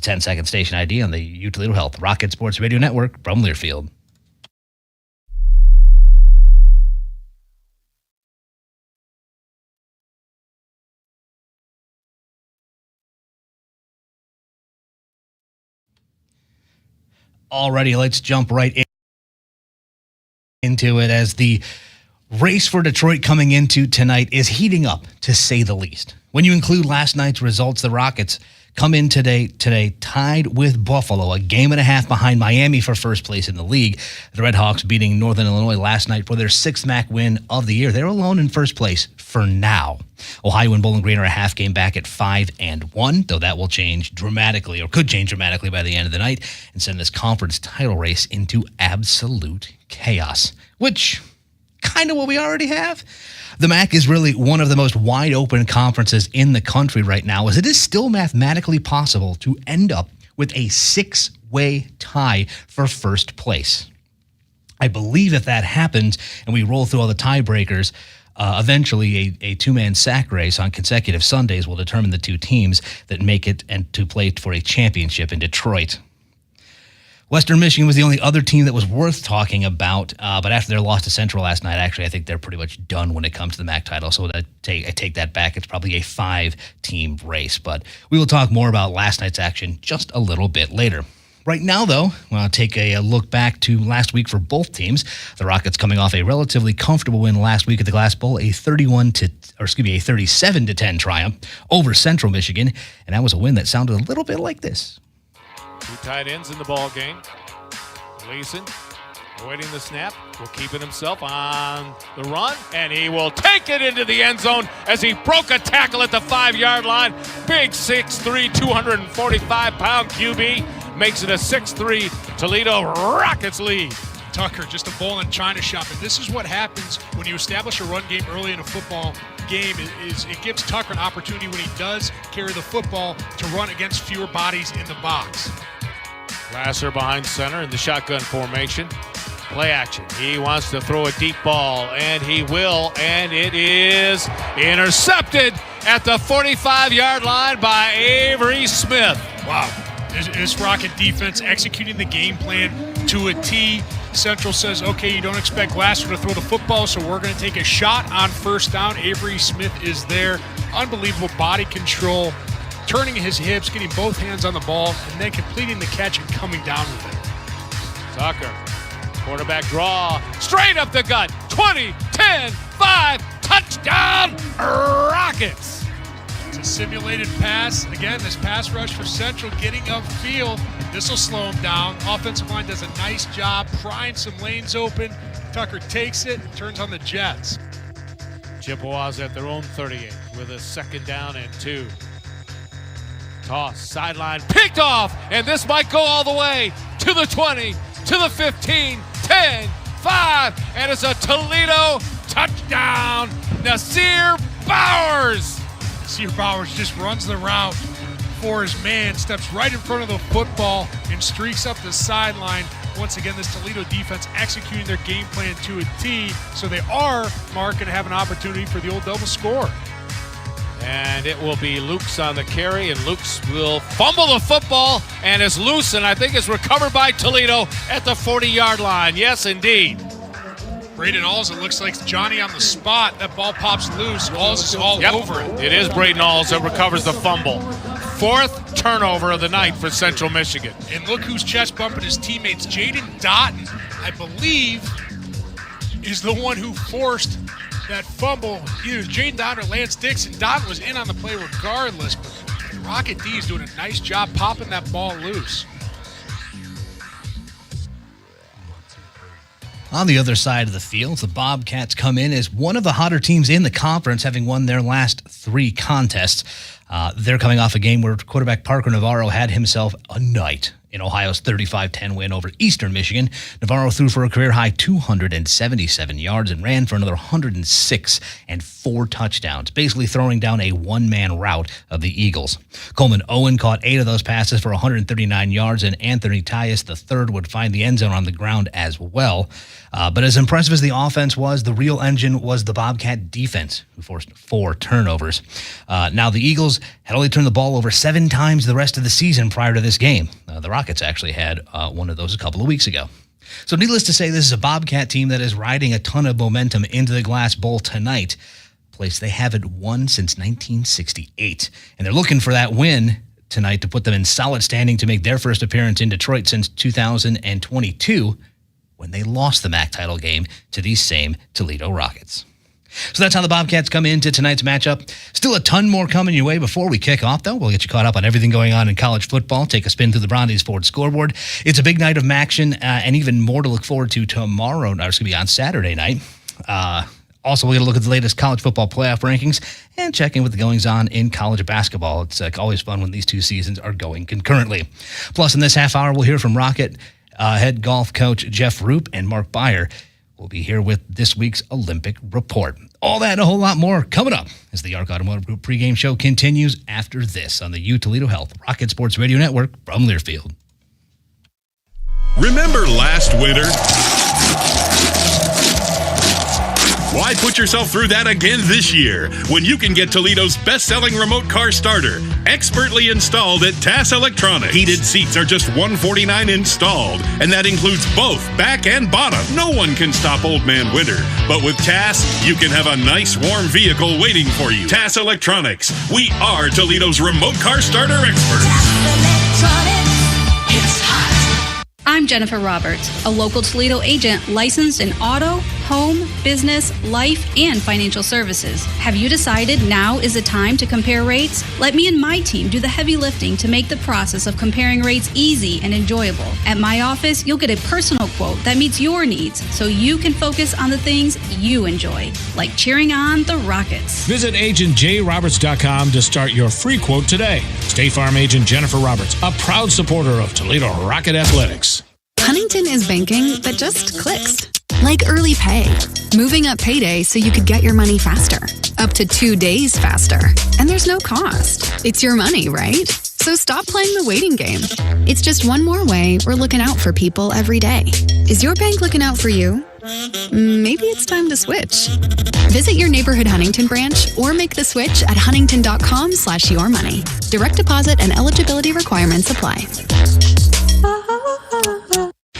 the 10-second station ID on the Toledo Health Rocket Sports Radio Network from Learfield. Alrighty, let's jump right into it as the race for Detroit coming into tonight is heating up, to say the least. When you include last night's results, the Rockets come in today tied with Buffalo, a game and a half behind Miami for first place in the league. The Red Hawks beating Northern Illinois last night for their 6th MAC win of the year. They're alone in first place for now. Ohio and Bowling Green are a half game back at 5-1, though that will change dramatically, or could change dramatically by the end of the night, and send this conference title race into absolute chaos, which kind of what we already have. The MAC is really one of the most wide open conferences in the country right now, as it is still mathematically possible to end up with a 6-way tie for first place. I believe if that happens and we roll through all the tiebreakers, eventually a two-man sack race on consecutive Sundays will determine the two teams that make it and to play for a championship in Detroit. Western Michigan was the only other team that was worth talking about, but after their loss to Central last night, actually, I think they're pretty much done when it comes to the MAC title, so I take that back. It's probably a 5-team race, but we will talk more about last night's action just a little bit later. Right now, though, we'll take a look back to last week for both teams. The Rockets coming off a relatively comfortable win last week at the Glass Bowl, a 37-10 triumph over Central Michigan, and that was a win that sounded a little bit like this. Two tight ends in the ball game. Gleason awaiting the snap, will keep it himself on the run, and he will take it into the end zone as he broke a tackle at the 5-yard line. Big 6'3", 245-pound QB makes it a 6-3 Toledo Rockets lead. Tucker, just a ball in China shop, and this is what happens when you establish a run game early in a football game. Is it gives Tucker an opportunity when he does carry the football to run against fewer bodies in the box. Lasser behind center in the shotgun formation. Play action. He wants to throw a deep ball, and he will, and it is intercepted at the 45-yard line by Avery Smith. Wow. This Rocket defense executing the game plan to a T. Central says, okay, you don't expect Lasser to throw the football, so we're going to take a shot on first down. Avery Smith is there. Unbelievable body control, turning his hips, getting both hands on the ball, and then completing the catch and coming down with it. Tucker, quarterback draw, straight up the gut. 20, 10, 5, touchdown, Rockets. It's a simulated pass. Again, this pass rush for Central getting upfield. This will slow him down. Offensive line does a nice job prying some lanes open. Tucker takes it, turns on the Jets. Chippewas at their own 38 with a 2nd down and 2. Toss, sideline, picked off, and this might go all the way to the 20, to the 15, 10, 5, and it's a Toledo touchdown. Nasir Bowers. Nasir Bowers just runs the route for his man, steps right in front of the football and streaks up the sideline. Once again, this Toledo defense executing their game plan to a T, so they are, Mark, going to have an opportunity for the old double score. And it will be Lukes on the carry, and Lukes will fumble the football, and is loose, and I think is recovered by Toledo at the 40-yard line. Yes, indeed. Braden Alls, it looks like Johnny on the spot. That ball pops loose. Alls is all over it. It is Braden Alls that recovers the fumble. 4th turnover of the night for Central Michigan. And look who's chest bumping his teammates. Jaden Doughton, I believe, is the one who forced that fumble. Either Jaden Doughton or Lance Dixon. Doughton was in on the play regardless, but Rocket D is doing a nice job popping that ball loose. On the other side of the field, the Bobcats come in as one of the hotter teams in the conference, having won their last 3 contests. They're coming off a game where quarterback Parker Navarro had himself a night. In Ohio's 35-10 win over Eastern Michigan, Navarro threw for a career-high 277 yards and ran for another 106 and 4 touchdowns, basically throwing down a one-man rout of the Eagles. Coleman Owen caught 8 of those passes for 139 yards, and Anthony Tyus III would find the end zone on the ground as well. But as impressive as the offense was, the real engine was the Bobcat defense, who forced 4 turnovers. Now, the Eagles had only turned the ball over 7 times the rest of the season prior to this game. The Rockets actually had one of those a couple of weeks ago. So needless to say, this is a Bobcat team that is riding a ton of momentum into the Glass Bowl tonight, a place they haven't won since 1968. And they're looking for that win tonight to put them in solid standing to make their first appearance in Detroit since 2022, when they lost the MAC title game to these same Toledo Rockets. So that's how the Bobcats come into tonight's matchup. Still a ton more coming your way before we kick off, though. We'll get you caught up on everything going on in college football, take a spin through the Brontes Ford scoreboard. It's a big night of action, and even more to look forward to tomorrow. It's going to be on Saturday night. Also, we're going to look at the latest college football playoff rankings and check in with the goings-on in college basketball. It's always fun when these two seasons are going concurrently. Plus, in this half hour, we'll hear from Rocket head golf coach Jeff Roop and Mark Beyer. We'll be here with this week's Olympic report. All that and a whole lot more coming up as the Arc Automotive Group pregame show continues after this on the U Toledo Health Rocket Sports Radio Network from Learfield. Remember last winter? Why put yourself through that again this year when you can get Toledo's best-selling remote car starter, expertly installed at TAS Electronics? Heated seats are just $149 installed, and that includes both back and bottom. No one can stop Old Man Winter, but with TAS, you can have a nice, warm vehicle waiting for you. TAS Electronics, we are Toledo's remote car starter experts. TAS Electronics, it's hot. I'm Jennifer Roberts, a local Toledo agent licensed in auto, home, business, life, and financial services. Have you decided now is the time to compare rates? Let me and my team do the heavy lifting to make the process of comparing rates easy and enjoyable. At my office, you'll get a personal quote that meets your needs so you can focus on the things you enjoy, like cheering on the Rockets. Visit agentjroberts.com to start your free quote today. State Farm agent Jennifer Roberts, a proud supporter of Toledo Rocket Athletics. Huntington is banking that just clicks. Like early pay, moving up payday so you could get your money faster, up to 2 days faster. And there's no cost. It's your money, right? So stop playing the waiting game. It's just one more way we're looking out for people every day. Is your bank looking out for you? Maybe it's time to switch. Visit your neighborhood Huntington branch or make the switch at huntington.com/yourmoney. Direct deposit and eligibility requirements apply.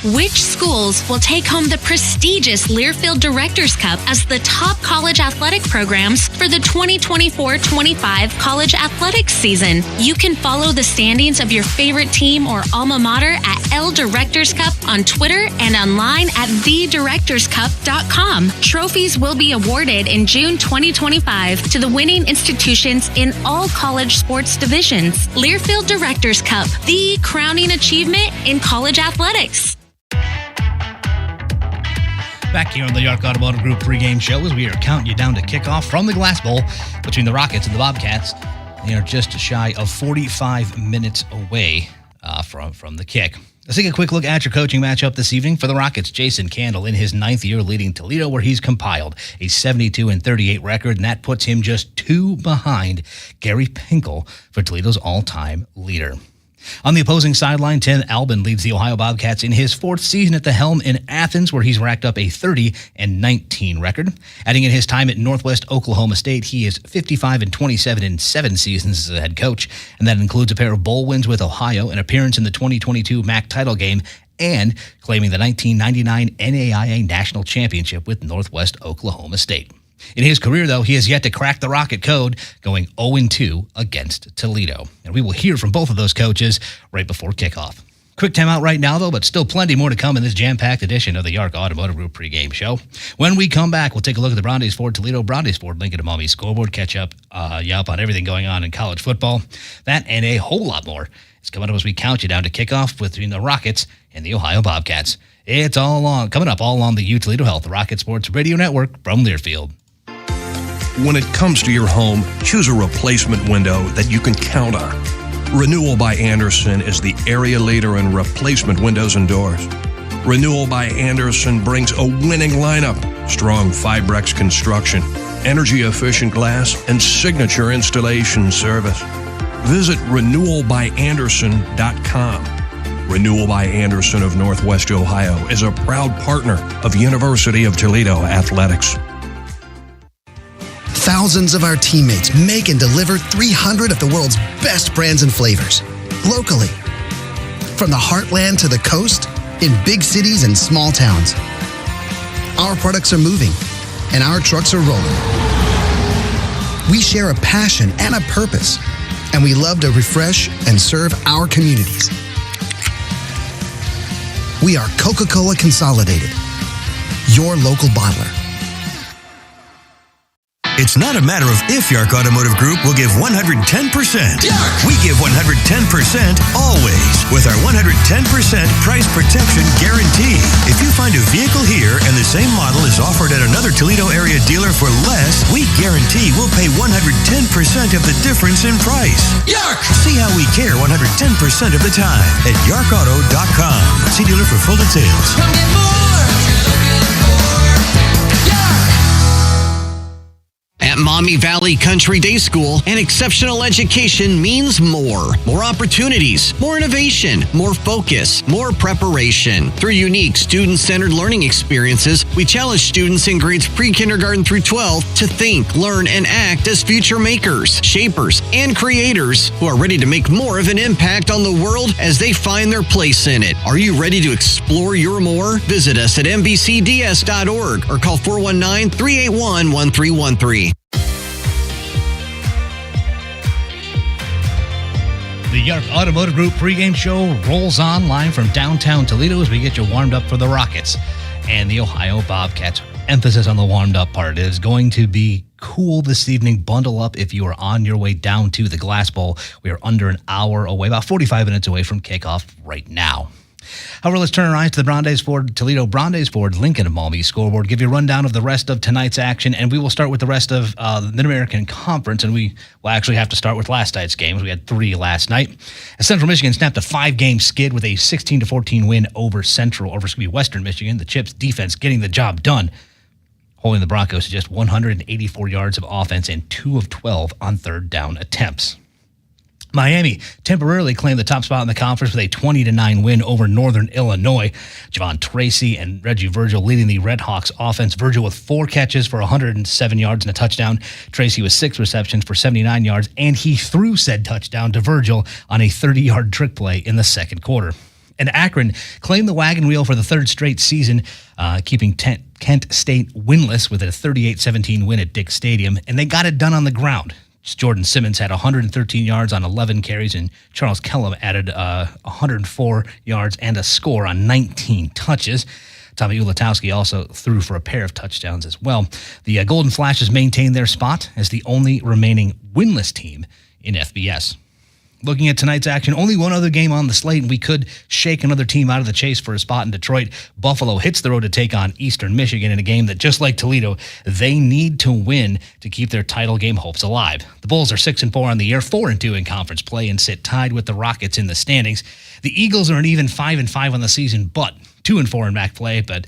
Which schools will take home the prestigious Learfield Directors Cup as the top college athletic programs for the 2024-25 college athletics season? You can follow the standings of your favorite team or alma mater at L Directors Cup on Twitter and online at thedirectorscup.com. Trophies will be awarded in June 2025 to the winning institutions in all college sports divisions. Learfield Directors Cup, the crowning achievement in college athletics. Back here on the Arc Automotive Group pregame show as we are counting you down to kickoff from the Glass Bowl between the Rockets and the Bobcats. They are just shy of 45 minutes away from the kick. Let's take a quick look at your coaching matchup this evening. For the Rockets, Jason Candle in his 9th year leading Toledo, where he's compiled a 72-38 record, and that puts him just 2 behind Gary Pinkel for Toledo's all-time leader. On the opposing sideline, Tim Albin leads the Ohio Bobcats in his 4th season at the helm in Athens, where he's racked up a 30-19 record. Adding in his time at Northwest Oklahoma State, he is 55-27 in 7 seasons as a head coach, and that includes a pair of bowl wins with Ohio, an appearance in the 2022 MAC title game, and claiming the 1999 NAIA National Championship with Northwest Oklahoma State. In his career, though, he has yet to crack the Rocket code, going 0-2 against Toledo. And we will hear from both of those coaches right before kickoff. Quick timeout right now, though, but still plenty more to come in this jam-packed edition of the Arc Automotive Group pregame show. When we come back, we'll take a look at the Brontes Ford Toledo Brontes Ford Lincoln and Mommy scoreboard, catch up on everything going on in college football. That and a whole lot more is coming up as we count you down to kickoff between the Rockets and the Ohio Bobcats. It's coming up all on the U Toledo Health Rocket Sports Radio Network from Learfield. When it comes to your home, choose a replacement window that you can count on. Renewal by Andersen is the area leader in replacement windows and doors. Renewal by Andersen brings a winning lineup, strong Fibrex construction, energy-efficient glass, and signature installation service. Visit renewalbyandersen.com. Renewal by Andersen of Northwest Ohio is a proud partner of University of Toledo Athletics. Thousands of our teammates make and deliver 300 of the world's best brands and flavors, locally. From the heartland to the coast, in big cities and small towns. Our products are moving, and our trucks are rolling. We share a passion and a purpose, and we love to refresh and serve our communities. We are Coca-Cola Consolidated, your local bottler. It's not a matter of if Yark Automotive Group will give 110%. Yark! We give 110% always with our 110% price protection guarantee. If you find a vehicle here and the same model is offered at another Toledo area dealer for less, we guarantee we'll pay 110% of the difference in price. Yark! See how we care 110% of the time at yarkauto.com. See dealer for full details. Come get more if you're looking for Yark! At Maumee Valley Country Day School, an exceptional education means more. More opportunities, more innovation, more focus, more preparation. Through unique student-centered learning experiences, we challenge students in grades pre-kindergarten through 12 to think, learn, and act as future makers, shapers, and creators who are ready to make more of an impact on the world as they find their place in it. Are you ready to explore your more? Visit us at mbcds.org or call 419-381-1313. The Yark Automotive Group pregame show rolls on live from downtown Toledo as we get you warmed up for the Rockets and the Ohio Bobcats. Emphasis on the warmed up part. It is going to be cool this evening. Bundle up if you are on your way down to the Glass Bowl. We are under an hour away, about 45 minutes away from kickoff right now. However, let's turn our eyes to the Brandeis Ford Toledo Brandeis Ford Lincoln and Maumee scoreboard, give you a rundown of the rest of tonight's action, and we will start with the rest of the Mid-American Conference, and we will actually have to start with last night's games. We had 3 last night. As Central Michigan snapped a 5-game skid with a 16-14 win over Western Michigan. The Chips defense getting the job done, holding the Broncos to just 184 yards of offense and 2 of 12 on third down attempts. Miami temporarily claimed the top spot in the conference with a 20-9 win over Northern Illinois. Javon Tracy and Reggie Virgil leading the Red Hawks offense. Virgil with 4 catches for 107 yards and a touchdown. Tracy with 6 receptions for 79 yards, and he threw said touchdown to Virgil on a 30-yard trick play in the second quarter. And Akron claimed the wagon wheel for the 3rd straight season, keeping Kent State winless with a 38-17 win at Dick Stadium, and they got it done on the ground. Jordan Simmons had 113 yards on 11 carries, and Charles Kellum added 104 yards and a score on 19 touches. Tommy Ulatowski also threw for a pair of touchdowns as well. The Golden Flashes maintained their spot as the only remaining winless team in FBS. Looking at tonight's action, only one other game on the slate, and we could shake another team out of the chase for a spot in Detroit. Buffalo hits the road to take on Eastern Michigan in a game that, just like Toledo, they need to win to keep their title game hopes alive. The Bulls are 6-4 on the year, 4-2 in conference play, and sit tied with the Rockets in the standings. The Eagles are an even 5-5 on the season, but 2-4 in MAC play, but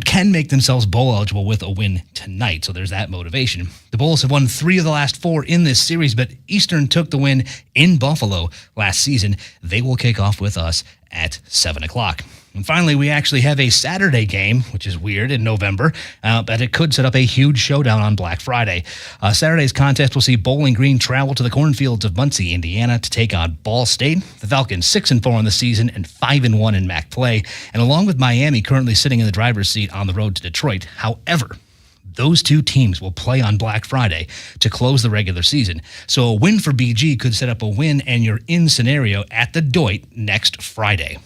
can make themselves bowl eligible with a win tonight, so there's that motivation. The Bulls have won 3 of the last 4 in this series, but Eastern took the win in Buffalo last season. They will kick off with us at 7 o'clock. And finally, we actually have a Saturday game, which is weird in November, but it could set up a huge showdown on Black Friday. Saturday's contest will see Bowling Green travel to the cornfields of Muncie, Indiana, to take on Ball State. The Falcons 6-4 on the season and 5-1 in MAC play, and along with Miami currently sitting in the driver's seat on the road to Detroit. However, those 2 teams will play on Black Friday to close the regular season. So a win for BG could set up a win and you're in scenario at the Doit next Friday.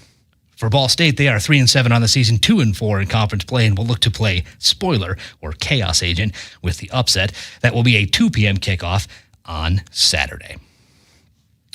For Ball State, they are 3-7 on the season, 2-4 in conference play, and will look to play spoiler or chaos agent with the upset. That will be a 2 p.m. kickoff on Saturday.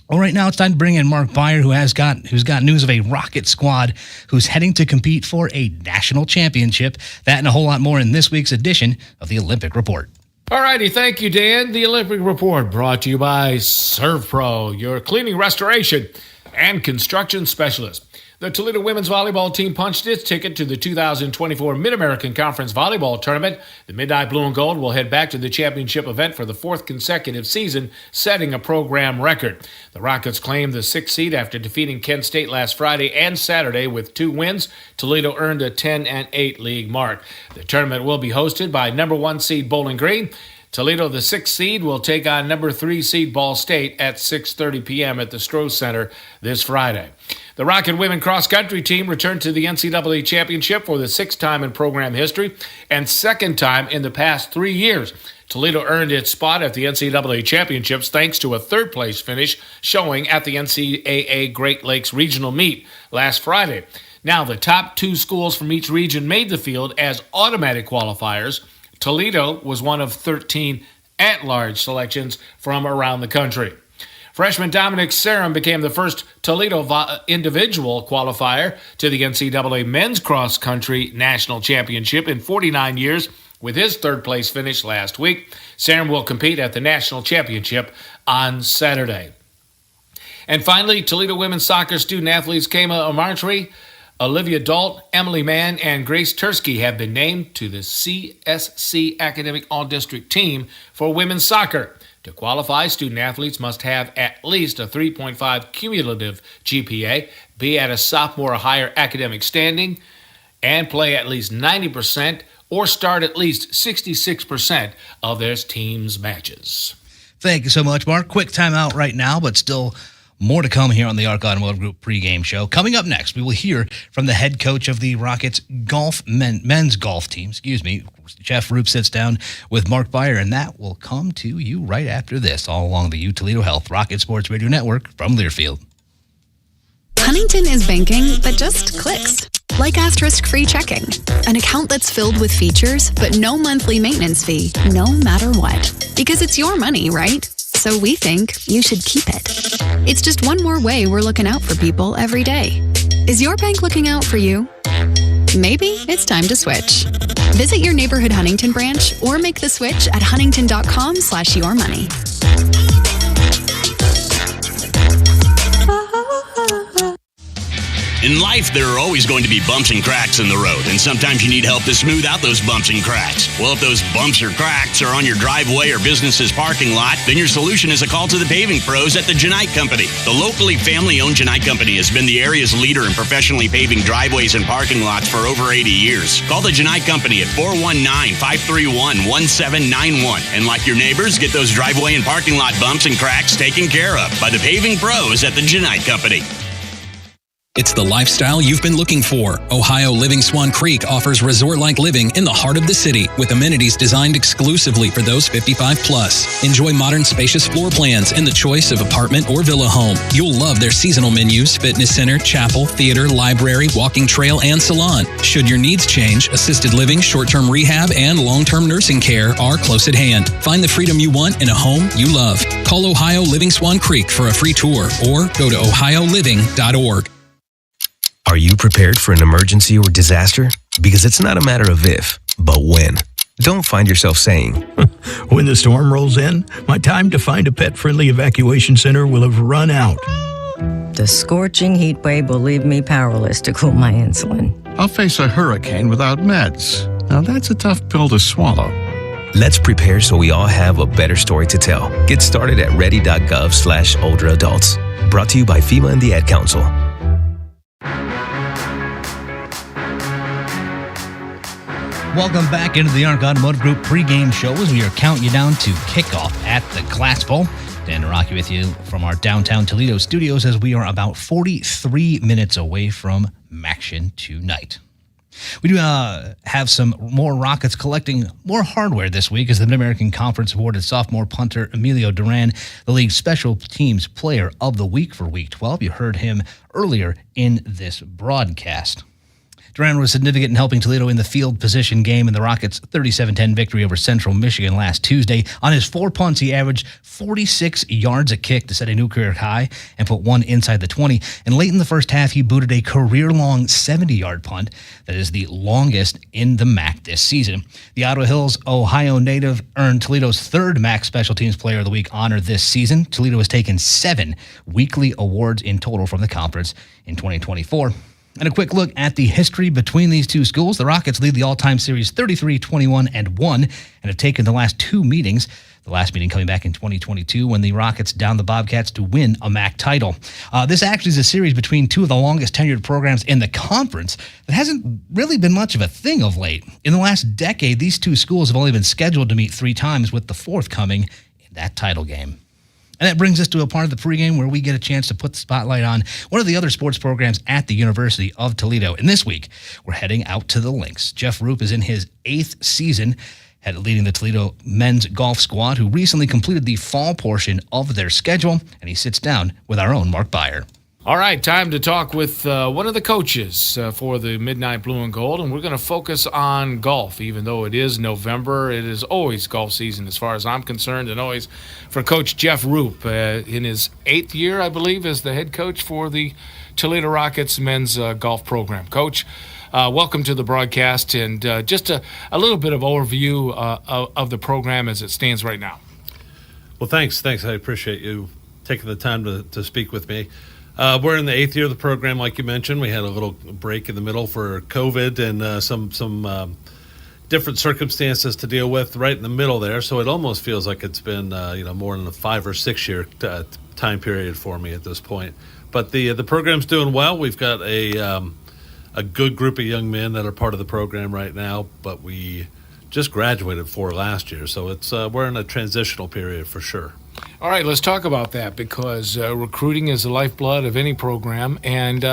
Well, right now it's time to bring in Mark Beyer, who's got news of a Rocket squad who's heading to compete for a national championship. That and a whole lot more in this week's edition of the Olympic Report. All righty, thank you, Dan. The Olympic Report brought to you by ServPro, your cleaning, restoration, and construction specialist. The Toledo women's volleyball team punched its ticket to the 2024 Mid-American Conference Volleyball Tournament. The Midnight Blue and Gold will head back to the championship event for the fourth consecutive season, setting a program record. The Rockets claimed the 6th seed after defeating Kent State last Friday and Saturday with 2 wins. Toledo earned a 10-8 league mark. The tournament will be hosted by number 1 seed Bowling Green. Toledo, the 6th seed, will take on number 3 seed Ball State at 6:30 p.m. at the Stroh Center this Friday. The Rocket women cross-country team returned to the NCAA championship for the 6th time in program history and 2nd time in the past 3 years. Toledo earned its spot at the NCAA championships thanks to a 3rd-place finish showing at the NCAA Great Lakes Regional Meet last Friday. Now, the top 2 schools from each region made the field as automatic qualifiers. Toledo was one of 13 at-large selections from around the country. Freshman Dominic Sarum became the first Toledo individual qualifier to the NCAA Men's Cross Country National Championship in 49 years with his 3rd-place finish last week. Sarum will compete at the National Championship on Saturday. And finally, Toledo women's soccer student-athletes Kayma Amartry, Olivia Dalt, Emily Mann, and Grace Tursky have been named to the CSC Academic All-District team for women's soccer. To qualify, student-athletes must have at least a 3.5 cumulative GPA, be at a sophomore or higher academic standing, and play at least 90% or start at least 66% of their team's matches. Thank you so much, Mark. Quick timeout right now, but still more to come here on the Arc Automotive Group pregame show. Coming up next, we will hear from the head coach of the Rockets men's golf team. Jeff Roop sits down with Mark Beyer, and that will come to you right after this, all along the Toledo Health Rocket Sports Radio Network from Learfield. Huntington is banking that just clicks. Like asterisk-free checking, an account that's filled with features, but no monthly maintenance fee, no matter what. Because it's your money, right? So we think you should keep it. It's just one more way we're looking out for people every day. Is your bank looking out for you? Maybe it's time to switch. Visit your neighborhood Huntington branch or make the switch at huntington.com/yourmoney. In life, there are always going to be bumps and cracks in the road, and sometimes you need help to smooth out those bumps and cracks. Well, if those bumps or cracks are on your driveway or business's parking lot, then your solution is a call to the paving pros at the Janite Company. The locally family-owned Janite Company has been the area's leader in professionally paving driveways and parking lots for over 80 years. Call the Janite Company at 419-531-1791. And like your neighbors, get those driveway and parking lot bumps and cracks taken care of by the paving pros at the Janite Company. It's the lifestyle you've been looking for. Ohio Living Swan Creek offers resort-like living in the heart of the city with amenities designed exclusively for those 55 plus. Enjoy modern spacious floor plans and the choice of apartment or villa home. You'll love their seasonal menus, fitness center, chapel, theater, library, walking trail, and salon. Should your needs change, assisted living, short-term rehab, and long-term nursing care are close at hand. Find the freedom you want in a home you love. Call Ohio Living Swan Creek for a free tour or go to ohioliving.org. Are you prepared for an emergency or disaster? Because it's not a matter of if, but when. Don't find yourself saying, when the storm rolls in, my time to find a pet-friendly evacuation center will have run out. The scorching heat wave will leave me powerless to cool my insulin. I'll face a hurricane without meds. Now that's a tough pill to swallow. Let's prepare so we all have a better story to tell. Get started at ready.gov/older adults. Brought to you by FEMA and the Ad Council. Welcome back into the Arc Automotive Group pregame show as we are counting you down to kickoff at the Glass Bowl. Dan Rocky with you from our downtown Toledo studios as we are about 43 minutes away from action tonight. We do have some more Rockets collecting more hardware this week as the Mid-American Conference awarded sophomore punter Emilio Duran the league's Special Teams Player of the Week for Week 12. You heard him earlier in this broadcast. Duran was significant in helping Toledo in the field position game in the Rockets' 37-10 victory over Central Michigan last Tuesday. On his 4 punts, he averaged 46 yards a kick to set a new career high and put one inside the 20. And late in the first half, he booted a career-long 70-yard punt that is the longest in the MAC this season. The Ottawa Hills, Ohio native earned Toledo's third MAC Special Teams Player of the Week honor this season. Toledo has taken 7 weekly awards in total from the conference in 2024. And a quick look at the history between these two schools. The Rockets lead the all-time series 33-21-1 and have taken the last 2 meetings. The last meeting coming back in 2022 when the Rockets downed the Bobcats to win a MAC title. This actually is a series between 2 of the longest tenured programs in the conference that hasn't really been much of a thing of late. In the last decade, these 2 schools have only been scheduled to meet 3 times, with the 4th coming in that title game. And that brings us to a part of the pregame where we get a chance to put the spotlight on one of the other sports programs at the University of Toledo. And this week, we're heading out to the links. Jeff Roop is in his 8th season leading the Toledo men's golf squad, who recently completed the fall portion of their schedule. And he sits down with our own Mark Beyer. All right, time to talk with one of the coaches for the Midnight Blue and Gold, and we're going to focus on golf. Even though it is November, it is always golf season as far as I'm concerned, and always for Coach Jeff Roop in his 8th year, I believe, as the head coach for the Toledo Rockets men's golf program. Coach, welcome to the broadcast, and just a little bit of overview of the program as it stands right now. Well, thanks. I appreciate you taking the time to speak with me. We're in the 8th year of the program, like you mentioned. We had a little break in the middle for COVID and some different circumstances to deal with right in the middle there. So it almost feels like it's been more than a 5 or 6 year time period for me at this point. But the program's doing well. We've got a good group of young men that are part of the program right now, but we just graduated 4 last year, so it's we're in a transitional period for sure. All right, let's talk about that, because recruiting is the lifeblood of any program. And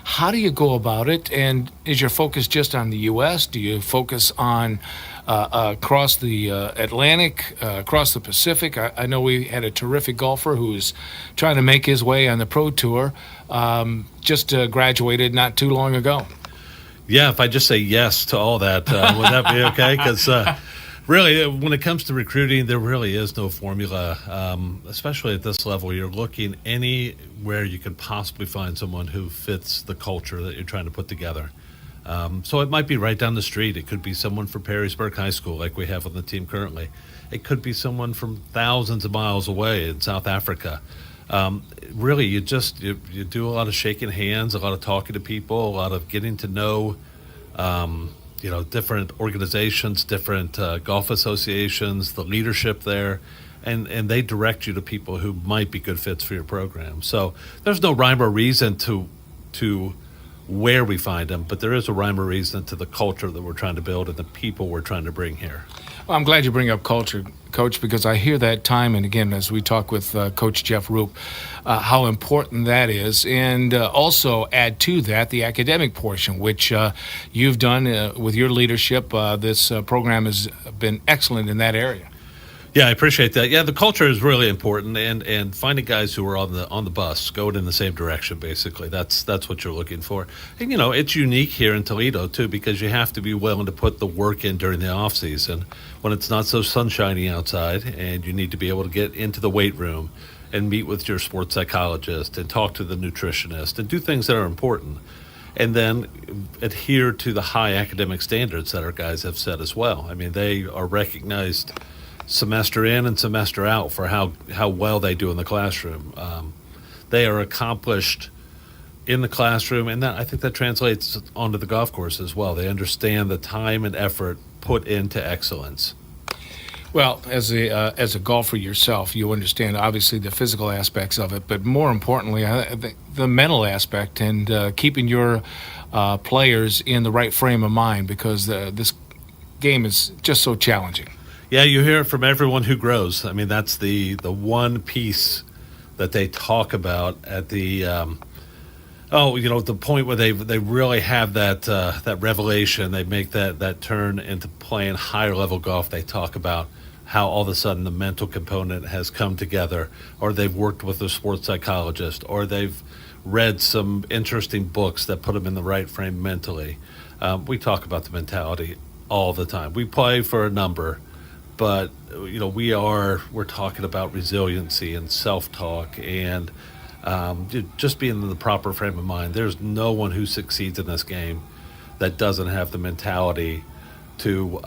how do you go about it? And is your focus just on the U.S.? Do you focus on across the Atlantic, across the Pacific? I know we had a terrific golfer who's trying to make his way on the Pro Tour, just graduated not too long ago. Yeah, if I just say yes to all that, would that be okay? Because really, when it comes to recruiting, there really is no formula, especially at this level. You're looking anywhere you can possibly find someone who fits the culture that you're trying to put together. So it might be right down the street. It could be someone from Perrysburg High School, like we have on the team currently. It could be someone from thousands of miles away in South Africa. Really, you do a lot of shaking hands, a lot of talking to people, a lot of getting to know different organizations, different golf associations, the leadership there, and they direct you to people who might be good fits for your program. So there's no rhyme or reason to where we find them, but there is a rhyme or reason to the culture that we're trying to build and the people we're trying to bring here. Well, I'm glad you bring up culture, Coach, because I hear that time and again as we talk with Coach Jeff Roop, how important that is. And also add to that the academic portion, which you've done with your leadership. This program has been excellent in that area. Yeah, I appreciate that. Yeah, the culture is really important, and finding guys who are on the bus, going in the same direction, basically. That's what you're looking for. And, it's unique here in Toledo, too, because you have to be willing to put the work in during the off season when it's not so sunshiny outside, and you need to be able to get into the weight room and meet with your sports psychologist and talk to the nutritionist and do things that are important. And then adhere to the high academic standards that our guys have set as well. I mean, they are recognized semester in and semester out for how well they do in the classroom. They are accomplished in the classroom, and I think that translates onto the golf course as well. They understand the time and effort put into excellence. Well, as a golfer yourself, you understand obviously the physical aspects of it, but more importantly, the mental aspect and keeping your players in the right frame of mind, because this game is just so challenging. Yeah, you hear it from everyone who grows. I mean, that's the one piece that they talk about at the the point where they really have that revelation. They make that turn into playing higher level golf. They talk about how all of a sudden the mental component has come together, or they've worked with a sports psychologist, or they've read some interesting books that put them in the right frame mentally. We talk about the mentality all the time. We play for a number, but we're talking about resiliency and self-talk and just being in the proper frame of mind. There's no one who succeeds in this game that doesn't have the mentality to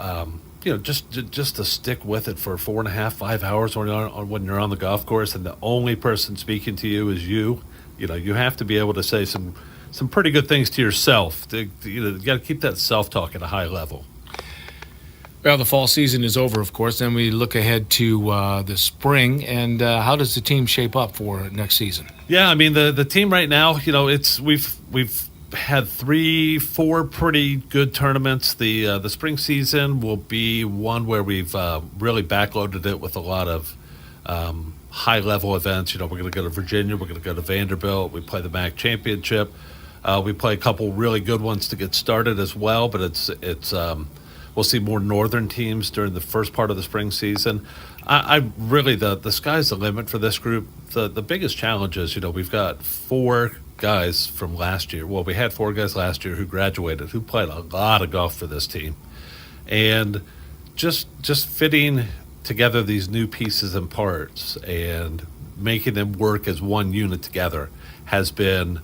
just to stick with it for 4.5, 5 hours when you're on the golf course, and the only person speaking to you is you. You have to be able to say some pretty good things to yourself. You got to keep that self-talk at a high level. Well, the fall season is over, of course. Then we look ahead to the spring. And how does the team shape up for next season? Yeah, I mean, the team right now, we've had 3-4 pretty good tournaments. The spring season will be one where we've really backloaded it with a lot of high-level events. We're going to go to Virginia. We're going to go to Vanderbilt. We play the MAC Championship. We play a couple really good ones to get started as well, but it's we'll see more northern teams during the first part of the spring season. I really, the sky's the limit for this group. The biggest challenge is, we've got 4 guys from last year. Well, we had 4 guys last year who graduated, who played a lot of golf for this team. And just fitting together these new pieces and parts and making them work as one unit together has been,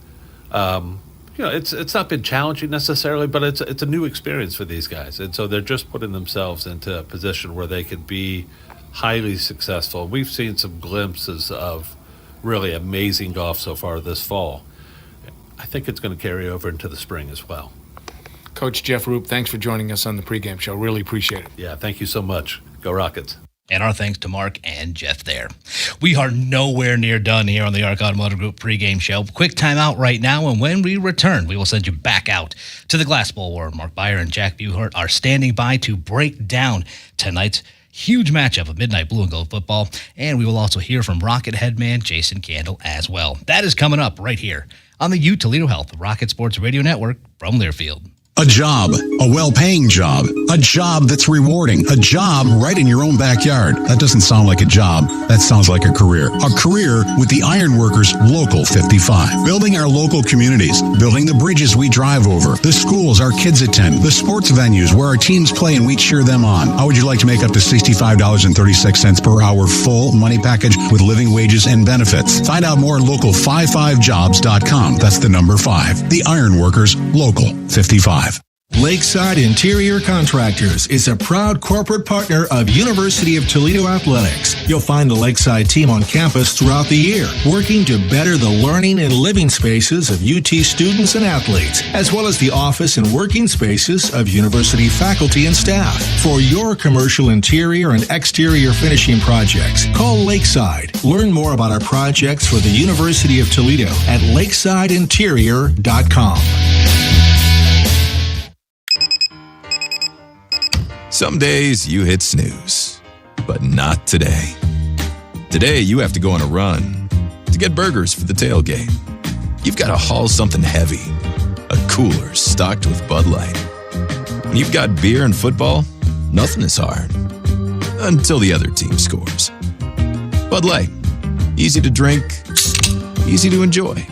it's not been challenging necessarily, but it's a new experience for these guys. And so they're just putting themselves into a position where they could be highly successful. We've seen some glimpses of really amazing golf so far this fall. I think it's going to carry over into the spring as well. Coach Jeff Roop, thanks for joining us on the pregame show. Really appreciate it. Yeah, thank you so much. Go Rockets. And our thanks to Mark and Jeff there. We are nowhere near done here on the Arc Automotive Group pregame show. Quick timeout right now, and when we return, we will send you back out to the Glass Bowl where Mark Beyer and Jack Buhart are standing by to break down tonight's huge matchup of Midnight Blue and Gold football, and we will also hear from Rocket headman Jason Candle as well. That is coming up right here on the U Toledo Health Rocket Sports Radio Network from Learfield. A job, a well-paying job, a job that's rewarding, a job right in your own backyard. That doesn't sound like a job. That sounds like a career. A career with the Ironworkers Local 55. Building our local communities, building the bridges we drive over, the schools our kids attend, the sports venues where our teams play and we cheer them on. How would you like to make up to $65.36 per hour full money package with living wages and benefits? Find out more at local55jobs.com. That's the number 5. The Ironworkers Local 55. Lakeside Interior Contractors is a proud corporate partner of University of Toledo Athletics. You'll find the Lakeside team on campus throughout the year, working to better the learning and living spaces of UT students and athletes, as well as the office and working spaces of university faculty and staff. For your commercial interior and exterior finishing projects, call Lakeside. Learn more about our projects for the University of Toledo at lakesideinterior.com. Some days you hit snooze, but not today. Today you have to go on a run to get burgers for the tailgate. You've got to haul something heavy, a cooler stocked with Bud Light. When you've got beer and football, nothing is hard until the other team scores. Bud Light, easy to drink, easy to enjoy.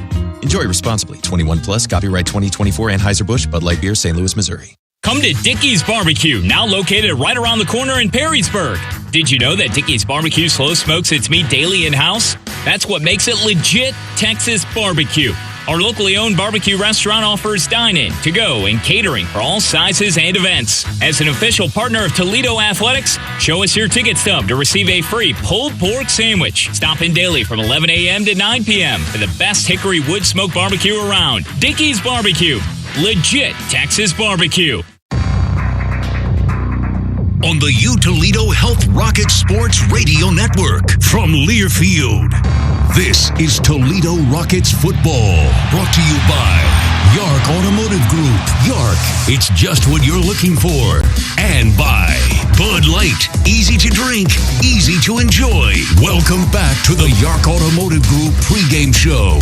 Enjoy responsibly. 21 plus, copyright 2024 Anheuser-Busch, Bud Light Beer, St. Louis, Missouri. Come to Dickey's Barbecue, now located right around the corner in Perrysburg. Did you know that Dickey's Barbecue slow smokes its meat daily in-house? That's what makes it legit Texas barbecue. Our locally owned barbecue restaurant offers dine-in, to-go, and catering for all sizes and events. As an official partner of Toledo Athletics, show us your ticket stub to receive a free pulled pork sandwich. Stop in daily from 11 a.m. to 9 p.m. for the best hickory wood smoke barbecue around. Dickey's Barbecue, legit Texas barbecue. On the U Toledo Health Rocket Sports Radio Network from Learfield. This is Toledo Rockets football, brought to you by Yark Automotive Group. Yark, it's just what you're looking for. And by Bud Light, easy to drink, easy to enjoy. Welcome back to the Yark Automotive Group pregame show.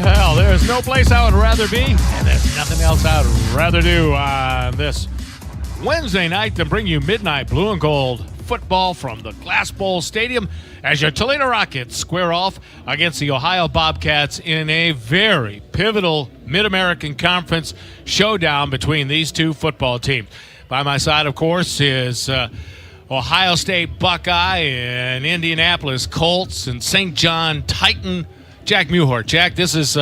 Well, there's no place I would rather be, and there's nothing else I would rather do on this Wednesday night to bring you Midnight Blue and Gold football from the Glass Bowl Stadium as your Toledo Rockets square off against the Ohio Bobcats in a very pivotal Mid-American Conference showdown between these two football teams. By my side, of course, is Ohio State Buckeye and Indianapolis Colts and St. John Titan, Jack Muhort. Jack, this is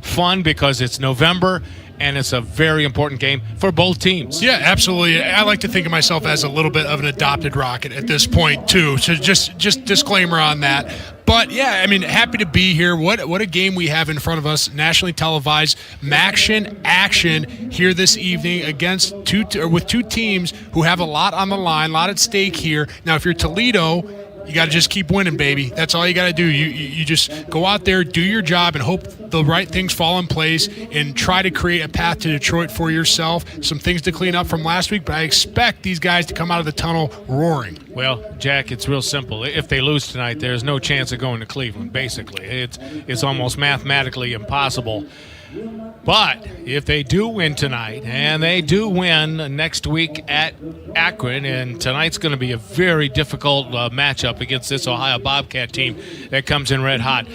fun because it's November, and it's a very important game for both teams. Yeah, absolutely. I like to think of myself as a little bit of an adopted Rocket at this point, too. So just disclaimer on that. But, yeah, I mean, happy to be here. What a game we have in front of us, nationally televised, Maction action here this evening against with two teams who have a lot on the line, a lot at stake here. Now, if you're Toledo, you got to just keep winning, baby. That's all you got to do. You just go out there, do your job, and hope the right things fall in place and try to create a path to Detroit for yourself. Some things to clean up from last week, but I expect these guys to come out of the tunnel roaring. Well, Jack, it's real simple. If they lose tonight, there's no chance of going to Cleveland, basically. It's almost mathematically impossible. But if they do win tonight, and they do win next week at Akron, and tonight's going to be a very difficult matchup against this Ohio Bobcat team that comes in red hot,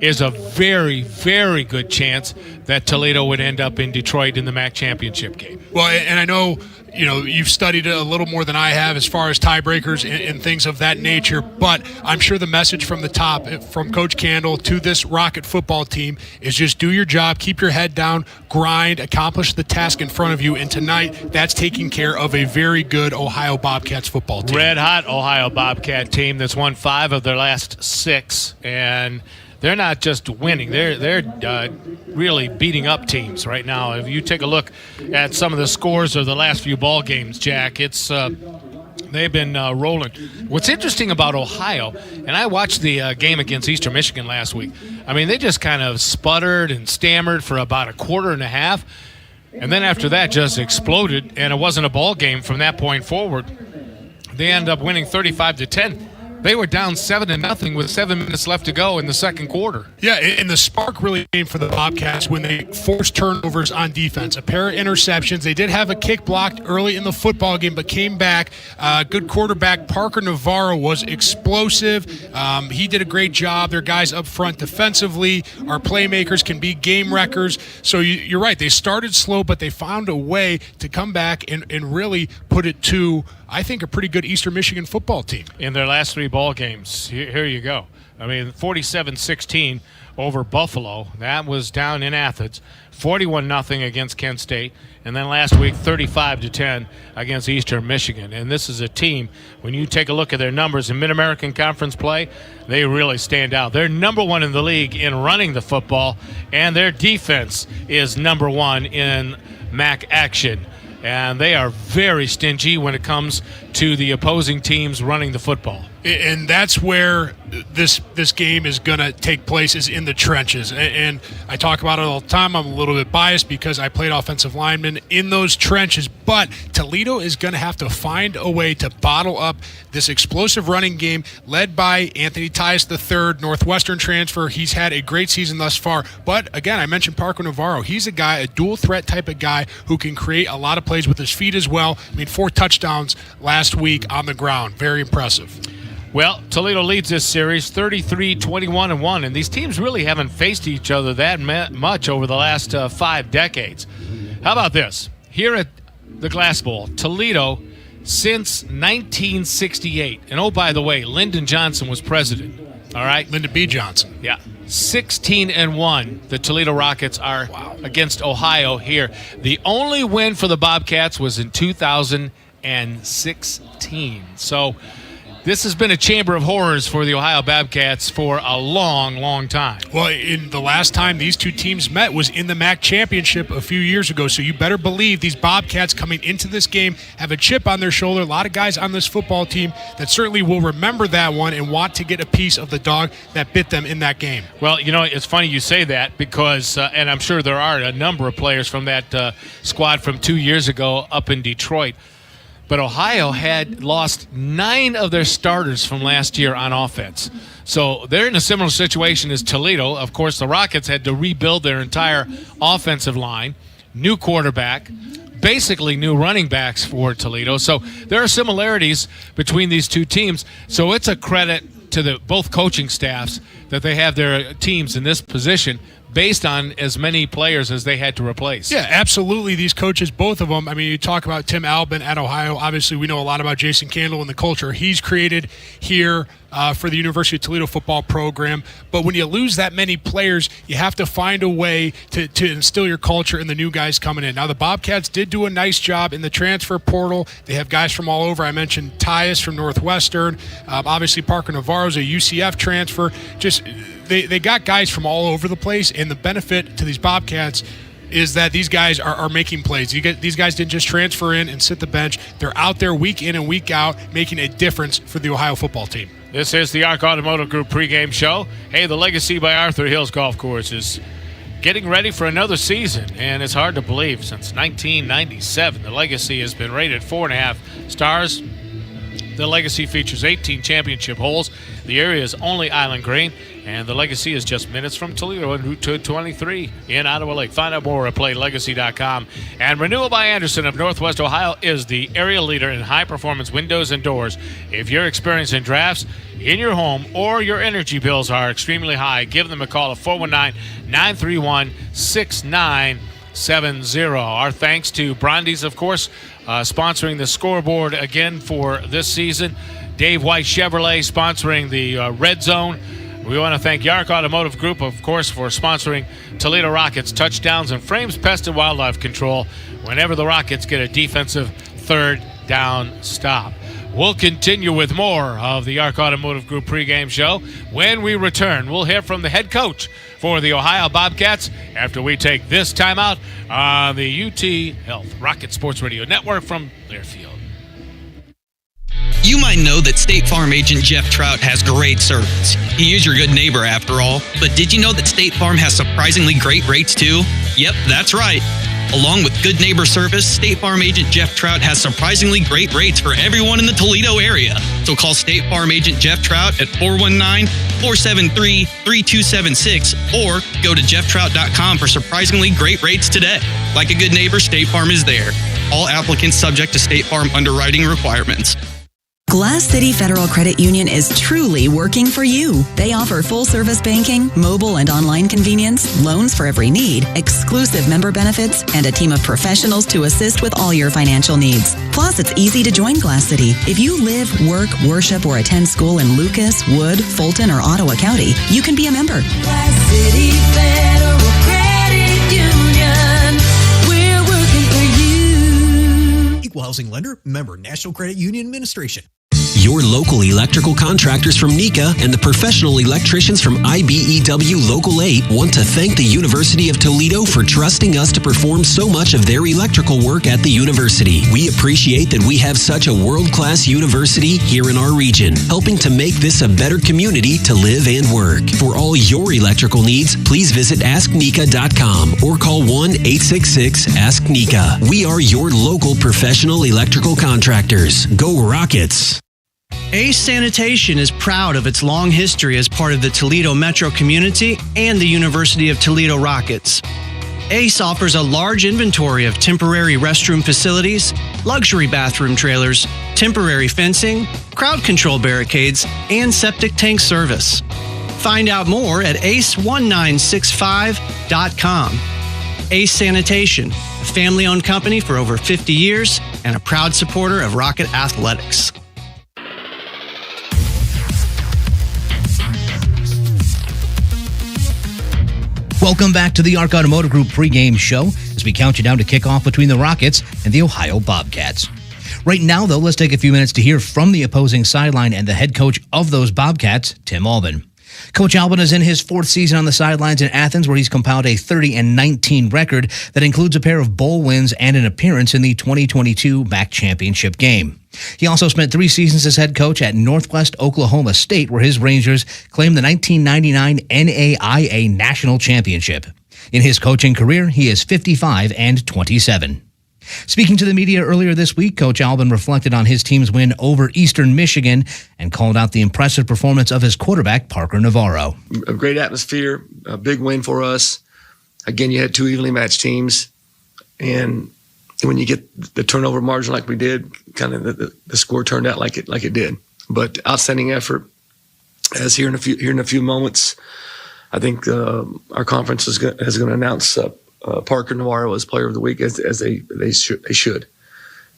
is a very, very good chance that Toledo would end up in Detroit in the MAC championship game. Well, and I know, you've studied it a little more than I have as far as tiebreakers and things of that nature, but I'm sure the message from the top, from Coach Candle to this Rocket football team, is just do your job, keep your head down, grind, accomplish the task in front of you, and tonight that's taking care of a very good Ohio Bobcats football team. Red hot Ohio Bobcat team that's won 5 of their last 6, and they're not just winning; they're really beating up teams right now. If you take a look at some of the scores of the last few ball games, Jack, it's they've been rolling. What's interesting about Ohio, and I watched the game against Eastern Michigan last week. I mean, they just kind of sputtered and stammered for about a quarter and a half, and then after that, just exploded. And it wasn't a ball game from that point forward. They end up winning 35-10. They were down 7-0 with 7 minutes left to go in the second quarter. Yeah, and the spark really came for the Bobcats when they forced turnovers on defense. A pair of interceptions. They did have a kick blocked early in the football game, but came back. Good quarterback Parker Navarro was explosive. He did a great job. Their guys up front defensively. Our playmakers can be game wreckers. So you're right. They started slow, but they found a way to come back and really put it to, I think, a pretty good Eastern Michigan football team. In their last 3 ball games, here you go. I mean, 47-16 over Buffalo. That was down in Athens. 41-0 against Kent State. And then last week, 35-10 against Eastern Michigan. And this is a team, when you take a look at their numbers in Mid-American Conference play, they really stand out. They're number 1 in the league in running the football, and their defense is number 1 in MAC action. And they are very stingy when it comes to the opposing teams running the football. And that's where this game is going to take place, is in the trenches. And I talk about it all the time. I'm a little bit biased because I played offensive lineman in those trenches. But Toledo is going to have to find a way to bottle up this explosive running game led by Anthony Tyus III, Northwestern transfer. He's had a great season thus far. But, again, I mentioned Parker Navarro. He's a guy, a dual-threat type of guy who can create a lot of plays with his feet as well. I mean, 4 touchdowns last week on the ground. Very impressive. Well, Toledo leads this series 33-21-1, and these teams really haven't faced each other that much over the last 5 decades. How about this? Here at the Glass Bowl, Toledo, since 1968, and oh, by the way, Lyndon Johnson was president, all right? Lyndon B. Johnson. Yeah. 16-1, the Toledo Rockets are against Ohio here. The only win for the Bobcats was in 2016. So this has been a chamber of horrors for the Ohio Bobcats for a long, long time. Well, in the last time these two teams met was in the MAC championship a few years ago, so you better believe these Bobcats coming into this game have a chip on their shoulder. A lot of guys on this football team that certainly will remember that one and want to get a piece of the dog that bit them in that game. Well, it's funny you say that because, and I'm sure there are a number of players from that squad from 2 years ago up in Detroit, but Ohio had lost 9 of their starters from last year on offense. So they're in a similar situation as Toledo. Of course, the Rockets had to rebuild their entire offensive line, new quarterback, basically new running backs for Toledo. So there are similarities between these two teams. So it's a credit to both coaching staffs that they have their teams in this position based on as many players as they had to replace. Yeah, absolutely. These coaches, both of them, I mean, you talk about Tim Albin at Ohio. Obviously, we know a lot about Jason Candle and the culture he's created here for the University of Toledo football program. But when you lose that many players, you have to find a way to instill your culture in the new guys coming in. Now, the Bobcats did do a nice job in the transfer portal. They have guys from all over. I mentioned Tyus from Northwestern. Obviously, Parker Navarro's a UCF transfer. Just they got guys from all over the place, and the benefit to these Bobcats is that these guys are making plays. These guys didn't just transfer in and sit the bench. They're out there week in and week out making a difference for the Ohio football team. This is the ARC Automotive Group pregame show. Hey, the Legacy by Arthur Hills Golf Course is getting ready for another season, and it's hard to believe. Since 1997, the Legacy has been rated 4.5 stars. The Legacy features 18 championship holes. The area is only island green, and the Legacy is just minutes from Toledo and Route 223 in Ottawa Lake. Find out more at playlegacy.com. And Renewal by Anderson of Northwest Ohio is the area leader in high-performance windows and doors. If you're experiencing drafts in your home or your energy bills are extremely high, give them a call at 419-931-6970. Our thanks to Brandy's, of course, sponsoring the scoreboard again for this season. Dave White Chevrolet sponsoring the Red Zone. We want to thank Yark Automotive Group, of course, for sponsoring Toledo Rockets touchdowns and Frames Pest and Wildlife Control whenever the Rockets get a defensive third down stop. We'll continue with more of the Yark Automotive Group pregame show. When we return, we'll hear from the head coach for the Ohio Bobcats after we take this timeout on the UT Health Rocket Sports Radio Network from Learfield. You might know that State Farm agent Jeff Trout has great service. He is your good neighbor after all. But did you know that State Farm has surprisingly great rates too? Yep, that's right. Along with good neighbor service, State Farm agent Jeff Trout has surprisingly great rates for everyone in the Toledo area. So call State Farm agent Jeff Trout at 419-473-3276 or go to jefftrout.com for surprisingly great rates today. Like a good neighbor, State Farm is there. All applicants subject to State Farm underwriting requirements. Glass City Federal Credit Union is truly working for you. They offer full-service banking, mobile and online convenience, loans for every need, exclusive member benefits, and a team of professionals to assist with all your financial needs. Plus, it's easy to join Glass City. If you live, work, worship, or attend school in Lucas, Wood, Fulton, or Ottawa County, you can be a member. Glass City Federal Credit Union. We're working for you. Equal housing lender, member National Credit Union Administration. Your local electrical contractors from NCAAF and the professional electricians from IBEW Local 8 want to thank the University of Toledo for trusting us to perform so much of their electrical work at the university. We appreciate that we have such a world-class university here in our region, helping to make this a better community to live and work. For all your electrical needs, please visit AskNika.com or call 1-866-ASK-NIKA. We are your local professional electrical contractors. Go Rockets! Ace Sanitation is proud of its long history as part of the Toledo metro community and the University of Toledo Rockets. Ace offers a large inventory of temporary restroom facilities, luxury bathroom trailers, temporary fencing, crowd control barricades, and septic tank service. Find out more at ace1965.com. Ace Sanitation, a family-owned company for over 50 years and a proud supporter of Rocket Athletics. Welcome back to the ARC Automotive Group pregame show as we count you down to kickoff between the Rockets and the Ohio Bobcats. Right now, though, let's take a few minutes to hear from the opposing sideline and the head coach of those Bobcats, Tim Albin. Coach Albin is in his fourth season on the sidelines in Athens, where he's compiled a 30-19 record that includes a pair of bowl wins and an appearance in the 2022 MAC championship game. He also spent 3 seasons as head coach at Northwest Oklahoma State, where his Rangers claimed the 1999 NAIA National Championship. In his coaching career, he is 55-27. Speaking to the media earlier this week, Coach Albin reflected on his team's win over Eastern Michigan and called out the impressive performance of his quarterback, Parker Navarro. A great atmosphere, a big win for us. Again, you had 2 evenly matched teams, and when you get the turnover margin like we did, kind of the score turned out like it did. But outstanding effort. As here in a few moments, I think our conference is going to announce Parker Navarro as Player of the Week as they should.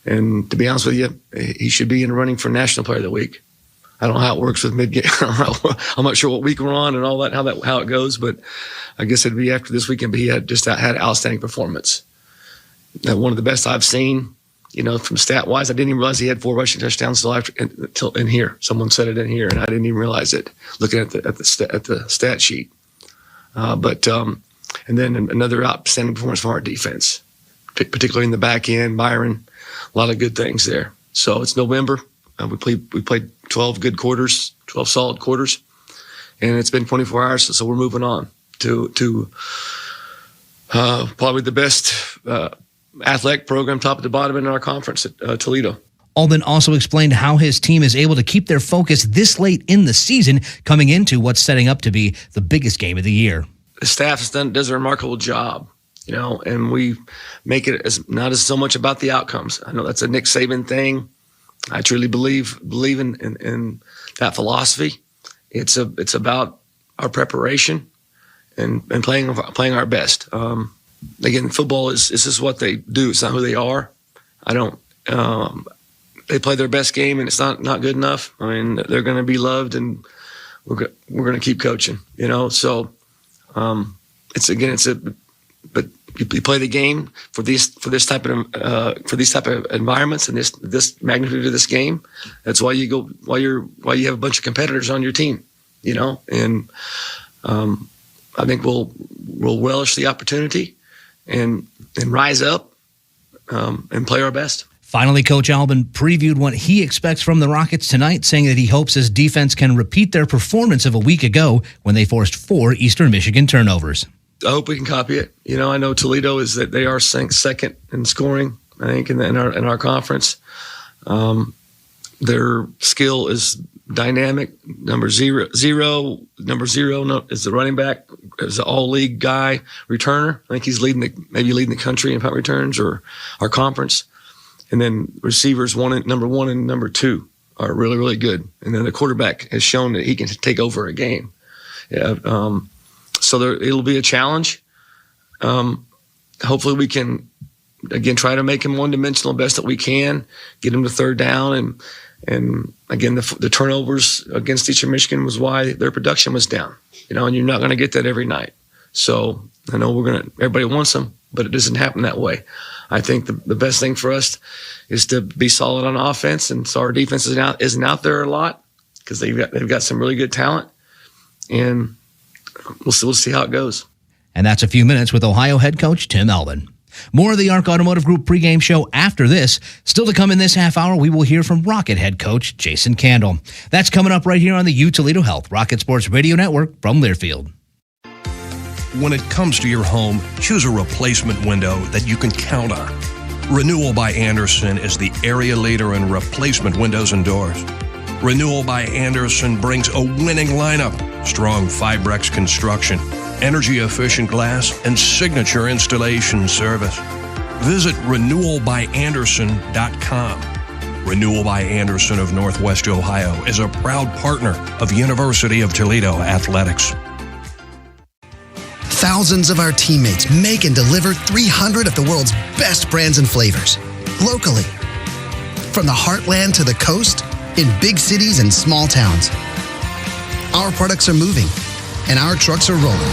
And to be honest with you, he should be in the running for National Player of the Week. I don't know how it works with mid-game. I'm not sure what week we're on and all that, how it goes, but I guess it'd be after this weekend. But he had outstanding performance. One of the best I've seen, from stat-wise. I didn't even realize he had 4 rushing touchdowns until in here. Someone said it in here, and I didn't even realize it looking at the stat sheet. And then another outstanding performance from our defense, particularly in the back end. Byron, a lot of good things there. So it's November. We played 12 good quarters, 12 solid quarters, and it's been 24 hours. So we're moving on to probably the best athletic program, top to bottom in our conference at Toledo. Alden also explained how his team is able to keep their focus this late in the season, coming into what's setting up to be the biggest game of the year. The staff does a remarkable job, and we make it not as so much about the outcomes. I know that's a Nick Saban thing. I truly believe in that philosophy. It's about our preparation and playing our best. Again, football is just what they do. It's not who they are. They play their best game, and it's not good enough. I mean, they're going to be loved, and we're going to keep coaching. So but you play the game for these type of environments and this magnitude of this game. That's why you have a bunch of competitors on your team. And I think we'll relish the opportunity and rise up and play our best. Finally, Coach Albin previewed what he expects from the Rockets tonight, saying that he hopes his defense can repeat their performance of a week ago when they forced 4 Eastern Michigan turnovers. I hope we can copy it. I know Toledo is that they are second in scoring, I think, in our conference. Their skill is dynamic. Number zero is the running back, is the all-league guy returner. I think he's maybe leading the country in punt returns or our conference. And then receivers number 1 and number 2 are really, really good. And then the quarterback has shown that he can take over a game. Yeah. So it'll be a challenge. Hopefully we can, again, try to make him one-dimensional best that we can, get him to third down. And again, the turnovers against Eastern Michigan was why their production was down. And you're not going to get that every night. So I know everybody wants them, but it doesn't happen that way. I think the best thing for us is to be solid on offense, and so our defense isn't out there a lot because they've got some really good talent, and we'll see how it goes. And that's a few minutes with Ohio head coach Tim Albin. More of the ARC Automotive Group pregame show after this. Still to come in this half hour, we will hear from Rocket head coach Jason Candle. That's coming up right here on the U Toledo Health Rocket Sports Radio Network from Learfield. When it comes to your home, choose a replacement window that you can count on. Renewal by Andersen is the area leader in replacement windows and doors. Renewal by Andersen brings a winning lineup, strong Fibrex construction, energy-efficient glass, and signature installation service. Visit renewalbyanderson.com. Renewal by Andersen of Northwest Ohio is a proud partner of University of Toledo Athletics. Thousands of our teammates make and deliver 300 of the world's best brands and flavors, locally. From the heartland to the coast, in big cities and small towns. Our products are moving, and our trucks are rolling.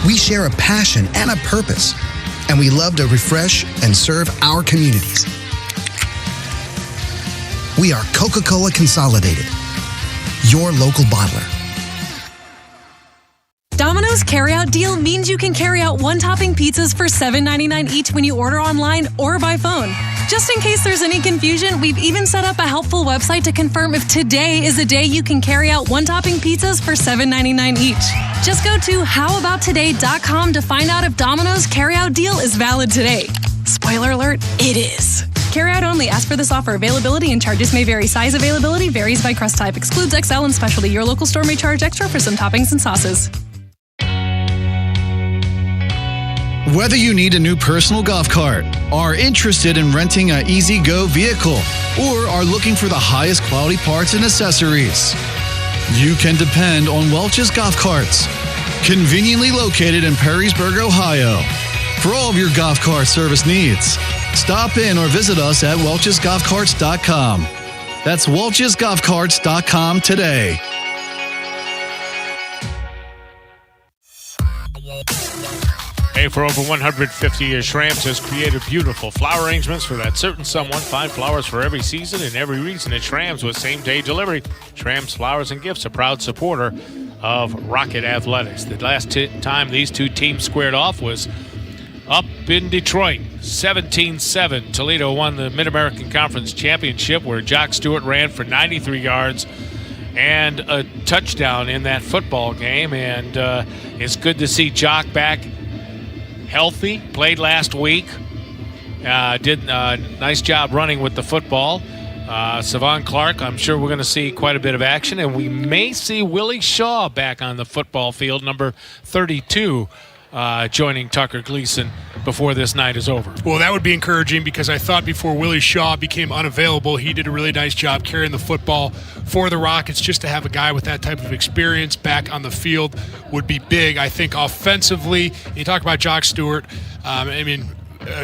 We share a passion and a purpose, and we love to refresh and serve our communities. We are Coca-Cola Consolidated, your local bottler. Domino's carryout deal means you can carry out one-topping pizzas for $7.99 each when you order online or by phone. Just in case there's any confusion, we've even set up a helpful website to confirm if today is the day you can carry out one-topping pizzas for $7.99 each. Just go to howaboutoday.com to find out if Domino's carryout deal is valid today. Spoiler alert, it is. Carryout only. Ask for this offer. Availability and charges may vary. Size availability varies by crust type. Excludes XL and specialty. Your local store may charge extra for some toppings and sauces. Whether you need a new personal golf cart, are interested in renting an easy-go vehicle, or are looking for the highest quality parts and accessories, you can depend on Welch's Golf Carts. Conveniently located in Perrysburg, Ohio. For all of your golf cart service needs, stop in or visit us at welchesgolfcarts.com. That's welchesgolfcarts.com today. Hey, for over 150 years, Schramm's has created beautiful flower arrangements for that certain someone. Find flowers for every season and every reason at Schramm's with same-day delivery. Schramm's Flowers and Gifts, a proud supporter of Rocket Athletics. The last time these two teams squared off was up in Detroit, 17-7. Toledo won the Mid-American Conference Championship, where Jock Stewart ran for 93 yards and a touchdown in that football game. And it's good to see Jock back healthy. Played last week. Did a nice job running with the football. Savon Clark, I'm sure we're going to see quite a bit of action, and we may see Willie Shaw back on the football field, number 32, joining Tucker Gleason before this night is over. Well, that would be encouraging, because I thought before Willie Shaw became unavailable, he did a really nice job carrying the football for the Rockets. Just to have a guy with that type of experience back on the field would be big. I think offensively, you talk about Jock Stewart,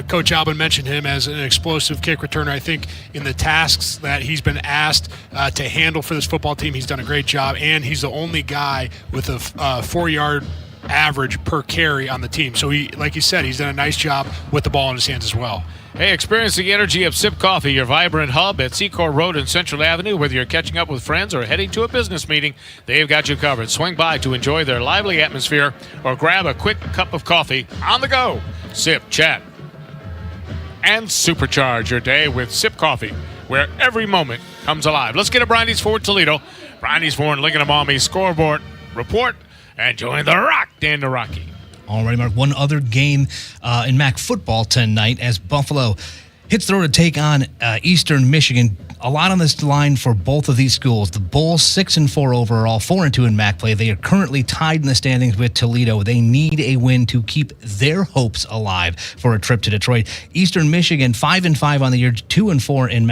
Coach Albin mentioned him as an explosive kick returner. I think in the tasks that he's been asked to handle for this football team, he's done a great job, and he's the only guy with a 4-yard average per carry on the team. So he, like you said, he's done a nice job with the ball in his hands as well. Hey, experience the energy of Sip Coffee, your vibrant hub at Secor Road and Central Avenue. Whether you're catching up with friends or heading to a business meeting, they've got you covered. Swing by to enjoy their lively atmosphere or grab a quick cup of coffee on the go. Sip, chat, and supercharge your day with Sip Coffee, where every moment comes alive. Let's get to Briney's Ford Toledo. Briney's Ford Lincoln Amami scoreboard report, and join the Rock, Dan the Rocky. All right, Mark. One other game in MAC football tonight as Buffalo hits the road to take on Eastern Michigan. A lot on this line for both of these schools. The Bulls 6-4 overall, 4-2 in MAC play. They are currently tied in the standings with Toledo. They need a win to keep their hopes alive for a trip to Detroit. Eastern Michigan 5-5 on the year, 2-4 in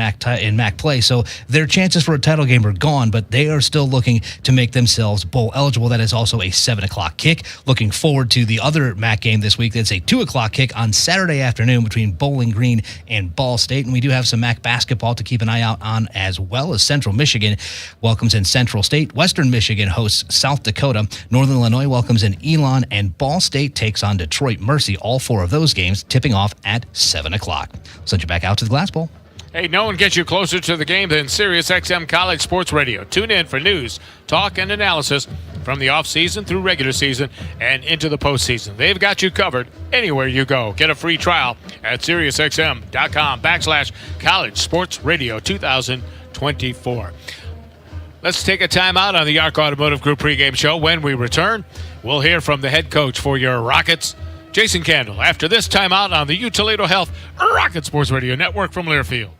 MAC play. So their chances for a title game are gone, but they are still looking to make themselves bowl eligible. That is also a 7:00 kick. Looking forward to the other MAC game this week. That's a 2:00 kick on Saturday afternoon between Bowling Green and Ball State. And we do have some MAC basketball to keep an eye out on, as well as Central Michigan welcomes in Central State. Western Michigan hosts South Dakota. Northern Illinois welcomes in Elon, and Ball State takes on Detroit Mercy. All four of those games tipping off at 7:00. Send you back out to the Glass Bowl. Hey, no one gets you closer to the game than SiriusXM College Sports Radio. Tune in for news, talk, and analysis from the offseason through regular season and into the postseason. They've got you covered anywhere you go. Get a free trial at SiriusXM.com/College Sports Radio 2024. Let's take a time out on the Arc Automotive Group pregame show. When we return, we'll hear from the head coach for your Rockets, Jason Candle, after this timeout on the U Toledo Health Rocket Sports Radio Network from Learfield.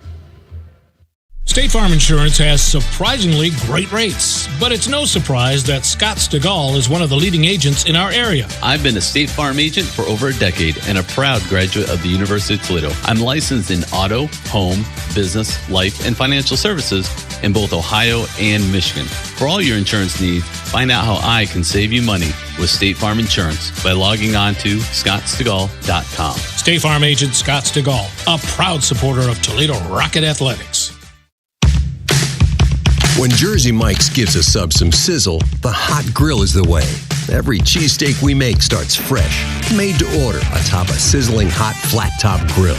State Farm Insurance has surprisingly great rates, but it's no surprise that Scott Stegall is one of the leading agents in our area. I've been a State Farm agent for over a decade and a proud graduate of the University of Toledo. I'm licensed in auto, home, business, life, and financial services in both Ohio and Michigan. For all your insurance needs, find out how I can save you money with State Farm Insurance by logging on to scottstegall.com. State Farm agent Scott Stegall, a proud supporter of Toledo Rocket Athletics. When Jersey Mike's gives a sub some sizzle, the hot grill is the way. Every cheesesteak we make starts fresh, made to order atop a sizzling hot flat-top grill.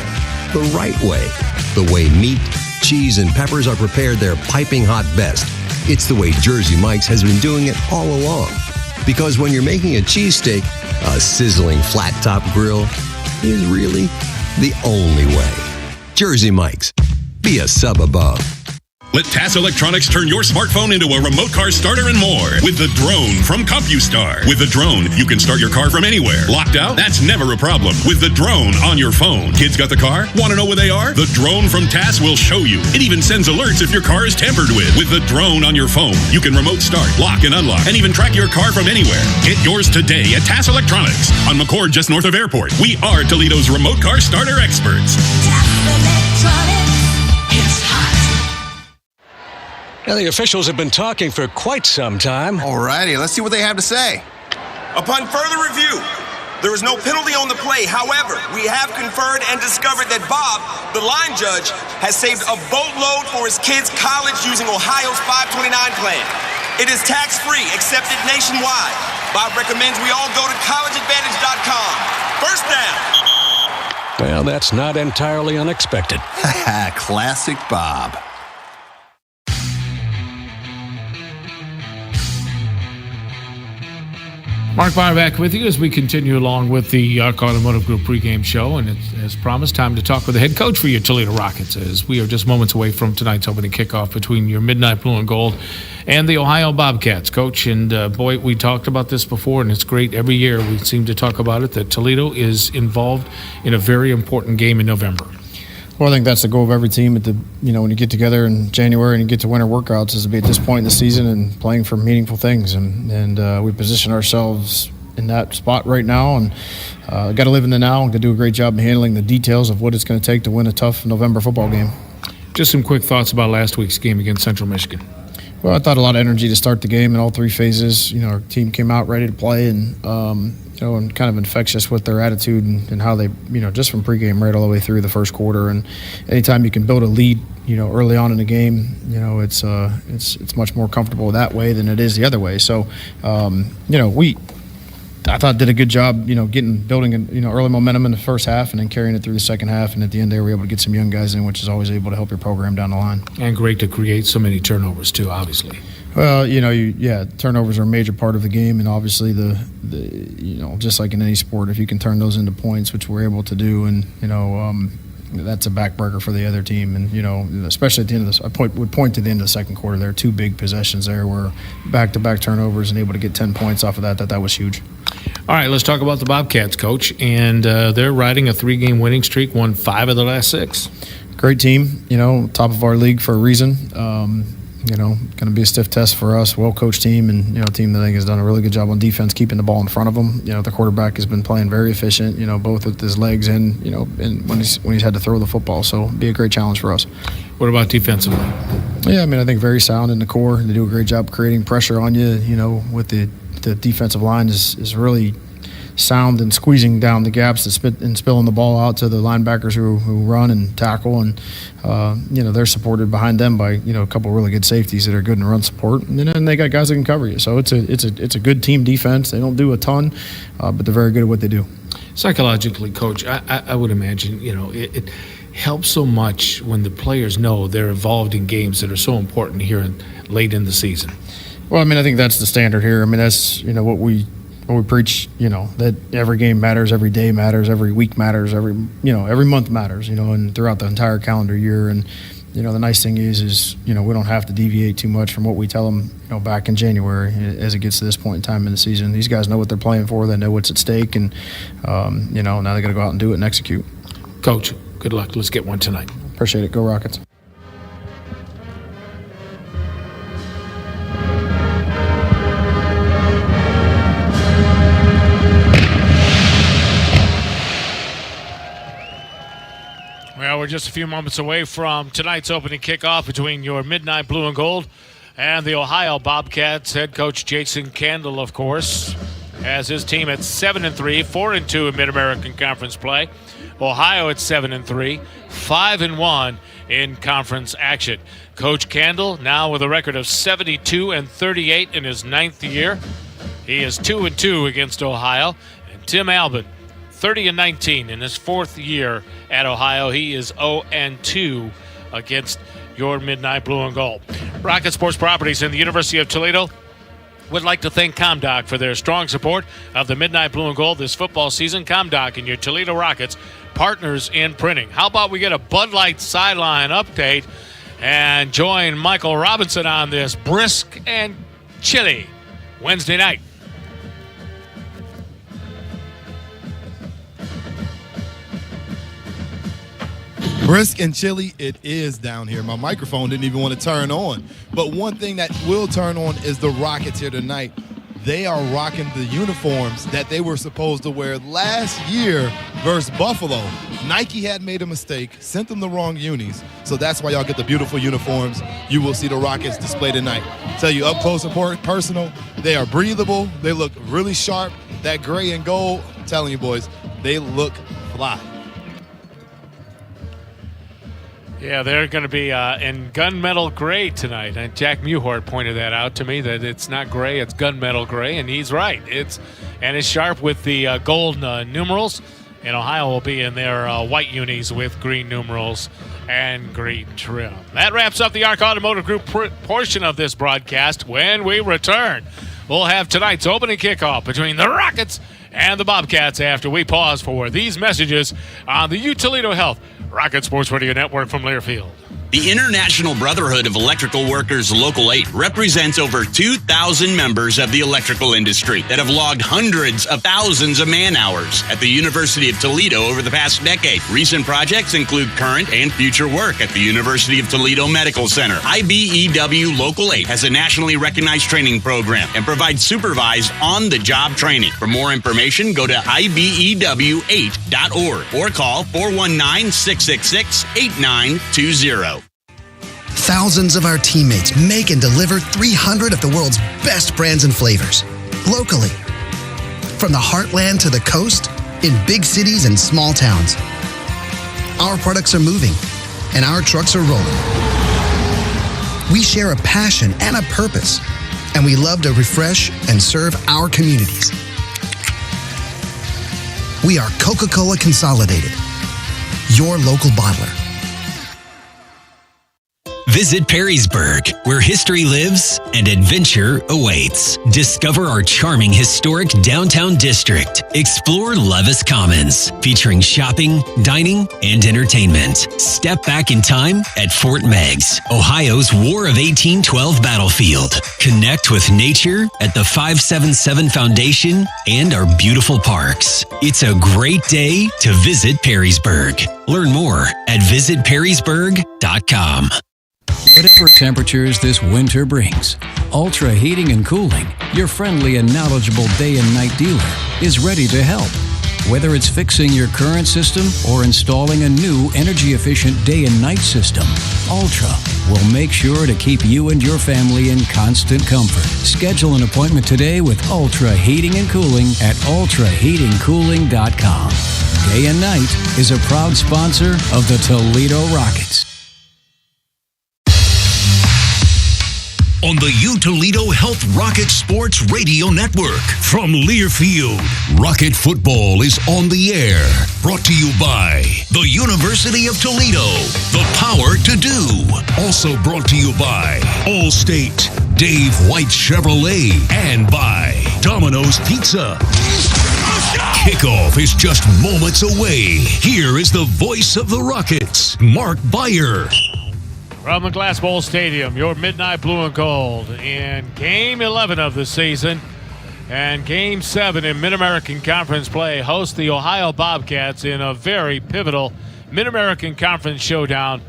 The right way. The way meat, cheese, and peppers are prepared their piping hot best. It's the way Jersey Mike's has been doing it all along. Because when you're making a cheesesteak, a sizzling flat-top grill is really the only way. Jersey Mike's. Be a sub above. Let TAS Electronics turn your smartphone into a remote car starter and more with the drone from CompuStar. With the drone, you can start your car from anywhere. Locked out? That's never a problem. With the drone on your phone. Kids got the car? Want to know where they are? The drone from TAS will show you. It even sends alerts if your car is tampered with. With the drone on your phone, you can remote start, lock and unlock, and even track your car from anywhere. Get yours today at TAS Electronics on McCord, just north of Airport. We are Toledo's remote car starter experts. TAS Electronics, it's hot. Now, the officials have been talking for quite some time. Alrighty, let's see what they have to say. Upon further review, there is no penalty on the play. However, we have conferred and discovered that Bob, the line judge, has saved a boatload for his kids' college using Ohio's 529 plan. It is tax-free, accepted nationwide. Bob recommends we all go to collegeadvantage.com. First down. Well, that's not entirely unexpected. Classic Bob. Mark Meyer back with you as we continue along with the Arc Automotive Group pregame show. And it's, as promised, time to talk with the head coach for your Toledo Rockets, as we are just moments away from tonight's opening kickoff between your Midnight Blue and Gold and the Ohio Bobcats. Coach, and boy, we talked about this before, and it's great. Every year we seem to talk about it, that Toledo is involved in a very important game in November. Well, I think that's the goal of every team when you get together in January and you get to winter workouts, is to be at this point in the season and playing for meaningful things. And we position ourselves in that spot right now, and got to live in the now and got to do a great job of handling the details of what it's going to take to win a tough November football game. Just some quick thoughts about last week's game against Central Michigan. Well, I thought a lot of energy to start the game in all three phases. Our team came out ready to play, and and kind of infectious with their attitude and how they, just from pregame right all the way through the first quarter. And anytime you can build a lead, early on in the game, it's much more comfortable that way than it is the other way. So, I thought did a good job, building early momentum in the first half and then carrying it through the second half. And at the end there, we were able to get some young guys in, which is always able to help your program down the line. And great to create so many turnovers too, obviously. Well, turnovers are a major part of the game, and obviously just like in any sport, if you can turn those into points, which we're able to do, and that's a backbreaker for the other team. And especially at the end of this, would point to the end of the second quarter. There are two big possessions there where back-to-back turnovers, and able to get 10 points off of that was huge. All right, let's talk about the Bobcats, Coach. And they're riding a 3-game winning streak, won 5 of the last 6. Great team, top of our league for a reason. Going to be a stiff test for us. Well-coached team, and a team that I think has done a really good job on defense, keeping the ball in front of them. The quarterback has been playing very efficient. Both with his legs and and when he's had to throw the football. So it'll be a great challenge for us. What about defensively? Yeah, I think very sound in the core. They do a great job creating pressure on you. With the defensive line is really sound and squeezing down the gaps and spilling the ball out to the linebackers who run and tackle, and they're supported behind them by a couple of really good safeties that are good in run support, and then they got guys that can cover you. So it's a good team defense. They don't do a ton, but they're very good at what they do. Psychologically, Coach, I would imagine it helps so much when the players know they're involved in games that are so important here late in the season. Well, I think that's the standard here. That's what we preach, that every game matters, every day matters, every week matters, every month matters, and throughout the entire calendar year. And, the nice thing is we don't have to deviate too much from what we tell them, back in January as it gets to this point in time in the season. These guys know what they're playing for. They know what's at stake, and, now they got to go out and do it and execute. Coach, good luck. Let's get one tonight. Appreciate it. Go Rockets. Well, we're just a few moments away from tonight's opening kickoff between your Midnight Blue and Gold and the Ohio Bobcats. Head coach Jason Candle, of course, has his team at 7-3, 4-2 in Mid-American Conference play. Ohio at 7-3, 5-1 in conference action. Coach Candle now with a record of 72-38 in his 9th year. He is 2-2 against Ohio. And Tim Albin, 30-19 in his 4th year at Ohio. He is 0-2 against your Midnight Blue and Gold. Rocket Sports Properties and the University of Toledo would like to thank ComDoc for their strong support of the Midnight Blue and Gold this football season. ComDoc and your Toledo Rockets, partners in printing. How about we get a Bud Light sideline update and join Michael Robinson on this brisk and chilly Wednesday night. Brisk and chilly it is down here. My microphone didn't even want to turn on. But one thing that will turn on is the Rockets here tonight. They are rocking the uniforms that they were supposed to wear last year versus Buffalo. Nike had made a mistake, sent them the wrong unis. So that's why y'all get the beautiful uniforms you will see the Rockets display tonight. Tell you up close and personal, they are breathable. They look really sharp. That gray and gold, I'm telling you boys, they look fly. Yeah, they're going to be in gunmetal gray tonight. And Jack Muhort pointed that out to me, that it's not gray, it's gunmetal gray, and he's right. It's sharp with the gold numerals. And Ohio will be in their white unis with green numerals and green trim. That wraps up the ARC Automotive Group portion of this broadcast. When we return, we'll have tonight's opening kickoff between the Rockets and the Bobcats after we pause for these messages on the U Toledo Health Rocket Sports Radio Network from Learfield. The International Brotherhood of Electrical Workers Local 8 represents over 2,000 members of the electrical industry that have logged hundreds of thousands of man-hours at the University of Toledo over the past decade. Recent projects include current and future work at the University of Toledo Medical Center. IBEW Local 8 has a nationally recognized training program and provides supervised on-the-job training. For more information, go to IBEW8.org or call 419-666-8920. Thousands of our teammates make and deliver 300 of the world's best brands and flavors, locally. From the heartland to the coast, in big cities and small towns. Our products are moving, and our trucks are rolling. We share a passion and a purpose, and we love to refresh and serve our communities. We are Coca-Cola Consolidated, your local bottler. Visit Perrysburg, where history lives and adventure awaits. Discover our charming historic downtown district. Explore Levis Commons, featuring shopping, dining, and entertainment. Step back in time at Fort Meigs, Ohio's War of 1812 battlefield. Connect with nature at the 577 Foundation and our beautiful parks. It's a great day to visit Perrysburg. Learn more at visitperrysburg.com. Whatever temperatures this winter brings, Ultra Heating and Cooling, your friendly and knowledgeable day and night dealer, is ready to help. Whether it's fixing your current system or installing a new energy-efficient day and night system, Ultra will make sure to keep you and your family in constant comfort. Schedule an appointment today with Ultra Heating and Cooling at ultraheatingcooling.com. Day and Night is a proud sponsor of the Toledo Rockets. On the U Toledo Health Rocket Sports Radio Network from Learfield, Rocket Football is on the air. Brought to you by the University of Toledo, the power to do. Also brought to you by Allstate, Dave White Chevrolet, and by Domino's Pizza. Kickoff is just moments away. Here is the voice of the Rockets, Mark Beyer. From the Glass Bowl Stadium, your midnight blue and gold in Game 11 of the season. And Game 7 in Mid-American Conference play host the Ohio Bobcats in a very pivotal Mid-American Conference showdown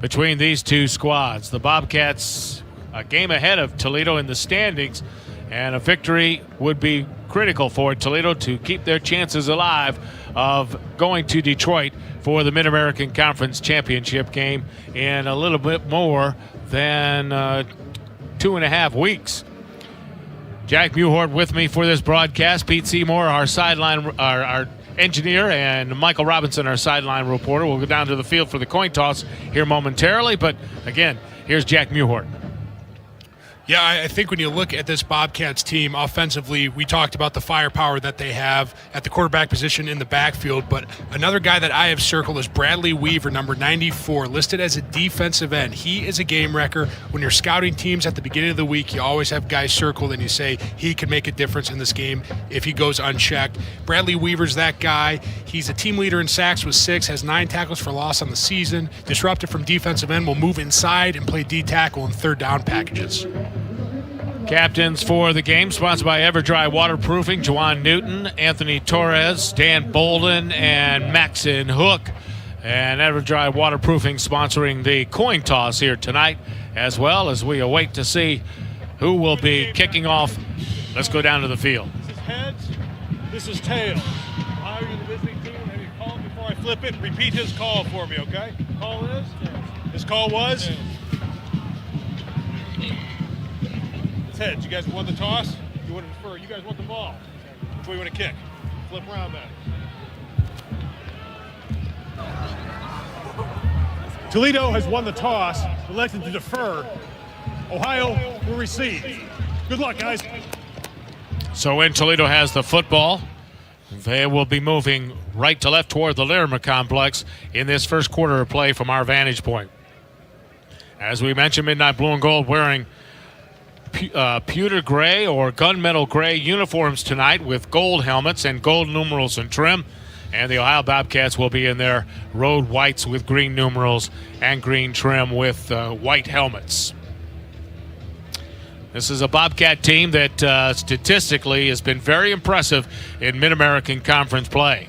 between these two squads. The Bobcats a game ahead of Toledo in the standings, and a victory would be critical for Toledo to keep their chances alive of going to Detroit for the Mid-American Conference Championship game in a little bit more than 2.5 weeks. Jack Muhort with me for this broadcast. Pete Seymour, our sideline, our engineer, and Michael Robinson, our sideline reporter. We'll go down to the field for the coin toss here momentarily. But again, here's Jack Muhort. Yeah, I think when you look at this Bobcats team offensively, we talked about the firepower that they have at the quarterback position in the backfield, but another guy that I have circled is Bradley Weaver, number 94, listed as a defensive end. He is a game wrecker. When you're scouting teams at the beginning of the week, you always have guys circled and you say he can make a difference in this game if he goes unchecked. Bradley Weaver's that guy. He's a team leader in sacks with 6, has 9 tackles for loss on the season. Disruptive from defensive end, will move inside and play D tackle in third down packages. Captains for the game, sponsored by Everdry Waterproofing, Juwan Newton, Anthony Torres, Dan Bolden, and Maxon Hook. And Everdry Waterproofing sponsoring the coin toss here tonight, as well as we await to see who will be kicking off. Let's go down to the field. This is heads, this is tails. How are you the visiting team? Have you called before I flip it? Repeat his call for me, okay? Call is? His call was? It's heads. You guys won the toss? You want to defer? You guys want the ball? Which way you want to kick? Flip around back. Toledo has won the toss, elected to defer. Ohio will receive. Good luck, guys. So when Toledo has the football, they will be moving right to left toward the Larimer complex in this first quarter of play from our vantage point. As we mentioned, Midnight Blue and Gold wearing pewter gray or gunmetal gray uniforms tonight with gold helmets and gold numerals and trim. And the Ohio Bobcats will be in their road whites with green numerals and green trim with white helmets. This is a Bobcat team that statistically has been very impressive in Mid-American Conference play.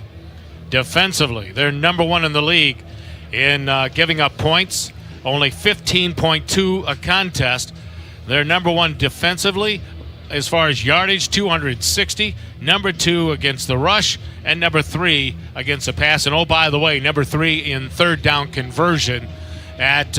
Defensively, they're number 1 in the league in giving up points, only 15.2 a contest. They're number 1 defensively as far as yardage, 260. Number 2 against the rush, and number 3 against the pass. And oh, by the way, number 3 in third down conversion at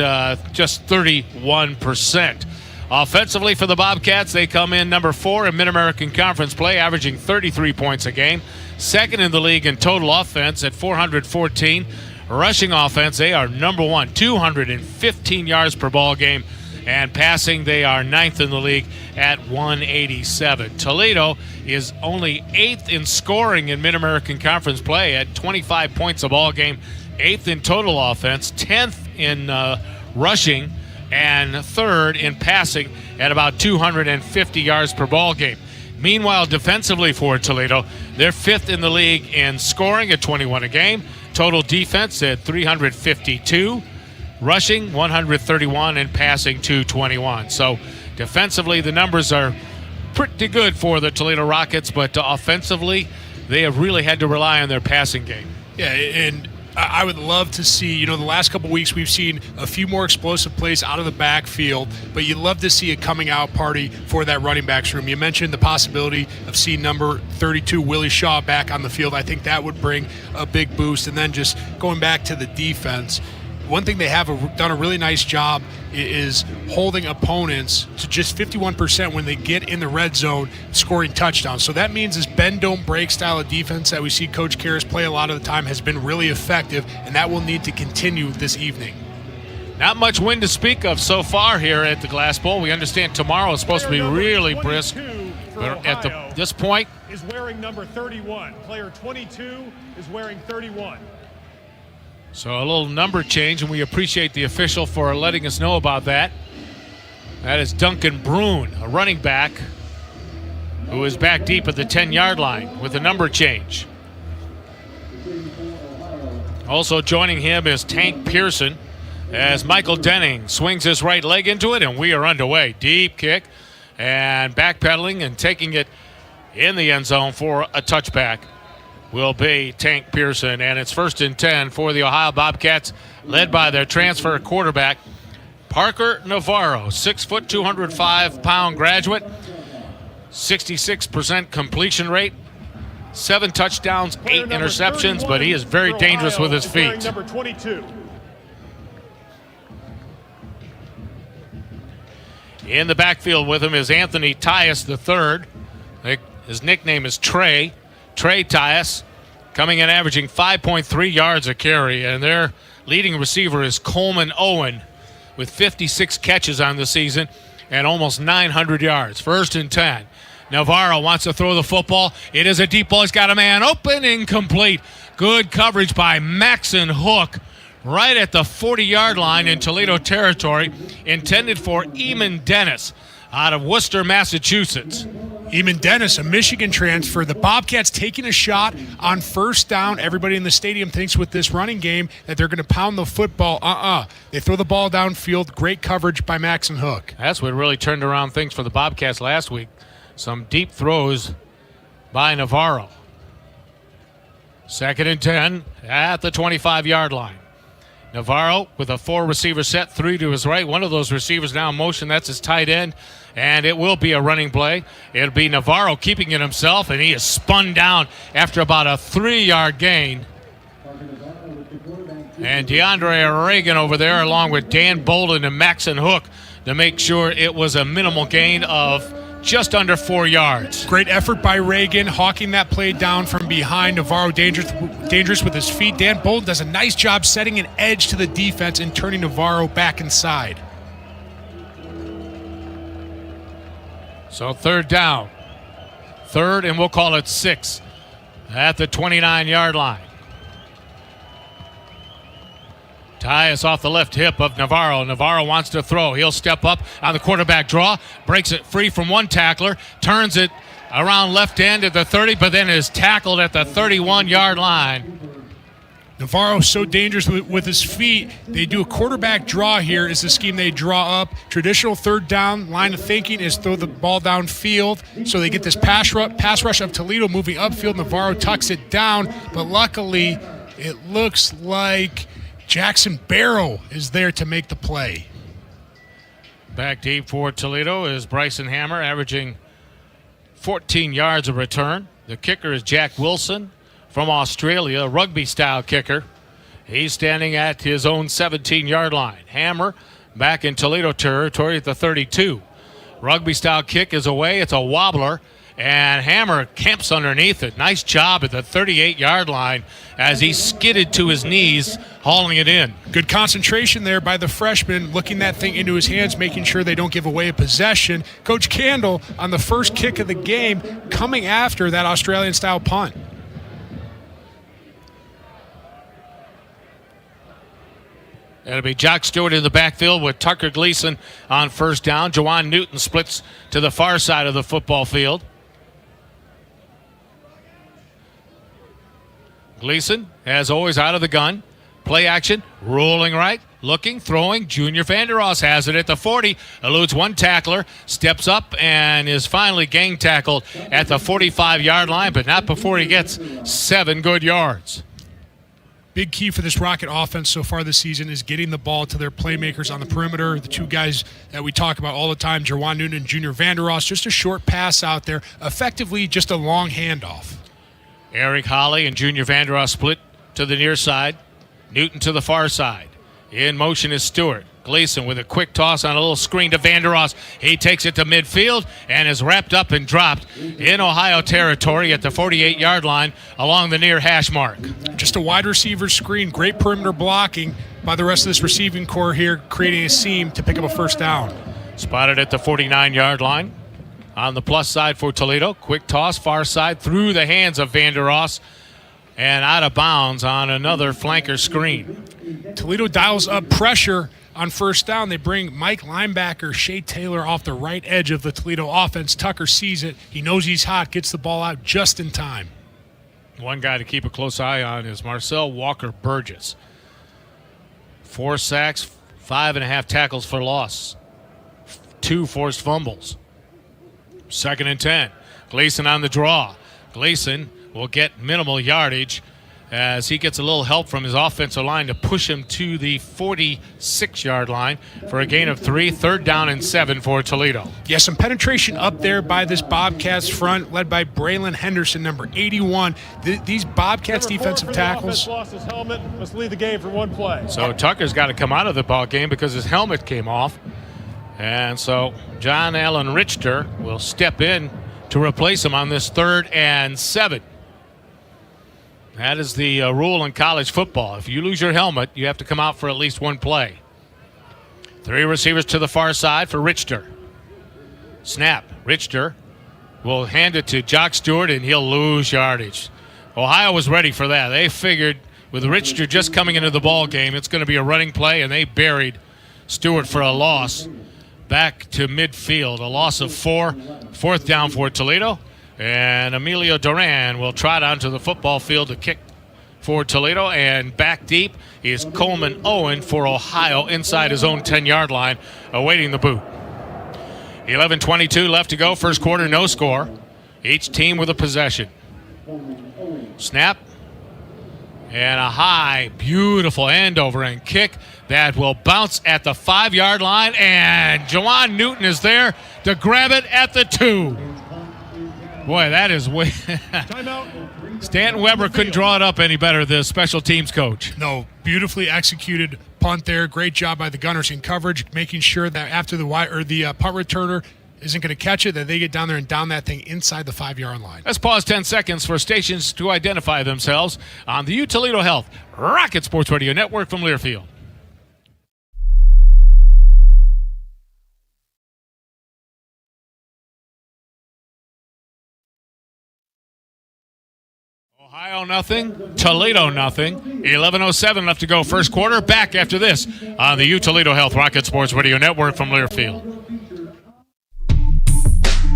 just 31%. Offensively for the Bobcats, they come in number 4 in Mid-American Conference play, averaging 33 points a game. Second in the league in total offense at 414. Rushing offense, they are number 1, 215 yards per ball game. And passing, they are 9th in the league at 187. Toledo is only 8th in scoring in Mid-American Conference play at 25 points a ball game, 8th in total offense, 10th in rushing, and 3rd in passing at about 250 yards per ball game. Meanwhile, defensively for Toledo, they're 5th in the league in scoring at 21 a game, total defense at 352. Rushing 131 and passing 221. So defensively, the numbers are pretty good for the Toledo Rockets, but offensively, they have really had to rely on their passing game. Yeah, and I would love to see, the last couple weeks we've seen a few more explosive plays out of the backfield, but you'd love to see a coming out party for that running backs room. You mentioned the possibility of seeing number 32 Willie Shaw back on the field. I think that would bring a big boost. And then just going back to the defense, one thing they have done a really nice job is holding opponents to just 51% when they get in the red zone, scoring touchdowns. So that means this bend, don't break style of defense that we see Coach Karras play a lot of the time has been really effective, and that will need to continue this evening. Not much wind to speak of so far here at the Glass Bowl. We understand tomorrow is supposed to be really brisk. But at this point, is wearing number 31. Player 22 is wearing 31. So a little number change, and we appreciate the official for letting us know about that. That is Duncan Brune, a running back who is back deep at the 10-yard line with a number change. Also joining him is Tank Pearson as Michael Denning swings his right leg into it, and we are underway. Deep kick and backpedaling and taking it in the end zone for a touchback will be Tank Pearson, and it's 1st and 10 for the Ohio Bobcats, led by their transfer quarterback, Parker Navarro, 6 foot, 205-pound graduate, 66% completion rate, 7 touchdowns, 8 interceptions, but he is very dangerous with his feet. Number 22. In the backfield with him is Anthony Tyus III. His nickname is Trey Tyus, coming in averaging 5.3 yards a carry, and their leading receiver is Coleman Owen with 56 catches on the season and almost 900 yards. 1st and 10. Navarro wants to throw the football. It is a deep ball. He's got a man open, incomplete. Good coverage by Maxon Hook right at the 40-yard line in Toledo territory, intended for Eamon Dennis out of Worcester, Massachusetts. Eamon Dennis, a Michigan transfer. The Bobcats taking a shot on first down. Everybody in the stadium thinks with this running game that they're going to pound the football. They throw the ball downfield. Great coverage by Maxon Hook. That's what really turned around things for the Bobcats last week. Some deep throws by Navarro. 2nd and 10 at the 25-yard line. Navarro with a 4-receiver set, 3 to his right. One of those receivers now in motion. That's his tight end. And it will be a running play. It'll be Navarro keeping it himself, and he is spun down after about a 3-yard gain. And DeAndre Reagan over there, along with Dan Bolden and Maxon Hook, to make sure it was a minimal gain of just under 4 yards. Great effort by Reagan, hawking that play down from behind. Navarro dangerous with his feet. Dan Bolden does a nice job setting an edge to the defense and turning Navarro back inside. So 3rd down. 3rd, and we'll call it 6 at the 29-yard line. Tyus off the left hip of Navarro. Navarro wants to throw. He'll step up on the quarterback draw, breaks it free from one tackler, turns it around left end at the 30, but then is tackled at the 31-yard line. Navarro so dangerous with his feet. They do a quarterback draw here is the scheme they draw up. Traditional 3rd down line of thinking is throw the ball downfield. So they get this pass rush of Toledo moving upfield. Navarro tucks it down, but luckily it looks like Jackson Barrow is there to make the play. Back deep for Toledo is Bryson Hammer, averaging 14 yards of return. The kicker is Jack Wilson from Australia, rugby-style kicker. He's standing at his own 17-yard line. Hammer back in Toledo territory at the 32. Rugby-style kick is away. It's a wobbler, and Hammer camps underneath it. Nice job at the 38-yard line as he skidded to his knees, hauling it in. Good concentration there by the freshman, looking that thing into his hands, making sure they don't give away a possession. Coach Candle on the first kick of the game coming after that Australian-style punt. It'll be Jock Stewart in the backfield with Tucker Gleason on first down. Jawan Newton splits to the far side of the football field. Gleason, as always, out of the gun. Play action, rolling right, looking, throwing. Junior Vandeross has it at the 40, eludes one tackler, steps up, and is finally gang tackled at the 45-yard line, but not before he gets 7 good yards. Big key for this Rocket offense so far this season is getting the ball to their playmakers on the perimeter. The 2 guys that we talk about all the time, Jawan Newton and Junior Vandeross, just a short pass out there, effectively just a long handoff. Eric Holly and Junior Vandeross split to the near side. Newton to the far side. In motion is Stewart. Gleason with a quick toss on a little screen to Vandeross. He takes it to midfield and is wrapped up and dropped in Ohio territory at the 48-yard line along the near hash mark. Just a wide receiver screen. Great perimeter blocking by the rest of this receiving core here, creating a seam to pick up a first down. Spotted at the 49-yard line. On the plus side for Toledo. Quick toss, far side, through the hands of Vandeross and out of bounds on another flanker screen. Toledo dials up pressure on first down. They bring Mike linebacker Shea Taylor off the right edge of the Toledo offense. Tucker sees it. He knows he's hot, gets the ball out just in time. One guy to keep a close eye on is Marcel Walker-Burgess. 4 sacks, 5.5 tackles for loss, 2 forced fumbles. 2nd and 10. Gleason on the draw. Gleason will get minimal yardage as he gets a little help from his offensive line to push him to the 46-yard line for a gain of 3. 3rd down and 7 for Toledo. Yeah, some penetration up there by this Bobcats front, led by Braylon Henderson, number 81. These Bobcats defensive tackles. Lost his helmet, must leave the game for 1 play. So Tucker's got to come out of the ball game because his helmet came off. And so John Allen Richter will step in to replace him on this 3rd and 7. That is the rule in college football. If you lose your helmet, you have to come out for at least 1 play. 3 receivers to the far side for Richter. Snap. Richter will hand it to Jock Stewart, and he'll lose yardage. Ohio was ready for that. They figured with Richter just coming into the ball game, it's going to be a running play, and they buried Stewart for a loss. back to midfield. A loss of 4. 4th down for Toledo. And Emilio Duran will trot onto the football field to kick for Toledo. And back deep is Coleman Owen for Ohio inside his own 10-yard line, awaiting the boot. 11:22 left to go. First quarter, no score. Each team with a possession. Snap. And a high, beautiful end over and kick that will bounce at the 5-yard line. And Jawan Newton is there to grab it at the 2. Boy, that is way. Stanton Weber couldn't draw it up any better, the special teams coach. No, beautifully executed punt there. Great job by the Gunners in coverage, making sure that after the punt returner isn't going to catch it, that they get down there and down that thing inside the 5-yard line. Let's pause 10 seconds for stations to identify themselves on the Toledo Health Rocket Sports Radio Network from Learfield. Ohio nothing, Toledo nothing. 11:07 left to go first quarter. Back after this on the Toledo Health Rocket Sports Radio Network from Learfield.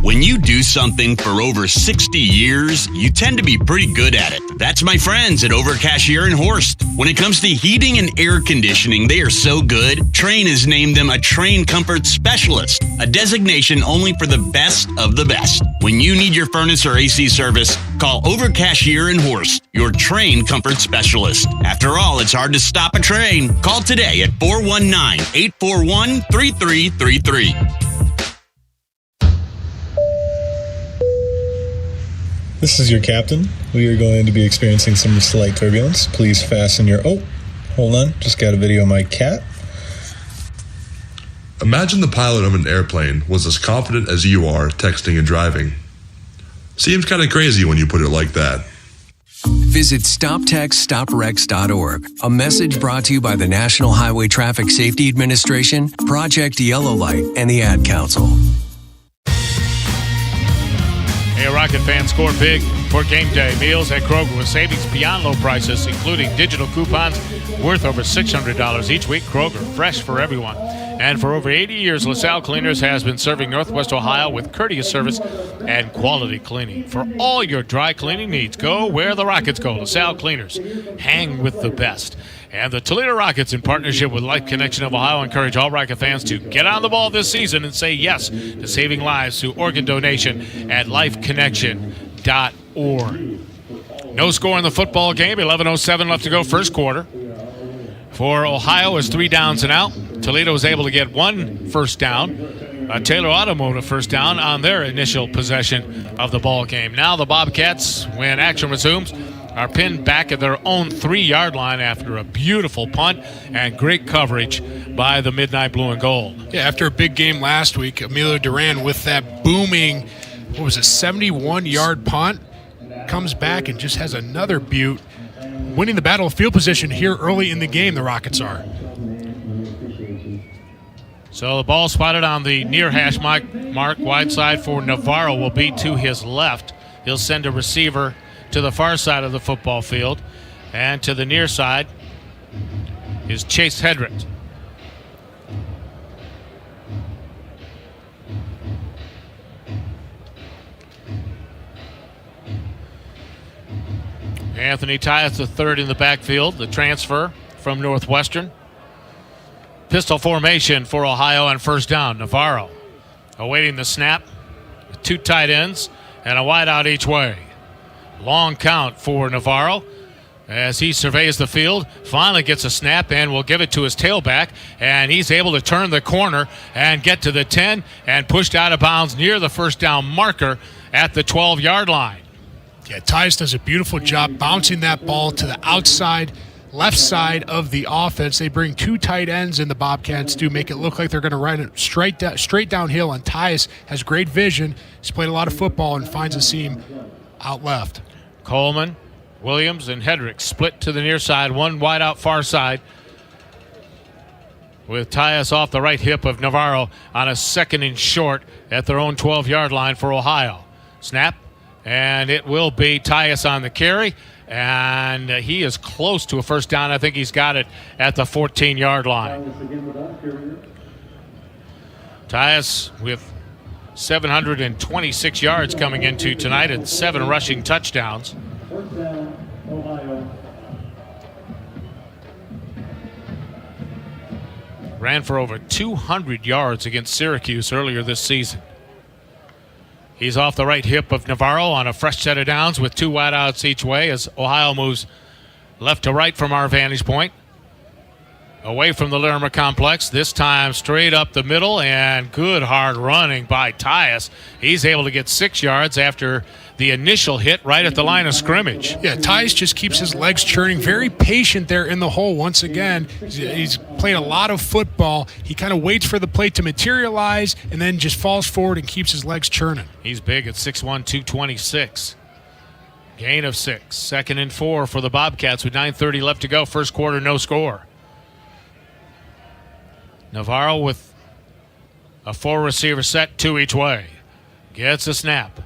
When you do something for over 60 years, you tend to be pretty good at it. That's my friends at Overcashier and Horst. When it comes to heating and air conditioning, they are so good, Trane has named them a Trane Comfort Specialist, a designation only for the best of the best. When you need your furnace or AC service, call Overcashier and Horst, your Trane Comfort Specialist. After all, it's hard to stop a train. Call today at 419-841-3333. This is your captain. We are going to be experiencing some slight turbulence. Please fasten your... Oh, hold on. Just got a video of my cat. Imagine the pilot of an airplane was as confident as you are texting and driving. Seems kind of crazy when you put it like that. Visit StopTextStopWrecks.org. A message brought to you by the National Highway Traffic Safety Administration, Project Yellow Light, and the Ad Council. Hey, Rocket fans, score big for game day. Meals at Kroger with savings beyond low prices, including digital coupons worth over $600 each week. Kroger, fresh for everyone. And for over 80 years, LaSalle Cleaners has been serving Northwest Ohio with courteous service and quality cleaning. For all your dry cleaning needs, go where the Rockets go. LaSalle Cleaners, hang with the best. And the Toledo Rockets, in partnership with Life Connection of Ohio, encourage all Rocket fans to get on the ball this season and say yes to saving lives through organ donation at lifeconnection.org. No score in the football game. 11:07 left to go first quarter. For Ohio, is 3 downs and out. Toledo was able to get 1 first down. Taylor Automotive first down on their initial possession of the ball game. Now the Bobcats, when action resumes, are pinned back at their own 3-yard line after a beautiful punt and great coverage by the Midnight Blue and Gold. Yeah, after a big game last week, Emilio Duran with that booming, 71-yard punt, comes back and just has another beaut, winning the battle of field position here early in the game, the Rockets are. So the ball spotted on the near hash mark, wide side for Navarro will be to his left. He'll send a receiver to the far side of the football field, and to the near side is Chase Hedrick. Anthony Tyus the third in the backfield, the transfer from Northwestern. Pistol formation for Ohio on first down. Navarro awaiting the snap. 2 tight ends and a wide out each way. Long count for Navarro as he surveys the field, finally gets a snap and will give it to his tailback, and he's able to turn the corner and get to the 10 and pushed out of bounds near the first down marker at the 12-yard line. Yeah, Tyus does a beautiful job bouncing that ball to the outside, left side of the offense. They bring 2 tight ends in, the Bobcats do, make it look like they're going to run it straight downhill, and Tyus has great vision. He's played a lot of football and finds a seam out left. Coleman, Williams, and Hedrick split to the near side, 1 wide out far side, with Tyus off the right hip of Navarro on a 2nd and short at their own 12-yard line for Ohio. Snap, and it will be Tyus on the carry, and he is close to a first down. I think he's got it at the 14-yard line. Tyus with 726 yards coming into tonight and 7 rushing touchdowns. Ran for over 200 yards against Syracuse earlier this season. He's off the right hip of Navarro on a fresh set of downs with 2 wideouts each way as Ohio moves left to right from our vantage point. Away from the Larimer complex, this time straight up the middle, and good hard running by Tyus. He's able to get 6 yards after the initial hit right at the line of scrimmage. Yeah, Tyus just keeps his legs churning, very patient there in the hole once again. He's played a lot of football. He kind of waits for the play to materialize and then just falls forward and keeps his legs churning. He's big at 6'1", 226. Gain of 6. 2nd and 4 for the Bobcats with 9:30 left to go. First quarter, no score. Navarro with a 4-receiver set, 2 each way. Gets a snap.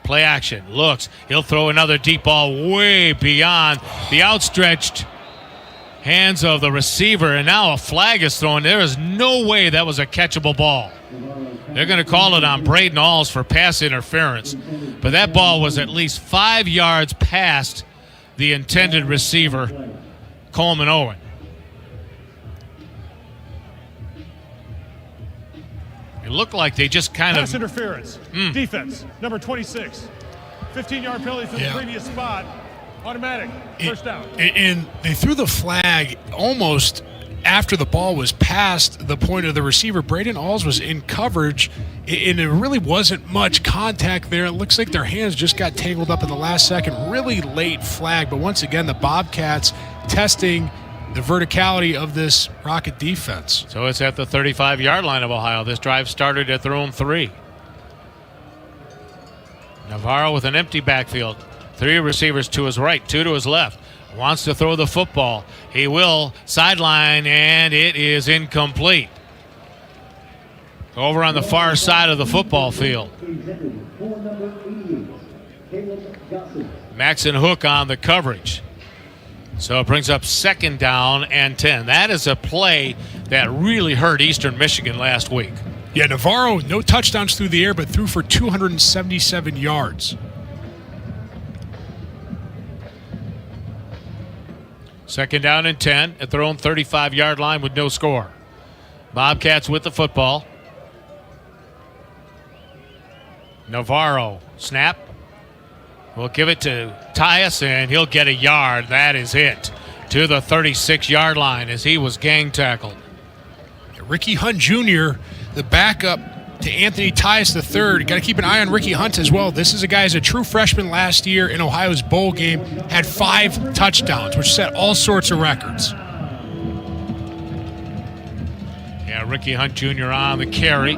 Play action. Looks. He'll throw another deep ball way beyond the outstretched hands of the receiver. And now a flag is thrown. There is no way that was a catchable ball. They're going to call it on Braden Alls for pass interference. But that ball was at least 5 yards past the intended receiver, Coleman Owen. It looked like they just kind pass of... interference. Defense, number 26. 15-yard penalty from the previous spot. Automatic. First down. And they threw the flag almost after the ball was past the point of the receiver. Braden Alls was in coverage, and there really wasn't much contact there. It looks like their hands just got tangled up in the last second. Really late flag, but once again, the Bobcats testing the verticality of this Rocket defense. So it's at the 35-yard line of Ohio. This drive started at their own 3. Navarro with an empty backfield. 3 receivers to his right, 2 to his left. Wants to throw the football. He will. Sideline, and it is incomplete. Over on the far side of the football field. Maxon Hook on the coverage. So it brings up 2nd down and 10. That is a play that really hurt Eastern Michigan last week. Yeah, Navarro, no touchdowns through the air, but threw for 277 yards. 2nd down and 10 at their own 35-yard line with no score. Bobcats with the football. Navarro, snap. We'll give it to Tyus, and he'll get a yard. That is it. To the 36-yard line as he was gang tackled. Ricky Hunt Jr., the backup to Anthony Tyus III. Got to keep an eye on Ricky Hunt as well. This is a guy who's a true freshman last year in Ohio's bowl game. Had 5 touchdowns, which set all sorts of records. Yeah, Ricky Hunt Jr. on the carry.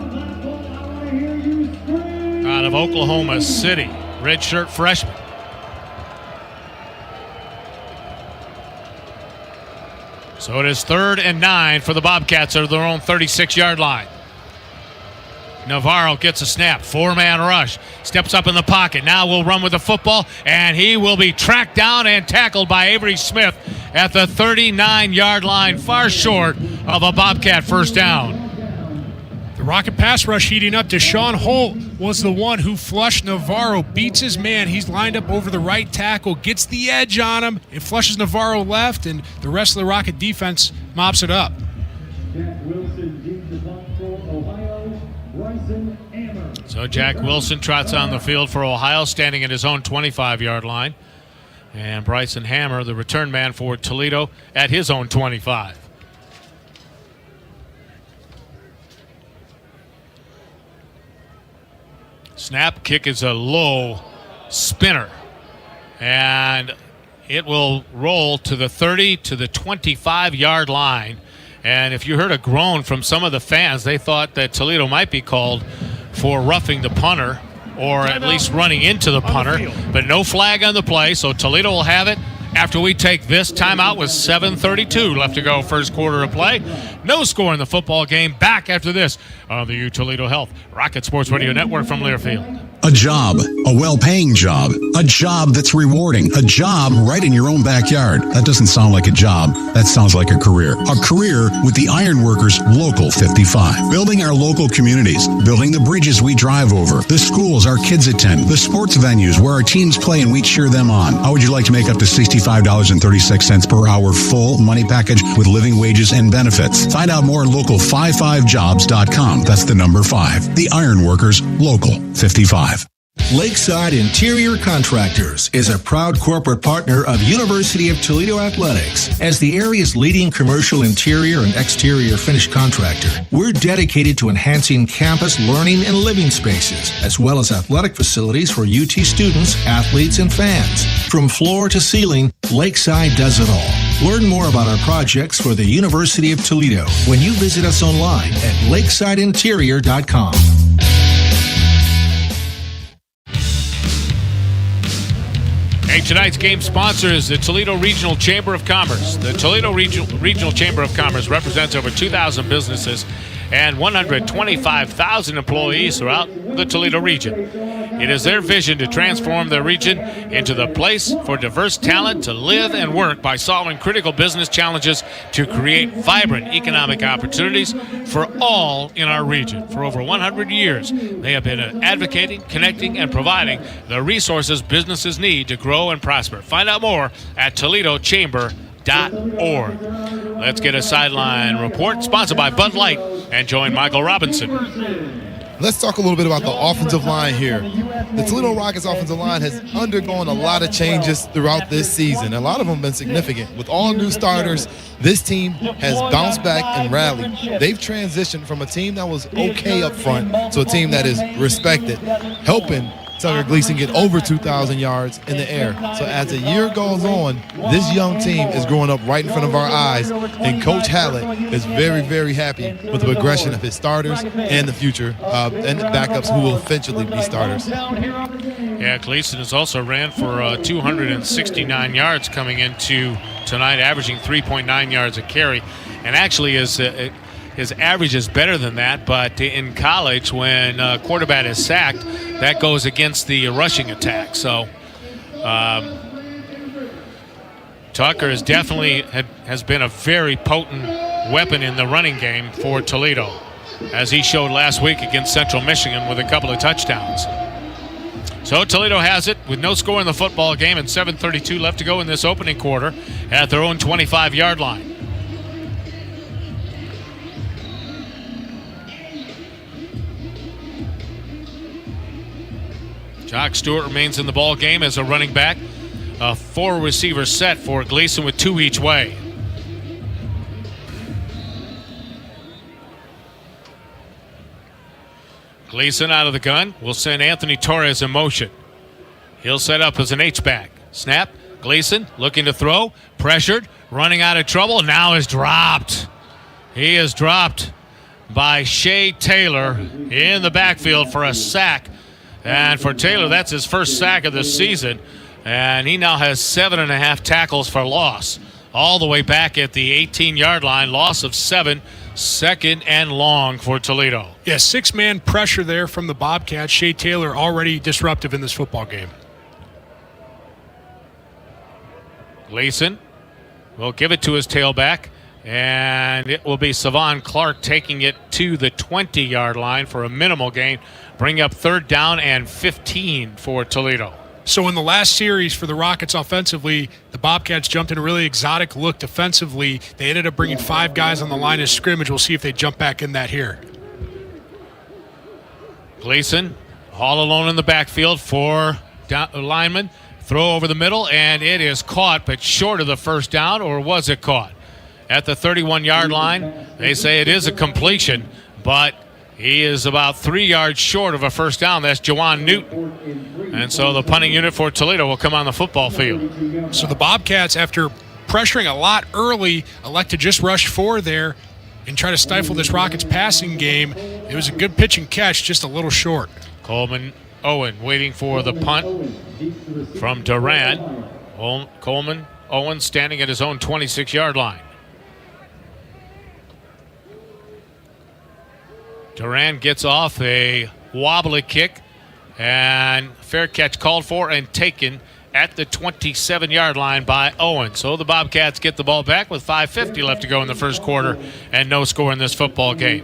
Out of Oklahoma City. Redshirt freshman. So it is 3rd and 9 for the Bobcats at their own 36-yard line. Navarro gets a snap. 4-man rush. Steps up in the pocket. Now will run with the football, and he will be tracked down and tackled by Avery Smith at the 39-yard line, far short of a Bobcat first down. The Rocket pass rush heating up. Deshaun Holt was the one who flushed Navarro, beats his man. He's lined up over the right tackle, gets the edge on him, and flushes Navarro left, and the rest of the Rocket defense mops it up. So Jack Wilson trots on the field for Ohio, standing at his own 25-yard line. And Bryson Hammer, the return man for Toledo, at his own 25. Snap, kick is a low spinner. And it will roll to the 30 to the 25-yard line. And if you heard a groan from some of the fans, they thought that Toledo might be called for roughing the punter, or at least running into the punter. But no flag on the play, so Toledo will have it after we take this timeout with 7:32 left to go, first quarter of play. No score in the football game. Back after this on the U Toledo Health Rocket Sports Radio Network from Learfield. A job, a well-paying job, a job that's rewarding, a job right in your own backyard. That doesn't sound like a job. That sounds like a career. A career with the Ironworkers Local 55. Building our local communities, building the bridges we drive over, the schools our kids attend, the sports venues where our teams play and we cheer them on. How would you like to make up to $65.36 per hour full money package with living wages and benefits? Find out more at local55jobs.com. That's the number 5. The Ironworkers Local 55. Lakeside Interior Contractors is a proud corporate partner of University of Toledo Athletics. As the area's leading commercial interior and exterior finish contractor, we're dedicated to enhancing campus learning and living spaces, as well as athletic facilities for UT students, athletes, and fans. From floor to ceiling, Lakeside does it all. Learn more about our projects for the University of Toledo when you visit us online at lakesideinterior.com. Hey, tonight's game sponsor is the Toledo Regional Chamber of Commerce. The Toledo Regional Chamber of Commerce represents over 2,000 businesses and 125,000 employees throughout the Toledo region. It is their vision to transform the region into the place for diverse talent to live and work by solving critical business challenges to create vibrant economic opportunities for all in our region. For over 100 years, they have been advocating, connecting, and providing the resources businesses need to grow and prosper. Find out more at ToledoChamber.org. Let's get a sideline report sponsored by Bud Light and join Michael Robinson. Let's talk a little bit about the offensive line here. The Toledo Rockets offensive line has undergone a lot of changes throughout this season. A lot of them have been significant. With all new starters, this team has bounced back and rallied. They've transitioned from a team that was okay up front to a team that is respected, helping Tucker Gleason get over 2,000 yards in the air. So as the year goes on, this young team is growing up right in front of our eyes, and Coach Hallett is very, very happy with the progression of his starters and the future and the backups who will eventually be starters. Yeah, Gleason has also ran for 269 yards coming into tonight, averaging 3.9 yards a carry, and actually his average is better than that, but in college, when a quarterback is sacked, that goes against the rushing attack. So Tucker is definitely has been a very potent weapon in the running game for Toledo, as he showed last week against Central Michigan with a couple of touchdowns. So Toledo has it with no score in the football game and 7:32 left to go in this opening quarter at their own 25-yard line. Jock Stewart remains in the ball game as a running back. A 4-receiver set for Gleason with 2 each way. Gleason out of the gun will send Anthony Torres in motion. He'll set up as an H-back. Snap. Gleason looking to throw. Pressured. Running out of trouble. Now is dropped. He is dropped by Shea Taylor in the backfield for a sack. And for Taylor, that's his first sack of the season. And he now has 7.5 tackles for loss. All the way back at the 18-yard line. Loss of 7. Second and long for Toledo. Yeah, 6-man pressure there from the Bobcats. Shea Taylor already disruptive in this football game. Gleason will give it to his tailback. And it will be Savon Clark taking it to the 20-yard line for a minimal gain. Bring up 3rd down and 15 for Toledo. So in the last series for the Rockets offensively, the Bobcats jumped in a really exotic look defensively. They ended up bringing 5 guys on the line of scrimmage. We'll see if they jump back in that here. Gleason all alone in the backfield for lineman. Throw over the middle, and it is caught, but short of the first down, or was it caught? At the 31-yard line, they say it is a completion, but he is about 3 yards short of a first down. That's Jawan Newton. And so the punting unit for Toledo will come on the football field. So the Bobcats, after pressuring a lot early, elect to just rush 4 there and try to stifle this Rockets passing game. It was a good pitch and catch, just a little short. Coleman Owen waiting for the punt from Durant. Coleman Owen standing at his own 26-yard line. Durant gets off a wobbly kick And fair catch called for and taken at the 27-yard line by Owen. So the Bobcats get the ball back with 5:50 left to go in the first quarter and no score in this football game,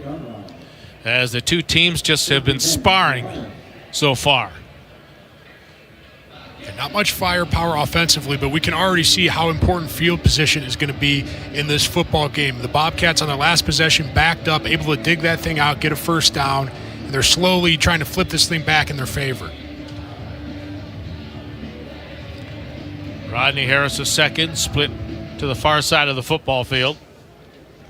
as the two teams just have been sparring so far. Not much firepower offensively, but we can already see how important field position is going to be in this football game. The Bobcats on their last possession backed up, able to dig that thing out, get a first down, and they're slowly trying to flip this thing back in their favor. Rodney Harris II, split to the far side of the football field.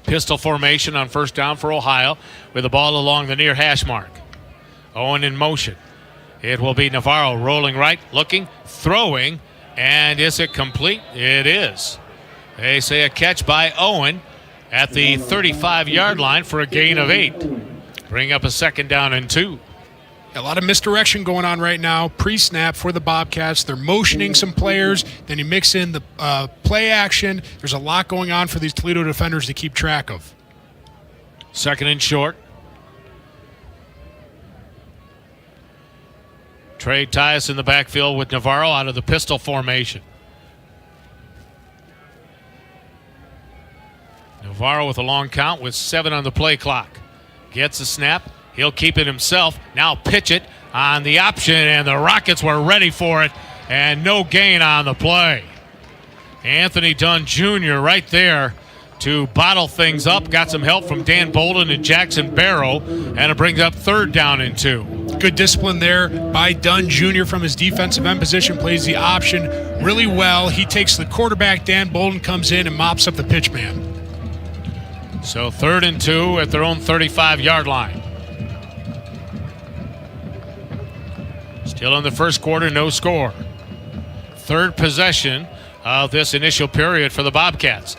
Pistol formation on first down for Ohio with the ball along the near hash mark. Owen in motion. It will be Navarro rolling right, looking, throwing, and is it complete? It is. They say a catch by Owen at the 35-yard line for a gain of 8. Bring up a second down and 2. A lot of misdirection going on right now. Pre-snap for the Bobcats. They're motioning some players. Then you mix in the play action. There's a lot going on for these Toledo defenders to keep track of. Second and short. Trey Tyus in the backfield with Navarro out of the pistol formation. Navarro with a long count with 7 on the play clock. Gets a snap. He'll keep it himself. Now pitch it on the option, and the Rockets were ready for it, and no gain on the play. Anthony Dunn Jr. right there to bottle things up. Got some help from Dan Bolden and Jackson Barrow, and it brings up third down and 2. Good discipline there by Dunn Jr. from his defensive end position, plays the option really well. He takes the quarterback, Dan Bolden comes in and mops up the pitch man. So third and 2 at their own 35-yard line. Still in the first quarter, no score. Third possession of this initial period for the Bobcats.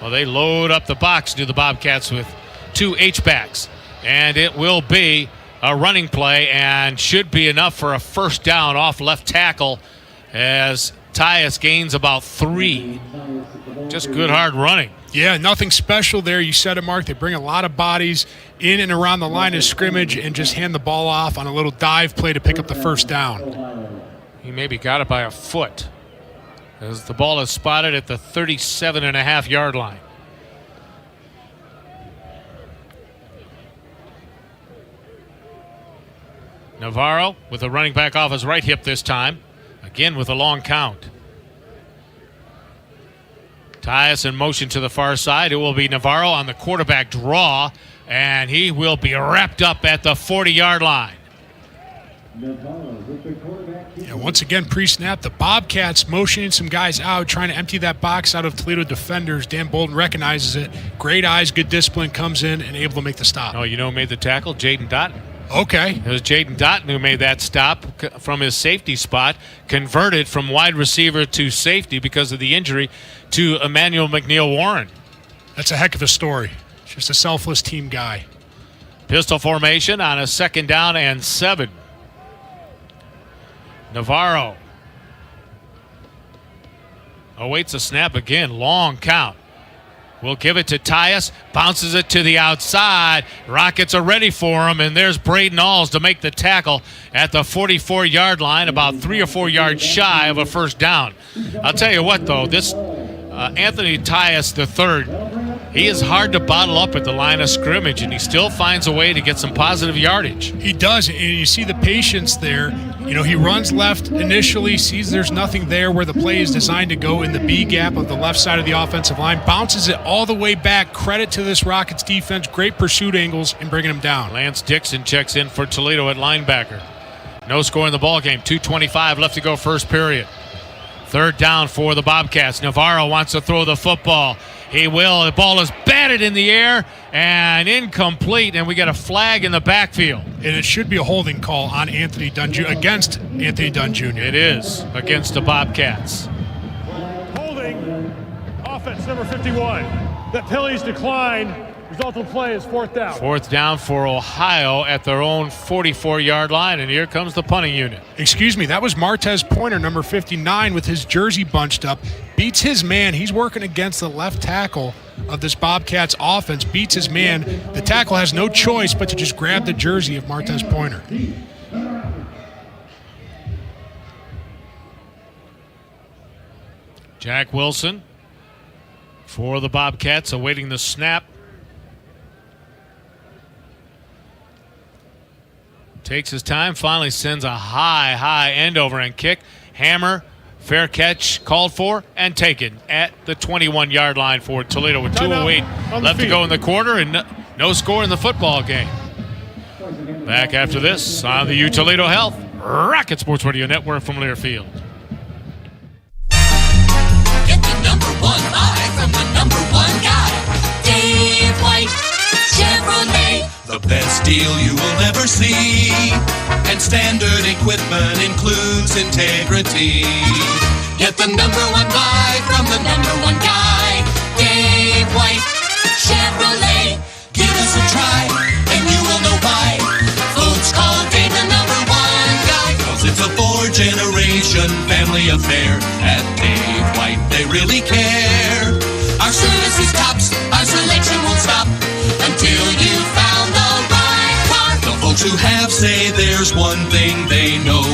Well, they load up the box, do the Bobcats, with 2 H-backs. And it will be a running play and should be enough for a first down off left tackle as Tyus gains about 3. Just good hard running. Yeah, nothing special there. You said it, Mark. They bring a lot of bodies in and around the line of scrimmage and just hand the ball off on a little dive play to pick up the first down. He maybe got it by a foot as the ball is spotted at the 37.5-yard line. Navarro with a running back off his right hip this time. Again with a long count. Tyus in motion to the far side. It will be Navarro on the quarterback draw, and he will be wrapped up at the 40-yard line. Yeah, once again, pre-snap, the Bobcats motioning some guys out, trying to empty that box out of Toledo defenders. Dan Bolden recognizes it. Great eyes, good discipline, comes in and able to make the stop. Oh, you know who made the tackle? Jaden Dotton. Okay. It was Jaden Dotton who made that stop from his safety spot, converted from wide receiver to safety because of the injury to Emmanuel McNeil-Warren. That's a heck of a story. Just a selfless team guy. Pistol formation on a second down and 7. Navarro awaits a snap again. Long count. We'll give it to Tyus. Bounces it to the outside. Rockets are ready for him, and there's Braden Alls to make the tackle at the 44-yard line, about 3 or 4 yards shy of a first down. I'll tell you what, though, this Anthony Tyus III, he is hard to bottle up at the line of scrimmage, and he still finds a way to get some positive yardage. He does, and you see the patience there. You know, he runs left initially, sees there's nothing there where the play is designed to go in the B gap of the left side of the offensive line, bounces it all the way back. Credit to this Rockets defense, great pursuit angles and bringing him down. Lance Dixon checks in for Toledo at linebacker. No score in the ball game. 2:25 left to go first period. Third down for the Bobcats. Navarro wants to throw the football. He will. The ball is batted in the air and incomplete, and we get a flag in the backfield. And it should be a holding call on Anthony Dunn Jr. against Anthony Dunn Jr. It is against the Bobcats. Holding offense number 51. That penalty's declined Result of play is 4th down. 4th down for Ohio at their own 44-yard line, and here comes the punting unit. Excuse me, that was Martez Pointer, number 59, with his jersey bunched up. Beats his man. He's working against the left tackle of this Bobcats offense. Beats his man. The tackle has no choice but to just grab the jersey of Martez Pointer. Jack Wilson for the Bobcats, awaiting the snap. Takes his time, finally sends a high end over and kick. Hammer, fair catch called for and taken at the 21-yard line for Toledo with 2:08 left to go in the quarter and no score in the football game. Back after this on the Toledo Health Rocket Sports Radio Network from Learfield. Get the number one buy from the number one guy, Dave White, Chevrolet. The best deal you will ever see, and standard equipment includes integrity. Get the number one buy from the number one guy, Dave White, Chevrolet. Give us a try, and you will know why. Folks call Dave the number one guy, 'cause it's a 4-generation family affair. At Dave White, they really care. Our service is tops, our selection won't stop until you found the right car. The folks who have say there's one thing they know.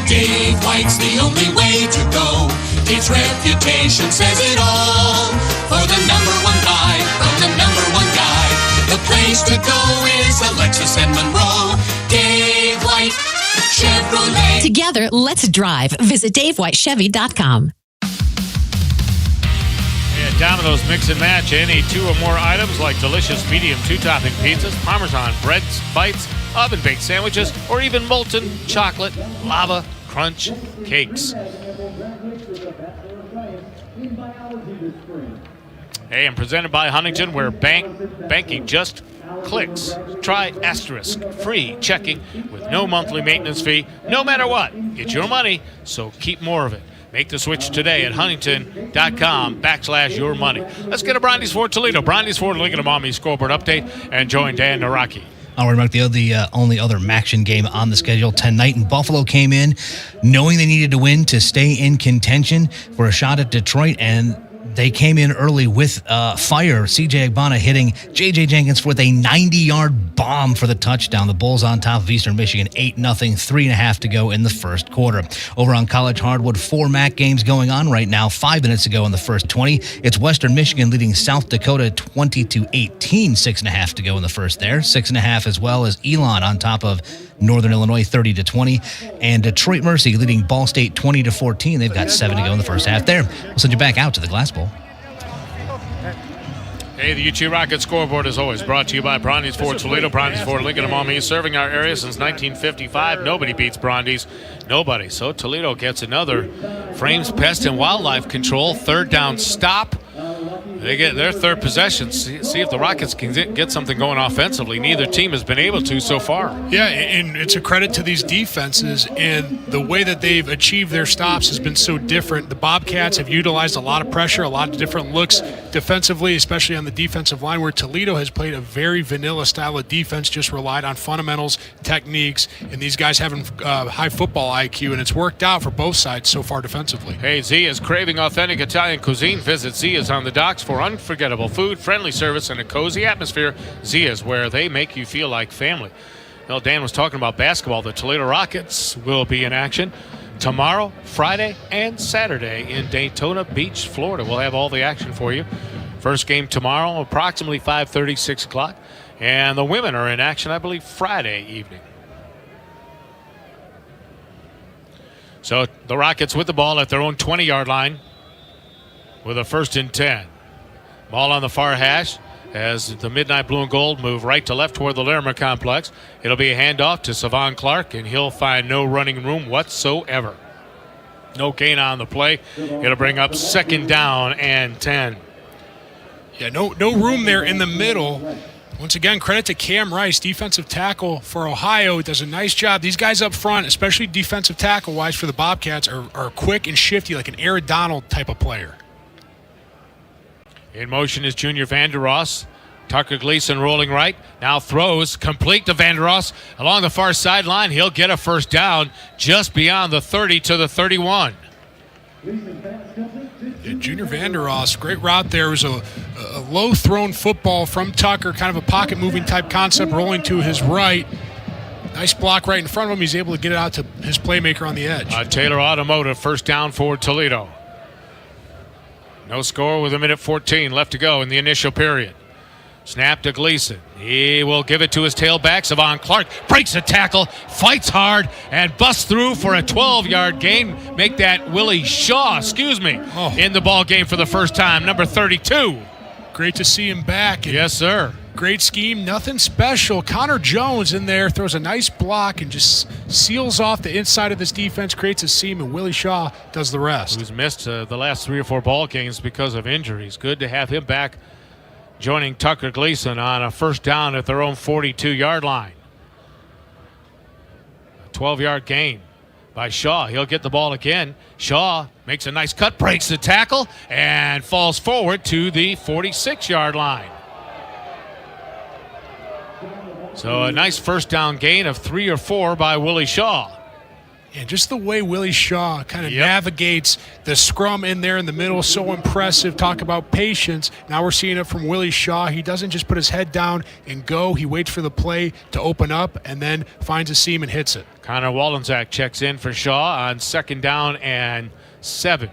Dave White's the only way to go. Dave's reputation says it all. For the number one buy from the number one guy, the place to go is Alexis and Monroe. Dave White, Chevrolet. Together, let's drive. Visit DaveWhiteChevy.com. And Domino's Mix and Match any 2 or more items like delicious medium 2-topping pizzas, Parmesan breads, bites, oven-baked sandwiches, or even molten chocolate lava crunch cakes. Hey, and presented by Huntington, where banking just clicks. Try Asterisk free checking with no monthly maintenance fee, no matter what. Get your money, so keep more of it. Make the switch today at huntington.com/your money. Let's get a Brondy's Ford Toledo, Brondy's Ford Lincoln Amami scoreboard update, and join Dan Naraki. I'll remark the only other MACtion game on the schedule tonight, and Buffalo came in knowing they needed to win to stay in contention for a shot at Detroit, and they came in early with fire. C.J. Agbana hitting J.J. Jenkins with a 90-yard bomb for the touchdown. The Bulls on top of Eastern Michigan, 8-0, 3.5 to go in the first quarter. Over on College Hardwood, 4 MAC games going on right now. 5 minutes ago in the first 20. It's Western Michigan leading South Dakota 20-18, 6.5 to go in the first there. 6.5 as well as Elon on top of Northern Illinois 30-20, and Detroit Mercy leading Ball State 20-14. They've got 7 to go in the first half there. We'll send you back out to the Glass Bowl. Hey, the UT Rocket scoreboard is always brought to you by Brondy's Ford Toledo, Brondy's Ford Lincoln Amami, serving our area since 1955. Nobody beats Brondy's. Nobody. So Toledo gets another Frames Pest and Wildlife Control 3rd down stop. They get their 3rd possession. See if the Rockets can get something going offensively. Neither team has been able to so far. Yeah, and it's a credit to these defenses, and the way that they've achieved their stops has been so different. The Bobcats have utilized a lot of pressure, a lot of different looks defensively, especially on the defensive line, where Toledo has played a very vanilla style of defense, just relied on fundamentals, techniques, and these guys having high football IQ, and it's worked out for both sides so far defensively. Hey, Zia's craving authentic Italian cuisine. Visit Zia's on the docks for unforgettable food, friendly service, and a cozy atmosphere. Zia's, where they make you feel like family. Well, Dan was talking about basketball. The Toledo Rockets will be in action tomorrow, Friday, and Saturday in Daytona Beach, Florida. We'll have all the action for you. First game tomorrow, approximately 5:30, 6 o'clock. And the women are in action, I believe, Friday evening. So the Rockets with the ball at their own 20-yard line with a 1st and 10. Ball on the far hash as the Midnight Blue and Gold move right to left toward the Larimer complex. It'll be a handoff to Savon Clark, and he'll find no running room whatsoever. No gain on the play. It'll bring up 2nd down and 10. Yeah, no room there in the middle. Once again, credit to Cam Rice, defensive tackle for Ohio. Does a nice job. These guys up front, especially defensive tackle-wise for the Bobcats, are quick and shifty, like an Aaron Donald type of player. In motion is Junior Vander Ross. Tucker Gleason rolling right. Now throws complete to Vandeross along the far sideline. He'll get a first down just beyond the 30 to the 31. Yeah, Junior Vandeross, great route there. It was a low-thrown football from Tucker, kind of a pocket-moving type concept, rolling to his right. Nice block right in front of him. He's able to get it out to his playmaker on the edge. Taylor Automotive, first down for Toledo. No score with 1:14 left to go in the initial period. Snap to Gleason. He will give it to his tailback. Savon Clark breaks a tackle, fights hard, and busts through for a 12-yard gain. Make that Willie Shaw, in the ball game for the first time, number 32. Great to see him back. Yes, sir. Great scheme, nothing special. Connor Jones in there throws a nice block and just seals off the inside of this defense, creates a seam, and Willie Shaw does the rest. Who's missed the last 3 or 4 ball games because of injuries. Good to have him back, joining Tucker Gleason on a first down at their own 42-yard line. A 12-yard gain by Shaw. He'll get the ball again. Shaw makes a nice cut, breaks the tackle, and falls forward to the 46-yard line. So a nice first down gain of 3 or 4 by Willie Shaw. Yeah, just the way Willie Shaw kind of navigates the scrum in there in the middle, so impressive. Talk about patience. Now we're seeing it from Willie Shaw. He doesn't just put his head down and go. He waits for the play to open up and then finds a seam and hits it. Connor Wallenczak checks in for Shaw on 2nd down and 7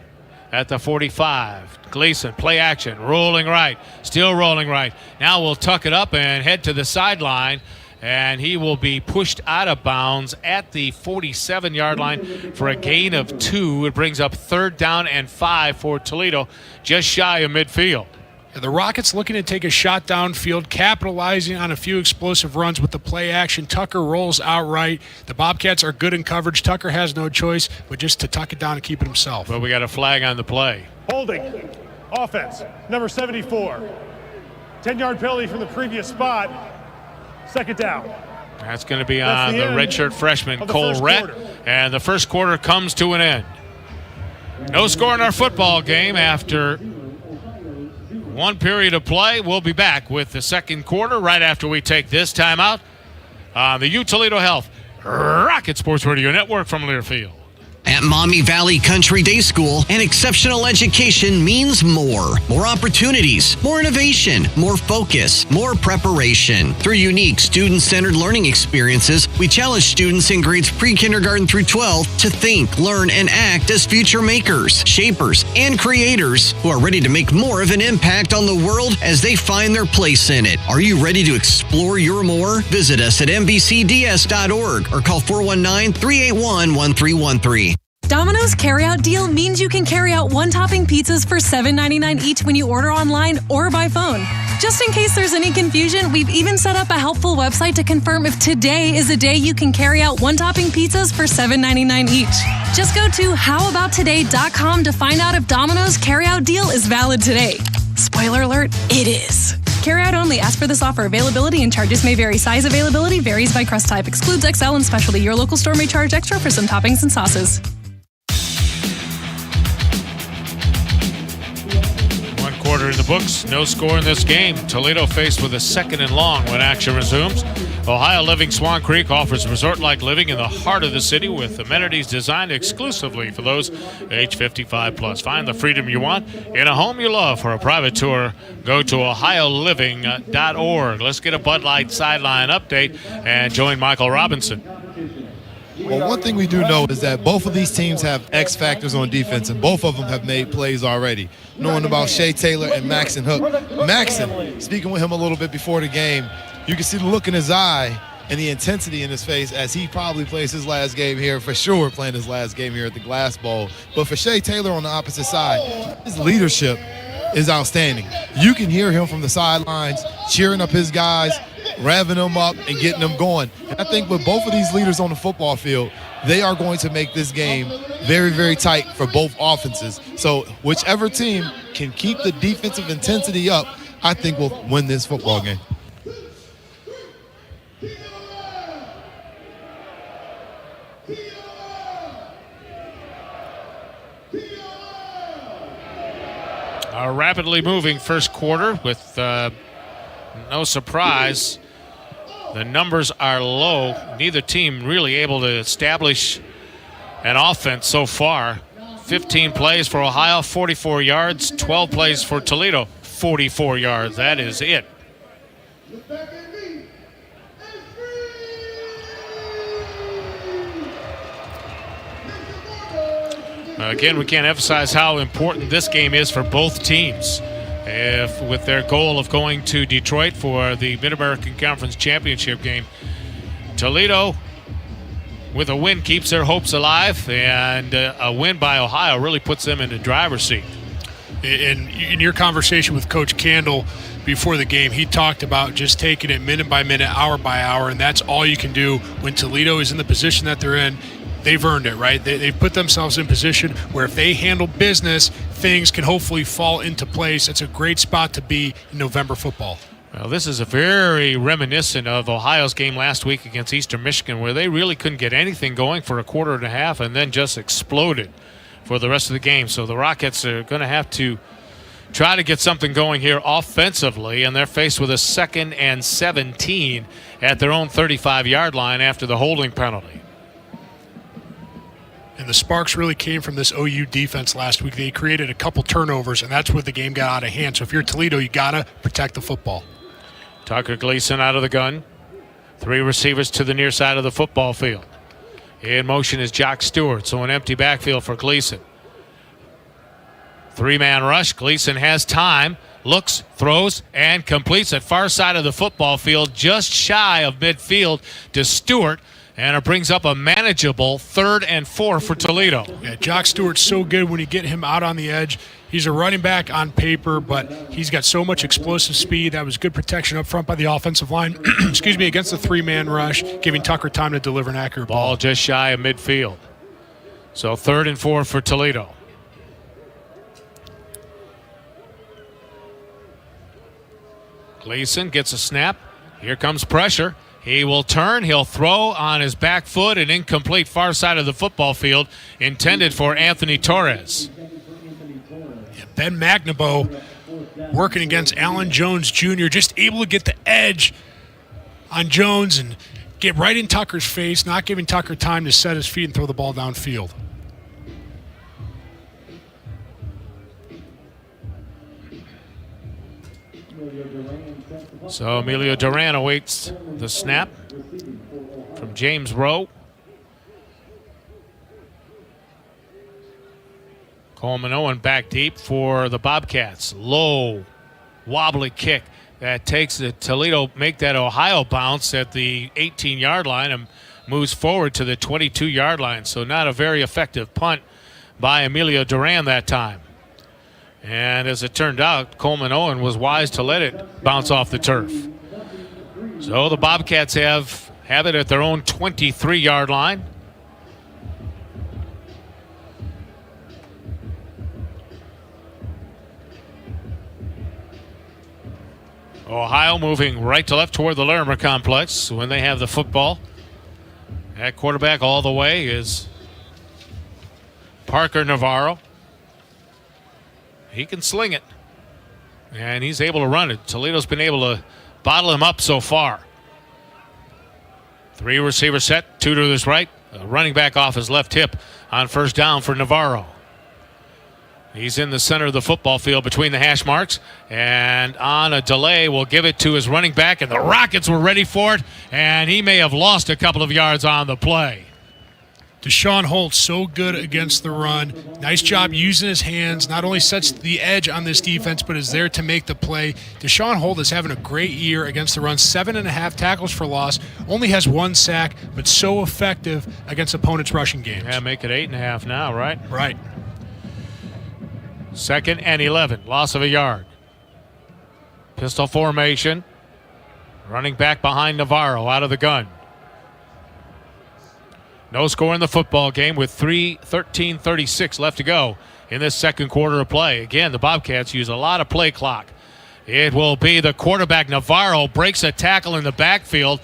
at the 45. Gleason, play action, rolling right, still rolling right. Now we'll tuck it up and head to the sideline, and he will be pushed out of bounds at the 47-yard line for a gain of 2. It brings up 3rd down and 5 for Toledo, just shy of midfield. The Rockets looking to take a shot downfield, capitalizing on a few explosive runs with the play action. Tucker rolls outright. The Bobcats are good in coverage. Tucker has no choice but just to tuck it down and keep it himself. But we got a flag on the play. Holding. Offense. Number 74. 10-yard penalty from the previous spot. 2nd down. That's going to be on the redshirt freshman, Cole Rett. And the first quarter comes to an end. No score in our football game after 1 period of play. We'll be back with the second quarter right after we take this timeout on the Toledo Health Rocket Sports Radio Network from Learfield. At Maumee Valley Country Day School, an exceptional education means more. More opportunities, more innovation, more focus, more preparation. Through unique student-centered learning experiences, we challenge students in grades pre-kindergarten through 12 to think, learn, and act as future makers, shapers, and creators who are ready to make more of an impact on the world as they find their place in it. Are you ready to explore your more? Visit us at mbcds.org or call 419-381-1313. Domino's carryout deal means you can carry out one-topping pizzas for $7.99 each when you order online or by phone. Just in case there's any confusion, we've even set up a helpful website to confirm if today is a day you can carry out one-topping pizzas for $7.99 each. Just go to howabouttoday.com to find out if Domino's carryout deal is valid today. Spoiler alert, it is. Carryout only. Ask for this offer. Availability and charges may vary. Size availability varies by crust type. Excludes XL and specialty. Your local store may charge extra for some toppings and sauces. 1 quarter in the books. No score in this game. Toledo faced with a 2nd and long when action resumes. Ohio Living Swan Creek offers resort-like living in the heart of the city with amenities designed exclusively for those age 55 plus. Find the freedom you want in a home you love. For a private tour, go to ohioliving.org. Let's get a Bud Light sideline update and join Michael Robinson. Well, one thing we do know is that both of these teams have X factors on defense, and both of them have made plays already. Knowing about Shea Taylor and Maxon Hook. Maxon, speaking with him a little bit before the game, you can see the look in his eye and the intensity in his face as he probably plays his last game here, for sure playing his last game here at the Glass Bowl. But for Shea Taylor on the opposite side, his leadership is outstanding. You can hear him from the sidelines cheering up his guys, revving them up and getting them going. And I think with both of these leaders on the football field, they are going to make this game very, very tight for both offenses. So whichever team can keep the defensive intensity up, I think will win this football game. A rapidly moving first quarter with no surprise, the numbers are low. Neither team really able to establish an offense so far. 15 plays for Ohio, 44 yards. 12 plays for Toledo, 44 yards. That is it. Again, we can't emphasize how important this game is for both teams. If with their goal of going to Detroit for the Mid-American Conference Championship game, Toledo with a win keeps their hopes alive, and a win by Ohio really puts them in the driver's seat. In your conversation with Coach Candle before the game, he talked about just taking it minute by minute, hour by hour, and that's all you can do when Toledo is in the position that they're in. They've earned it, right? They've put themselves in position where if they handle business, things can hopefully fall into place. It's a great spot to be in November football. Well, this is a very reminiscent of Ohio's game last week against Eastern Michigan, where they really couldn't get anything going for a quarter and a half and then just exploded for the rest of the game. So the Rockets are going to have to try to get something going here offensively, and they're faced with a 2nd and 17 at their own 35-yard line after the holding penalty. And the sparks really came from this OU defense last week. They created a couple turnovers, and that's where the game got out of hand. So if you're Toledo, you got to protect the football. Tucker Gleason out of the gun. 3 receivers to the near side of the football field. In motion is Jock Stewart, so an empty backfield for Gleason. 3-man rush. Gleason has time, looks, throws, and completes at far side of the football field, just shy of midfield to Stewart. And it brings up a manageable 3rd and 4 for Toledo. Yeah, Jock Stewart's so good when you get him out on the edge. He's a running back on paper, but he's got so much explosive speed. That was good protection up front by the offensive line, excuse me, against the 3-man rush, giving Tucker time to deliver an accurate ball. Ball just shy of midfield. So 3rd and 4 for Toledo. Gleason gets a snap. Here comes pressure. He will turn, he'll throw on his back foot, an incomplete far side of the football field, intended for Anthony Torres. Yeah, Ben Magnabo working against Allen Jones Jr., just able to get the edge on Jones and get right in Tucker's face, not giving Tucker time to set his feet and throw the ball downfield. So Emilio Duran awaits the snap from James Rowe. Coleman Owen back deep for the Bobcats. Low, wobbly kick that takes the Toledo, make that Ohio bounce at the 18-yard line and moves forward to the 22-yard line. So not a very effective punt by Emilio Duran that time. And as it turned out, Coleman Owen was wise to let it bounce off the turf. So the Bobcats have it at their own 23-yard line. Ohio moving right to left toward the Larimer complex when they have the football. At quarterback all the way is Parker Navarro. He can sling it, and he's able to run it. Toledo's been able to bottle him up so far. 3 receiver set, 2 to his right. Running back off his left hip on first down for Navarro. He's in the center of the football field between the hash marks, and on a delay will give it to his running back, and the Rockets were ready for it, and he may have lost a couple of yards on the play. Deshaun Holt, so good against the run. Nice job using his hands. Not only sets the edge on this defense, but is there to make the play. Deshaun Holt is having a great year against the run. 7.5 tackles for loss. Only has 1 sack, but so effective against opponents' rushing games. Yeah, make it 8.5 now, right? Right. 2nd and 11. Loss of a yard. Pistol formation. Running back behind Navarro out of the gun. No score in the football game with 13:36 left to go in this second quarter of play. Again, the Bobcats use a lot of play clock. It will be the quarterback, Navarro, breaks a tackle in the backfield.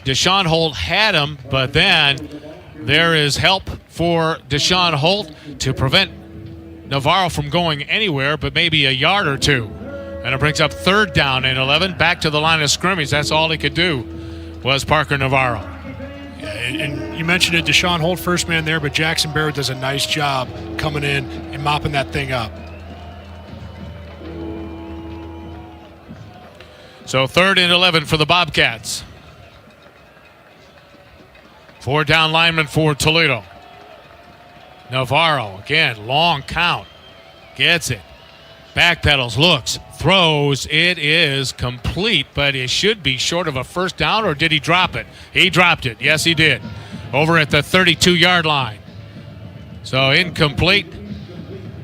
Deshaun Holt had him, but then there is help for Deshaun Holt to prevent Navarro from going anywhere, but maybe a yard or two. And it brings up 3rd down and 11. Back to the line of scrimmage. That's all he could do was Parker Navarro. Yeah, and you mentioned it, Deshaun Holt, first man there, but Jackson Barrett does a nice job coming in and mopping that thing up. So 3rd and 11 for the Bobcats. 4 down linemen for Toledo. Navarro, again, long count. Gets it. Backpedals, looks, throws. It is complete, but it should be short of a first down, or did he drop it? He dropped it. Yes, he did. Over at the 32-yard line. So incomplete.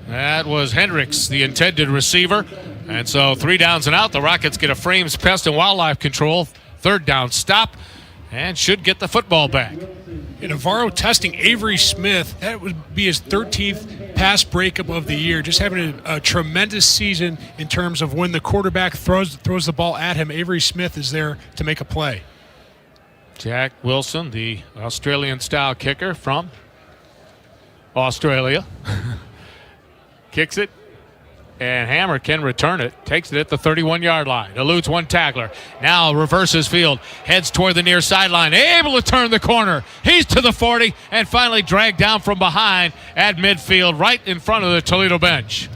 That was Hendricks, the intended receiver. And so 3 downs and out. The Rockets get a Frames Pest and Wildlife Control 3rd down stop and should get the football back. And Navarro testing Avery Smith. That would be his 13th pass breakup of the year. Just having a tremendous season in terms of when the quarterback throws the ball at him. Avery Smith is there to make a play. Jack Wilson, the Australian-style kicker from Australia, kicks it. And Hammer can return it. Takes it at the 31-yard line. Eludes one tackler. Now reverses field. Heads toward the near sideline. Able to turn the corner. He's to the 40 and finally dragged down from behind at midfield right in front of the Toledo bench.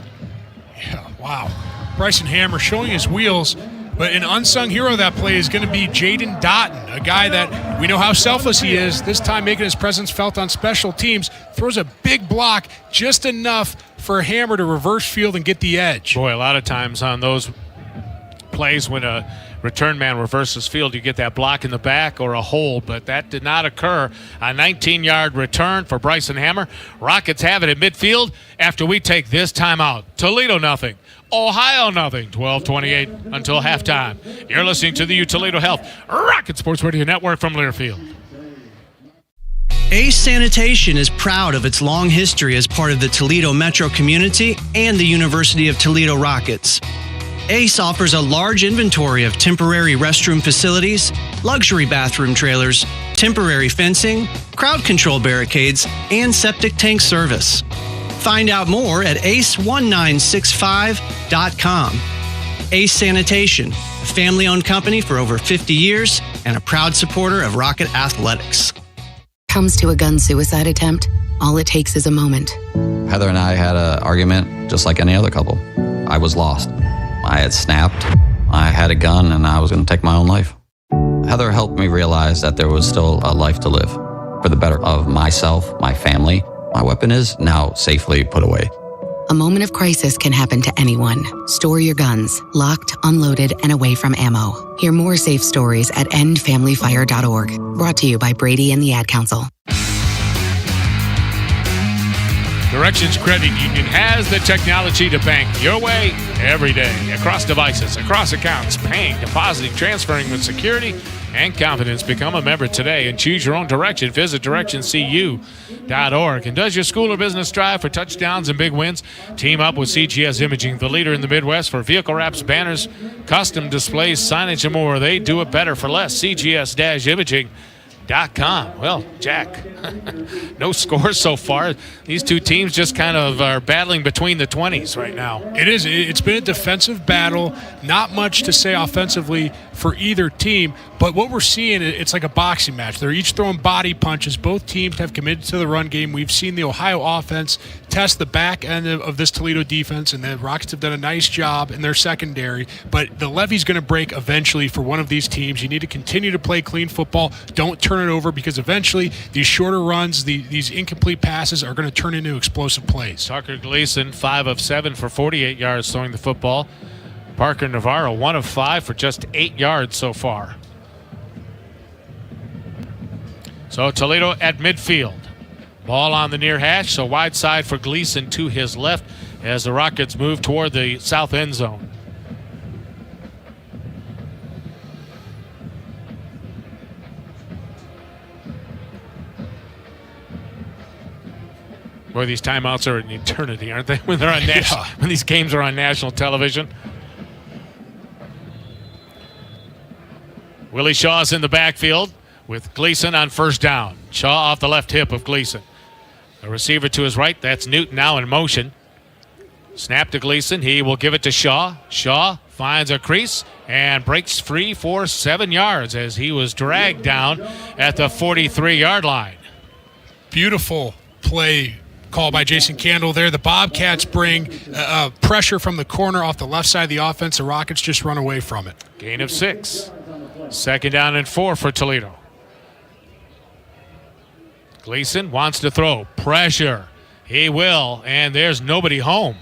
Yeah, wow. Bryson Hammer showing his wheels. But an unsung hero of that play is going to be Jaden Doughton, a guy that we know how selfless he is, this time making his presence felt on special teams. Throws a big block, just enough for Hammer to reverse field and get the edge. Boy, a lot of times on those plays when a return man reverses field, you get that block in the back or a hold, but that did not occur. A 19-yard return for Bryson Hammer. Rockets have it at midfield after we take this timeout. Toledo nothing. Ohio nothing. 12:28 until halftime. You're listening to the Toledo Health Rocket Sports Radio Network from Learfield. Ace Sanitation is proud of its long history as part of the Toledo metro community and the University of Toledo Rockets. Ace offers a large inventory of temporary restroom facilities, luxury bathroom trailers, temporary fencing, crowd control barricades, and septic tank service. Find out more at ace1965.com. Ace Sanitation, a family-owned company for over 50 years and a proud supporter of Rocket Athletics. Comes to a gun suicide attempt, all it takes is a moment. Heather and I had an argument just like any other couple. I was lost. I had snapped. I had a gun and I was going to take my own life. Heather helped me realize that there was still a life to live for the better of myself, my family. My weapon is now safely put away. A moment of crisis can happen to anyone. Store your guns, locked, unloaded, and away from ammo. Hear more safe stories at endfamilyfire.org. Brought to you by Brady and the Ad Council. Directions Credit Union has the technology to bank your way every day, across devices, across accounts, paying, depositing, transferring with security and confidence. Become a member today and choose your own direction. Visit directioncu.org. And does your school or business strive for touchdowns and big wins? Team up with CGS Imaging, the leader in the Midwest for vehicle wraps, banners, custom displays, signage, and more. They do it better for less. CGS-imaging.com. Well, Jack, no scores so far. These two teams just kind of are battling between the 20s right now. It is. It's been a defensive battle. Not much to say offensively for either team. But what we're seeing, it's like a boxing match. They're each throwing body punches. Both teams have committed to the run game. We've seen the Ohio offense test the back end of this Toledo defense, and the Rockets have done a nice job in their secondary. But the levee's going to break eventually for one of these teams. You need to continue to play clean football. Don't turn it over, because eventually these shorter runs, these incomplete passes are going to turn into explosive plays. Tucker Gleason, 5 of 7 for 48 yards throwing the football. Parker Navarro, 1 of 5 for just 8 yards so far. So Toledo at midfield. Ball on the near hash, so wide side for Gleason to his left as the Rockets move toward the south end zone. Boy, these timeouts are an eternity, aren't they? When they're on when these games are on national television. Willie Shaw's in the backfield with Gleason on first down. Shaw off the left hip of Gleason. A receiver to his right, that's Newton now in motion. Snap to Gleason, he will give it to Shaw. Shaw finds a crease and breaks free for 7 yards as he was dragged down at the 43-yard line. Beautiful play call by Jason Candle there. The Bobcats bring pressure from the corner off the left side of the offense. The Rockets just run away from it. Gain of 6. 2nd down and 4 for Toledo. Gleason wants to throw. Pressure. He will, and there's nobody home.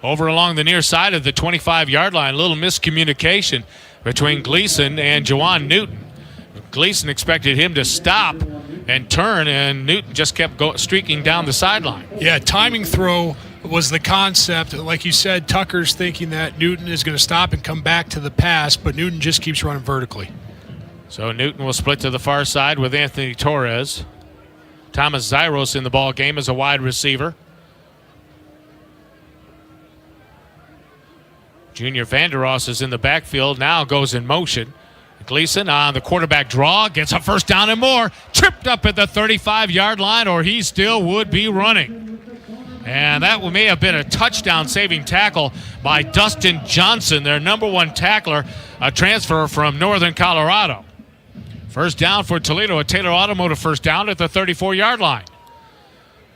Over along the near side of the 25-yard line, a little miscommunication between Gleason and Jawan Newton. Gleason expected him to stop and turn, and Newton just kept streaking down the sideline. Yeah, timing throw was the concept. Like you said, Tucker's thinking that Newton is going to stop and come back to the pass, but Newton just keeps running vertically. So Newton will split to the far side with Anthony Torres. Thomas Zyros in the ball game as a wide receiver. Junior Vanderos is in the backfield, now goes in motion. Gleason on the quarterback draw, gets a first down and more. Tripped up at the 35-yard line, or he still would be running. And that may have been a touchdown-saving tackle by Dustin Johnson, their number 1 tackler, a transfer from Northern Colorado. First down for Toledo, a Taylor Automotive first down at the 34-yard line.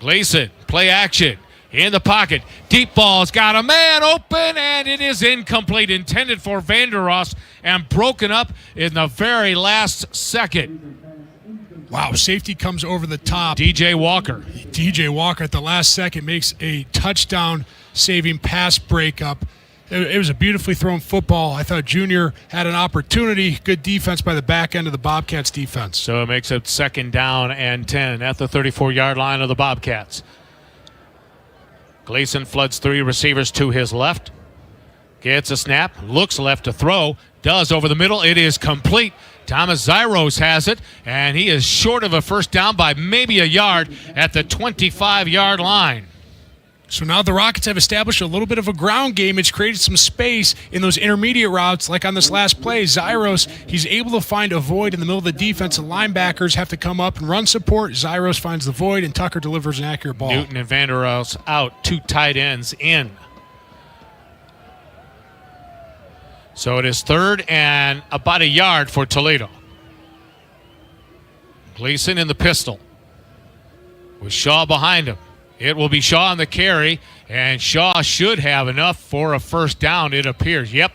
Gleason, play action. In the pocket, deep ball's got a man open, and it is incomplete, intended for Vanderos, and broken up in the very last second. Wow, safety comes over the top. DJ Walker at the last second makes a touchdown-saving pass breakup. It was a beautifully thrown football. I thought Junior had an opportunity. Good defense by the back end of the Bobcats defense. So it makes it 2nd down and 10 at the 34-yard line of the Bobcats. Gleason floods 3 receivers to his left. Gets a snap, looks left to throw, does over the middle. It is complete. Thomas Zyros has it, and he is short of a first down by maybe a yard at the 25-yard line. So now the Rockets have established a little bit of a ground game. It's created some space in those intermediate routes, like on this last play. Zyros, he's able to find a void in the middle of the defense. The linebackers have to come up and run support. Zyros finds the void, and Tucker delivers an accurate ball. Newton and Vanderos out, 2 tight ends in. So it is 3rd and about a yard for Toledo. Gleason in the pistol with Shaw behind him. It will be Shaw on the carry, and Shaw should have enough for a first down, it appears. Yep,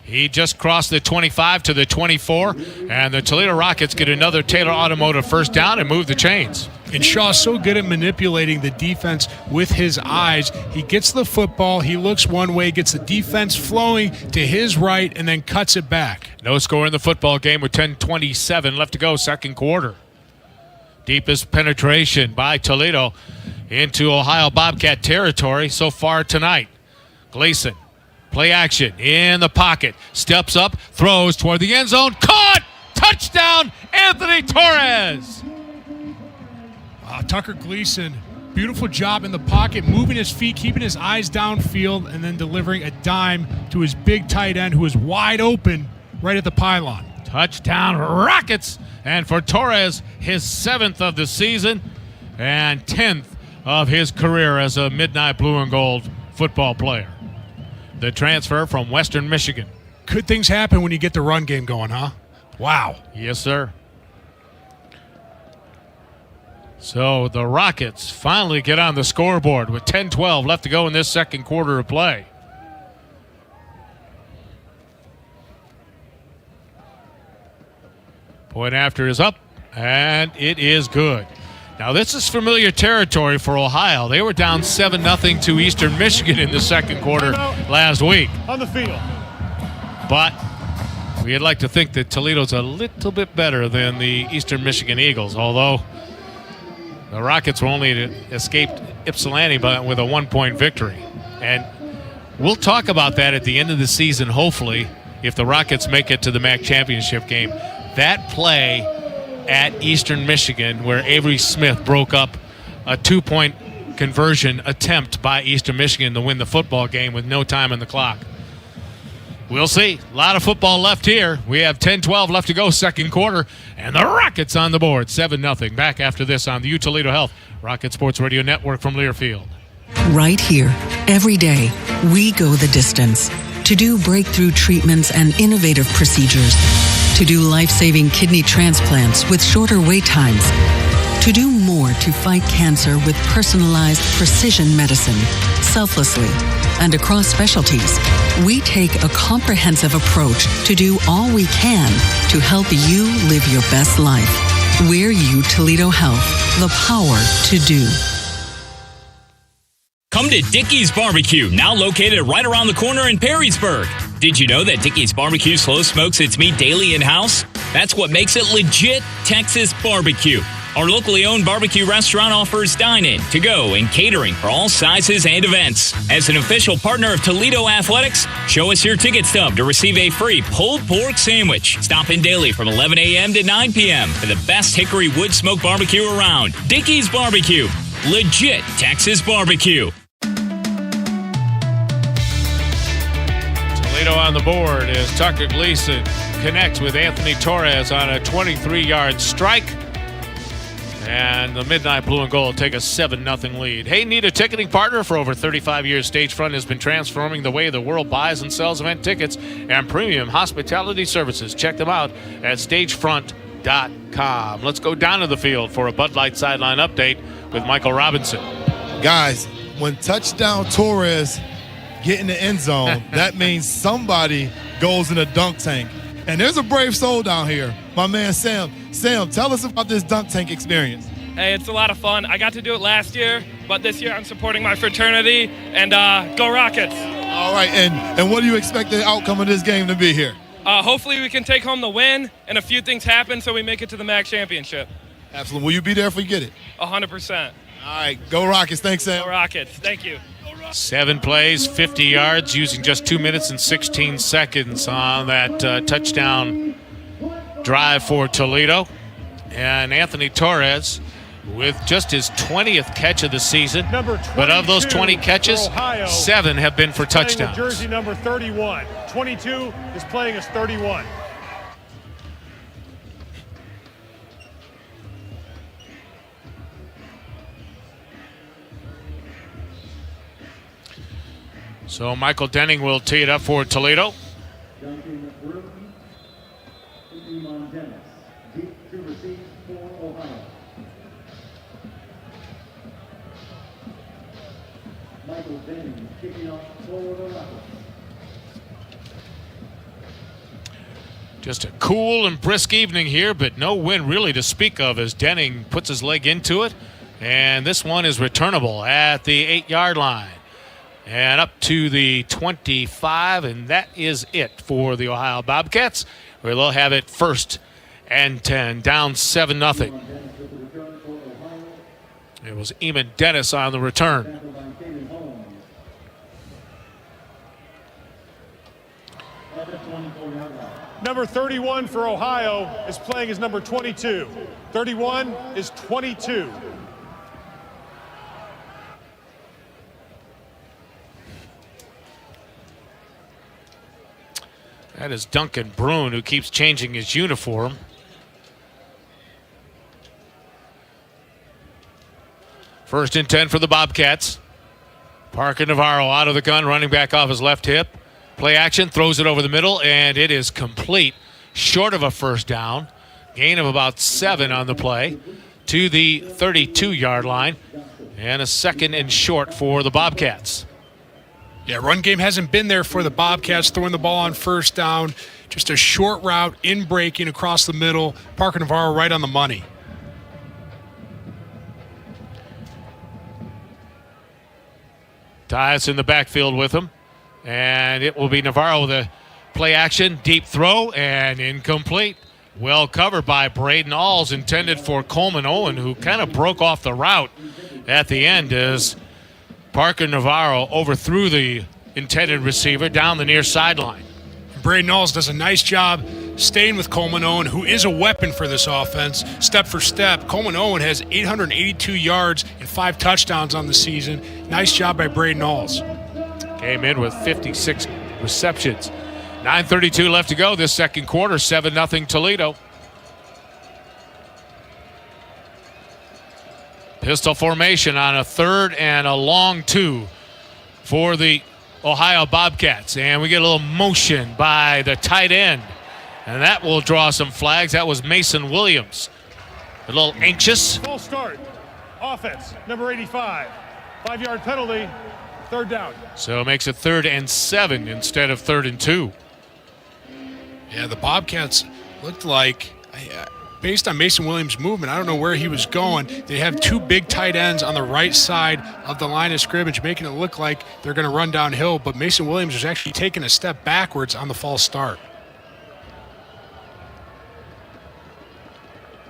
he just crossed the 25 to the 24, and the Toledo Rockets get another Taylor Automotive first down and move the chains. And Shaw's so good at manipulating the defense with his eyes. He gets the football, he looks one way, gets the defense flowing to his right, and then cuts it back. No score in the football game with 10:27 left to go, 2nd quarter. Deepest penetration by Toledo into Ohio Bobcat territory so far tonight. Gleason, play action in the pocket, steps up, throws toward the end zone, caught! Touchdown, Anthony Torres! Tucker Gleason, beautiful job in the pocket, moving his feet, keeping his eyes downfield, and then delivering a dime to his big tight end who is wide open right at the pylon. Touchdown Rockets! And for Torres, his 7th of the season and 10th of his career as a Midnight Blue and Gold football player. The transfer from Western Michigan. Good things happen when you get the run game going, huh? Wow. Yes, sir. So the Rockets finally get on the scoreboard with 10-12 left to go in this 2nd quarter of play. Point after is up, and it is good. Now, this is familiar territory for Ohio. They were down 7-0 to Eastern Michigan in the 2nd quarter last week. On the field. But we'd like to think that Toledo's a little bit better than the Eastern Michigan Eagles, although the Rockets were only escaped Ypsilanti with a 1-point victory. And we'll talk about that at the end of the season, hopefully, if the Rockets make it to the MAC championship game. That play at Eastern Michigan where Avery Smith broke up a 2-point conversion attempt by Eastern Michigan to win the football game with no time on the clock. We'll see. A lot of football left here. We have 10-12 left to go, 2nd quarter, and the Rockets on the board, 7-0. Back after this on the U Toledo Health Rocket Sports Radio Network from Learfield. Right here, every day, we go the distance. to do breakthrough treatments and innovative procedures, to do life-saving kidney transplants with shorter wait times, to do more to fight cancer with personalized precision medicine, selflessly, and across specialties. We take a comprehensive approach to do all we can to help you live your best life. We're you, Toledo Health, the power to do. Come to Dickey's Barbecue, now located right around the corner in Perrysburg. Did you know that Dickey's Barbecue slow smokes its meat daily in-house? That's what makes it legit Texas barbecue. Our locally owned barbecue restaurant offers dine-in, to-go, and catering for all sizes and events. As an official partner of Toledo Athletics, show us your ticket stub to receive a free pulled pork sandwich. Stop in daily from 11 a.m. to 9 p.m. for the best hickory wood smoke barbecue around. Dickey's Barbecue, legit Texas barbecue. Toledo on the board as Tucker Gleason connects with Anthony Torres on a 23-yard strike. And the Midnight Blue and Gold will take a 7-0 lead. Hey, need a ticketing partner? For over 35 years, Stagefront has been transforming the way the world buys and sells event tickets and premium hospitality services. Check them out at stagefront.com. Let's go down to the field for a Bud Light sideline update with Michael Robinson. Guys, when touchdown Torres get in the end zone, that means somebody goes in a dunk tank. And there's a brave soul down here, my man Sam. Sam, tell us about this dunk tank experience. Hey, it's a lot of fun. I got to do it last year, but this year I'm supporting my fraternity, and go Rockets. All right, and what do you expect the outcome of this game to be here? Hopefully we can take home the win, and a few things happen so we make it to the MAC championship. Absolutely. Will you be there if we get it? 100%. All right, go Rockets. Thanks, Sam. Go Rockets. Thank you. 7 plays, 50 yards, using just 2 minutes and 16 seconds on that touchdown drive for Toledo. And Anthony Torres with just his 20th catch of the season. But of those 20 catches, 7 have been for touchdowns. Jersey number 31. 22 is playing as 31. So Michael Denning will tee it up for Toledo. Just a cool and brisk evening here, but no wind really to speak of as Denning puts his leg into it. And this one is returnable at the 8-yard line. And up to the 25, and that is it for the Ohio Bobcats, where they'll have it 1st and 10, down 7-0. It was Eamon Dennis on the return. Number 31 for Ohio is playing as number 22. 31 is 22. That is Duncan Brune, who keeps changing his uniform. First and 10 for the Bobcats. Parker Navarro out of the gun, running back off his left hip. Play action, throws it over the middle, and it is complete. Short of a first down. Gain of about 7 on the play to the 32-yard line. And a 2nd and short for the Bobcats. Yeah, run game hasn't been there for the Bobcats, throwing the ball on first down. Just a short route, in breaking across the middle. Parker Navarro right on the money. Tyus in the backfield with him. And it will be Navarro with a play action, deep throw, and incomplete. Well covered by Braden Alls, intended for Coleman Owen, who kind of broke off the route at the end as Parker Navarro overthrew the intended receiver down the near sideline. Braden Alls does a nice job staying with Coleman Owen, who is a weapon for this offense. Step for step, Coleman Owen has 882 yards and 5 touchdowns on the season. Nice job by Braden Alls. Came in with 56 receptions. 9:32 left to go this second quarter, 7-0 Toledo. Pistol formation on a 3rd and a long 2 for the Ohio Bobcats. And we get a little motion by the tight end. And that will draw some flags. That was Mason Williams. A little anxious. Full start. Offense, number 85. 5-yard penalty, 3rd down. So it makes it 3rd and 7 instead of 3rd and 2. Yeah, the Bobcats looked like, based on Mason Williams' movement, I don't know where he was going. They have 2 big tight ends on the right side of the line of scrimmage, making it look like they're going to run downhill, but Mason Williams was actually taking a step backwards on the false start.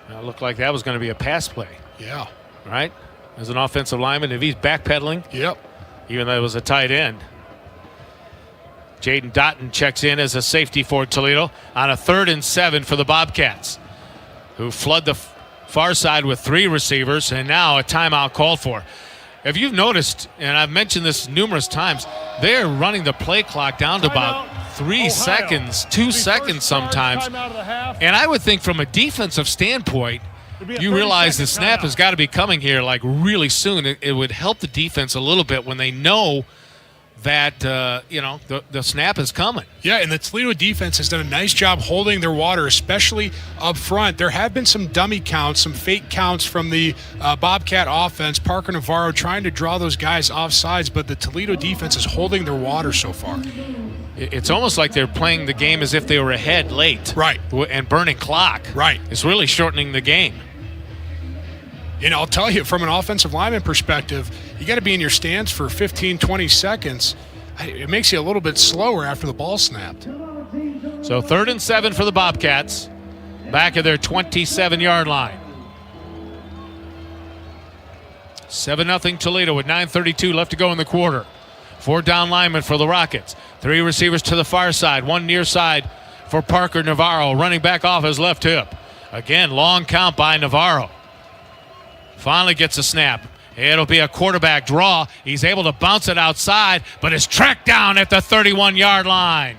It looked like that was going to be a pass play. Yeah. Right? As an offensive lineman, if he's backpedaling. Yep. Even though it was a tight end. Jaden Dotton checks in as a safety for Toledo on a 3rd and 7 for the Bobcats, who flood the far side with 3 receivers, and now a timeout called for. If you've noticed, and I've mentioned this numerous times, they're running the play clock down to about 3 seconds, 2 seconds sometimes. And I would think from a defensive standpoint, you realize the snap has got to be coming here like really soon. It would help the defense a little bit when they know that, the snap is coming. Yeah, and the Toledo defense has done a nice job holding their water, especially up front. There have been some dummy counts, some fake counts from the Bobcat offense. Parker Navarro trying to draw those guys off sides, but the Toledo defense is holding their water so far. It's almost like they're playing the game as if they were ahead late. Right. And burning clock. Right. It's really shortening the game. And I'll tell you, from an offensive lineman perspective, you got to be in your stance for 15, 20 seconds. It makes you a little bit slower after the ball snapped. So 3rd and 7 for the Bobcats, back at their 27-yard line. 7-0 Toledo with 9:32 left to go in the quarter. 4 down linemen for the Rockets. 3 receivers to the far side, 1 near side for Parker Navarro, running back off his left hip. Again, long count by Navarro. Finally gets a snap. It'll be a quarterback draw. He's able to bounce it outside, but is tracked down at the 31-yard line.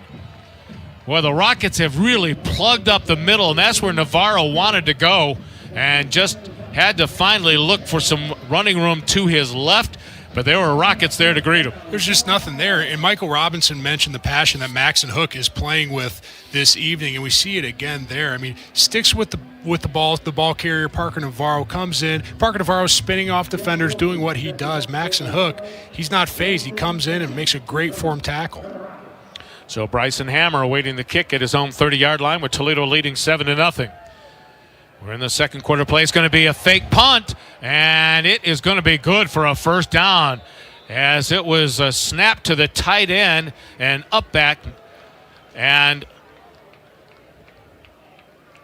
Well, the Rockets have really plugged up the middle, and that's where Navarro wanted to go and just had to finally look for some running room to his left, but there were Rockets there to greet him. There's just nothing there. And Michael Robinson mentioned the passion that Maxon Hook is playing with this evening, and we see it again there. I mean, sticks with the ball carrier. Parker Navarro comes in. Parker Navarro spinning off defenders, doing what he does. Maxon Hook, he's not phased. He comes in and makes a great form tackle. So Bryson Hammer awaiting the kick at his own 30-yard line with Toledo leading 7-0. We're in the second quarter play. It's going to be a fake punt, and it is going to be good for a first down as it was a snap to the tight end and up back and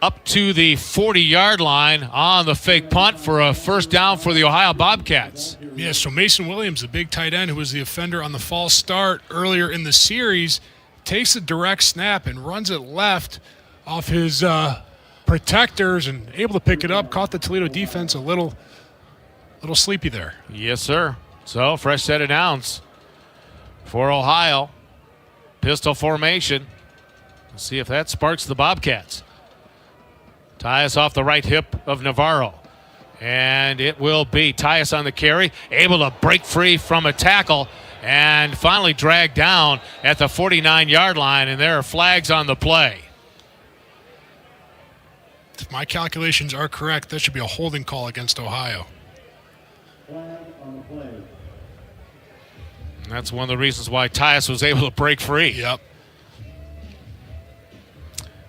up to the 40-yard line on the fake punt for a first down for the Ohio Bobcats. Yeah, so Mason Williams, the big tight end who was the offender on the false start earlier in the series, takes a direct snap and runs it left off his protectors and able to pick it up. Caught the Toledo defense a little sleepy there. Yes, sir. So fresh set of downs for Ohio. Pistol formation. Let's see if that sparks the Bobcats. Tyus off the right hip of Navarro. And it will be Tyus on the carry, able to break free from a tackle and finally dragged down at the 49-yard line, and there are flags on the play. If my calculations are correct, that should be a holding call against Ohio. And that's one of the reasons why Tyus was able to break free. Yep.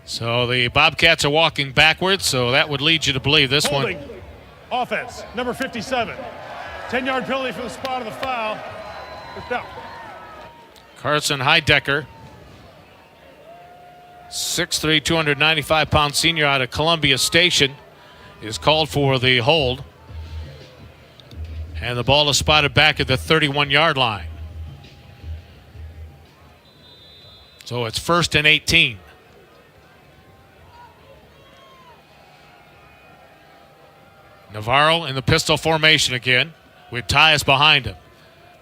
So the Bobcats are walking backwards, so that would lead you to believe this holding. one. Offense, number 57. 10-yard penalty for the spot of the foul. First down. Carson Heidecker, 6'3", 295-pound senior out of Columbia Station, is called for the hold. And the ball is spotted back at the 31-yard line. So it's 1st and 18. Navarro in the pistol formation again with Tyus behind him.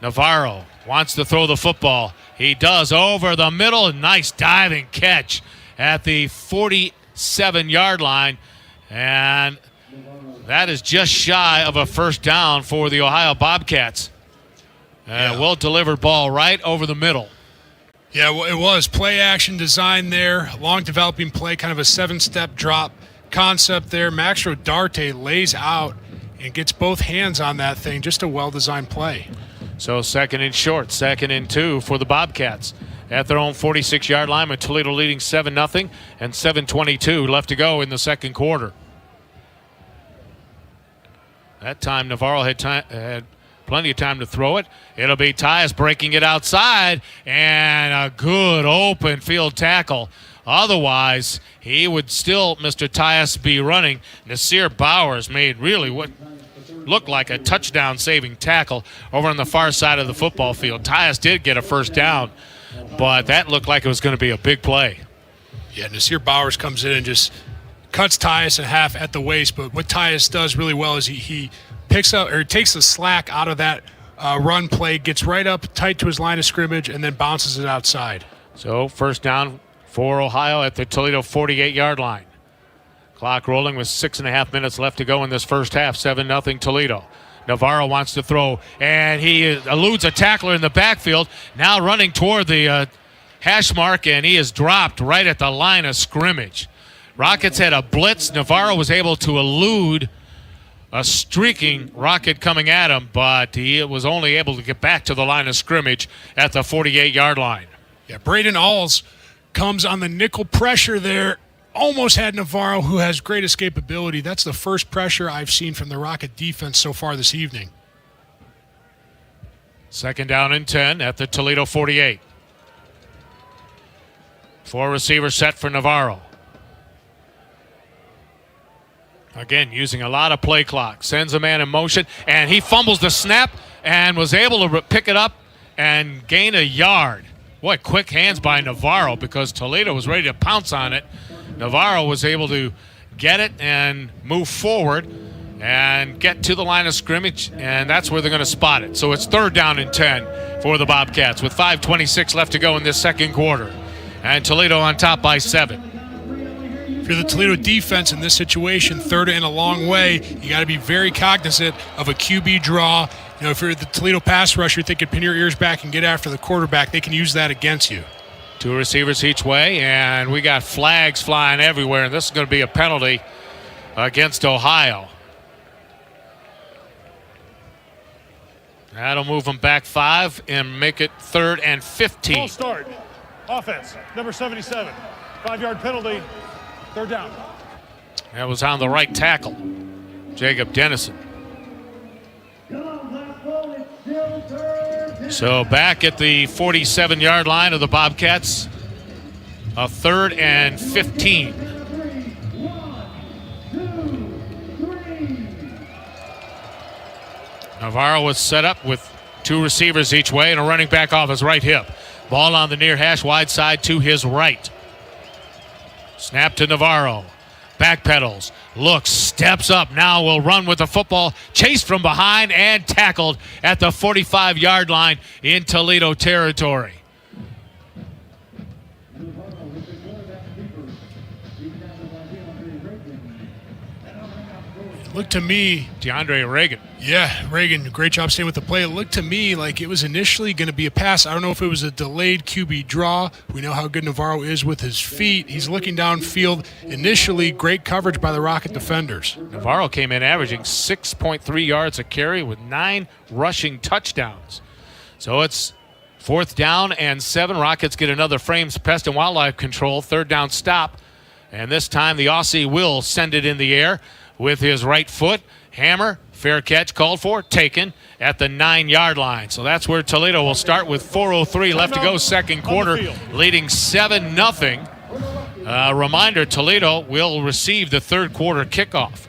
Navarro wants to throw the football. He does over the middle. Nice diving catch at the 47-yard line. And that is just shy of a first down for the Ohio Bobcats. Well-delivered ball right over the middle. Yeah, well, it was play action design there, long developing play, kind of a 7-step drop concept there. Max Rodarte lays out and gets both hands on that thing. Just a well-designed play. So 2nd and short, 2nd and 2 for the Bobcats. At their own 46-yard line, with Toledo leading 7-0 and 7:22 left to go in the second quarter. That time Navarro had plenty of time to throw it. It'll be Tyus breaking it outside, and a good open field tackle. Otherwise, he would still, Mr. Tyus, be running. Nasir Bowers made really what looked like a touchdown-saving tackle over on the far side of the football field. Tyus did get a first down, but that looked like it was going to be a big play. Yeah, Nasir Bowers comes in and just cuts Tyus in half at the waist. But what Tyus does really well is he picks up or takes the slack out of that run play, gets right up tight to his line of scrimmage, and then bounces it outside. So first down for Ohio at the Toledo 48-yard line. Clock rolling with 6.5 minutes left to go in this first half. 7-0 Toledo. Navarro wants to throw, and he eludes a tackler in the backfield. Now running toward the hash mark, and he is dropped right at the line of scrimmage. Rockets had a blitz. Navarro was able to elude a streaking Rocket coming at him, but he was only able to get back to the line of scrimmage at the 48-yard line. Yeah, Braden Alls comes on the nickel pressure there. Almost had Navarro, who has great escapability. That's the first pressure I've seen from the Rocket defense so far this evening. 2nd down and 10 at the Toledo 48. 4 receivers set for Navarro. Again, using a lot of play clock. Sends a man in motion, and he fumbles the snap and was able to pick it up and gain a yard. Boy, quick hands by Navarro, because Toledo was ready to pounce on it. Navarro was able to get it and move forward and get to the line of scrimmage, and that's where they're going to spot it. So it's 3rd down and 10 for the Bobcats with 5:26 left to go in this second quarter. And Toledo on top by 7. If you're the Toledo defense in this situation, 3rd and a long way, you got to be very cognizant of a QB draw. You know, if you're the Toledo pass rusher, you're thinking pin your ears back and get after the quarterback. They can use that against you. 2 receivers each way, and we got flags flying everywhere, and this is going to be a penalty against Ohio. That'll move them back 5 and make it 3rd and 15. Ball start. Offense, number 77. 5-yard penalty, 3rd down. That was on the right tackle, Jacob Dennison. So back at the 47-yard line of the Bobcats, a 3rd and 15. Navarro was set up with 2 receivers each way and a running back off his right hip. Ball on the near hash, wide side to his right. Snap to Navarro. Backpedals, looks, steps up, now will run with the football, chased from behind and tackled at the 45-yard line in Toledo territory. Looked to me, DeAndre Reagan. Yeah, Reagan, great job staying with the play. It looked to me like it was initially going to be a pass. I don't know if it was a delayed QB draw. We know how good Navarro is with his feet. He's looking downfield. Initially, great coverage by the Rocket defenders. Navarro came in averaging 6.3 yards a carry with 9 rushing touchdowns. So it's 4th down and 7. Rockets get another Frames Pest and Wildlife Control 3rd down stop. And this time the Aussie will send it in the air with his right foot. Hammer, fair catch called for, taken at the 9-yard line. So that's where Toledo will start with 4:03 left to go, second quarter, leading 7-0. Reminder, Toledo will receive the 3rd quarter kickoff.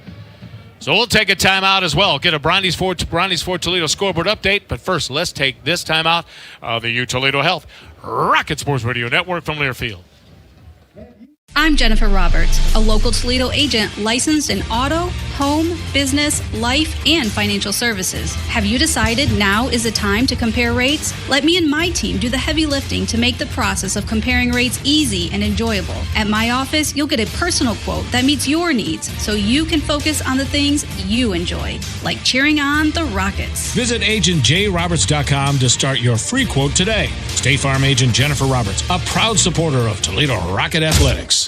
So we'll take a timeout as well. Get a Brondy's Ford Toledo scoreboard update. But first, let's take this timeout of the U Toledo Health Rocket Sports Radio Network from Learfield. I'm Jennifer Roberts, a local Toledo agent licensed in auto, home, business, life, and financial services. Have you decided now is the time to compare rates? Let me and my team do the heavy lifting to make the process of comparing rates easy and enjoyable. At my office, you'll get a personal quote that meets your needs so you can focus on the things you enjoy, like cheering on the Rockets. Visit agentjroberts.com to start your free quote today. State Farm agent Jennifer Roberts, a proud supporter of Toledo Rocket Athletics.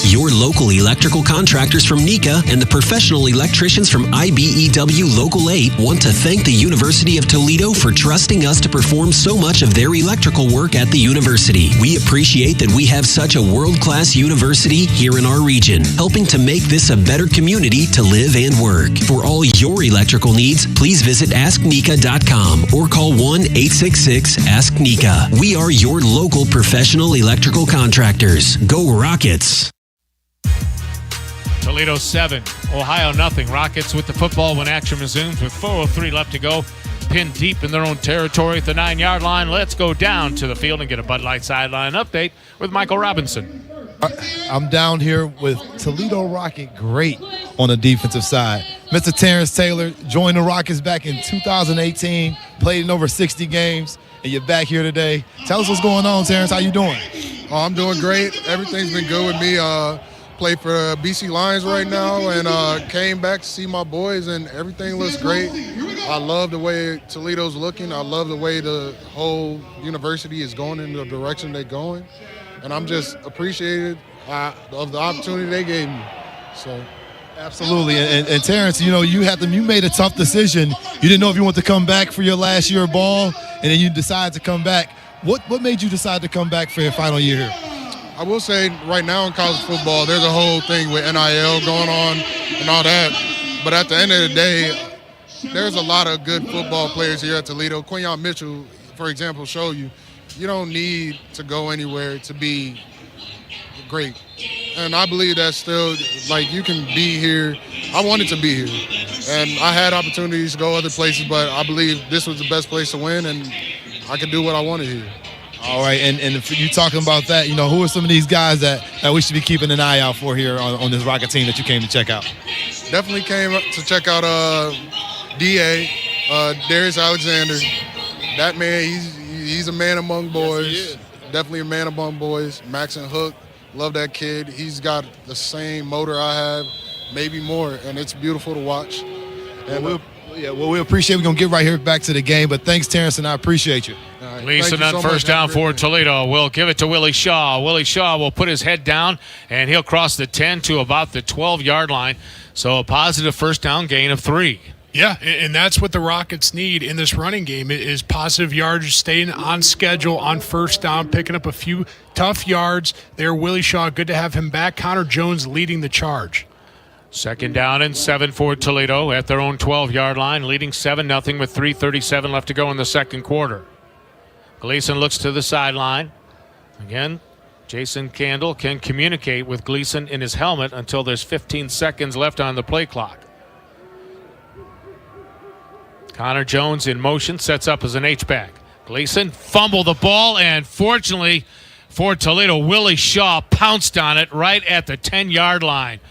Your local electrical contractors from NECA and the professional electricians from IBEW Local 8 want to thank the University of Toledo for trusting us to perform so much of their electrical work at the university. We appreciate that we have such a world-class university here in our region, helping to make this a better community to live and work. For all your electrical needs, please visit AskNECA.com or call 1-866-ASK-NECA. We are your local professional electrical contractors. Go Rockets! Toledo 7, Ohio nothing. Rockets with the football when action resumes with 4:03 left to go. Pinned deep in their own territory at the 9-yard line. Let's go down to the field and get a Bud Light sideline update with Michael Robinson. I'm down here with Toledo Rocket great on the defensive side. Mr. Terrence Taylor joined the Rockets back in 2018, played in over 60 games, and you're back here today. Tell us what's going on, Terrence. How you doing? Oh, I'm doing great. Everything's been good with me. Play for BC Lions right now, and came back to see my boys, and everything looks great. I love the way Toledo's looking. I love the way the whole university is going in the direction they're going, and I'm just appreciative of the opportunity they gave me. So, absolutely. And Terrence, you made a tough decision. You didn't know if you wanted to come back for your last year of ball, and then you decided to come back. What made you decide to come back for your final year here? I will say right now in college football, there's a whole thing with NIL going on and all that. But at the end of the day, there's a lot of good football players here at Toledo. Quinyon Mitchell, for example, showed you don't need to go anywhere to be great. And I believe that's still, you can be here. I wanted to be here. And I had opportunities to go other places, but I believe this was the best place to win, and I could do what I wanted here. All right, and if you're talking about that, who are some of these guys that we should be keeping an eye out for here on this Rocket team that you came to check out? Definitely came to check out D.A., Darius Alexander. That man, he's a man among boys. Yes, definitely a man among boys. Maxon Hook, love that kid. He's got the same motor I have, maybe more, and it's beautiful to watch. And we appreciate it. We're going to get right here back to the game, but thanks, Terrence, and I appreciate you. Gleason on first down for Toledo. We'll give it to Willie Shaw. Willie Shaw will put his head down, and he'll cross the 10 to about the 12-yard line. So a positive first down gain of 3. Yeah, and that's what the Rockets need in this running game is positive yards, staying on schedule on first down, picking up a few tough yards there. Willie Shaw, good to have him back. Connor Jones leading the charge. Second down and 7 for Toledo at their own 12-yard line, leading 7-0 with 3:37 left to go in the second quarter. Gleason looks to the sideline. Again, Jason Candle can communicate with Gleason in his helmet until there's 15 seconds left on the play clock. Connor Jones in motion, sets up as an H-back. Gleason fumbled the ball, and fortunately for Toledo, Willie Shaw pounced on it right at the 10-yard line.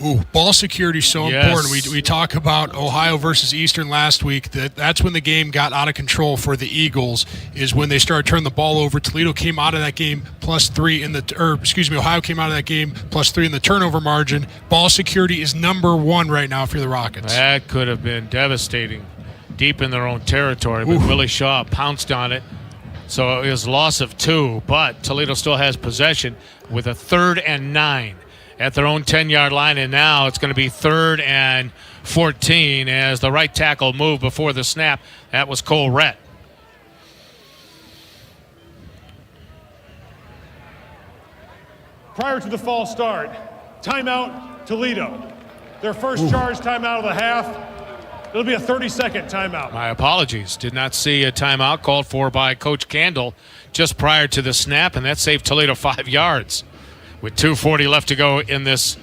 Ooh, ball security is so important. We talk about Ohio versus Eastern last week. That's when the game got out of control for the Eagles, is when they started turning the ball over. Toledo came out of that game +3 Ohio came out of that game +3 in the turnover margin. Ball security is number 1 right now for the Rockets. That could have been devastating deep in their own territory, but Willie Shaw pounced on it. So it was loss of 2, but Toledo still has possession with a 3rd and 9. At their own 10-yard line, and now it's going to be 3rd and 14 as the right tackle moved before the snap. That was Cole Rett. Prior to the false start, timeout Toledo. Their first charge timeout of the half. It'll be a 30-second timeout. My apologies. Did not see a timeout called for by Coach Candle just prior to the snap, and that saved Toledo 5 yards. With 2:40 left to go in this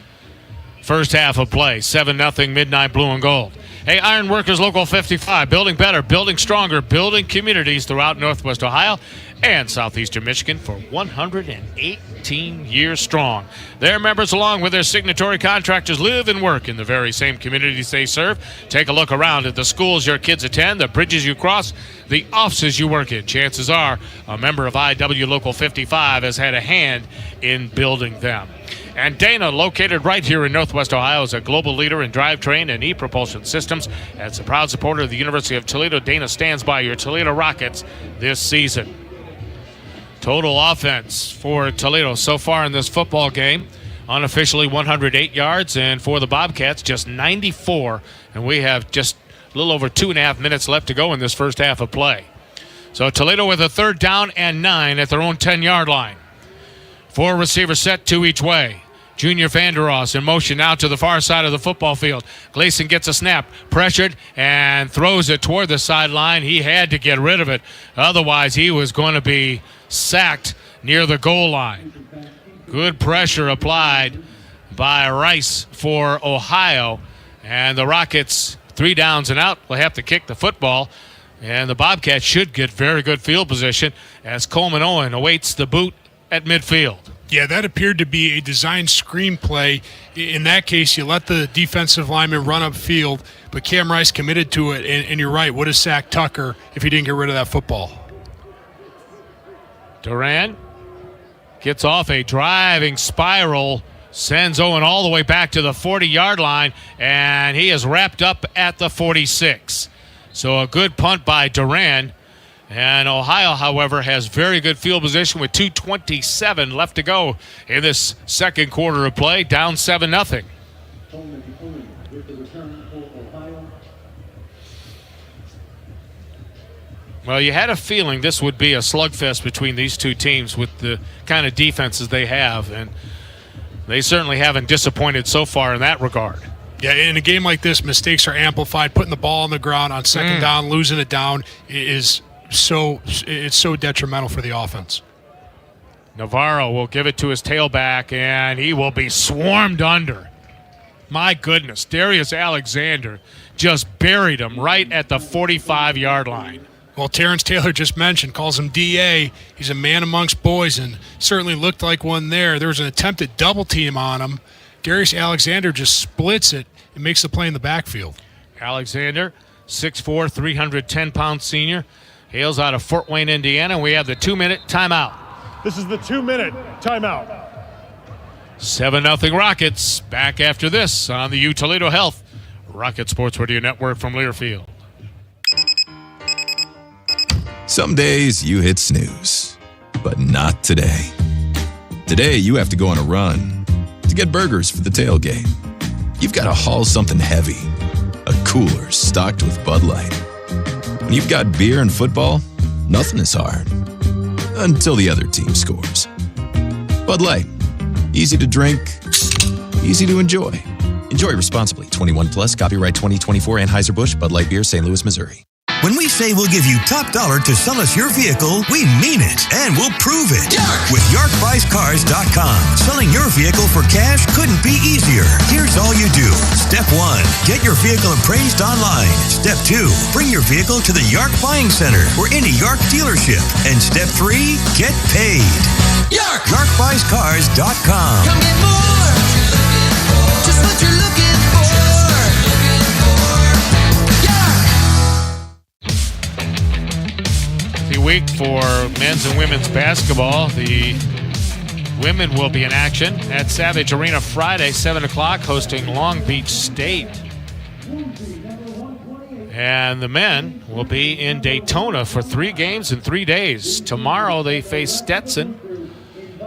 first half of play. 7-0 Midnight Blue and Gold. Hey, Ironworkers Local 55, building better, building stronger, building communities throughout Northwest Ohio and Southeastern Michigan for 118 years strong. Their members, along with their signatory contractors, live and work in the very same communities they serve. Take a look around at the schools your kids attend, the bridges you cross, the offices you work in. Chances are a member of IW Local 55 has had a hand in building them. And Dana, located right here in Northwest Ohio, is a global leader in drivetrain and e-propulsion systems. As a proud supporter of the University of Toledo, Dana stands by your Toledo Rockets this season. Total offense for Toledo so far in this football game, unofficially 108 yards, and for the Bobcats, just 94. And we have just a little over 2.5 minutes left to go in this first half of play. So Toledo with a 3rd down and 9 at their own 10-yard line. 4 receivers set, 2 each way. Junior Vandeross in motion now to the far side of the football field. Gleason gets a snap, pressured, and throws it toward the sideline. He had to get rid of it. Otherwise, he was going to be sacked near the goal line. Good pressure applied by Rice for Ohio. And the Rockets, 3 downs and out, will have to kick the football. And the Bobcats should get very good field position as Coleman Owen awaits the boot at midfield. Yeah, that appeared to be a design screenplay. In that case, you let the defensive lineman run upfield, but Cam Rice committed to it, and you're right, would have sacked Tucker if he didn't get rid of that football. Duran gets off a driving spiral, sends Owen all the way back to the 40-yard line, and he is wrapped up at the 46. So a good punt by Duran. And Ohio, however, has very good field position with 2:27 left to go in this second quarter of play, down 7-0. Well, you had a feeling this would be a slugfest between these two teams with the kind of defenses they have, and they certainly haven't disappointed so far in that regard. Yeah, in a game like this, mistakes are amplified. Putting the ball on the ground on second down, losing it down is so detrimental for the offense. Navarro will give it to his tailback, and he will be swarmed under. My goodness, Darius Alexander just buried him right at the 45-yard line. Well, Terrence Taylor just mentioned, calls him DA. He's a man amongst boys, and certainly looked like one there. There was an attempted double team on him. Darius Alexander just splits it and makes the play in the backfield. Alexander, 6'4", 310-pound senior, hails out of Fort Wayne, Indiana. We have the 2-minute timeout. This is the 2-minute timeout. 7-0 Rockets. Back after this on the U Toledo Health Rocket Sports Radio Network from Learfield. Some days you hit snooze, but not today. Today you have to go on a run to get burgers for the tailgate. You've got to haul something heavy, a cooler stocked with Bud Light. When you've got beer and football, nothing is hard. Until the other team scores. Bud Light. Easy to drink, easy to enjoy. Enjoy responsibly. 21 plus, copyright 2024 Anheuser-Busch, Bud Light Beer, St. Louis, Missouri. When we say we'll give you top dollar to sell us your vehicle, we mean it, and we'll prove it. With YarkBuysCars.com. Selling your vehicle for cash couldn't be easier. Here's all you do. Step 1, get your vehicle appraised online. Step 2, bring your vehicle to the Yark Buying Center or any Yark dealership. And step 3, get paid. Yark! YarkBuysCars.com. Come get more. Just what you're looking for. Week for men's and women's basketball. The women will be in action at Savage Arena Friday, 7 o'clock, hosting Long Beach State. And the men will be in Daytona for 3 games in 3 days. Tomorrow they face Stetson.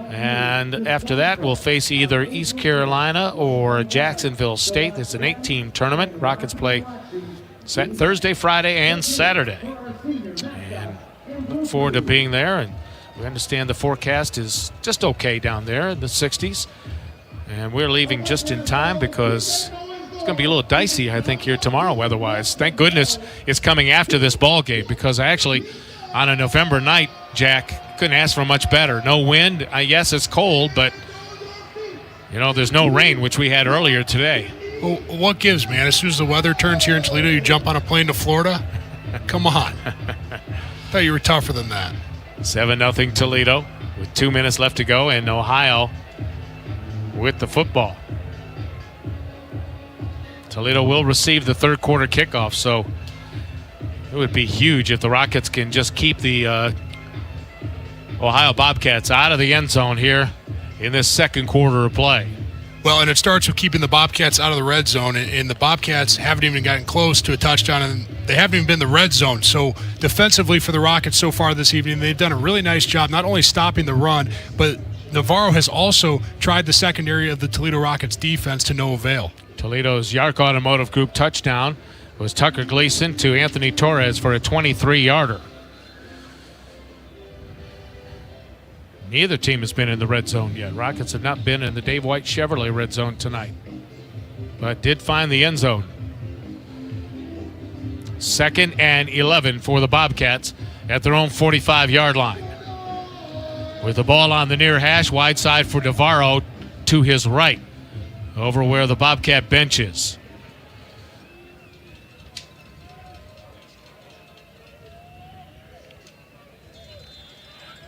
And after that, we'll face either East Carolina or Jacksonville State. It's an 8-team tournament. Rockets play Thursday, Friday, and Saturday. Look forward to being there, and we understand the forecast is just okay down there in the 60s. And we're leaving just in time because it's going to be a little dicey, I think, here tomorrow weather-wise. Thank goodness it's coming after this ball game because actually on a November night, Jack, couldn't ask for much better. No wind. Yes, it's cold, but, you know, there's no rain, which we had earlier today. Well, what gives, man? As soon as the weather turns here in Toledo, you jump on a plane to Florida? Come on. Thought you were tougher than that. 7-0 Toledo with 2 minutes left to go, and Ohio with the football. Toledo will receive the third quarter kickoff, so it would be huge if the Rockets can just keep the Ohio Bobcats out of the end zone here in this second quarter of play. Well, and it starts with keeping the Bobcats out of the red zone, and the Bobcats haven't even gotten close to a touchdown, and they haven't even been in the red zone. So defensively for the Rockets so far this evening, they've done a really nice job not only stopping the run, but Navarro has also tried the secondary of the Toledo Rockets defense to no avail. Toledo's Yark Automotive Group touchdown was Tucker Gleason to Anthony Torres for a 23-yarder. Neither team has been in the red zone yet. Rockets have not been in the Dave White Chevrolet red zone tonight, but did find the end zone. 2nd and 11 for the Bobcats at their own 45-yard line. With the ball on the near hash, wide side for Navarro to his right, over where the Bobcat bench is.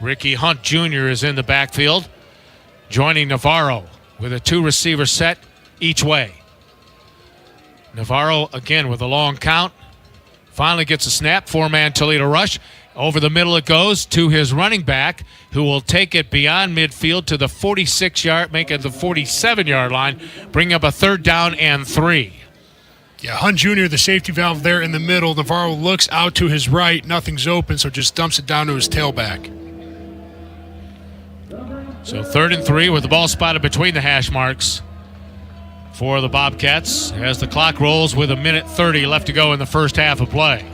Ricky Hunt Jr. is in the backfield, joining Navarro with a 2-receiver set each way. Navarro again with a long count. Finally gets a snap, 4-man Toledo rush. Over the middle it goes to his running back, who will take it beyond midfield to the 46-yard, make it the 47-yard line, bring up a 3rd down and 3. Yeah, Hunt Jr., the safety valve there in the middle. Navarro looks out to his right. Nothing's open, so just dumps it down to his tailback. So 3rd and 3 with the ball spotted between the hash marks for the Bobcats as the clock rolls with 1:30 left to go in the first half of play.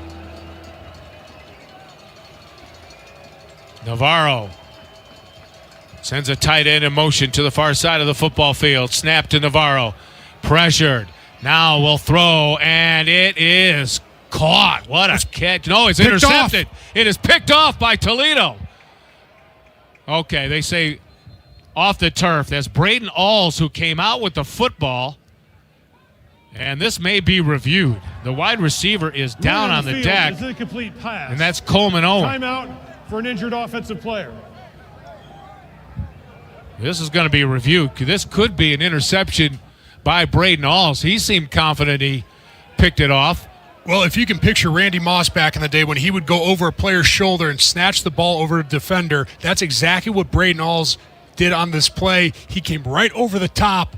Navarro sends a tight end in motion to the far side of the football field. Snap to Navarro. Pressured. Now will throw, and it is caught. What a catch. No, it's intercepted. It is picked off by Toledo. Okay, they say off the turf. That's Braden Alls who came out with the football, and this may be reviewed. The wide receiver is down on the deck, it's an incomplete pass. And that's Coleman Owen. Timeout for an injured offensive player. This is going to be reviewed. This could be an interception by Braden Alls. He seemed confident he picked it off. Well, if you can picture Randy Moss back in the day when he would go over a player's shoulder and snatch the ball over a defender, that's exactly what Braden Alls did on this play. He came right over the top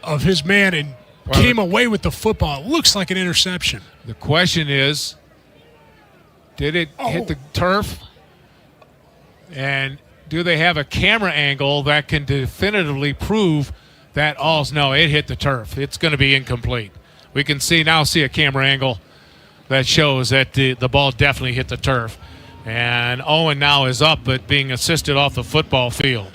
of his man and came away with the football. It looks like an interception. The question is, did it hit the turf? And do they have a camera angle that can definitively prove that Alls? No, it hit the turf. It's going to be incomplete. We can see a camera angle that shows that the ball definitely hit the turf. And Owen now is up, but being assisted off the football field.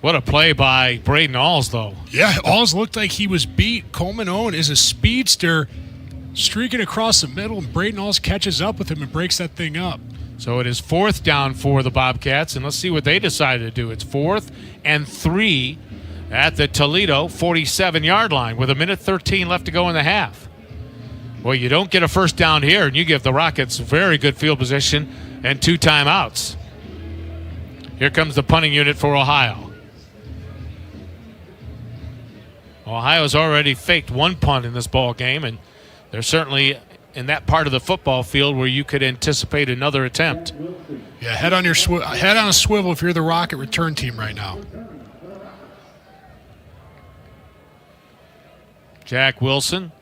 What a play by Braden Alls, though. Yeah, Alls looked like he was beat. Coleman Owen is a speedster streaking across the middle, and Braden Alls catches up with him and breaks that thing up. So it is 4th down for the Bobcats, and let's see what they decided to do. It's 4th and 3 at the Toledo 47-yard line with 1:13 left to go in the half. Well, you don't get a first down here, and you give the Rockets very good field position and 2 timeouts. Here comes the punting unit for Ohio. Ohio's already faked 1 punt in this ball game, and they're certainly in that part of the football field where you could anticipate another attempt. Yeah, head on a swivel if you're the Rocket return team right now. Jack Wilson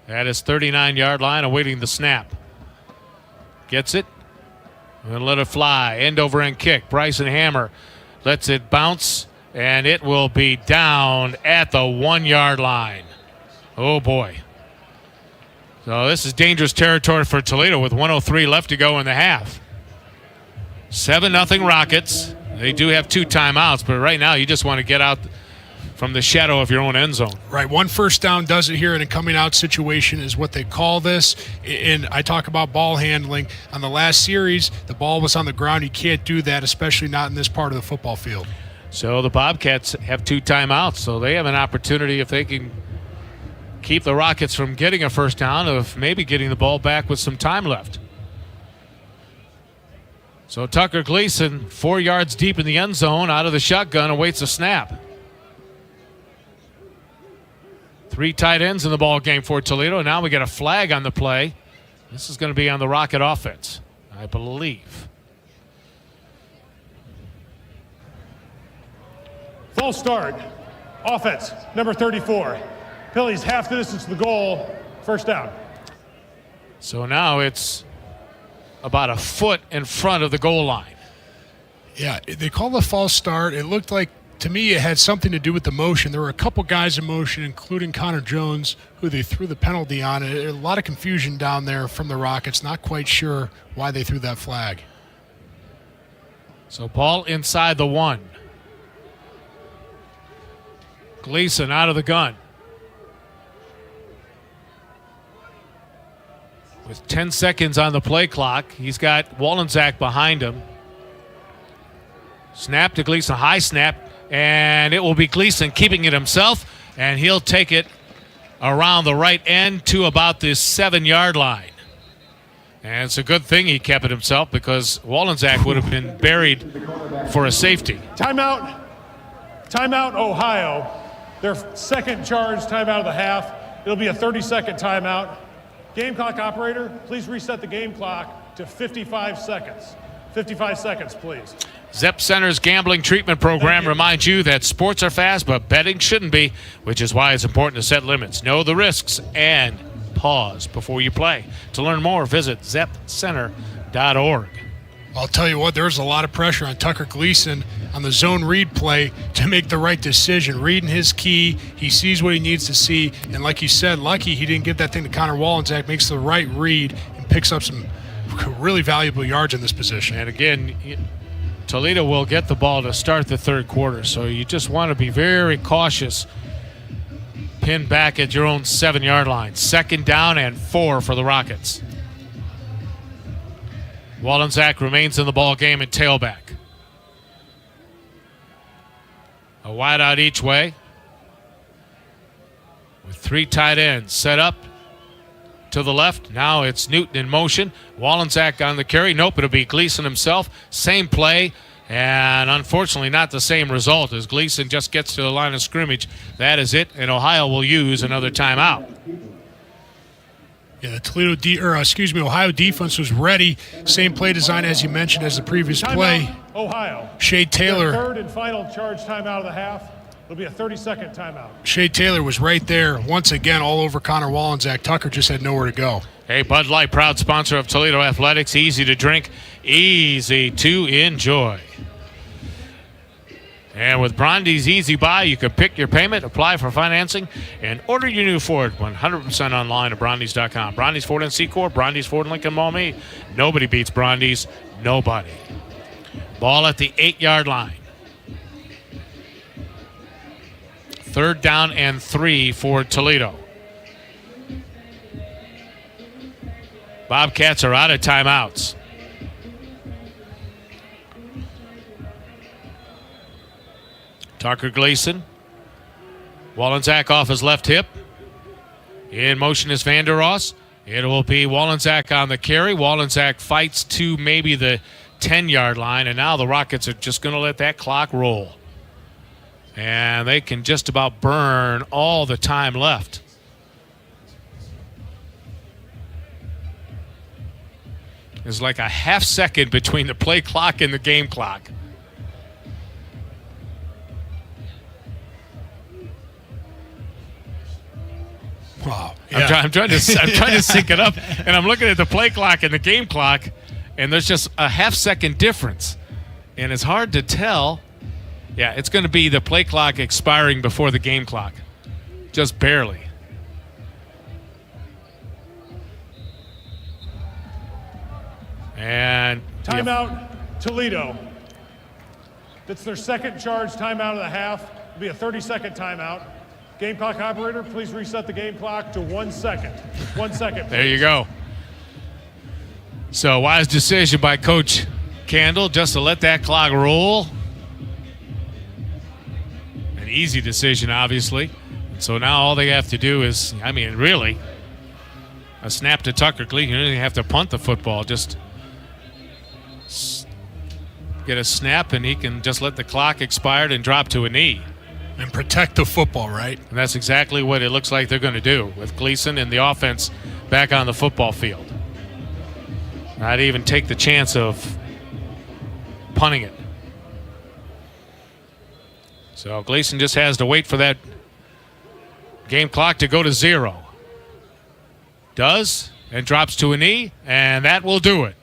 at his 39-yard line awaiting the snap. Gets it. And let it fly. End over end kick. Bryson Hammer lets it bounce, and it will be down at the 1-yard line. Oh, boy. So this is dangerous territory for Toledo with 1:03 left to go in the half. 7-0 Rockets. They do have 2 timeouts, but right now you just want to get out from the shadow of your own end zone. Right, 1 first down does it here in a coming out situation is what they call this. And I talk about ball handling. On the last series, the ball was on the ground. You can't do that, especially not in this part of the football field. So the Bobcats have 2 timeouts, so they have an opportunity, if they can keep the Rockets from getting a first down, of maybe getting the ball back with some time left. So Tucker Gleason, 4 yards deep in the end zone, out of the shotgun, awaits a snap. 3 tight ends in the ball game for Toledo. Now we get a flag on the play. This is going to be on the Rocket offense, I believe. False start. Offense, number 34. Phillies half the distance to the goal. First down. So now it's about a foot in front of the goal line. Yeah, they call the false start. It looked like, to me, it had something to do with the motion. There were a couple guys in motion, including Connor Jones, who they threw the penalty on. A lot of confusion down there from the Rockets. Not quite sure why they threw that flag. So ball inside the 1. Gleason out of the gun. With 10 seconds on the play clock, he's got Wollensack behind him. Snap to Gleason, high snap, and it will be Gleason keeping it himself, and he'll take it around the right end to about the 7-yard line. And it's a good thing he kept it himself, because Wollensack would have been buried for a safety. Timeout. Timeout, Ohio. Their second charge timeout of the half. It'll be a 30-second timeout. Game clock operator, please reset the game clock to 55 seconds. 55 seconds, please. Zep Center's gambling treatment program reminds you that sports are fast, but betting shouldn't be, which is why it's important to set limits, know the risks, and pause before you play. To learn more, visit zepcenter.org. I'll tell you what, there's a lot of pressure on Tucker Gleason on the zone read play to make the right decision. Reading his key, he sees what he needs to see, and like you said, lucky he didn't get that thing to Connor Wollensack, makes the right read and picks up some really valuable yards in this position. And again, Toledo will get the ball to start the third quarter, so you just want to be very cautious. Pinned back at your own 7-yard line. 2nd down and 4 for the Rockets. Wollensack remains in the ball game at tailback. A wide out each way with 3 tight ends set up to the left. Now it's Newton in motion. Wollensack on the carry. Nope, it'll be Gleason himself. Same play, and unfortunately not the same result as Gleason just gets to the line of scrimmage. That is it, and Ohio will use another timeout. Yeah, the Ohio defense was ready. Same play design as you mentioned as the previous play. Ohio. Shea Taylor. Third and final charge timeout of the half. It'll be a 30-second timeout. Shea Taylor was right there once again all over Connor Wollensack. Tucker just had nowhere to go. Hey, Bud Light, proud sponsor of Toledo Athletics. Easy to drink, easy to enjoy. And with Brondy's Easy Buy, you can pick your payment, apply for financing, and order your new Ford 100% online at Brondy's.com. Brondy's Ford and Secor, Brondy's Ford and Lincoln Maumee. Nobody beats Brondy's, nobody. Ball at the 8-yard line. 3rd down and 3 for Toledo. Bobcats are out of timeouts. Tucker Gleason. Wollensack off his left hip. In motion is Vander Ross. It will be Wollensack on the carry. Wollensack fights to maybe the 10-yard line, and now the Rockets are just going to let that clock roll. And they can just about burn all the time left. There's like a half second between the play clock and the game clock. Wow. Yeah. I'm trying to sync it up, and I'm looking at the play clock and the game clock, and there's just a half second difference, and it's hard to tell. Yeah, it's going to be the play clock expiring before the game clock, just barely. And timeout, Toledo. That's their second charge timeout of the half. It'll be a 30-second timeout. Game clock operator, please reset the game clock to 1 second. 1 second, please. There you go. So wise decision by Coach Candle just to let that clock roll. an easy decision, obviously. So now all they have to do is, really, a snap to Tucker Gleason. You don't even have to punt the football. Just get a snap, and he can just let the clock expire and drop to a knee. And protect the football, right? And that's exactly what it looks like they're going to do with Gleason and the offense back on the football field. Not even take the chance of punting it. So Gleason just has to wait for that game clock to go to 0. Does, and drops to a knee, and that will do it.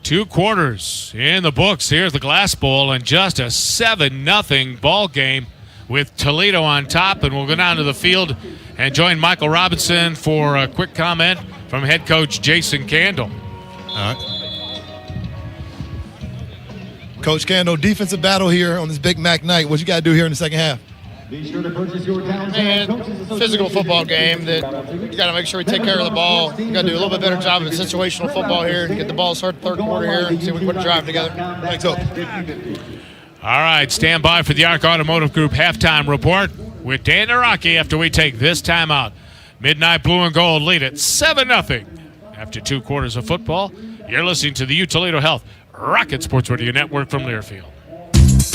2 quarters in the books. Here's the Glass Bowl, and just a 7-0 ball game with Toledo on top. And we'll go down to the field and join Michael Robinson for a quick comment from head coach Jason Candle. All right. Coach Candle, defensive battle here on this Big Mac night. What you got to do here in the second half? Physical football game that you got to make sure we take care of the ball. You got to do a little bit better job of situational football here. Get the ball started third quarter here and see if we can put a drive together. Thanks, Hope. All right, stand by for the ARC Automotive Group halftime report with Dan Naraki after we take this timeout. Midnight Blue and Gold lead at 7-0 after 2 quarters of football. You're listening to the Toledo Health Rocket Sports Radio Network from Learfield.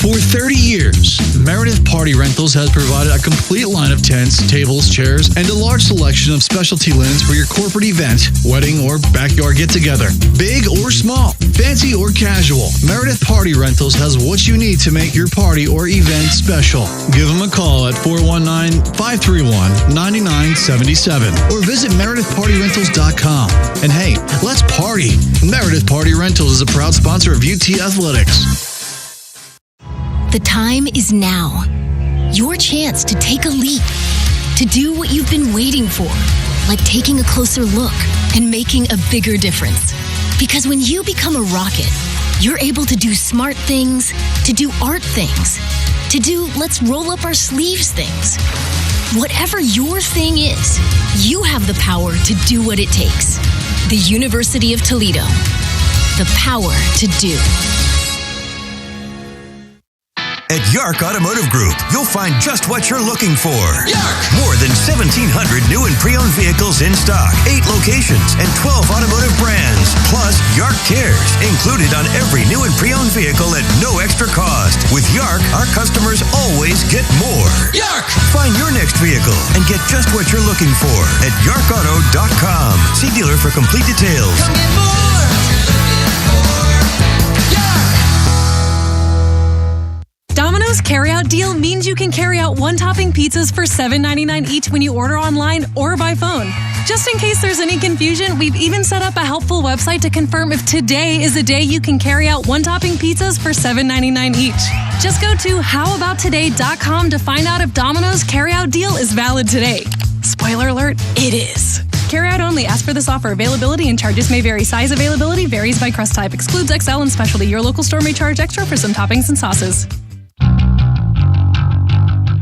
For 30 years, Meredith Party Rentals has provided a complete line of tents, tables, chairs, and a large selection of specialty linens for your corporate event, wedding, or backyard get-together. Big or small, fancy or casual, Meredith Party Rentals has what you need to make your party or event special. Give them a call at 419-531-9977 or visit meredithpartyrentals.com. And hey, let's party. Meredith Party Rentals is a proud sponsor of UT Athletics. The time is now. Your chance to take a leap, to do what you've been waiting for, like taking a closer look and making a bigger difference. Because when you become a rocket, you're able to do smart things, to do art things, to do let's roll up our sleeves things. Whatever your thing is, you have the power to do what it takes. The University of Toledo. The power to do. At Yark Automotive Group, you'll find just what you're looking for. Yark! More than 1,700 new and pre-owned vehicles in stock, 8 locations, and 12 automotive brands. Plus, Yark Cares, included on every new and pre-owned vehicle at no extra cost. With Yark, our customers always get more. Yark! Find your next vehicle and get just what you're looking for at yarkauto.com. See dealer for complete details. Domino's carryout deal means you can carry out one-topping pizzas for $7.99 each when you order online or by phone. Just in case there's any confusion, we've even set up a helpful website to confirm if today is the day you can carry out one-topping pizzas for $7.99 each. Just go to howaboutoday.com to find out if Domino's carryout deal is valid today. Spoiler alert, it is. Carryout only. Ask for this offer. Availability and charges may vary. Size availability varies by crust type. Excludes XL and specialty. Your local store may charge extra for some toppings and sauces.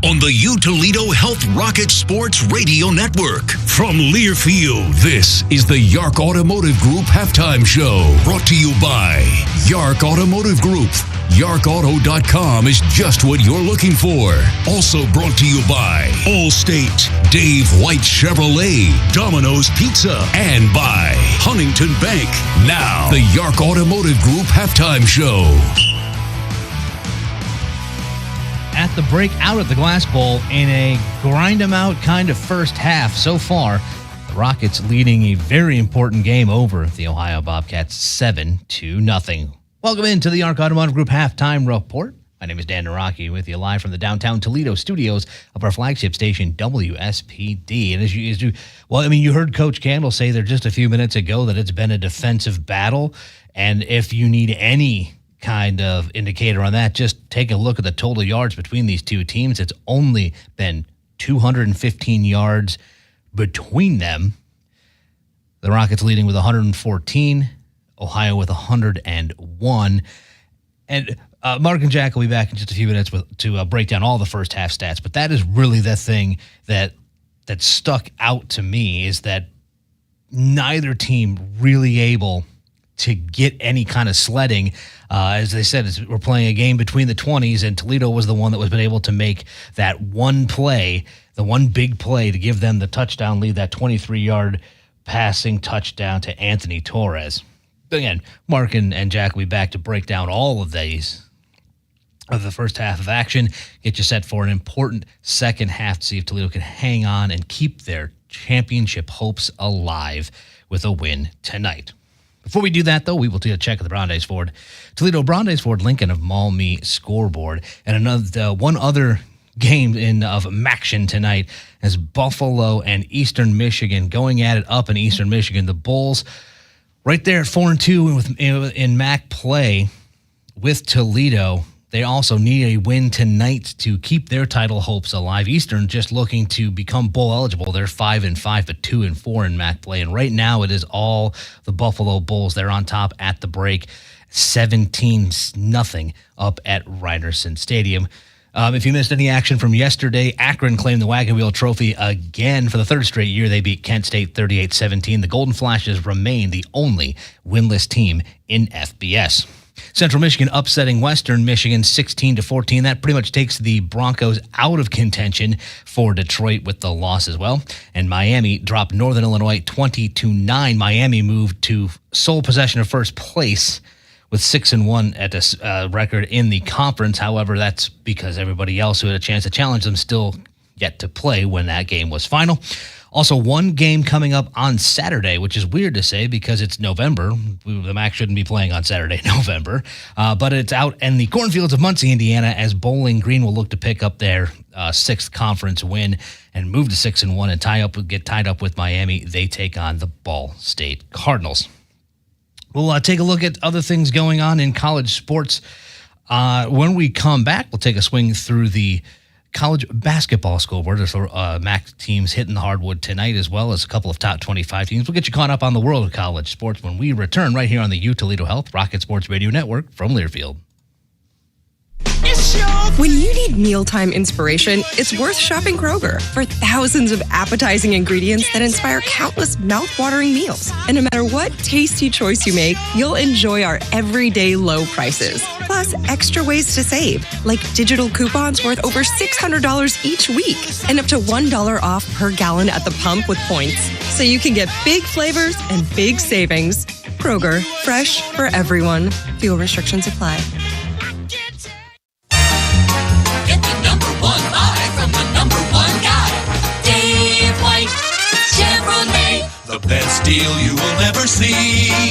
On the Toledo Health Rocket Sports Radio Network. From Learfield, this is the Yark Automotive Group Halftime Show. Brought to you by Yark Automotive Group. YarkAuto.com is just what you're looking for. Also brought to you by Allstate, Dave White Chevrolet, Domino's Pizza, and by Huntington Bank. Now, the Yark Automotive Group Halftime Show. At the break out at the Glass Bowl in a grind-em-out kind of first half so far. The Rockets leading a very important game over the Ohio Bobcats 7-0. Welcome into the Yark Automotive Group halftime report. My name is Dan Naraki with you live from the downtown Toledo studios of our flagship station, WSPD. And you heard Coach Candle say there just a few minutes ago that it's been a defensive battle. And if you need any kind of indicator on that, just take a look at the total yards between these two teams. It's only been 215 yards between them. The Rockets leading with 114, Ohio with 101. And Mark and Jack will be back in just a few minutes to break down all the first half stats. But that is really the thing that stuck out to me, is that neither team really able to get any kind of sledding. As they said, we're playing a game between the 20s, and Toledo was the one that was been able to make that one play, the one big play to give them the touchdown lead, that 23-yard passing touchdown to Anthony Torres. Again, Mark and Jack will be back to break down all of these of the first half of action, get you set for an important second half to see if Toledo can hang on and keep their championship hopes alive with a win tonight. Before we do that, though, we will take a check of the Brandeis Ford Toledo Brandeis Ford Lincoln of Maumee scoreboard, and one other game of action tonight as Buffalo and Eastern Michigan going at it up in Eastern Michigan. The Bulls right there at 4-2 in MAC play with Toledo. They also need a win tonight to keep their title hopes alive. Eastern just looking to become bowl eligible. They're 5-5, but 2-4 in MAC play. And right now it is all the Buffalo Bulls. They're on top at the break, 17-0 up at Ryerson Stadium. If you missed any action from yesterday, Akron claimed the Wagon Wheel Trophy again for the third straight year. They beat Kent State 38-17. The Golden Flashes remain the only winless team in FBS. Central Michigan upsetting Western Michigan 16-14. That pretty much takes the Broncos out of contention for Detroit with the loss as well. And Miami dropped Northern Illinois 20-9. Miami moved to sole possession of first place with 6-1 at this record in the conference. However, that's because everybody else who had a chance to challenge them still yet to play when that game was final. Also, one game coming up on Saturday, which is weird to say because it's November. The MAC shouldn't be playing on Saturday, November. But it's out in the cornfields of Muncie, Indiana, as Bowling Green will look to pick up their sixth conference win and move to 6-1 and get tied up with Miami. They take on the Ball State Cardinals. We'll take a look at other things going on in college sports. When we come back, we'll take a swing through the college basketball scoreboard. There's MAC teams hitting the hardwood tonight, as well as a couple of top 25 teams. We'll get you caught up on the world of college sports when we return right here on the U Toledo Health Rocket Sports Radio Network from Learfield. When you need mealtime inspiration, it's worth shopping Kroger for thousands of appetizing ingredients that inspire countless mouth-watering meals. And no matter what tasty choice you make, you'll enjoy our everyday low prices. Plus, extra ways to save, like digital coupons worth over $600 each week and up to $1 off per gallon at the pump with points. So you can get big flavors and big savings. Kroger, fresh for everyone. Fuel restrictions apply. The best deal you will ever see.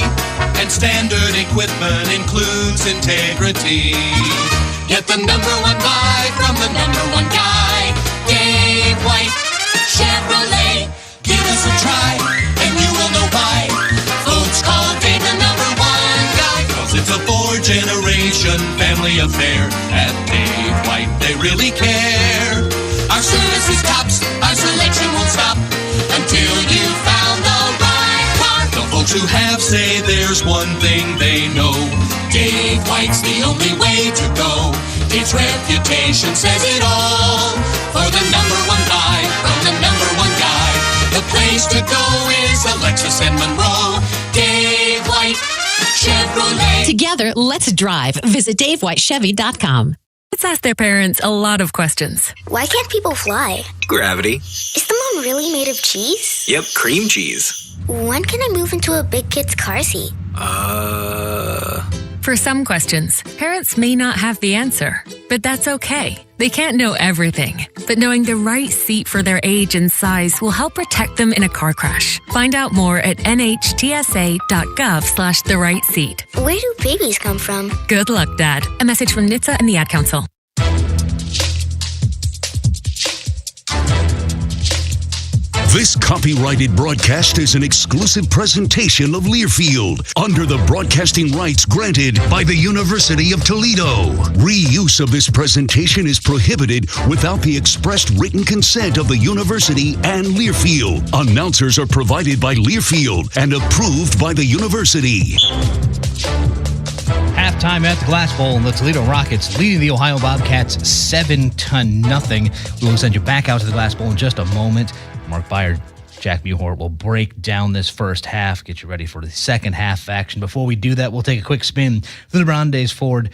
And standard equipment includes integrity. Get the number one buy from the number one guy, Dave White Chevrolet. Give us a try and you will know why. Folks call Dave the number one guy. Cause it's a 4-generation family affair. At Dave White they really care. Our service is tops, our selection won't stop until you found the right car. The folks who have say there's one thing they know. Dave White's the only way to go. Dave's reputation says it all. For the number one guy, from the number one guy, the place to go is Alexis and Monroe. Dave White Chevrolet. Together, let's drive. Visit DaveWhiteChevy.com. Kids ask their parents a lot of questions. Why can't people fly? Gravity. Is the moon really made of cheese? Yep, cream cheese. When can I move into a big kid's car seat? For some questions, parents may not have the answer, but that's okay. They can't know everything, but knowing the right seat for their age and size will help protect them in a car crash. Find out more at nhtsa.gov/the right seat. Where do babies come from? Good luck, Dad. A message from NHTSA and the Ad Council. This copyrighted broadcast is an exclusive presentation of Learfield under the broadcasting rights granted by the University of Toledo. Reuse of this presentation is prohibited without the expressed written consent of the university and Learfield. Announcers are provided by Learfield and approved by the university. Halftime at the Glass Bowl, and the Toledo Rockets leading the Ohio Bobcats 7-0. We will send you back out to the Glass Bowl in just a moment. Mark Beyer Jack Muhort will break down this first half, get you ready for the second half action. Before we do that, we'll take a quick spin through the Brandeis Ford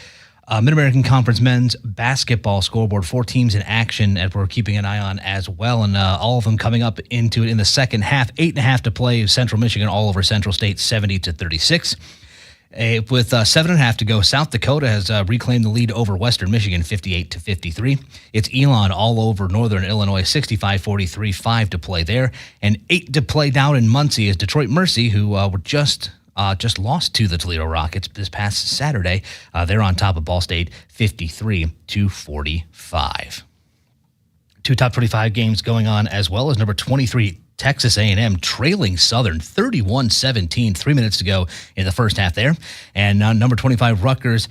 Mid-American Conference men's basketball scoreboard. 4 teams in action that we're keeping an eye on as well, and all of them coming up into it in the second half. 8.5 to play. Central Michigan all over Central State, 70-36. With 7.5 to go, South Dakota has reclaimed the lead over Western Michigan, 58-53. It's Elon all over Northern Illinois, 65-43, 5 to play there. And 8 to play down in Muncie is Detroit Mercy, who were just lost to the Toledo Rockets this past Saturday. They're on top of Ball State, 53-45. 2 top 25 games going on, as well as number 23, Texas A&M trailing Southern 31-17, 3 minutes to go in the first half there. And number 25, Rutgers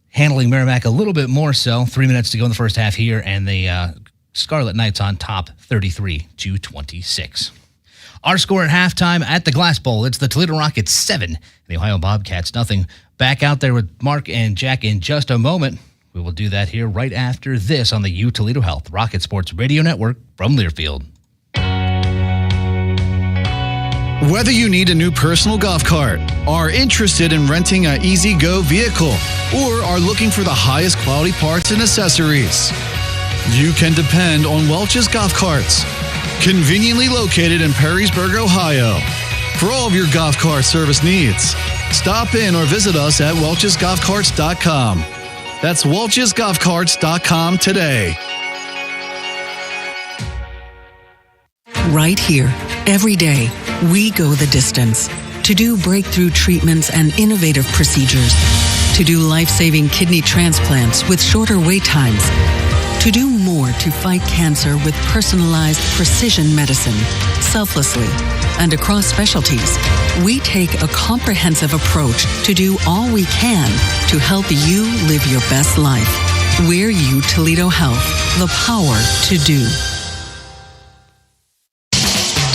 handling Merrimack a little bit more so, 3 minutes to go in the first half here, and the Scarlet Knights on top 33-26. Our score at halftime at the Glass Bowl, it's the Toledo Rockets 7, the Ohio Bobcats nothing. Back out there with Mark and Jack in just a moment. We will do that here right after this on the U Toledo Health Rocket Sports Radio Network from Learfield. Whether you need a new personal golf cart, are interested in renting an easy-go vehicle, or are looking for the highest quality parts and accessories, you can depend on Welch's Golf Carts. Conveniently located in Perrysburg, Ohio. For all of your golf cart service needs, stop in or visit us at welchesgolfcarts.com. That's welchesgolfcarts.com today. Right here, every day, we go the distance to do breakthrough treatments and innovative procedures, to do life-saving kidney transplants with shorter wait times, to do more to fight cancer with personalized precision medicine, selflessly, and across specialties. We take a comprehensive approach to do all we can to help you live your best life. We're U Toledo Health, the power to do.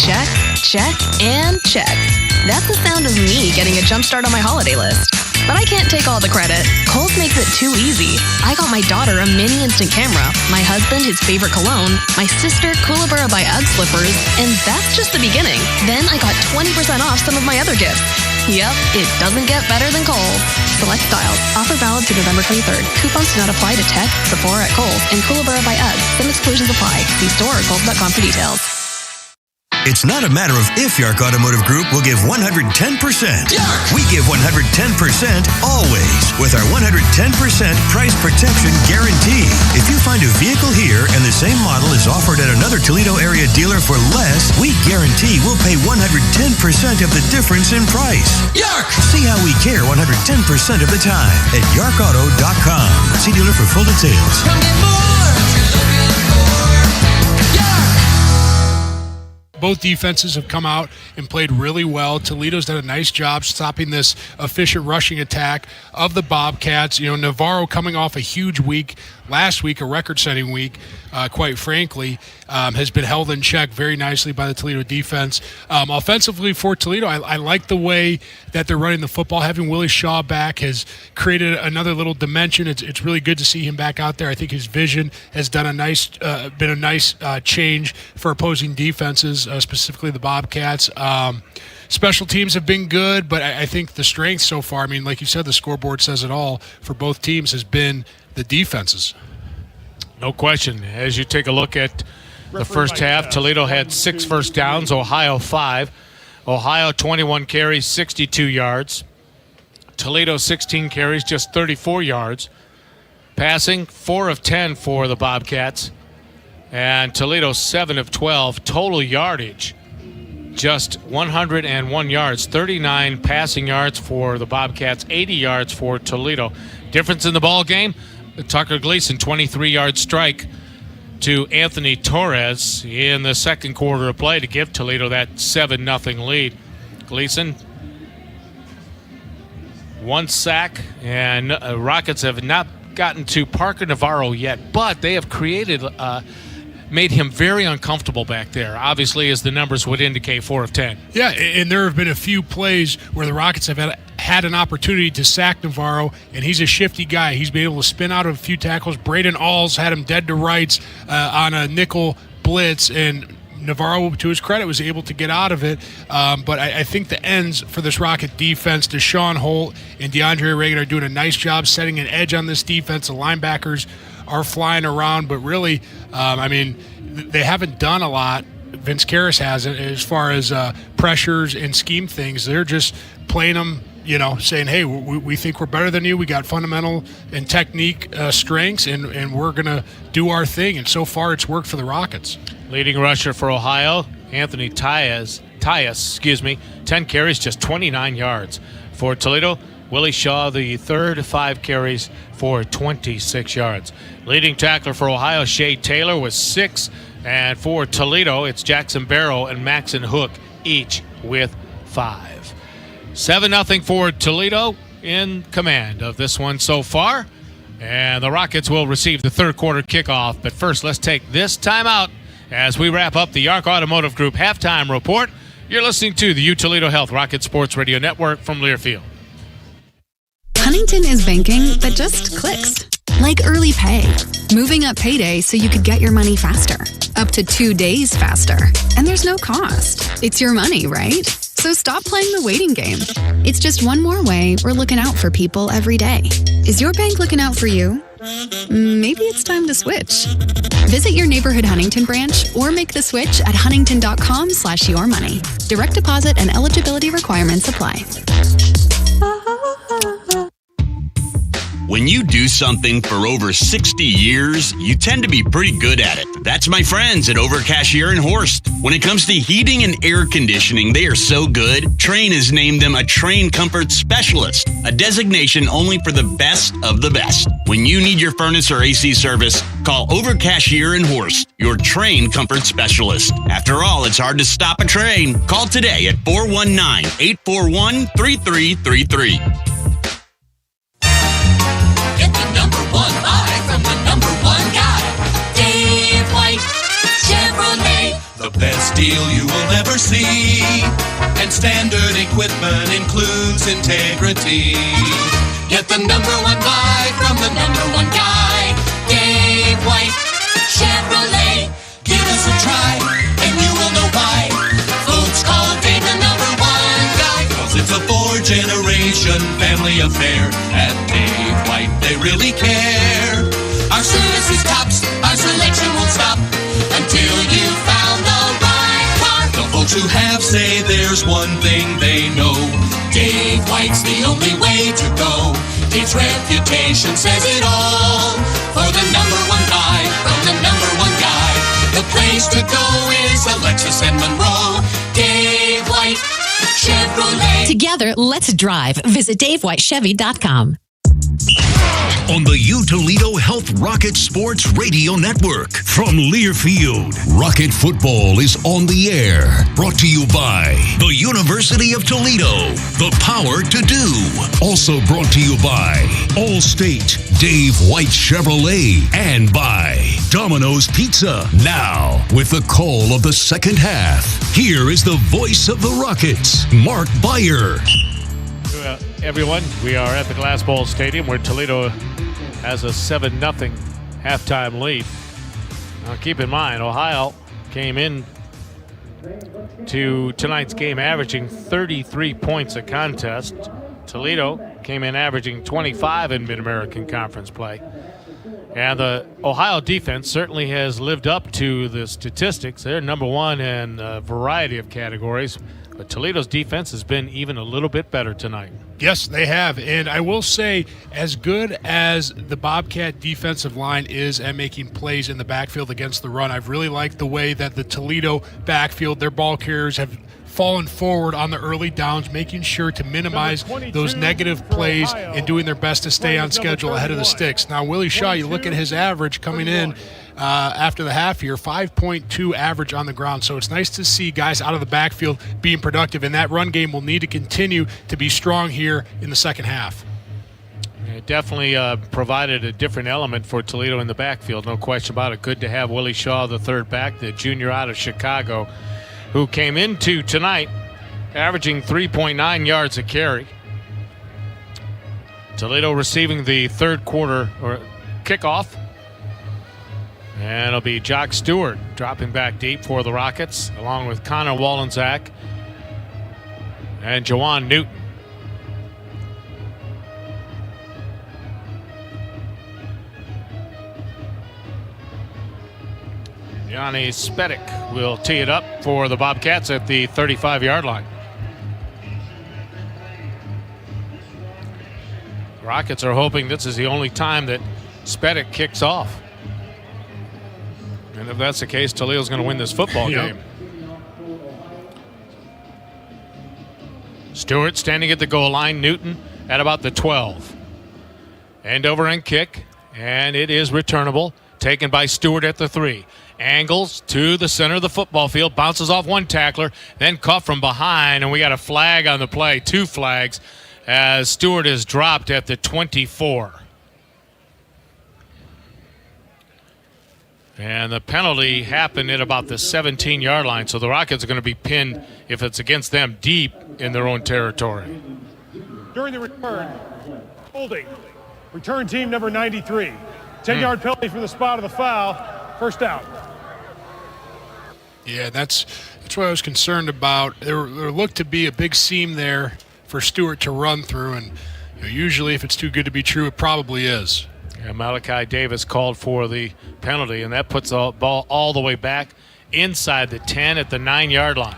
Check, check, and check. That's the sound of me getting a jump start on my holiday list. But I can't take all the credit. Kohl's makes it too easy. I got my daughter a mini instant camera, my husband his favorite cologne, my sister Kookaburra by UGG slippers, and that's just the beginning. Then I got 20% off some of my other gifts. Yep, it doesn't get better than Kohl's. Select styles. Offer valid through November 23rd. Coupons do not apply to Tech, Sephora at Kohl's, and Kookaburra by UGG. Some exclusions apply. See store or Kohl's.com for details. It's not a matter of if Yark Automotive Group will give 110%. We give 110% always with our 110% price protection guarantee. If you find a vehicle here and the same model is offered at another Toledo area dealer for less, we guarantee we'll pay 110% of the difference in price. Yark! See how we care 110% of the time at yarkauto.com. See dealer for full details. Come get more if you're looking for Yark! Both defenses have come out and played really well. Toledo's done a nice job stopping this efficient rushing attack of the Bobcats. You know, Navarro coming off a huge week last week, a record-setting week, quite frankly, has been held in check very nicely by the Toledo defense. Offensively for Toledo, I like the way that they're running the football. Having Willie Shaw back has created another little dimension. It's really good to see him back out there. I think his vision has done been a nice change for opposing defenses, specifically the Bobcats. Special teams have been good, but I think the strength so far, I mean, like you said, the scoreboard says it all for both teams, has been the defenses. No question. As you take a look at the first half, Toledo had 6 first downs, Ohio 5. Ohio 21 carries, 62 yards. Toledo 16 carries, just 34 yards. Passing 4 of 10 for the Bobcats. And Toledo 7 of 12. Total yardage, just 101 yards. 39 passing yards for the Bobcats, 80 yards for Toledo. Difference in the ball game, Tucker Gleason, 23-yard strike to Anthony Torres in the second quarter of play to give Toledo that 7-0 lead. Gleason, 1 sack, and Rockets have not gotten to Parker Navarro yet, but they have made him very uncomfortable back there, obviously, as the numbers would indicate, 4 of 10. Yeah, and there have been a few plays where the Rockets have had an opportunity to sack Navarro, and he's a shifty guy. He's been able to spin out of a few tackles. Braden Alls had him dead to rights on a nickel blitz, and Navarro, to his credit, was able to get out of it. But I think the ends for this Rocket defense, Deshaun Holt and DeAndre Reagan, are doing a nice job setting an edge on this defense. The linebackers are flying around, but really, they haven't done a lot. Vince Karras hasn't, as far as pressures and scheme things. They're just playing them, saying, hey, we think we're better than you. We got fundamental and technique strengths, and we're going to do our thing. And so far, it's worked for the Rockets. Leading rusher for Ohio, Anthony Tyus, 10 carries, just 29 yards. For Toledo, Willie Shaw, the third, 5 carries for 26 yards. Leading tackler for Ohio, Shea Taylor, with 6. And for Toledo, it's Jackson Barrow and Maxon Hook, each with 5. 7-0 for Toledo, in command of this one so far. And the Rockets will receive the third quarter kickoff. But first, let's take this timeout as we wrap up the Yark Automotive Group halftime report. You're listening to the U Toledo Health Rocket Sports Radio Network from Learfield. Huntington is banking that just clicks. Like early pay, moving up payday so you could get your money faster, up to 2 days faster. And there's no cost. It's your money, right? So stop playing the waiting game. It's just one more way we're looking out for people every day. Is your bank looking out for you? Maybe it's time to switch. Visit your neighborhood Huntington branch or make the switch at huntington.com/yourmoney. Direct deposit and eligibility requirements apply. When you do something for over 60 years, you tend to be pretty good at it. That's my friends at Overcashier and Horst. When it comes to heating and air conditioning, they are so good, Trane has named them a Trane Comfort Specialist, a designation only for the best of the best. When you need your furnace or AC service, call Overcashier and Horst, your Trane Comfort Specialist. After all, it's hard to stop a train. Call today at 419-841-3333. Get the number one buy from the number one guy, Dave White Chevrolet. The best deal you will ever see, and standard equipment includes integrity. Get the number one buy from the number one guy, Dave White Chevrolet. Give us a try, and you will know why. Folks call Dave the number one guy, 'Cause it's a 4-generation family affair. At Dave White, they really care. Our service is tops, our selection won't stop until you found the right car. The folks who have say there's one thing they know. Dave White's the only way to go. Dave's reputation says it all. For the number one buy from the number one guy, the place to go is Alexis and Monroe. Dave White Chevrolet. Together, let's drive. Visit DaveWhiteChevy.com. On the U Toledo Health Rocket Sports Radio Network from Learfield, Rocket Football is on the air. Brought to you by the University of Toledo, the power to do. Also brought to you by Allstate, Dave White Chevrolet, and by Domino's Pizza. Now, with the call of the second half, here is the voice of the Rockets, Mark Beyer. Everyone, we are at the Glass Bowl Stadium where Toledo has a 7-0 halftime lead. Now keep in mind, Ohio came in to tonight's game averaging 33 points a contest. Toledo came in averaging 25 in Mid-American Conference play. And the Ohio defense certainly has lived up to the statistics. They're number one in a variety of categories. But Toledo's defense has been even a little bit better tonight. Yes, they have. And I will say, as good as the Bobcat defensive line is at making plays in the backfield against the run, I've really liked the way that the Toledo backfield, their ball carriers have fallen forward on the early downs, making sure to minimize those negative plays and doing their best to stay on schedule ahead of the sticks. Now, Willie Shaw, you look at his average coming in after the half year, 5.2 average on the ground. So it's nice to see guys out of the backfield being productive, and that run game will need to continue to be strong here in the second half. It definitely provided a different element for Toledo in the backfield, no question about it. Good to have Willie Shaw, the third back, the junior out of Chicago, who came into tonight averaging 3.9 yards a carry. Toledo receiving the third quarter or kickoff. And it'll be Jock Stewart dropping back deep for the Rockets, along with Connor Wallensack and Jawan Newton. Yanni Spetic will tee it up for the Bobcats at the 35-yard line. Rockets are hoping this is the only time that Spetic kicks off. And if that's the case, Toledo's going to win this football game. Stewart standing at the goal line. Newton at about the 12. End over end kick, and it is returnable. Taken by Stewart at the 3. Angles to the center of the football field. Bounces off one tackler, then caught from behind, and we got a flag on the play. 2 flags as Stewart is dropped at the 24. And the penalty happened at about the 17-yard line, so the Rockets are going to be pinned if it's against them deep in their own territory. During the return, holding. Return team number 93. 10-yard penalty from the spot of the foul. First down. Yeah, that's what I was concerned about. There looked to be a big seam there for Stewart to run through, and usually if it's too good to be true, it probably is. Yeah, Malachi Davis called for the penalty, and that puts the ball all the way back inside the 10 at the 9-yard line.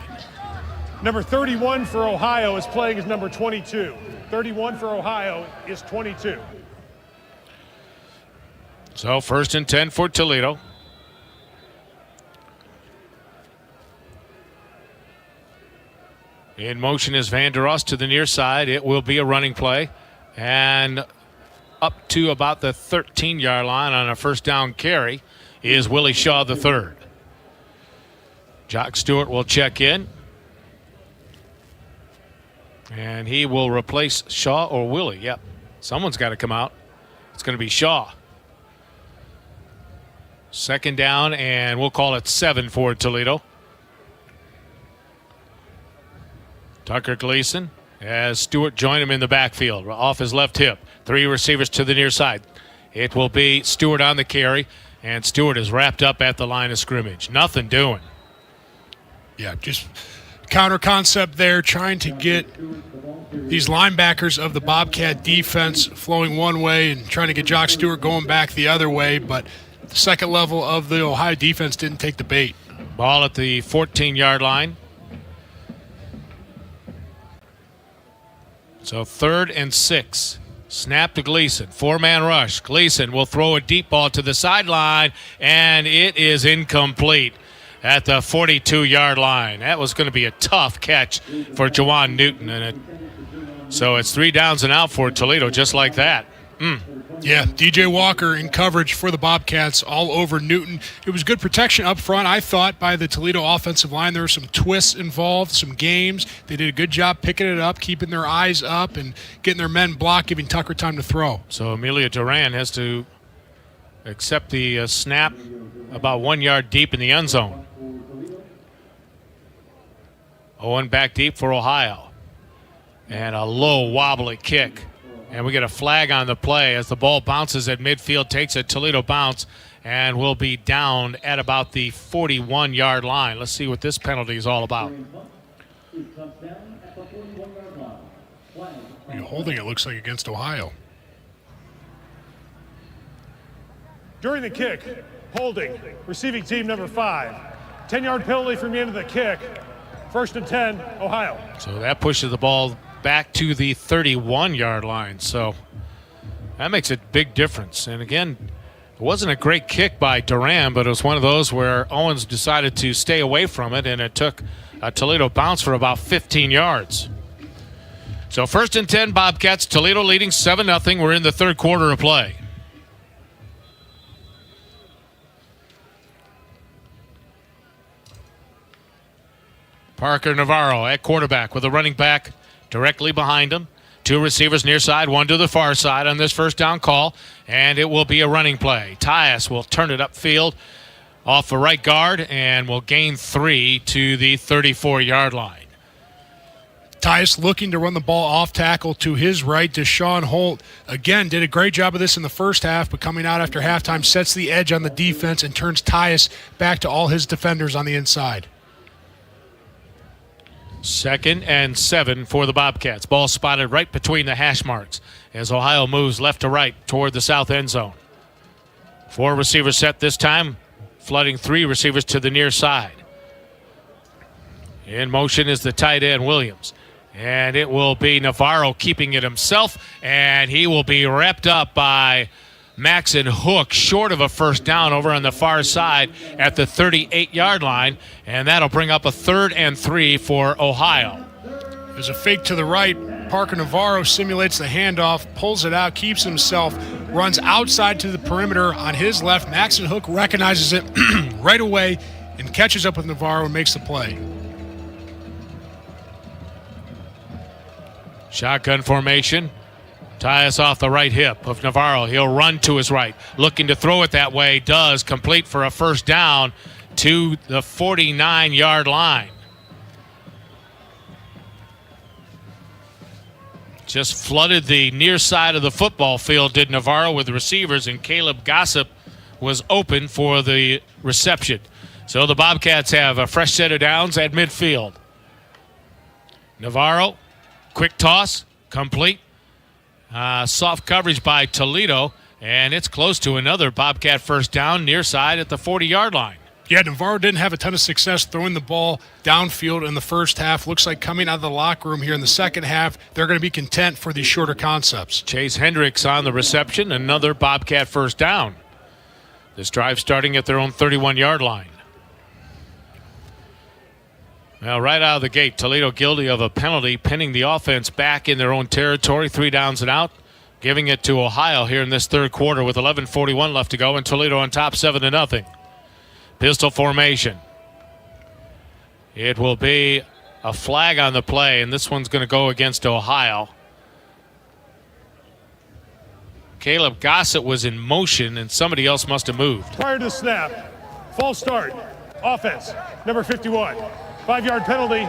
Number 31 for Ohio is playing as number 22. 31 for Ohio is 22. So 1st and 10 for Toledo. In motion is Van der Ost to the near side. It will be a running play. And up to about the 13-yard line on a first down carry is Willie Shaw III. Jock Stewart will check in. And he will replace Shaw or Willie. Yep. Someone's got to come out. It's going to be Shaw. 2nd down, and we'll call it 7 for Toledo. Tucker Gleason as Stewart joined him in the backfield off his left hip. 3 receivers to the near side. It will be Stewart on the carry, and Stewart is wrapped up at the line of scrimmage. Nothing doing. Yeah, just counter concept there, trying to get these linebackers of the Bobcat defense flowing one way and trying to get Jock Stewart going back the other way, but the second level of the Ohio defense didn't take the bait. Ball at the 14-yard line. So 3rd and 6. Snap to Gleason. 4-man rush. Gleason will throw a deep ball to the sideline, and it is incomplete at the 42-yard line. That was going to be a tough catch for Jawan Newton. So it's 3 downs and out for Toledo, just like that. Yeah, DJ Walker in coverage for the Bobcats all over Newton. It was good protection up front, I thought, by the Toledo offensive line. There were some twists involved, some games. They did a good job picking it up, keeping their eyes up, and getting their men blocked, giving Tucker time to throw. So Amelia Duran has to accept the snap about 1 yard deep in the end zone. Owen back deep for Ohio. And a low wobbly kick. And we get a flag on the play as the ball bounces at midfield, takes a Toledo bounce, and will be down at about the 41-yard line. Let's see what this penalty is all about. Holding, it looks like, against Ohio. During the kick, holding, receiving team number 5. 10-yard penalty from the end of the kick. 1st and 10, Ohio. So that pushes the ball back to the 31-yard line. So that makes a big difference. And again, it wasn't a great kick by Duran, but it was one of those where Owens decided to stay away from it, and it took a Toledo bounce for about 15 yards. So 1st and 10, Bobcats. Toledo leading 7-0. We're in the 3rd quarter of play. Parker Navarro at quarterback with a running back directly behind him. 2 receivers near side, 1 to the far side on this first down call, and it will be a running play. Tyus will turn it upfield off the right guard and will gain 3 to the 34-yard line. Tyus looking to run the ball off tackle to his right. Deshaun Holt, again, did a great job of this in the first half, but coming out after halftime, sets the edge on the defense and turns Tyus back to all his defenders on the inside. 2nd and 7 for the Bobcats. Ball spotted right between the hash marks as Ohio moves left to right toward the south end zone. 4 receivers set this time, flooding 3 receivers to the near side. In motion is the tight end, Williams. And it will be Navarro keeping it himself, and he will be wrapped up by Maxon Hook, short of a first down over on the far side at the 38-yard line, and that'll bring up a 3rd and 3 for Ohio. There's a fake to the right. Parker Navarro simulates the handoff, pulls it out, keeps himself, runs outside to the perimeter on his left. Maxon Hook recognizes it right away and catches up with Navarro and makes the play. Shotgun formation. Tyus off the right hip of Navarro. He'll run to his right. Looking to throw it that way. Does. Complete for a first down to the 49-yard line. Just flooded the near side of the football field, did Navarro, with receivers, and Caleb Gossip was open for the reception. So the Bobcats have a fresh set of downs at midfield. Navarro, quick toss, complete. Soft coverage by Toledo, and it's close to another Bobcat first down near side at the 40-yard line. Yeah, Navarro didn't have a ton of success throwing the ball downfield in the first half. Looks like coming out of the locker room here in the second half, they're going to be content for these shorter concepts. Chase Hendricks on the reception, another Bobcat first down. This drive starting at their own 31-yard line. Well, right out of the gate, Toledo guilty of a penalty, pinning the offense back in their own territory, 3 downs and out, giving it to Ohio here in this third quarter with 11:41 left to go, and Toledo on top 7-0. Pistol formation. It will be a flag on the play, and this one's going to go against Ohio. Caleb Gossett was in motion, and somebody else must have moved. Prior to the snap, false start, offense, number 51. 5-yard penalty,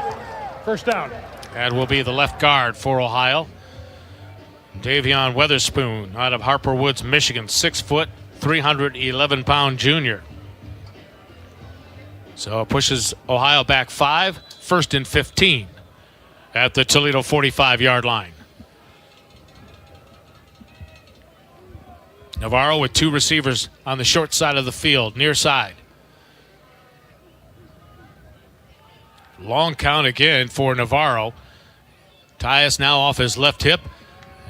first down. That will be the left guard for Ohio. Davion Weatherspoon out of Harper Woods, Michigan, 6 foot, 311-pound junior. So it pushes Ohio back 5, 1st and 15 at the Toledo 45-yard line. Navarro with 2 receivers on the short side of the field, near side. Long count again for Navarro. Tyus now off his left hip,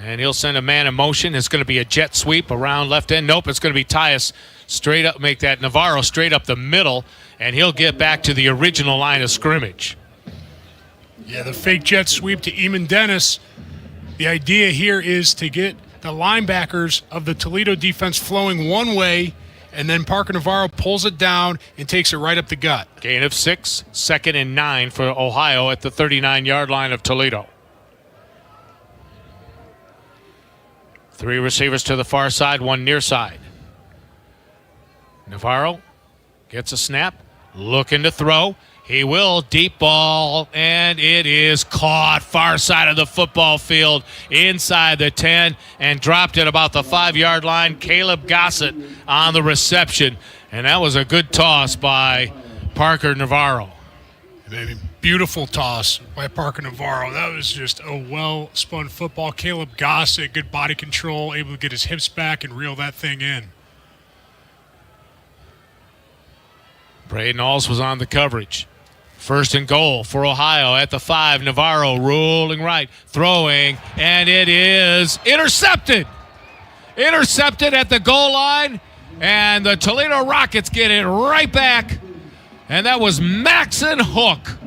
and he'll send a man in motion. It's going to be a jet sweep around left end. Nope, it's going to be Tyus straight up, make that Navarro straight up the middle, and he'll get back to the original line of scrimmage. Yeah, the fake jet sweep to Eamon Dennis. The idea here is to get the linebackers of the Toledo defense flowing one way, and then Parker Navarro pulls it down and takes it right up the gut. Gain of 6, 2nd and 9 for Ohio at the 39-yard line of Toledo. 3 receivers to the far side, 1 near side. Navarro gets a snap, looking to throw. He will, deep ball, and it is caught far side of the football field, inside the 10, and dropped at about the 5-yard line. Caleb Gossett on the reception, and that was a good toss by Parker Navarro. Beautiful toss by Parker Navarro. That was just a well-spun football. Caleb Gossett, good body control, able to get his hips back and reel that thing in. Braden Alls was on the coverage. 1st and goal for Ohio at the 5. Navarro rolling right, throwing, and it is intercepted. Intercepted at the goal line, and the Toledo Rockets get it right back. And that was Maxon Hook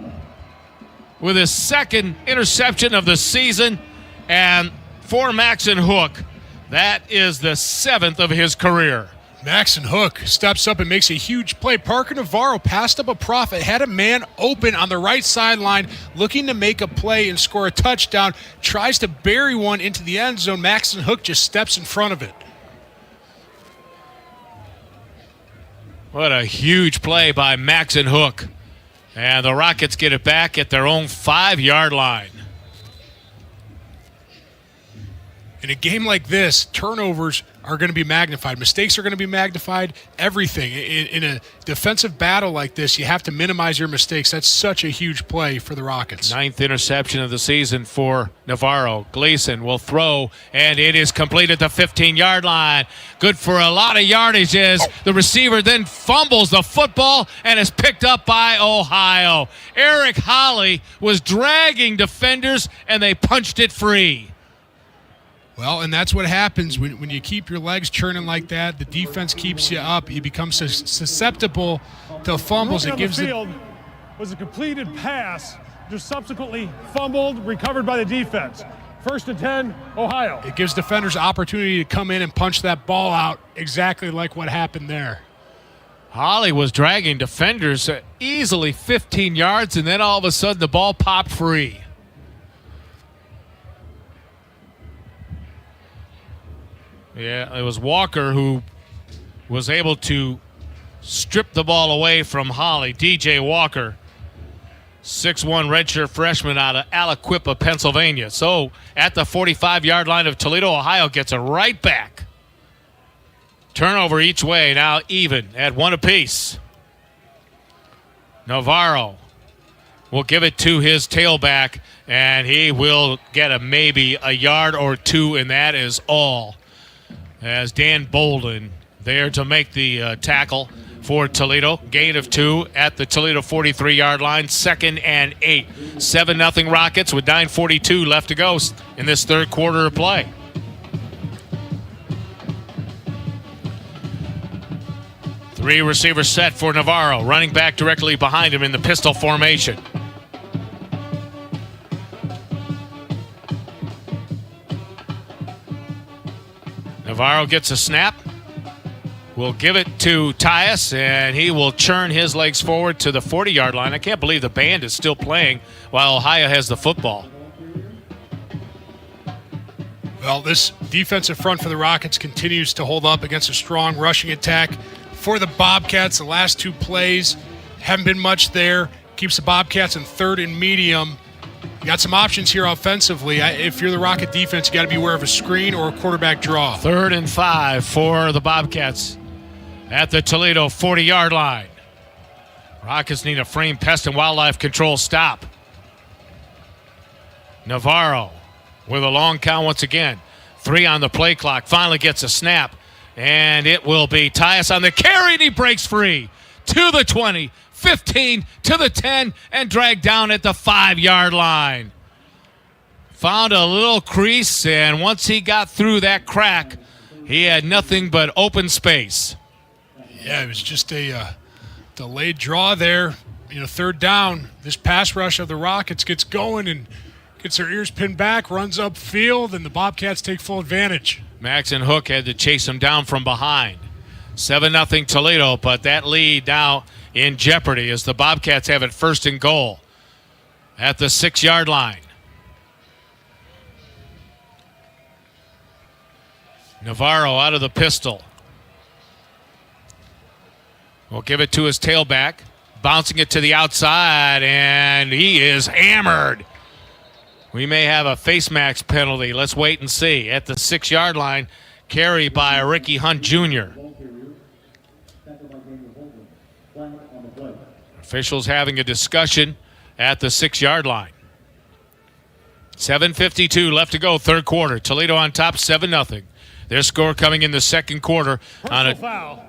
with his 2nd interception of the season. And for Maxon Hook, that is the 7th of his career. Maxon Hook steps up and makes a huge play. Parker Navarro passed up a profit, had a man open on the right sideline, looking to make a play and score a touchdown, tries to bury one into the end zone. Maxon Hook just steps in front of it. What a huge play by Maxon Hook. And the Rockets get it back at their own 5-yard line. In a game like this, turnovers are going to be magnified. Mistakes are going to be magnified. Everything. In a defensive battle like this, you have to minimize your mistakes. That's such a huge play for the Rockets. 9th interception of the season for Navarro. Gleason will throw, and it is complete at the 15-yard line. Good for a lot of yardage as the receiver then fumbles the football and is picked up by Ohio. Eric Holly was dragging defenders, and they punched it free. Well, and that's what happens when you keep your legs churning like that. The defense keeps you up. You become susceptible to fumbles. It gives the field was a completed pass, just subsequently fumbled, recovered by the defense. 1st and 10, Ohio. It gives defenders opportunity to come in and punch that ball out, exactly like what happened there. Holly was dragging defenders easily 15 yards, and then all of a sudden the ball popped free. Yeah, it was Walker who was able to strip the ball away from Holly. DJ Walker, 6'1" redshirt freshman out of Aliquippa, Pennsylvania. So at the 45-yard line of Toledo, Ohio gets it right back. Turnover each way, now even at 1 apiece. Navarro will give it to his tailback, and he will get maybe a yard or two, and that is all. As Dan Bolden there to make the tackle for Toledo. Gain of 2 at the Toledo 43-yard line. 2nd and 8. 7-0 Rockets with 9:42 left to go in this third quarter of play. Three receiver set for Navarro. Running back directly behind him in the pistol formation. Navarro gets a snap. Will give it to Tyus, and he will churn his legs forward to the 40-yard line. I can't believe the band is still playing while Ohio has the football. Well, this defensive front for the Rockets continues to hold up against a strong rushing attack. For the Bobcats, the last 2 plays haven't been much there. Keeps the Bobcats in 3rd and medium. You got some options here offensively. If you're the Rocket defense, you got to be aware of a screen or a quarterback draw. 3rd and 5 for the Bobcats at the Toledo 40-yard line. Rockets need a frame pest and wildlife control stop. Navarro with a long count once again. 3 on the play clock. Finally gets a snap, and it will be Tyus on the carry, and he breaks free to the 20. 15 to the 10 and dragged down at the 5-yard line. Found a little crease, and once he got through that crack, he had nothing but open space. Yeah, it was just a delayed draw there. 3rd down. This pass rush of the Rockets gets going and gets their ears pinned back, runs upfield, and the Bobcats take full advantage. Max and Hook had to chase him down from behind. 7-0 Toledo, but that lead now in jeopardy as the Bobcats have it 1st and goal at the 6-yard line. Navarro out of the pistol. Will give it to his tailback, bouncing it to the outside, and he is hammered. We may have a face mask penalty. Let's wait and see. At the 6-yard line, carry by Ricky Hunt Jr. Officials having a discussion at the 6-yard line. 7:52 left to go, third quarter. Toledo on top, 7-0. Their score coming in the second quarter. Personal foul,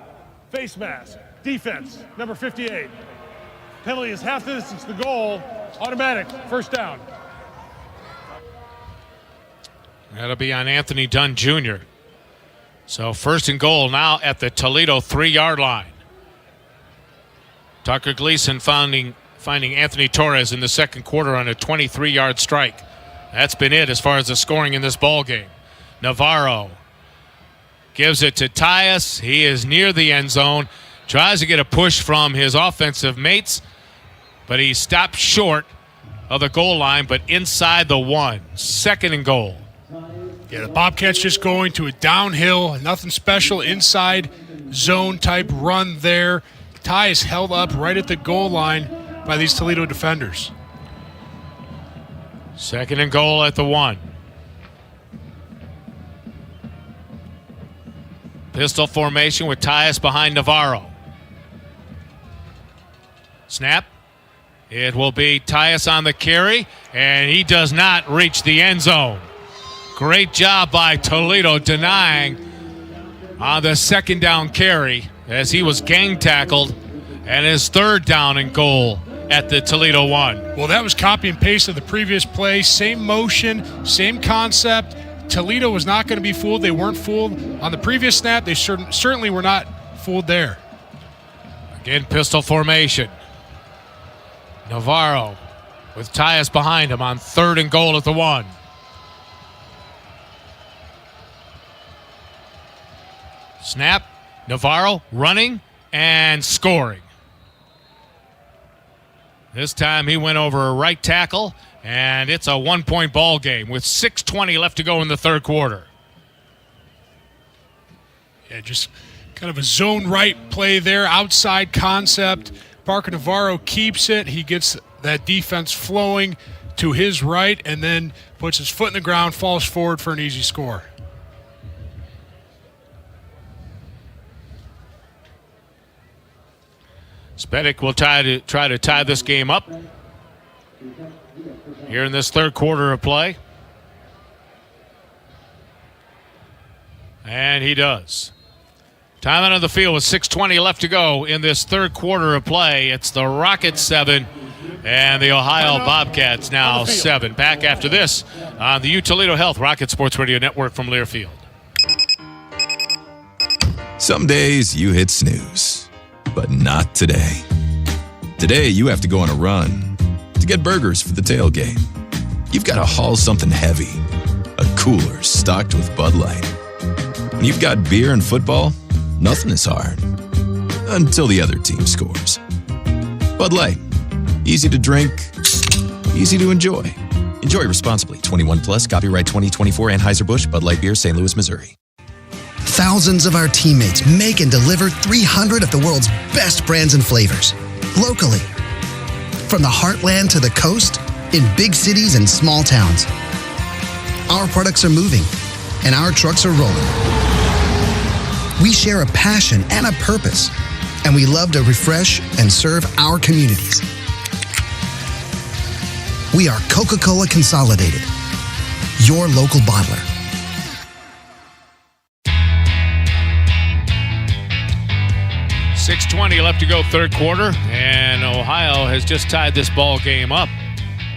face mask, defense, number 58. Penalty is half the distance to the goal, automatic, first down. That'll be on Anthony Dunn Jr. So 1st and goal now at the Toledo 3-yard line. Tucker Gleason finding Anthony Torres in the second quarter on a 23-yard strike. That's been it as far as the scoring in this ball game. Navarro gives it to Tyus. He is near the end zone. Tries to get a push from his offensive mates, but he stopped short of the goal line, but inside the 1. 2nd and goal. Yeah, the Bobcats just going to a downhill, nothing special, inside zone type run there. Tyus held up right at the goal line by these Toledo defenders. 2nd and goal at the 1. Pistol formation with Tyus behind Navarro. Snap. It will be Tyus on the carry, and he does not reach the end zone. Great job by Toledo denying on the second down carry as he was gang tackled, and his third down and goal at the Toledo 1. Well, that was copy and paste of the previous play. Same motion, same concept. Toledo was not going to be fooled. They weren't fooled on the previous snap. They certainly were not fooled there. Again, pistol formation. Navarro with Tyus behind him on 3rd and goal at the 1. Snap. Navarro running and scoring. This time he went over a right tackle, and it's a 1-point ball game with 6:20 left to go in the third quarter. Yeah, just kind of a zone right play there, outside concept. Parker Navarro keeps it. He gets that defense flowing to his right and then puts his foot in the ground, falls forward for an easy score. Spedick will try to tie this game up here in this third quarter of play. And he does. Time out of the field with 6:20 left to go in this third quarter of play. It's the Rockets 7 and the Ohio Bobcats now 7. Back after this on the U Toledo Health Rocket Sports Radio Network from Learfield. Some days you hit snooze, but not today. Today you have to go on a run to get burgers for the tailgate. You've got to haul something heavy, a cooler stocked with Bud Light. When you've got beer and football, nothing is hard until the other team scores. Bud Light, easy to drink, easy to enjoy. Enjoy responsibly. 21 plus, copyright 2024 Anheuser-Busch, Bud Light Beer, St. Louis, Missouri. Thousands of our teammates make and deliver 300 of the world's best brands and flavors, locally. From the heartland to the coast, in big cities and small towns. Our products are moving, and our trucks are rolling. We share a passion and a purpose, and we love to refresh and serve our communities. We are Coca-Cola Consolidated, your local bottler. .620 left to go third quarter, and Ohio has just tied this ball game up.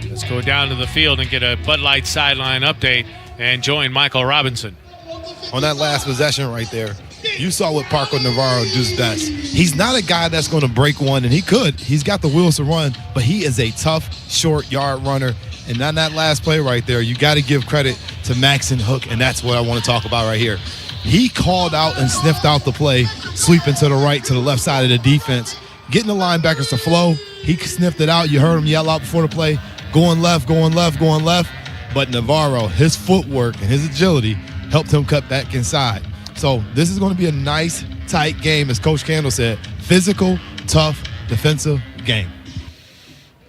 Let's go down to the field and get a Bud Light sideline update and join Michael Robinson. On that last possession right there, you saw what Parker Navarro does best. He's not a guy that's going to break one, and he could. He's got the wheels to run, but he is a tough, short yard runner. And on that last play right there, you got to give credit to Maxon Hook, and that's what I want to talk about right here. He called out and sniffed out the play, sweeping to the right, to the left side of the defense, getting the linebackers to flow. He sniffed it out. You heard him yell out before the play, going left, going left, going left. But Navarro, his footwork and his agility helped him cut back inside. So this is going to be a nice, tight game, as Coach Candle said. Physical, tough, defensive game.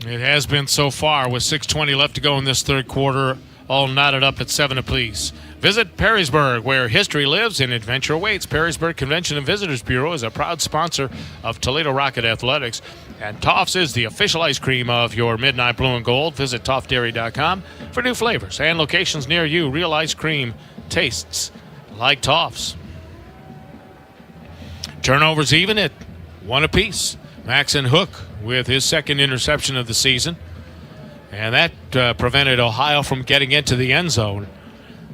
It has been so far with 6:20 left to go in this third quarter, all knotted up at 7 apiece. Visit Perrysburg, where history lives and adventure awaits. Perrysburg Convention and Visitors Bureau is a proud sponsor of Toledo Rocket Athletics. And Toff's is the official ice cream of your Midnight Blue and Gold. Visit toffdairy.com for new flavors and locations near you. Real ice cream tastes like Toff's. Turnovers even at 1 apiece. Maxon Hook with his second interception of the season. And that prevented Ohio from getting into the end zone.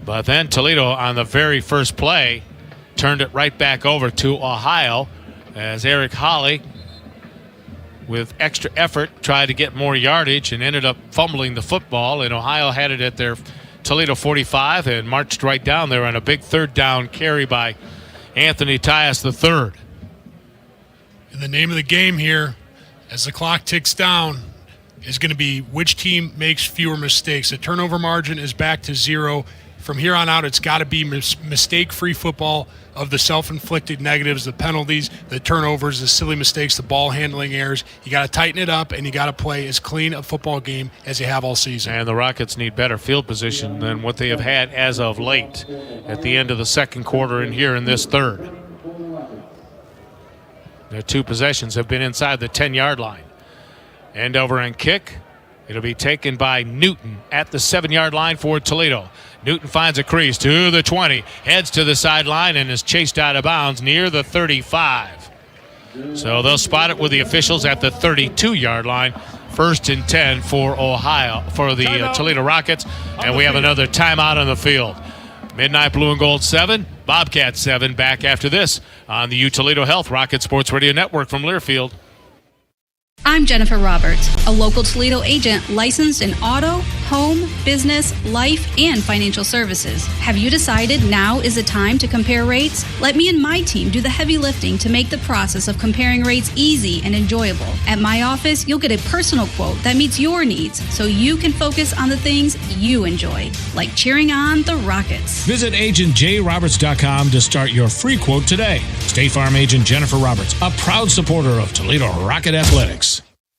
But then Toledo, on the very first play, turned it right back over to Ohio as Eric Holly, with extra effort, tried to get more yardage and ended up fumbling the football. And Ohio had it at their Toledo 45 and marched right down there on a big third down carry by Anthony Tyus III. And the name of the game here, as the clock ticks down, is going to be which team makes fewer mistakes. The turnover margin is back to 0. From here on out, it's got to be mistake-free football of the self-inflicted negatives, the penalties, the turnovers, the silly mistakes, the ball handling errors. You got to tighten it up, and you got to play as clean a football game as you have all season. And the Rockets need better field position than what they have had as of late at the end of the second quarter and here in this third. Their 2 possessions have been inside the 10-yard line. End over and kick. It'll be taken by Newton at the 7-yard line for Toledo. Newton finds a crease to the 20, heads to the sideline, and is chased out of bounds near the 35. So they'll spot it with the officials at the 32-yard line. 1st and 10 for the Toledo Rockets, and we have another timeout on the field. Midnight Blue and Gold 7, Bobcats 7, back after this on the Toledo Health Rocket Sports Radio Network from Learfield. I'm Jennifer Roberts, a local Toledo agent licensed in auto, home, business, life, and financial services. Have you decided now is the time to compare rates? Let me and my team do the heavy lifting to make the process of comparing rates easy and enjoyable. At my office, you'll get a personal quote that meets your needs so you can focus on the things you enjoy, like cheering on the Rockets. Visit agentjroberts.com to start your free quote today. State Farm agent Jennifer Roberts, a proud supporter of Toledo Rocket Athletics.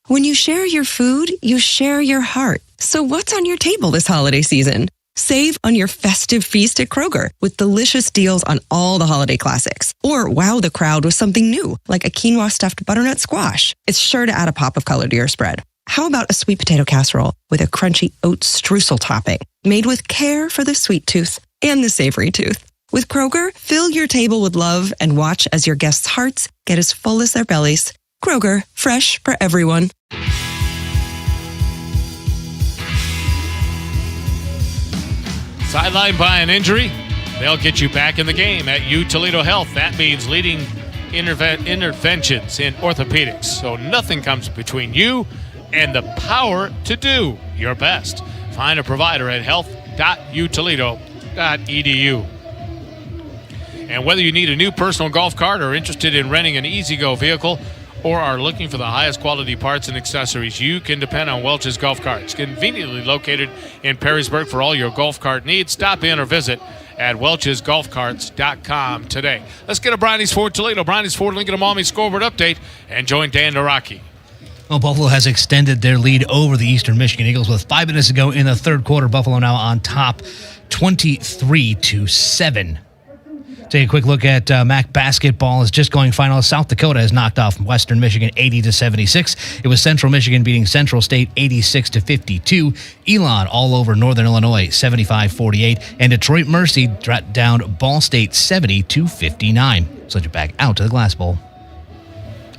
When you share your food, you share your heart. So what's on your table this holiday season? Save on your festive feast at Kroger with delicious deals on all the holiday classics. Or wow the crowd with something new, like a quinoa stuffed butternut squash. It's sure to add a pop of color to your spread. How about a sweet potato casserole with a crunchy oat streusel topping, made with care for the sweet tooth and the savory tooth? With Kroger, fill your table with love and watch as your guests' hearts get as full as their bellies. Kroger, fresh for everyone. Sidelined by an injury, they'll get you back in the game at Toledo Health. That means leading interventions in orthopedics. So nothing comes between you and the power to do your best. Find a provider at health.utoledo.edu. And whether you need a new personal golf cart or interested in renting an E-Z-Go vehicle, or are looking for the highest quality parts and accessories, you can depend on Welch's Golf Carts. Conveniently located in Perrysburg for all your golf cart needs. Stop in or visit at welchesgolfcarts.com today. Let's get a Bronny's Ford Toledo, Bronny's Ford Lincoln Amami scoreboard update, and join Dan Naraki. Well, Buffalo has extended their lead over the Eastern Michigan Eagles with 5 minutes to go in the third quarter. Buffalo now on top 23-7. Take a quick look at MAC basketball. Is just going final. South Dakota has knocked off Western Michigan 80-76. It was Central Michigan beating Central State 86-52. Elon all over Northern Illinois 75-48. And Detroit Mercy down Ball State 70-59. Send you back out to the Glass Bowl.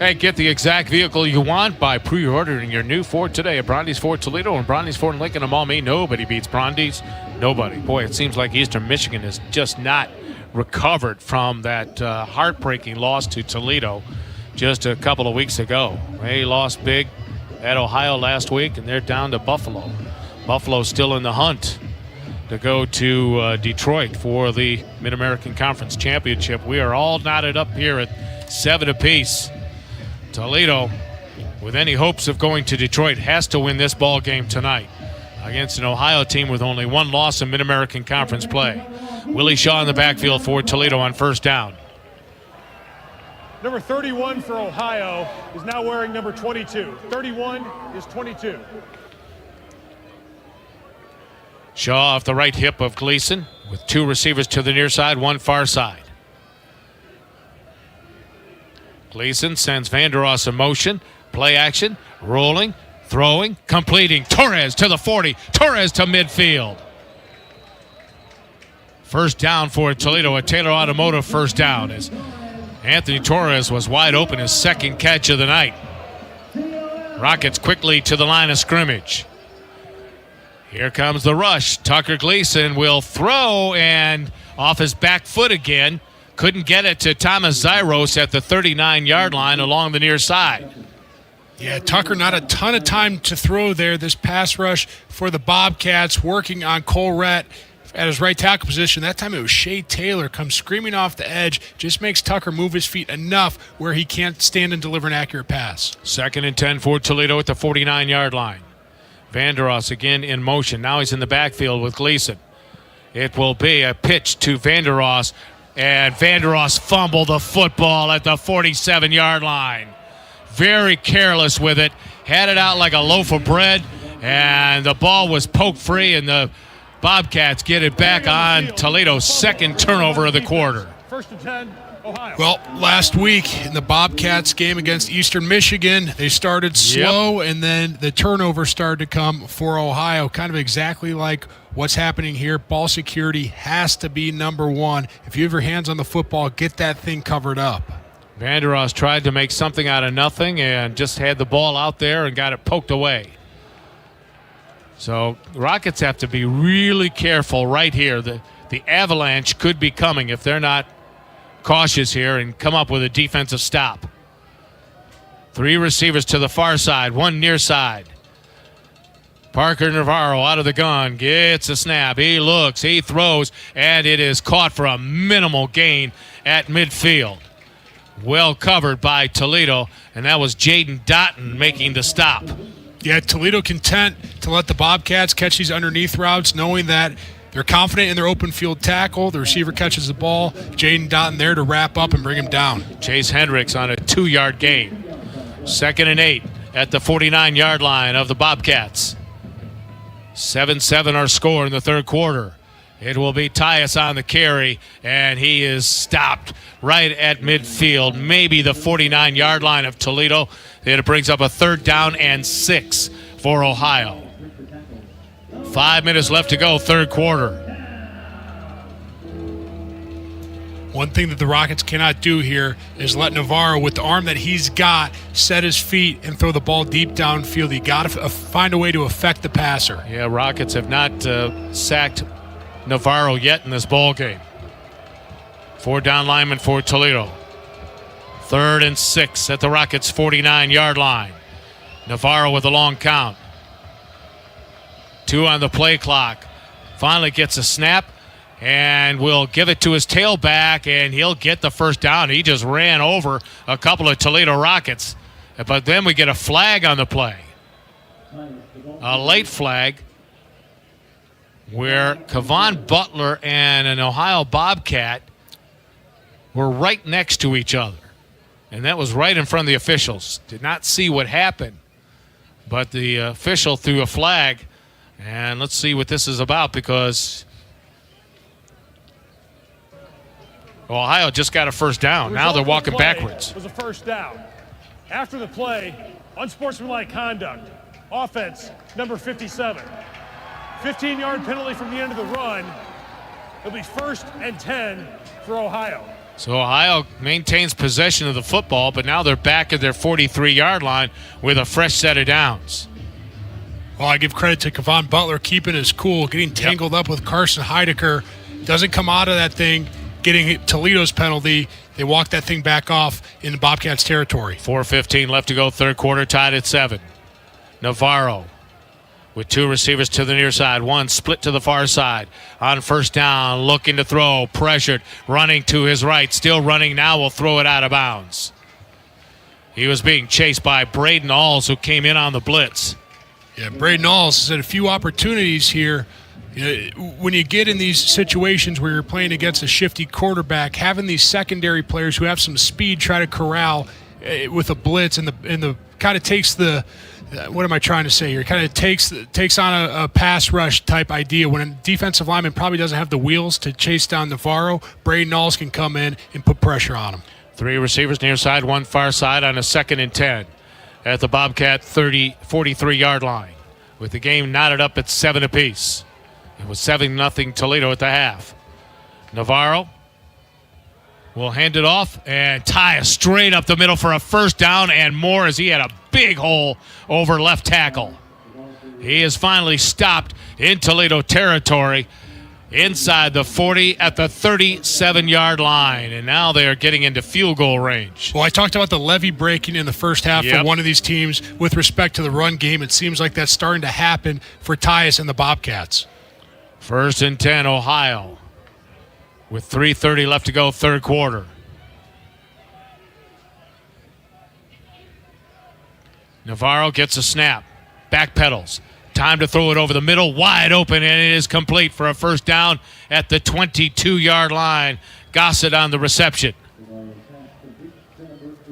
Hey, get the exact vehicle you want by pre-ordering your new Ford today at Brondy's Ford Toledo and Brondy's Ford Lincoln Amami. Nobody beats Brondy's. Nobody. Boy, it seems like Eastern Michigan is just not recovered from that heartbreaking loss to Toledo just a couple of weeks ago. They lost big at Ohio last week, and they're down to Buffalo. Buffalo's still in the hunt to go to Detroit for the Mid-American Conference Championship. We are all knotted up here at 7 apiece. Toledo, with any hopes of going to Detroit, has to win this ball game tonight against an Ohio team with only 1 loss in Mid-American Conference play. Willie Shaw in the backfield for Toledo on first down. Number 31 for Ohio is now wearing number 22. 31 is 22. Shaw off the right hip of Gleason with 2 receivers to the near side, 1 far side. Gleason sends Vandeross in motion, play action, rolling, throwing, completing. Torres to the 40, Torres to midfield. First down for Toledo, a Taylor Automotive first down as Anthony Torres was wide open, his second catch of the night. Rockets quickly to the line of scrimmage. Here comes the rush. Tucker Gleason will throw and off his back foot again. Couldn't get it to Thomas Zyros at the 39-yard line along the near side. Yeah, Tucker, not a ton of time to throw there. This pass rush for the Bobcats, working on Colrett at his right tackle position. That time it was Shea Taylor comes screaming off the edge, just makes Tucker move his feet enough where he can't stand and deliver an accurate pass. 2nd and 10 for Toledo at the 49-yard line. Vandeross again in motion. Now he's in the backfield with Gleason. It will be a pitch to Vandeross, and Vandeross fumbled the football at the 47-yard line. Very careless with it. Had it out like a loaf of bread, and the ball was poked free, and the Bobcats get it back on Toledo's second turnover of the quarter. 1st and 10. Ohio. Well, last week in the Bobcats game against Eastern Michigan, they started slow, and then the turnover started to come for Ohio, kind of exactly like what's happening here. Ball security has to be number one. If you have your hands on the football, get that thing covered up. Vanderos tried to make something out of nothing and just had the ball out there and got it poked away. So the Rockets have to be really careful right here. The avalanche could be coming if they're not cautious here and come up with a defensive stop. 3 receivers to the far side, 1 near side. Parker Navarro out of the gun, gets a snap. He looks, he throws, and it is caught for a minimal gain at midfield. Well covered by Toledo, and that was Jaden Dotton making the stop. Yeah, Toledo content to let the Bobcats catch these underneath routes, knowing that they're confident in their open field tackle. The receiver catches the ball. Jaden Dotton there to wrap up and bring him down. Chase Hendricks on a 2-yard gain. 2nd and 8 at the 49-yard line of the Bobcats. 7-7 our score in the third quarter. It will be Tyus on the carry, and he is stopped right at midfield, maybe the 49-yard line of Toledo. It brings up a 3rd down and 6 for Ohio. 5 minutes left to go, third quarter. One thing that the Rockets cannot do here is let Navarro, with the arm that he's got, set his feet and throw the ball deep downfield. You got to find a way to affect the passer. Yeah, Rockets have not sacked Navarro yet in this ball game. 4 down linemen for Toledo. 3rd and 6 at the Rockets' 49-yard line. Navarro with a long count. 2 on the play clock. Finally gets a snap and will give it to his tailback, and he'll get the first down. He just ran over a couple of Toledo Rockets. But then we get a flag on the play. A late flag where Kevon Butler and an Ohio Bobcat were right next to each other. And that was right in front of the officials. Did not see what happened. But the official threw a flag. And let's see what this is about, because Ohio just got a first down. Now they're walking backwards. It was a first down. After the play, unsportsmanlike conduct. Offense, number 57. 15-yard penalty from the end of the run. It'll be 1st and 10 for Ohio. So Ohio maintains possession of the football, but now they're back at their 43-yard line with a fresh set of downs. Well, I give credit to Kevon Butler keeping his cool, getting tangled up with Carson Heidecker. Doesn't come out of that thing, getting Toledo's penalty. They walk that thing back off in the Bobcats territory. 4:15 left to go, third quarter, tied at 7. Navarro with 2 receivers to the near side, 1 split to the far side. On first down, looking to throw, pressured, running to his right, still running now, will throw it out of bounds. He was being chased by Braden Alls, who came in on the blitz. Yeah, Braden Alls has had a few opportunities here. When you get in these situations where you're playing against a shifty quarterback, having these secondary players who have some speed try to corral with a blitz and the kind of takes the what am I trying to say here? It kind of takes on a pass rush type idea. When a defensive lineman probably doesn't have the wheels to chase down Navarro, Braden Alls can come in and put pressure on him. 3 receivers near side, 1 far side on a 2nd and 10 at the Bobcat 43-yard line, with the game knotted up at 7 apiece. It was 7-0 Toledo at the half. Navarro will hand it off and tie a straight up the middle for a first down and more, as he had a big hole over left tackle. He is finally stopped in Toledo territory inside the 40 at the 37-yard line, and now they are getting into field goal range. Well, I talked about the levee breaking in the first half for one of these teams with respect to the run game. It seems like that's starting to happen for Tyus and the Bobcats. 1st and 10, Ohio, with 3:30 left to go, third quarter. Navarro gets a snap, backpedals. Time to throw it over the middle, wide open, and it is complete for a first down at the 22-yard line. Gossett on the reception.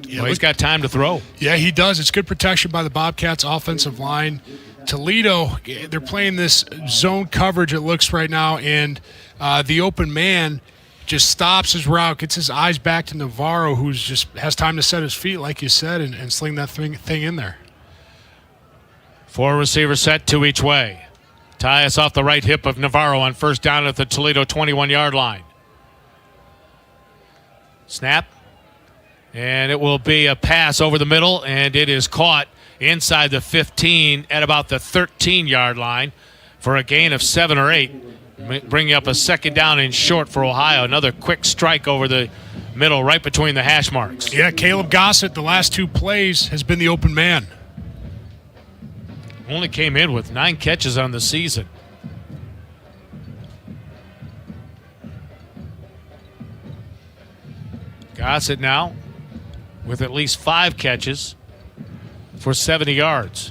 Yeah, he's got time to throw. Yeah, he does. It's good protection by the Bobcats' offensive line. Toledo, they're playing this zone coverage, it looks right now, and the open man, just stops his route, gets his eyes back to Navarro, who's just has time to set his feet, like you said, and sling that thing in there. 4 receivers set, 2 each way. Tyus off the right hip of Navarro on first down at the Toledo 21-yard line. Snap. And it will be a pass over the middle, and it is caught inside the 15 at about the 13-yard line for a gain of 7 or 8, bringing up a second down and short for Ohio. Another quick strike over the middle, right between the hash marks. Yeah, Caleb Gossett, the last 2 plays, has been the open man. Only came in with 9 catches on the season. Gossett now with at least 5 catches for 70 yards.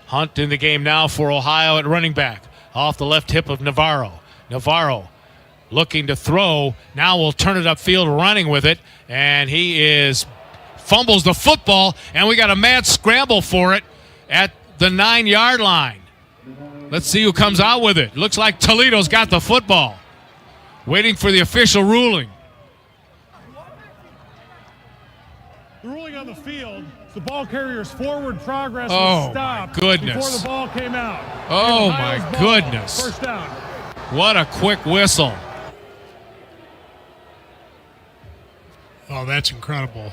Hunt in the game now for Ohio at running back. Off the left hip of Navarro. Navarro looking to throw. Now will turn it upfield, running with it. And he fumbles the football, and we got a mad scramble for it at the 9-yard line. Let's see who comes out with it. Looks like Toledo's got the football. Waiting for the official ruling. The ruling on the field, the ball carrier's forward progress was stopped before the ball came out. Oh, my goodness. First down. What a quick whistle. Oh, that's incredible.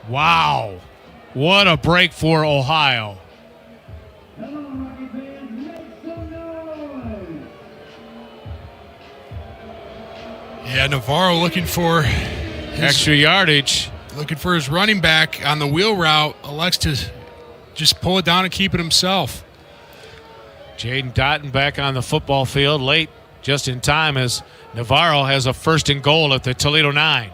Wow. What a break for Ohio. Yeah, Navarro looking for extra yardage. Looking for his running back on the wheel route. Elects to just pull it down and keep it himself. Jaden Dotton back on the football field late, just in time as Navarro has a 1st and goal at the Toledo 9.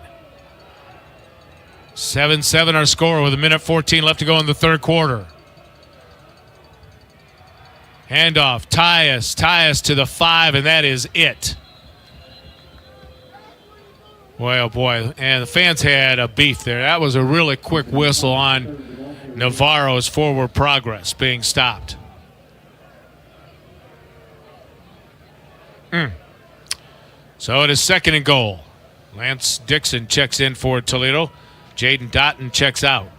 7-7 our score with 1:14 left to go in the third quarter. Handoff, Tyus to the 5, and that is it. Boy, oh boy, and the fans had a beef there. That was a really quick whistle on Navarro's forward progress being stopped. So it is 2nd and goal. Lance Dixon checks in for Toledo. Jaden Dotton checks out.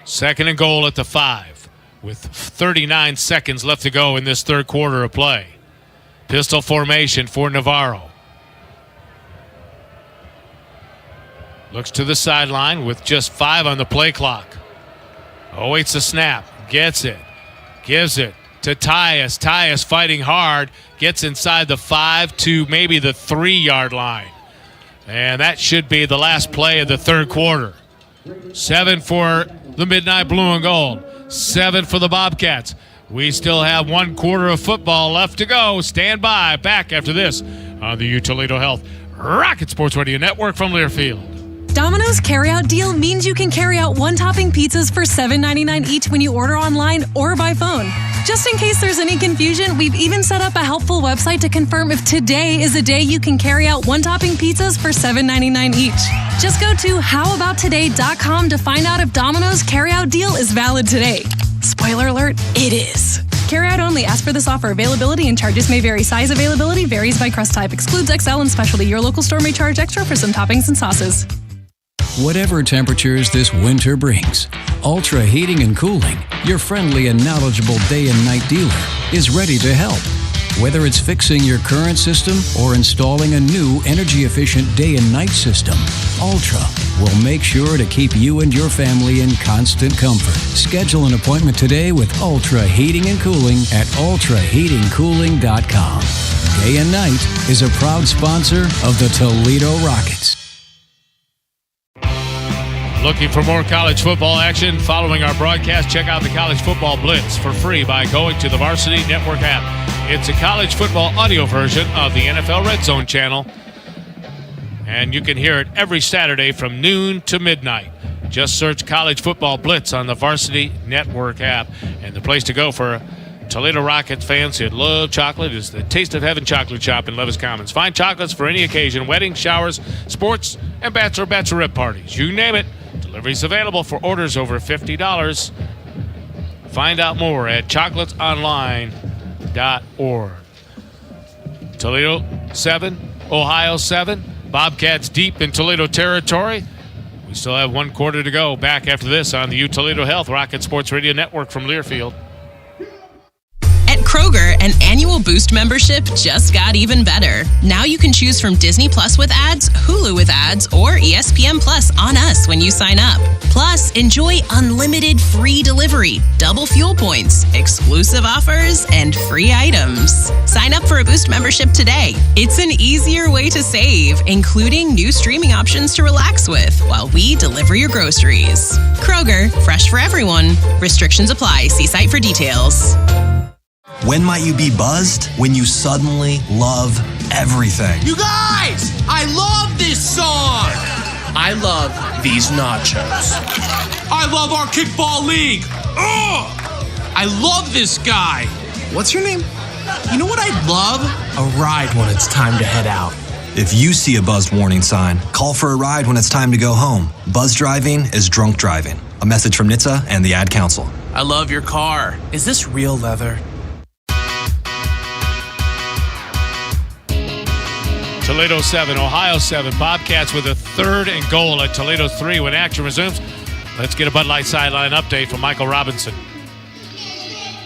2nd and goal at the 5 with 39 seconds left to go in this third quarter of play. Pistol formation for Navarro. Looks to the sideline with just 5 on the play clock. Awaits the snap. Gets it. Gives it to Tyus. Tyus fighting hard. Gets inside the 5 to maybe the 3-yard line. And that should be the last play of the third quarter. 7 for the Midnight Blue and Gold. 7 for the Bobcats. We still have 1 quarter of football left to go. Stand by. Back after this on the U Toledo Health Rocket Sports Radio Network from Learfield. Domino's carryout deal means you can carry out 1-topping pizzas for $7.99 each when you order online or by phone. Just in case there's any confusion, we've even set up a helpful website to confirm if today is a day you can carry out 1-topping pizzas for $7.99 each. Just go to howaboutoday.com to find out if Domino's carryout deal is valid today. Spoiler alert, it is. Carryout only. Ask for this offer. Availability and charges may vary. Size availability varies by crust type. Excludes XL and specialty. Your local store may charge extra for some toppings and sauces. Whatever temperatures this winter brings, Ultra Heating and Cooling, your friendly and knowledgeable day and night dealer, is ready to help. Whether it's fixing your current system or installing a new energy-efficient day and night system, Ultra will make sure to keep you and your family in constant comfort. Schedule an appointment today with Ultra Heating and Cooling at ultraheatingcooling.com. Day and Night is a proud sponsor of the Toledo Rockets. Looking for more college football action? Following our broadcast, check out the College Football Blitz for free by going to the Varsity Network app. It's a college football audio version of the NFL Red Zone channel, and you can hear it every Saturday from noon to midnight. Just search College Football Blitz on the Varsity Network app, and the place to go for Toledo Rockets fans who love chocolate is the Taste of Heaven Chocolate Shop in Levis Commons. Find chocolates for any occasion: weddings, showers, sports, and bachelorette parties. You name it. Deliveries available for orders over $50. Find out more at chocolatesonline.org. Toledo 7, Ohio 7. Bobcats deep in Toledo territory. We still have 1 quarter to go. Back after this on the U Toledo Health Rocket Sports Radio Network from Learfield. At Kroger, an annual Boost membership just got even better. Now you can choose from Disney Plus with ads, Hulu with ads, or ESPN Plus on us when you sign up. Plus, enjoy unlimited free delivery, double fuel points, exclusive offers, and free items. Sign up for a Boost membership today. It's an easier way to save, including new streaming options to relax with while we deliver your groceries. Kroger, fresh for everyone. Restrictions apply. See site for details. When might you be buzzed? When you suddenly love everything. You guys, I love this song. I love these nachos. I love our kickball league. Ugh! I love this guy. What's your name? You know what I'd love? A ride when it's time to head out. If you see a buzzed warning sign, call for a ride when it's time to go home. Buzz driving is drunk driving. A message from NHTSA and the Ad Council. I love your car. Is this real leather? Toledo 7, Ohio 7. Bobcats with a 3rd and goal at Toledo 3 when action resumes. Let's get a Bud Light sideline update from Michael Robinson.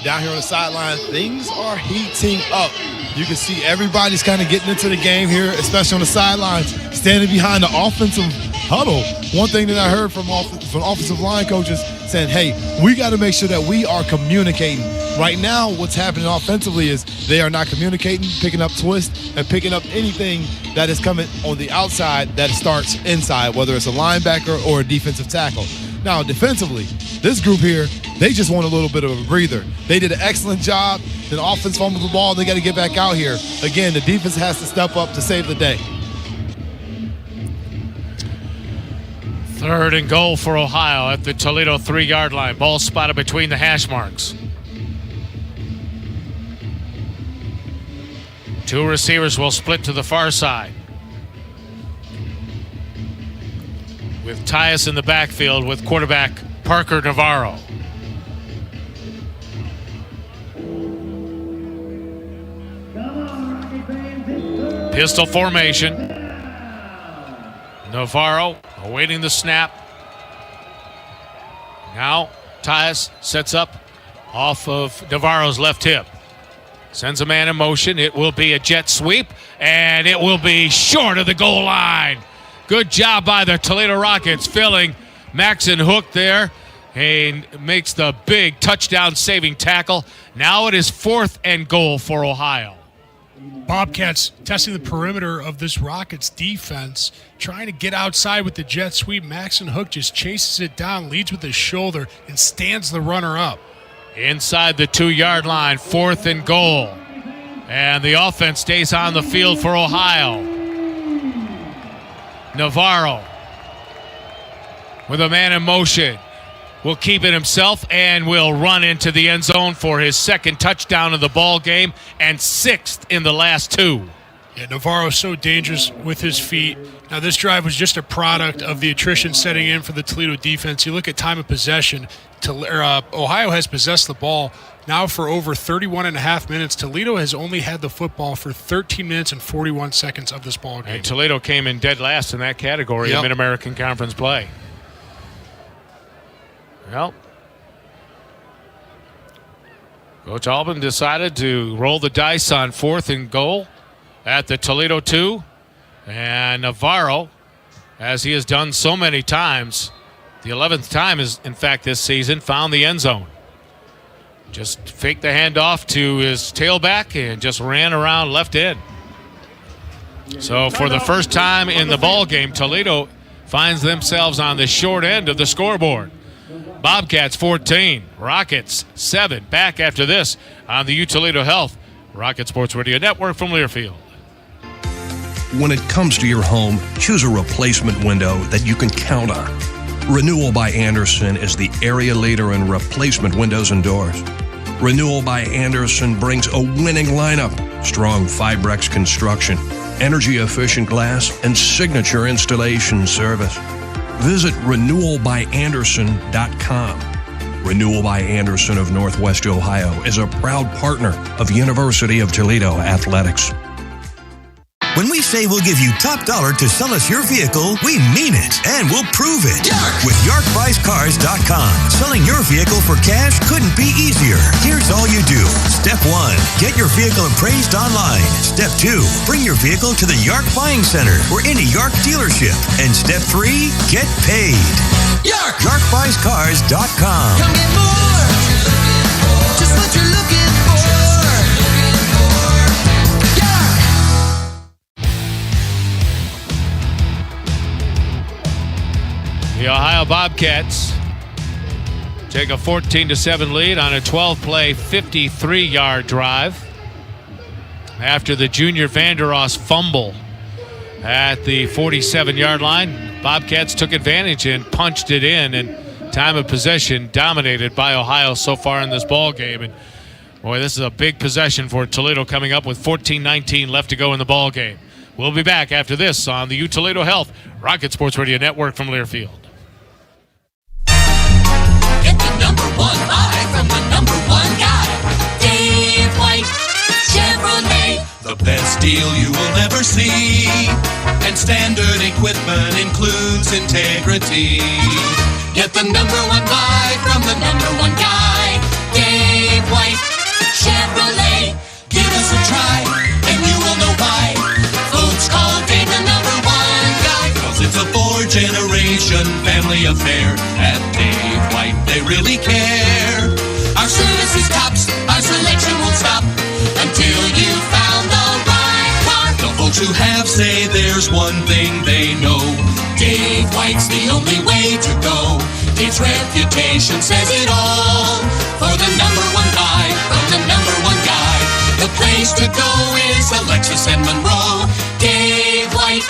Down here on the sideline, things are heating up. You can see everybody's kind of getting into the game here, especially on the sidelines, standing behind the offensive huddle. One thing that I heard from offensive line coaches saying, hey, we got to make sure that we are communicating. Right now, what's happening offensively is they are not communicating, picking up twists, and picking up anything that is coming on the outside that starts inside, whether it's a linebacker or a defensive tackle. Now, defensively, this group here, they just want a little bit of a breather. They did an excellent job. The offense fumbled the ball. They got to get back out here. Again, the defense has to step up to save the day. 3rd and goal for Ohio at the Toledo 3-yard line. Ball spotted between the hash marks. 2 receivers will split to the far side, with Tyus in the backfield with quarterback Parker Navarro. Pistol formation. Navarro awaiting the snap. Now Tyus sets up off of Navarro's left hip. Sends a man in motion. It will be a jet sweep, and it will be short of the goal line. Good job by the Toledo Rockets, filling Maxon Hook there, and makes the big touchdown-saving tackle. Now it is 4th and goal for Ohio. Bobcats testing the perimeter of this Rockets defense, trying to get outside with the jet sweep. Maxon Hook just chases it down, leads with his shoulder, and stands the runner up. Inside the 2-yard line, 4th and goal. And the offense stays on the field for Ohio. Navarro with a man in motion will keep it himself and will run into the end zone for his 2nd touchdown of the ball game and 6th in the last 2. Yeah, Navarro's so dangerous with his feet. Now, this drive was just a product of the attrition setting in for the Toledo defense. You look at time of possession. Ohio has possessed the ball now for over 31 and a half minutes. Toledo has only had the football for 13 minutes and 41 seconds of this ball game. And Toledo came in dead last in that category of Mid-American Conference play. Well, Coach Albin decided to roll the dice on 4th and goal at the Toledo 2. And Navarro, as he has done so many times, the 11th time is, in fact, this season, found the end zone. Just faked the handoff to his tailback and just ran around left end. So for the first time in the ball game, Toledo finds themselves on the short end of the scoreboard. Bobcats 14, Rockets 7. Back after this on the U Toledo Health Rocket Sports Radio Network from Learfield. When it comes to your home, choose a replacement window that you can count on. Renewal by Andersen is the area leader in replacement windows and doors. Renewal by Andersen brings a winning lineup, strong Fibrex construction, energy-efficient glass, and signature installation service. Visit renewalbyanderson.com. Renewal by Anderson of Northwest Ohio is a proud partner of University of Toledo Athletics. When we say we'll give you top dollar to sell us your vehicle, we mean it, and we'll prove it. With YarkBuysCars.com. Selling your vehicle for cash couldn't be easier. Here's all you do. Step 1, get your vehicle appraised online. Step 2, bring your vehicle to the Yark Buying Center or any Yark dealership. And step 3, get paid. Yark! YarkBuysCars.com. Come get more. Just what you're looking for. The Ohio Bobcats take a 14-7 lead on a 12-play, 53-yard drive after the junior Vandeross fumble at the 47-yard line. Bobcats took advantage and punched it in, and time of possession dominated by Ohio so far in this ball game. And boy, this is a big possession for Toledo coming up with 14-19 left to go in the ball game. We'll be back after this on the Toledo Health Rocket Sports Radio Network from Learfield. Get the number one buy from the number one guy, Dave White Chevrolet. The best deal you will ever see. And standard equipment includes integrity. Get the number one buy from the number one guy, Dave White Chevrolet. Give us a try and you will know why. Folks call Dave the number one guy. Cause it's a 4-generation family affair. At Dave White, they really care. Our service is tops, our selection won't stop until you found the right car. The folks who have say there's one thing they know. Dave White's the only way to go. Its reputation says it all. For the number one buy from the number one guy, the place to go is Alexis and Monroe. Dave White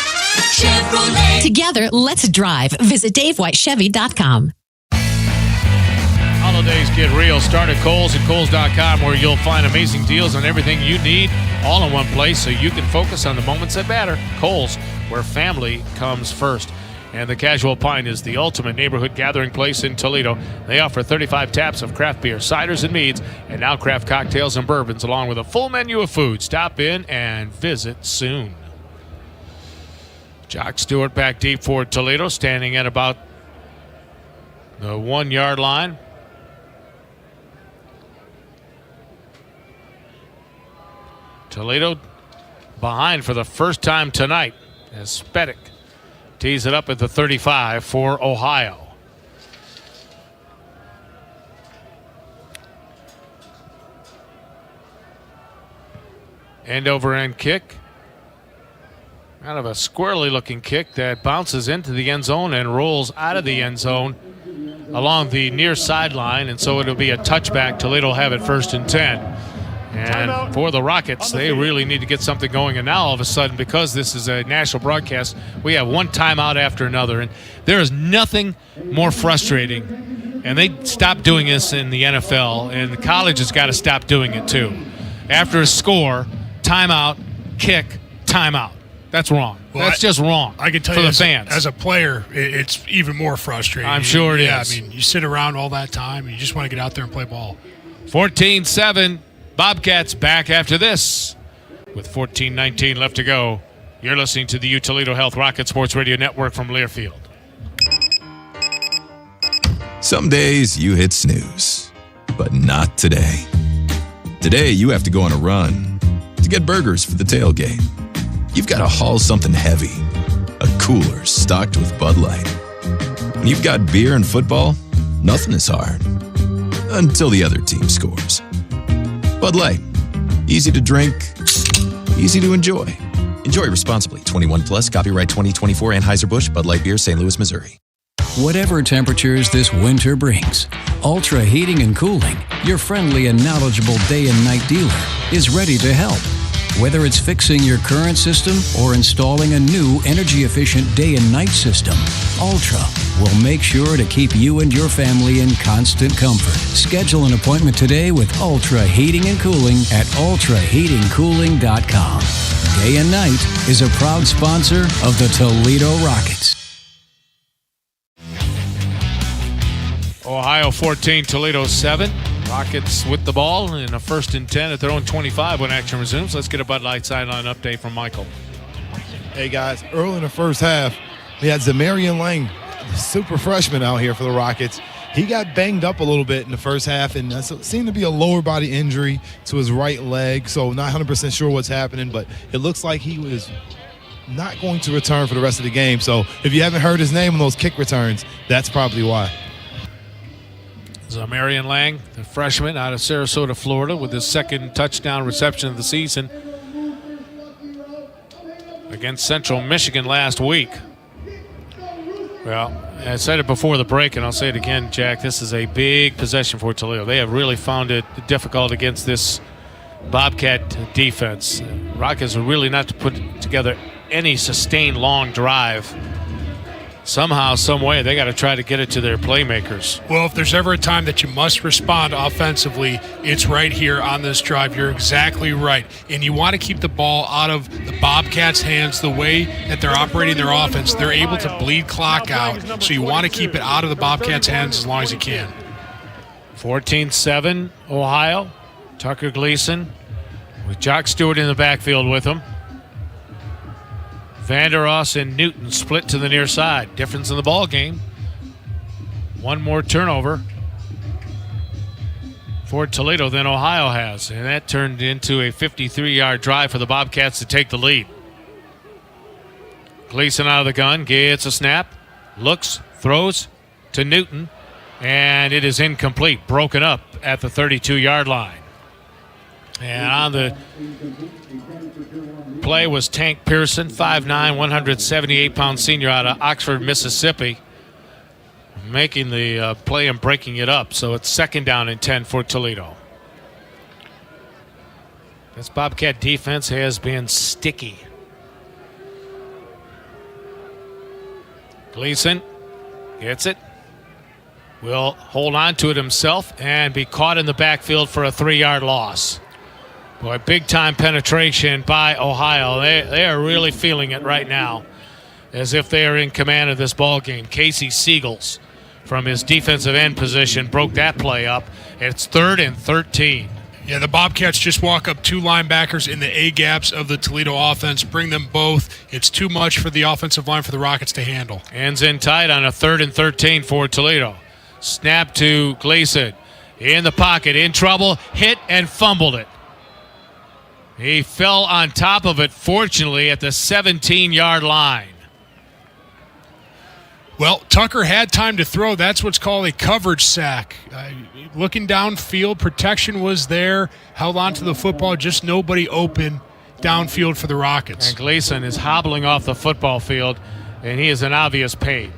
Chevrolet. Together, let's drive. Visit DaveWhiteChevy.com. Holidays get real. Start at Kohl's and Kohl's.com, where you'll find amazing deals on everything you need all in one place so you can focus on the moments that matter. Kohl's, where family comes first. And the Casual Pine is the ultimate neighborhood gathering place in Toledo. They offer 35 taps of craft beer, ciders, and meads, and now craft cocktails and bourbons, along with a full menu of food. Stop in and visit soon. Jock Stewart back deep for Toledo, standing at about the 1-yard line. Toledo behind for the first time tonight as Spedick tees it up at the 35 for Ohio. End over end kick. Kind of a squirrely looking kick that bounces into the end zone and rolls out of the end zone along the near sideline, and so it'll be a touchback. Toledo will have it 1st and 10. And for the Rockets, they really need to get something going. And now all of a sudden, because this is a national broadcast, we have one timeout after another. And there is nothing more frustrating. And they stopped doing this in the NFL, and the college has got to stop doing it too. After a score, timeout, kick, timeout. That's wrong. Well, that's just wrong. I can tell for you the fans. As a player, it's even more frustrating. I'm sure it is. Yeah, I mean, you sit around all that time, and you just want to get out there and play ball. 14-7. Bobcats back after this with 14-19 left to go. You're listening to the Toledo Health Rocket Sports Radio Network from Learfield. Some days you hit snooze, but not today. Today you have to go on a run to get burgers for the tailgate. You've got to haul something heavy, a cooler stocked with Bud Light. When you've got beer and football, nothing is hard until the other team scores. Bud Light. Easy to drink, easy to enjoy. Enjoy responsibly. 21 plus. Copyright 2024 Anheuser-Busch Bud Light Beer, St. Louis, Missouri. Whatever temperatures this winter brings, Ultra Heating and Cooling, your friendly and knowledgeable day and night dealer, is ready to help. Whether it's fixing your current system or installing a new energy-efficient day and night system, Ultra will make sure to keep you and your family in constant comfort. Schedule an appointment today with Ultra Heating and Cooling at ultraheatingcooling.com. Day and Night is a proud sponsor of the Toledo Rockets. Ohio 14, Toledo 7. Rockets with the ball in a 1st and 10 at their own 25 when action resumes. Let's get a Bud Light sideline update from Michael. Hey, guys, early in the first half, we had Zamarian Lang, the super freshman out here for the Rockets. He got banged up a little bit in the first half, and seemed to be a lower body injury to his right leg, so not 100% sure what's happening, but it looks like he was not going to return for the rest of the game. So if you haven't heard his name on those kick returns, that's probably why. Zamarian Lang, the freshman out of Sarasota, Florida, with his 2nd touchdown reception of the season against Central Michigan last week. Well, I said it before the break, and I'll say it again, Jack. This is a big possession for Toledo. They have really found it difficult against this Bobcat defense. Rockets are really not to put together any sustained long drive. Somehow, some way, they got to try to get it to their playmakers. Well, if there's ever a time that you must respond offensively, it's right here on this drive. You're exactly right. And you want to keep the ball out of the Bobcats' hands. The way that they're operating their offense, they're able to bleed clock out. So you want to keep it out of the Bobcats' hands as long as you can. 14-7, Ohio. Tucker Gleason with Jock Stewart in the backfield with him. Vandeross and Newton split to the near side. Difference in the ball game. One more turnover for Toledo than Ohio has. And that turned into a 53-yard drive for the Bobcats to take the lead. Gleason out of the gun, gets a snap, looks, throws to Newton, and it is incomplete, broken up at the 32-yard line. And on the play was Tank Pearson, 5'9", 178-pound senior out of Oxford, Mississippi, making the play and breaking it up. So it's 2nd down and 10 for Toledo. This Bobcat defense has been sticky. Gleason gets it. Will hold on to it himself and be caught in the backfield for a 3-yard loss. Boy, big-time penetration by Ohio. They are really feeling it right now, as if they are in command of this ball game. Casey Siegels, from his defensive end position, broke that play up. It's 3rd and 13. Yeah, the Bobcats just walk up 2 linebackers in the A-gaps of the Toledo offense, bring them both. It's too much for the offensive line for the Rockets to handle. Ends in tight on a 3rd and 13 for Toledo. Snap to Gleason. In the pocket, in trouble, hit and fumbled it. He fell on top of it, fortunately, at the 17-yard line. Well, Tucker had time to throw. That's what's called a coverage sack. Looking downfield, protection was there, held on to the football, just nobody open downfield for the Rockets. And Gleason is hobbling off the football field, and he is in obvious pain.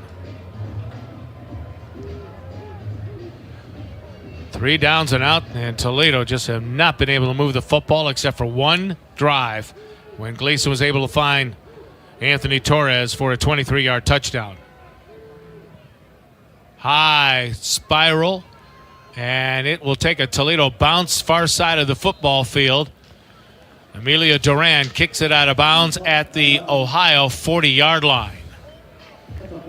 3 downs and out, and Toledo just have not been able to move the football except for one drive when Gleason was able to find Anthony Torres for a 23-yard touchdown. High spiral, and it will take a Toledo bounce far side of the football field. Amelia Duran kicks it out of bounds at the Ohio 40-yard line.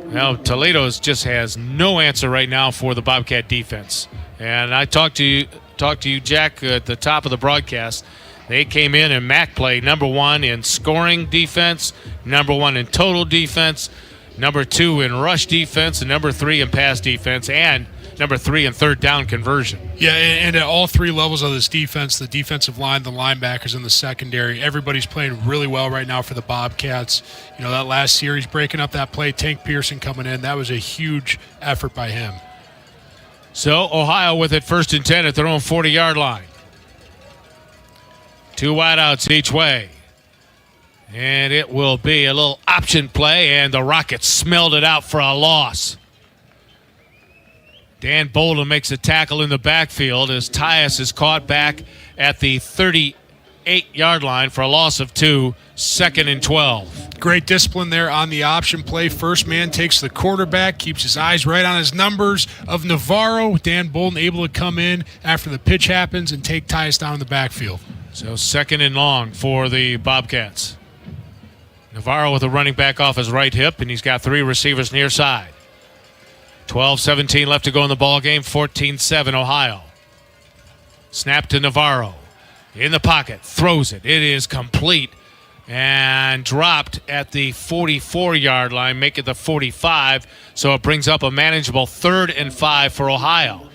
Now, Toledo just has no answer right now for the Bobcat defense. And I talked to you, Jack, at the top of the broadcast. They came in and MAC played number 1 in scoring defense, number 1 in total defense, number 2 in rush defense, and number 3 in pass defense, and number 3 in 3rd down conversion. Yeah, and at all 3 levels of this defense, the defensive line, the linebackers, and the secondary, everybody's playing really well right now for the Bobcats. You know, that last series, breaking up that play, Tank Pearson coming in, that was a huge effort by him. So Ohio with it 1st and 10 at their own 40-yard line. 2 wideouts each way. And it will be a little option play, and the Rockets smelled it out for a loss. Dan Bolden makes a tackle in the backfield as Tyus is caught back at the 38-yard line for a loss of 2, 2nd and 12. Great discipline there on the option play. First man takes the quarterback, keeps his eyes right on his numbers of Navarro. Dan Bolden able to come in after the pitch happens and take Tyus down in the backfield. So 2nd and long for the Bobcats. Navarro with a running back off his right hip, and he's got 3 receivers near side. 12-17 left to go in the ball game. 14-7 Ohio. Snap to Navarro. In the pocket. Throws it. It is complete. And dropped at the 44-yard line. Make it the 45. So it brings up a manageable 3rd and 5 for Ohio.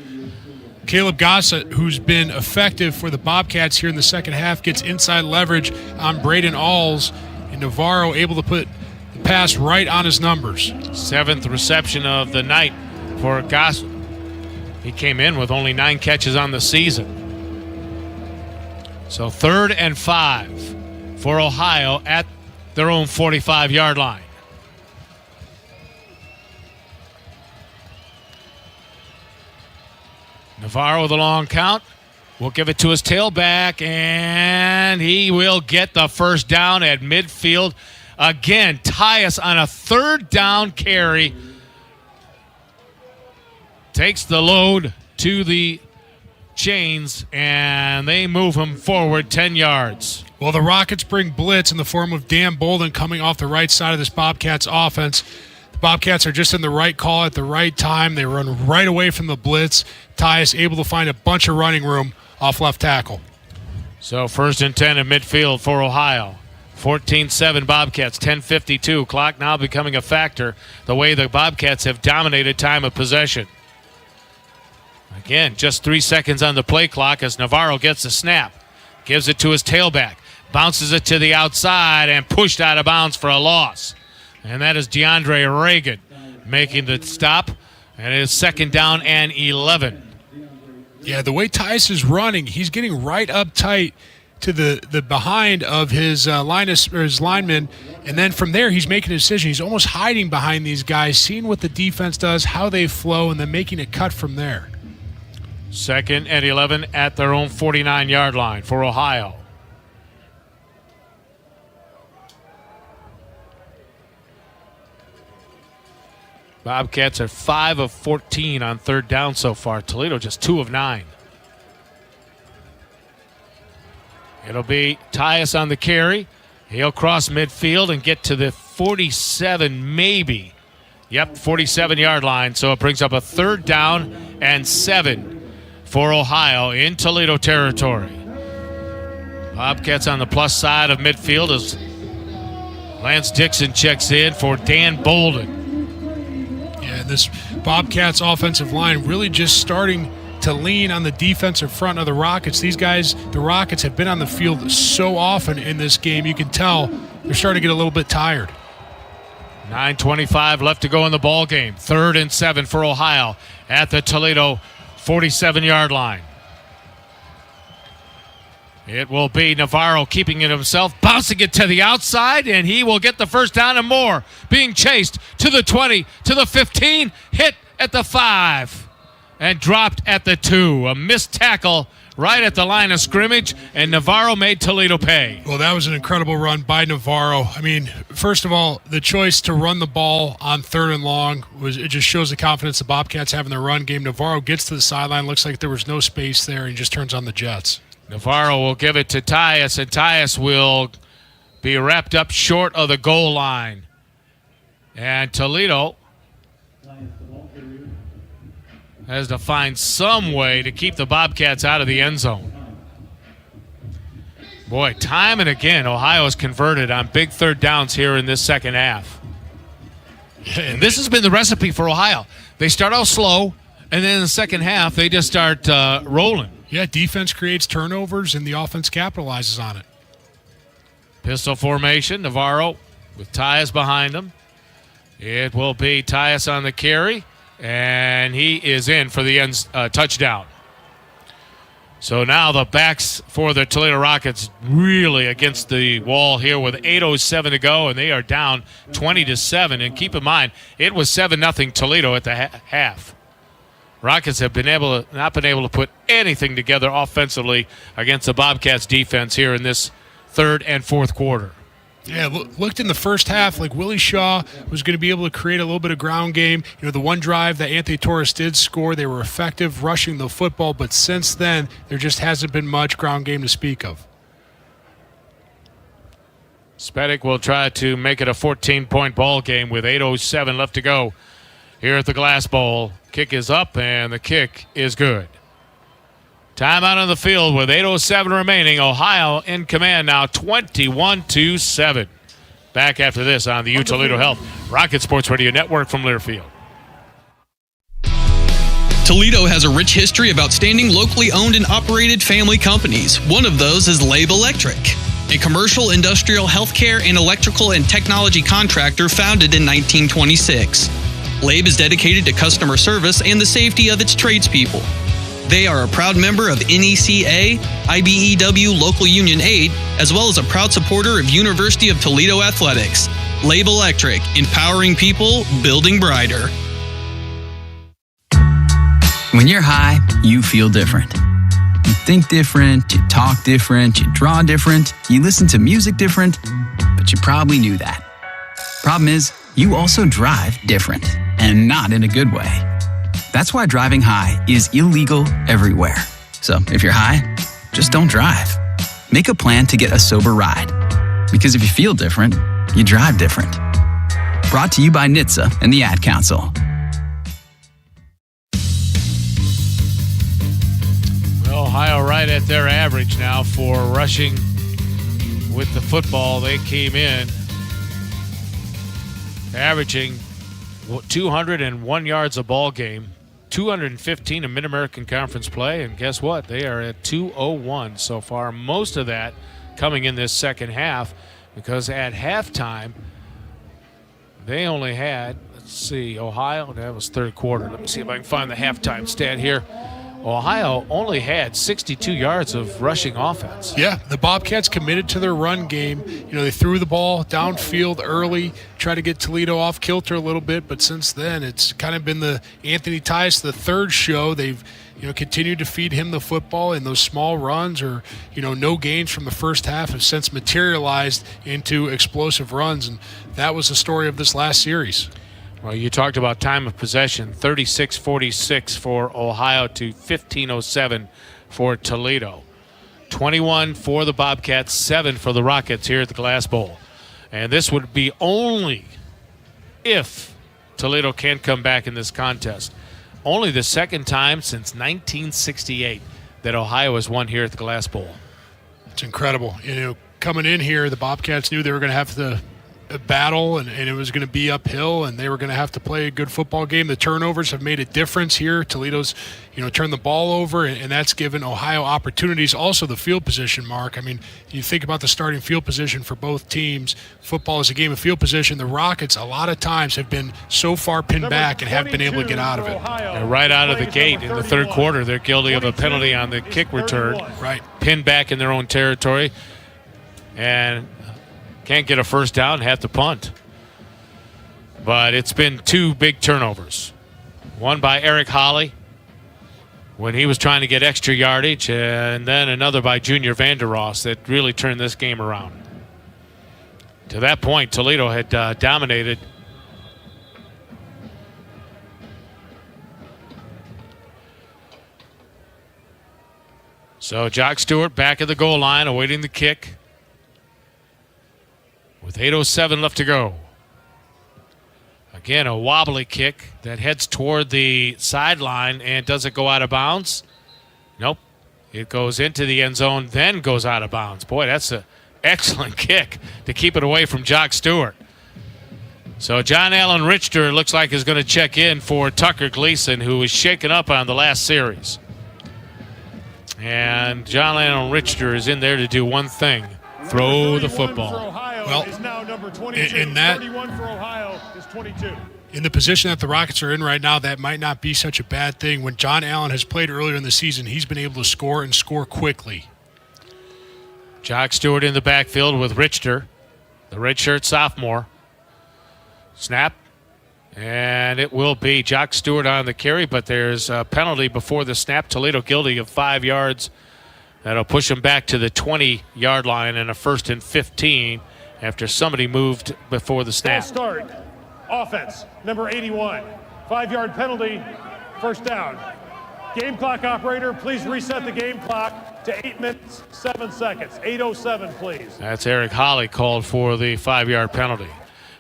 Caleb Gossett, who's been effective for the Bobcats here in the second half, gets inside leverage on Braden Alls. And Navarro able to put the pass right on his numbers. 7th reception of the night for Gossett. He came in with only 9 catches on the season. So 3rd and 5 for Ohio at their own 45-yard line. Navarro with a long count. Will give it to his tailback, and he will get the first down at midfield. Again, Tyus on a 3rd down carry. Takes the load to the chains, and they move him forward 10 yards. Well, the Rockets bring blitz in the form of Dan Bolden coming off the right side of this Bobcats offense. The Bobcats are just in the right call at the right time. They run right away from the blitz. Tyus able to find a bunch of running room off left tackle. So 1st and 10 at midfield for Ohio. 14-7 Bobcats, 10:52. Clock now becoming a factor the way the Bobcats have dominated time of possession. Again, just 3 seconds on the play clock as Navarro gets the snap. Gives it to his tailback. Bounces it to the outside and pushed out of bounds for a loss. And that is DeAndre Reagan making the stop. And it is 2nd down and 11. Yeah, the way Tyus is running, he's getting right up tight to the behind of his lineman. And then from there, he's making a decision. He's almost hiding behind these guys, seeing what the defense does, how they flow, and then making a cut from there. 2nd and 11 at their own 49-yard line for Ohio. Bobcats are 5 of 14 on 3rd down so far. Toledo just 2 of 9. It'll be Tyus on the carry. He'll cross midfield and get to the 47 maybe. Yep, 47-yard line. So it brings up a 3rd down and 7 for Ohio in Toledo territory. Bobcats on the plus side of midfield as Lance Dixon checks in for Dan Bolden. Yeah, this Bobcats offensive line really just starting to lean on the defensive front of the Rockets. These guys, the Rockets, have been on the field so often in this game. You can tell they're starting to get a little bit tired. 9:25 left to go in the ball game. 3rd and 7 for Ohio at the Toledo 47-yard line. It will be Navarro keeping it himself, bouncing it to the outside, and he will get the first down and more. Being chased to the 20, to the 15, hit at the 5, and dropped at the 2. A missed tackle right at the line of scrimmage, and Navarro made Toledo pay. Well, that was an incredible run by Navarro. I mean, first of all, the choice to run the ball on 3rd and long, it just shows the confidence the Bobcats have in their run game. Navarro gets to the sideline, looks like there was no space there, and just turns on the Jets. Navarro will give it to Tyus, and Tyus will be wrapped up short of the goal line. And Toledo has to find some way to keep the Bobcats out of the end zone. Boy, time and again, Ohio has converted on big 3rd downs here in this second half. And this has been the recipe for Ohio. They start out slow, and then in the second half, they just start rolling. Yeah, defense creates turnovers, and the offense capitalizes on it. Pistol formation, Navarro with Tyus behind him. It will be Tyus on the carry, and he is in for the touchdown. So now the backs for the Toledo Rockets really against the wall here with 8:07 to go, and they are down 20-7. And keep in mind, it was 7-0 Toledo at the half. Rockets have not been able to put anything together offensively against the Bobcats defense here in this 3rd and 4th quarter. Yeah, looked in the first half like Willie Shaw was going to be able to create a little bit of ground game. You know, the one drive that Anthony Torres did score, they were effective rushing the football, but since then, there just hasn't been much ground game to speak of. Spedic will try to make it a 14-point ball game with 8:07 left to go here at the Glass Bowl. Kick is up, and the kick is good. Timeout on the field with 8:07 remaining. Ohio in command now, 21-7. Back after this on the Toledo Health Rocket Sports Radio Network from Learfield. Toledo has a rich history of outstanding locally owned and operated family companies. One of those is Labe Electric, a commercial, industrial, healthcare, and electrical and technology contractor founded in 1926. Labe is dedicated to customer service and the safety of its tradespeople. They are a proud member of NECA, IBEW Local Union 8, as well as a proud supporter of University of Toledo Athletics. Labe Electric, empowering people, building brighter. When you're high, you feel different. You think different, you talk different, you draw different, you listen to music different, but you probably knew that. Problem is, you also drive different, and not in a good way. That's why driving high is illegal everywhere. So if you're high, just don't drive. Make a plan to get a sober ride. Because if you feel different, you drive different. Brought to you by NHTSA and the Ad Council. Ohio right at their average now for rushing with the football. They came in averaging 201 yards a ball game, 215 in Mid-American Conference play, and guess what? They are at 201 so far. Most of that coming in this second half, because at halftime they only had, let's see, Ohio, that was third quarter. Let me see if I can find the halftime stat here. Ohio only had 62 yards of rushing offense. Yeah, the Bobcats committed to their run game. You know, they threw the ball downfield early, tried to get Toledo off kilter a little bit, but since then it's kind of been the Anthony Tice, the third show. They've, you know, continued to feed him the football, and those small runs or, you know, no gains from the first half have since materialized into explosive runs, and that was the story of this last series. Well, you talked about time of possession, 36-46 for Ohio to 15:07 for Toledo. 21 for the Bobcats, 7 for the Rockets here at the Glass Bowl. And this would be only if Toledo can come back in this contest. Only the second time since 1968 that Ohio has won here at the Glass Bowl. It's incredible. You know, coming in here, the Bobcats knew they were going to have to battle, and it was going to be uphill, and they were going to have to play a good football game. The turnovers have made a difference here. Toledo's, you know, turned the ball over, and that's given Ohio opportunities. Also, the field position, Mark. I mean, you think about the starting field position for both teams. Football is a game of field position. The Rockets, a lot of times, have been so far pinned back and haven't been able to get out of it. And right out of the gate in the third quarter, they're guilty of a penalty on the kick return. Right. Pinned back in their own territory. And can't get a first down, have to punt. But it's been 2 big turnovers. One by Eric Holly when he was trying to get extra yardage, and then another by Junior Vandeross that really turned this game around. To that point, Toledo had dominated. So Jock Stewart back at the goal line awaiting the kick. With 8:07 left to go. Again, a wobbly kick that heads toward the sideline, and does it go out of bounds? Nope. It goes into the end zone, then goes out of bounds. Boy, that's an excellent kick to keep it away from Jock Stewart. So John Allen Richter looks like is going to check in for Tucker Gleason, who was shaken up on the last series. And John Allen Richter is in there to do one thing: throw the football. Well, in that, 31 for Ohio is 22. In the position that the Rockets are in right now, that might not be such a bad thing. When John Allen has played earlier in the season, he's been able to score and score quickly. Jock Stewart in the backfield with Richter, the redshirt sophomore. Snap, and it will be Jock Stewart on the carry, but there's a penalty before the snap. Toledo guilty of 5 yards. That'll push them back to the 20-yard line and a 1st and 15 after somebody moved before the snap. Start. Offense, number 81. 5-yard penalty, first down. Game clock operator, please reset the game clock to 8 minutes, 7 seconds. 8:07, please. That's Eric Holly called for the 5-yard penalty.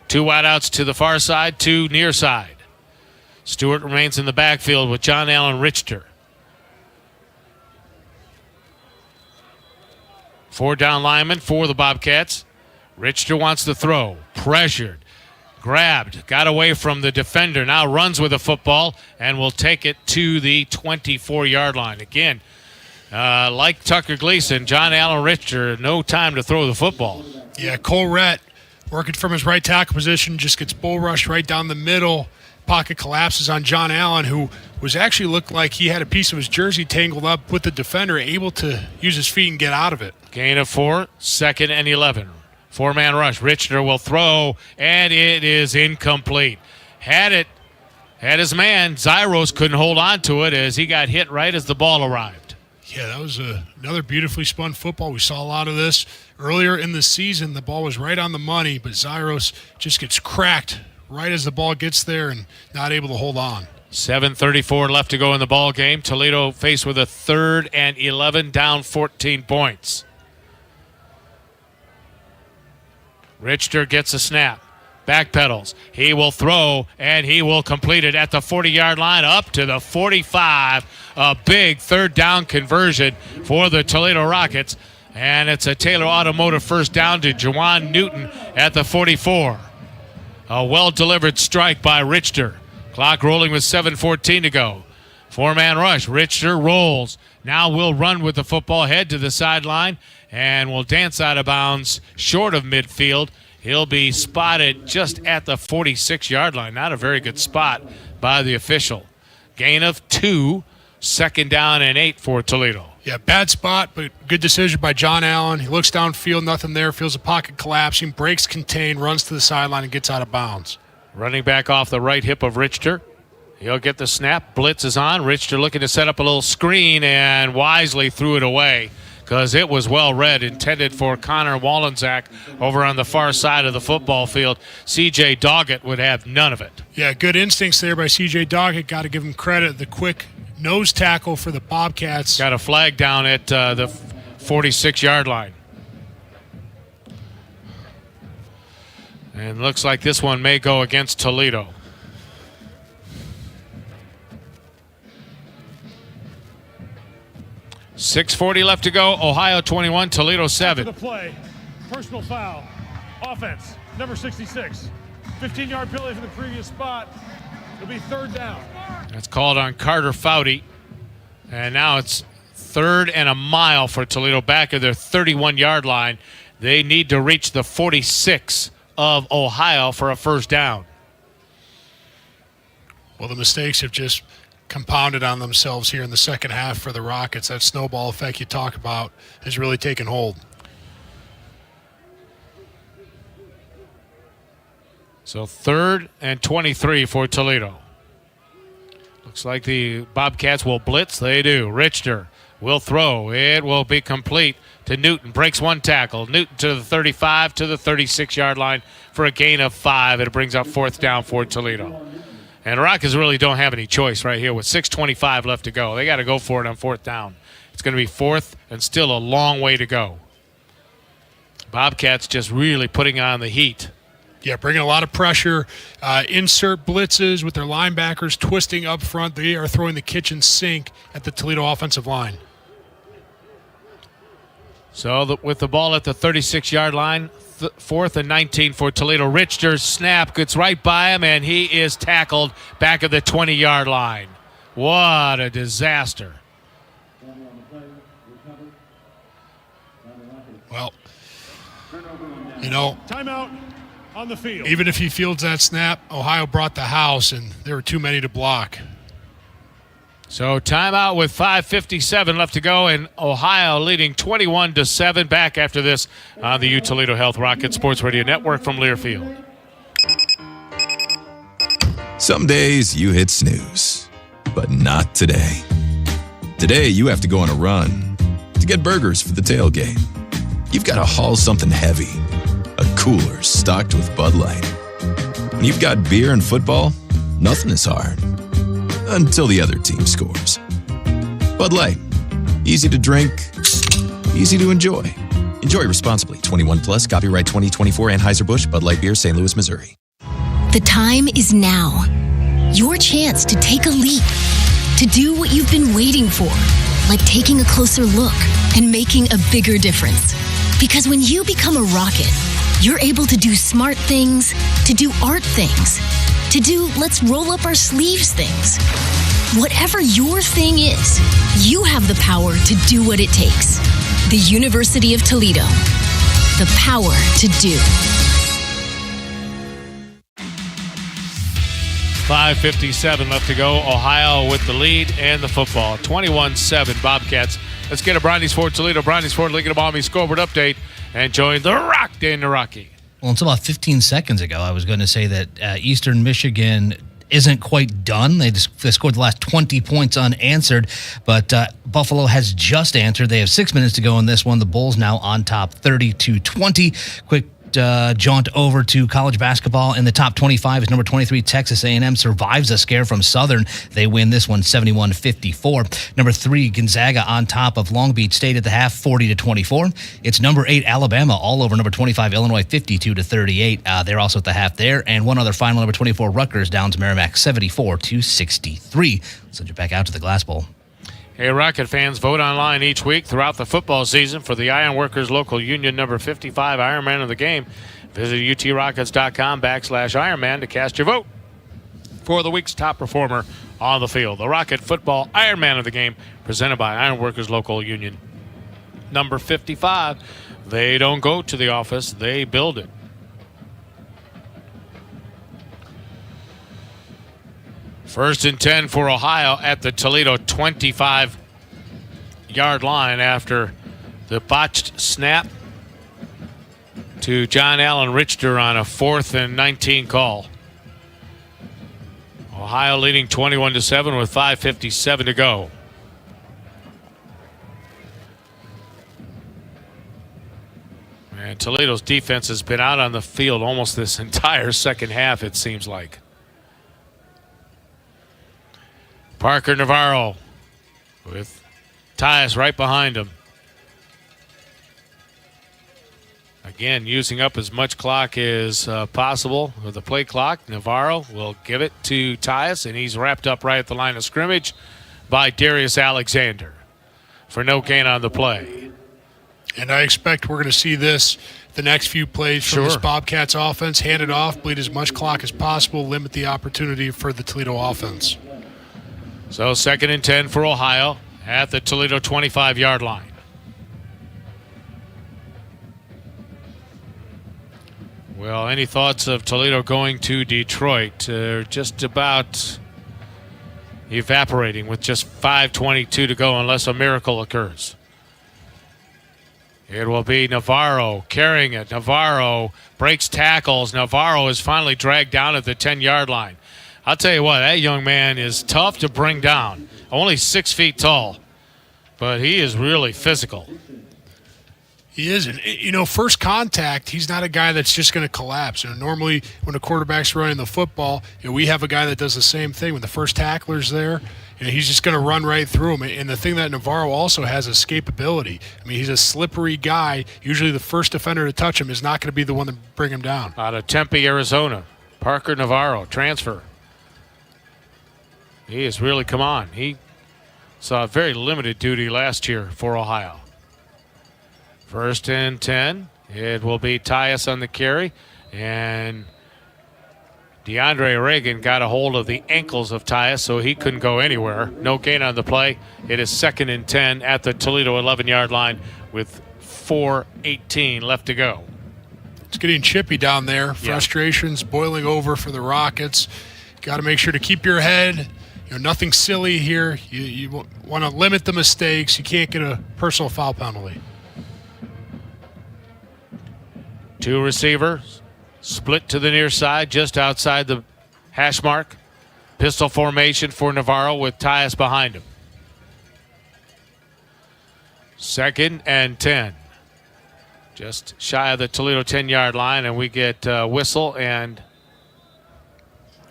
2 wideouts to the far side, 2 near side. Stewart remains in the backfield with John Allen Richter. 4 down linemen for the Bobcats. Richter wants to throw. Pressured. Grabbed. Got away from the defender. Now runs with the football and will take it to the 24-yard line. Again, like Tucker Gleason, John Allen Richter, no time to throw the football. Yeah, Cole Rett working from his right tackle position, just gets bull rushed right down the middle. Pocket collapses on John Allen, who was actually looked like he had a piece of his jersey tangled up with the defender, able to use his feet and get out of it. Gain of 4, 2nd and 11. 4-man rush. Richter will throw, and it is incomplete. Had his man. Zyros couldn't hold on to it as he got hit right as the ball arrived. Yeah, that was another beautifully spun football. We saw a lot of this earlier in the season. The ball was right on the money, but Zyros just gets cracked right as the ball gets there and not able to hold on. 7:34 left to go in the ball game. Toledo faced with a 3rd and 11, down 14 points. Richter gets a snap. Backpedals. He will throw, and he will complete it at the 40-yard line up to the 45. A big 3rd down conversion for the Toledo Rockets. And it's a Taylor Automotive first down to Juwan Newton at the 44. A well-delivered strike by Richter. Clock rolling with 7:14 to go. 4-man rush. Richter rolls. Now will run with the football, head to the sideline, and will dance out of bounds short of midfield. He'll be spotted just at the 46-yard line. Not a very good spot by the official. Gain of 2, 2nd down and 8 for Toledo. Yeah, bad spot, but good decision by John Allen. He looks downfield, nothing there, feels a pocket collapsing, breaks contain, runs to the sideline, and gets out of bounds. Running back off the right hip of Richter. He'll get the snap. Blitz is on. Richter looking to set up a little screen and wisely threw it away because it was well read, intended for Connor Wallensack over on the far side of the football field. C.J. Doggett would have none of it. Yeah, good instincts there by C.J. Doggett. Got to give him credit. The quick nose tackle for the Bobcats. Got a flag down at the 46-yard line. And looks like this one may go against Toledo. .640 left to go. Ohio 21, Toledo 7. After the play, personal foul, offense, number 66. 15-yard penalty from the previous spot. It'll be 3rd down. That's called on Carter Foudy. And now it's 3rd and a mile for Toledo back at their 31-yard line. They need to reach the 46 of Ohio for a first down. Well, the mistakes have just compounded on themselves here in the second half for the Rockets. That snowball effect you talk about has really taken hold. So 3rd and 23 for Toledo. Looks like the Bobcats will blitz. They do. Richter will throw. It will be complete to Newton. Breaks one tackle. Newton to the 35, to the 36-yard line for a gain of 5. It brings up 4th down for Toledo. And Rockets really don't have any choice right here with 6:25 left to go. They got to go for it on 4th down. It's going to be 4th and still a long way to go. Bobcats just really putting on the heat. Yeah, bringing a lot of pressure. Insert blitzes with their linebackers twisting up front. They are throwing the kitchen sink at the Toledo offensive line. So with the ball at the 36-yard line, 4th and 19 for Toledo. Richter's snap gets right by him, and he is tackled back at the 20-yard line. What a disaster. Well, you know, timeout on the field. Even if he fields that snap, Ohio brought the house, and there were too many to block. So timeout with 5:57 left to go, and Ohio leading 21-7. Back after this on the U Toledo Health Rocket Sports Radio Network from Learfield. Some days you hit snooze, but not today. Today you have to go on a run to get burgers for the tailgate. You've got to haul something heavy, a cooler stocked with Bud Light. When you've got beer and football, nothing is hard. Until the other team scores. Bud Light. Easy to drink, easy to enjoy. Enjoy responsibly. 21 plus. Copyright 2024 Anheuser-Busch Bud Light Beer, St. Louis, Missouri. The time is now. Your chance to take a leap, to do what you've been waiting for, like taking a closer look and making a bigger difference. Because when you become a rocket, you're able to do smart things, to do art things, to do let's roll up our sleeves things. Whatever your thing is, you have the power to do what it takes. The University of Toledo. The power to do. 5:57 left to go. Ohio with the lead and the football. 21-7 Bobcats. Let's get a Bronny's Ford Toledo, Bronny's Ford Lincoln Army scoreboard update and join the Rock Dan Rocky. Well, until about 15 seconds ago, I was going to say that Eastern Michigan isn't quite done. They scored the last 20 points unanswered, but Buffalo has just answered. They have 6 minutes to go in this one. The Bulls now on top 32-20. Quick jaunt over to college basketball. In the top 25 is number 23 Texas A&M survives a scare from Southern. They win this one 71-54. Number 3 Gonzaga on top of Long Beach State at the half 40-24. It's number 8 Alabama all over number 25 Illinois 52-38. They're also at the half there. And one other final, number 24 Rutgers down to Merrimack 74-63. Send you back out to the Glass Bowl. Hey, Rocket fans, vote online each week throughout the football season for the Ironworkers Local Union number 55 Ironman of the game. Visit utrockets.com/Ironman to cast your vote for the week's top performer on the field. The Rocket Football Ironman of the game, presented by Ironworkers Local Union number 55. They don't go to the office, they build it. First and 10 for Ohio at the Toledo 25-yard line after the botched snap to John Allen Richter on a 4th and 19 call. Ohio leading 21-7 with 5:57 to go. And Toledo's defense has been out on the field almost this entire second half, it seems like. Parker Navarro with Tyus right behind him. Again, using up as much clock as possible with the play clock. Navarro will give it to Tyus, and he's wrapped up right at the line of scrimmage by Darius Alexander for no gain on the play. And I expect we're going to see this the next few plays from this Bobcats offense. Hand it off, bleed as much clock as possible, limit the opportunity for the Toledo offense. So 2nd and 10 for Ohio at the Toledo 25-yard line. Well, any thoughts of Toledo going to Detroit? They're just about evaporating with just 5:22 to go unless a miracle occurs. It will be Navarro carrying it. Navarro breaks tackles. Navarro is finally dragged down at the 10-yard line. I'll tell you what, that young man is tough to bring down. Only 6 feet tall, but he is really physical. He is. And, first contact, he's not a guy that's just going to collapse. Normally when a quarterback's running the football, we have a guy that does the same thing. When the first tackler's there, he's just going to run right through him. And the thing that Navarro also has is escapability. He's a slippery guy. Usually the first defender to touch him is not going to be the one to bring him down. Out of Tempe, Arizona, Parker Navarro, transfer. He has really come on. He saw very limited duty last year for Ohio. 1st and 10. It will be Tyus on the carry. And DeAndre Reagan got a hold of the ankles of Tyus, so he couldn't go anywhere. No gain on the play. It is 2nd and 10 at the Toledo 11-yard line with 4:18 left to go. It's getting chippy down there. Frustrations boiling over for the Rockets. Got to make sure to keep your head. Nothing silly here. You want to limit the mistakes. You can't get a personal foul penalty. 2 receivers, split to the near side, just outside the hash mark. Pistol formation for Navarro with Tyus behind him. 2nd and 10. Just shy of the Toledo 10-yard line, and we get whistle and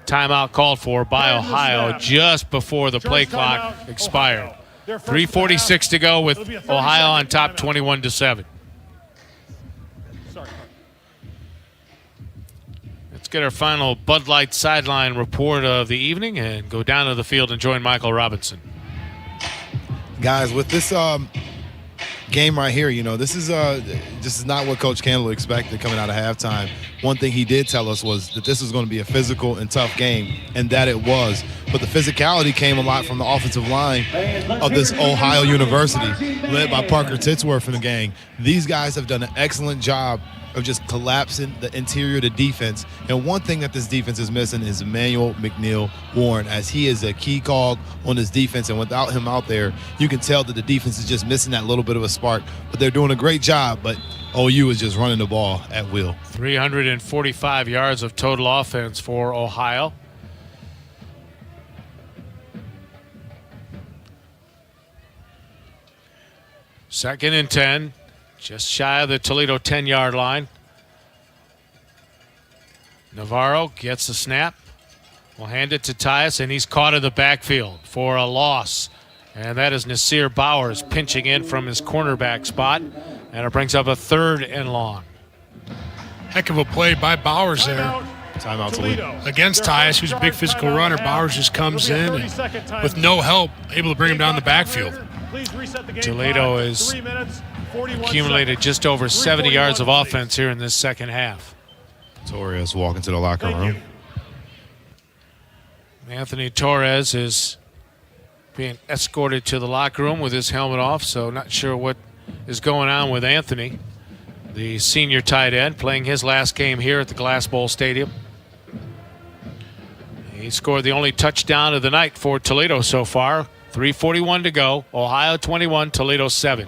timeout called for by Ohio just before the play clock expired. 3:46 to go with Ohio on top 21-7. get our final Bud Light sideline report of the evening and go down to the field and join Michael Robinson. Guys, with this game right here, this is not what Coach Candler expected coming out of halftime. One thing he did tell us was that this was going to be a physical and tough game, and that it was. But the physicality came a lot from the offensive line of this Ohio University, led by Parker Titsworth and the gang. These guys have done an excellent job of just collapsing the interior of the defense. And one thing that this defense is missing is Emmanuel McNeil-Warren, as he is a key cog on this defense. And without him out there, you can tell that the defense is just missing that little bit of a spark. But they're doing a great job, but OU is just running the ball at will. 345 yards of total offense for Ohio. Second and 10. Just shy of the Toledo 10-yard line. Navarro gets the snap. Will hand it to Tyus, and he's caught in the backfield for a loss. And that is Nasir Bowers pinching in from his cornerback spot. And it brings up a 3rd and long. Heck of a play by Bowers there. Timeout Toledo. Against Tyus, who's a big physical runner. Bowers just comes in and with no help, able to bring him down the backfield. Toledo is accumulated just over 70 yards of offense here in this second half. Torres walking to the locker room. Anthony Torres is being escorted to the locker room with his helmet off, so not sure what is going on with Anthony, the senior tight end, playing his last game here at the Glass Bowl Stadium. He scored the only touchdown of the night for Toledo so far. 3:41 to go. Ohio 21, Toledo 7.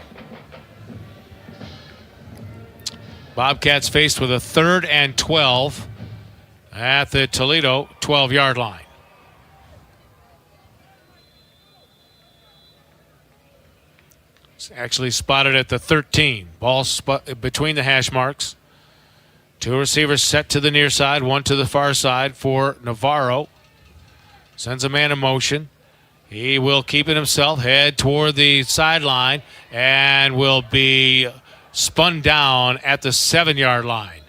Bobcats faced with a 3rd and 12 at the Toledo 12-yard line. It's actually spotted at the 13. Ball between the hash marks. 2 receivers set to the near side, 1 to the far side for Navarro. Sends a man in motion. He will keep it himself, head toward the sideline, and will be spun down at the 7-yard line.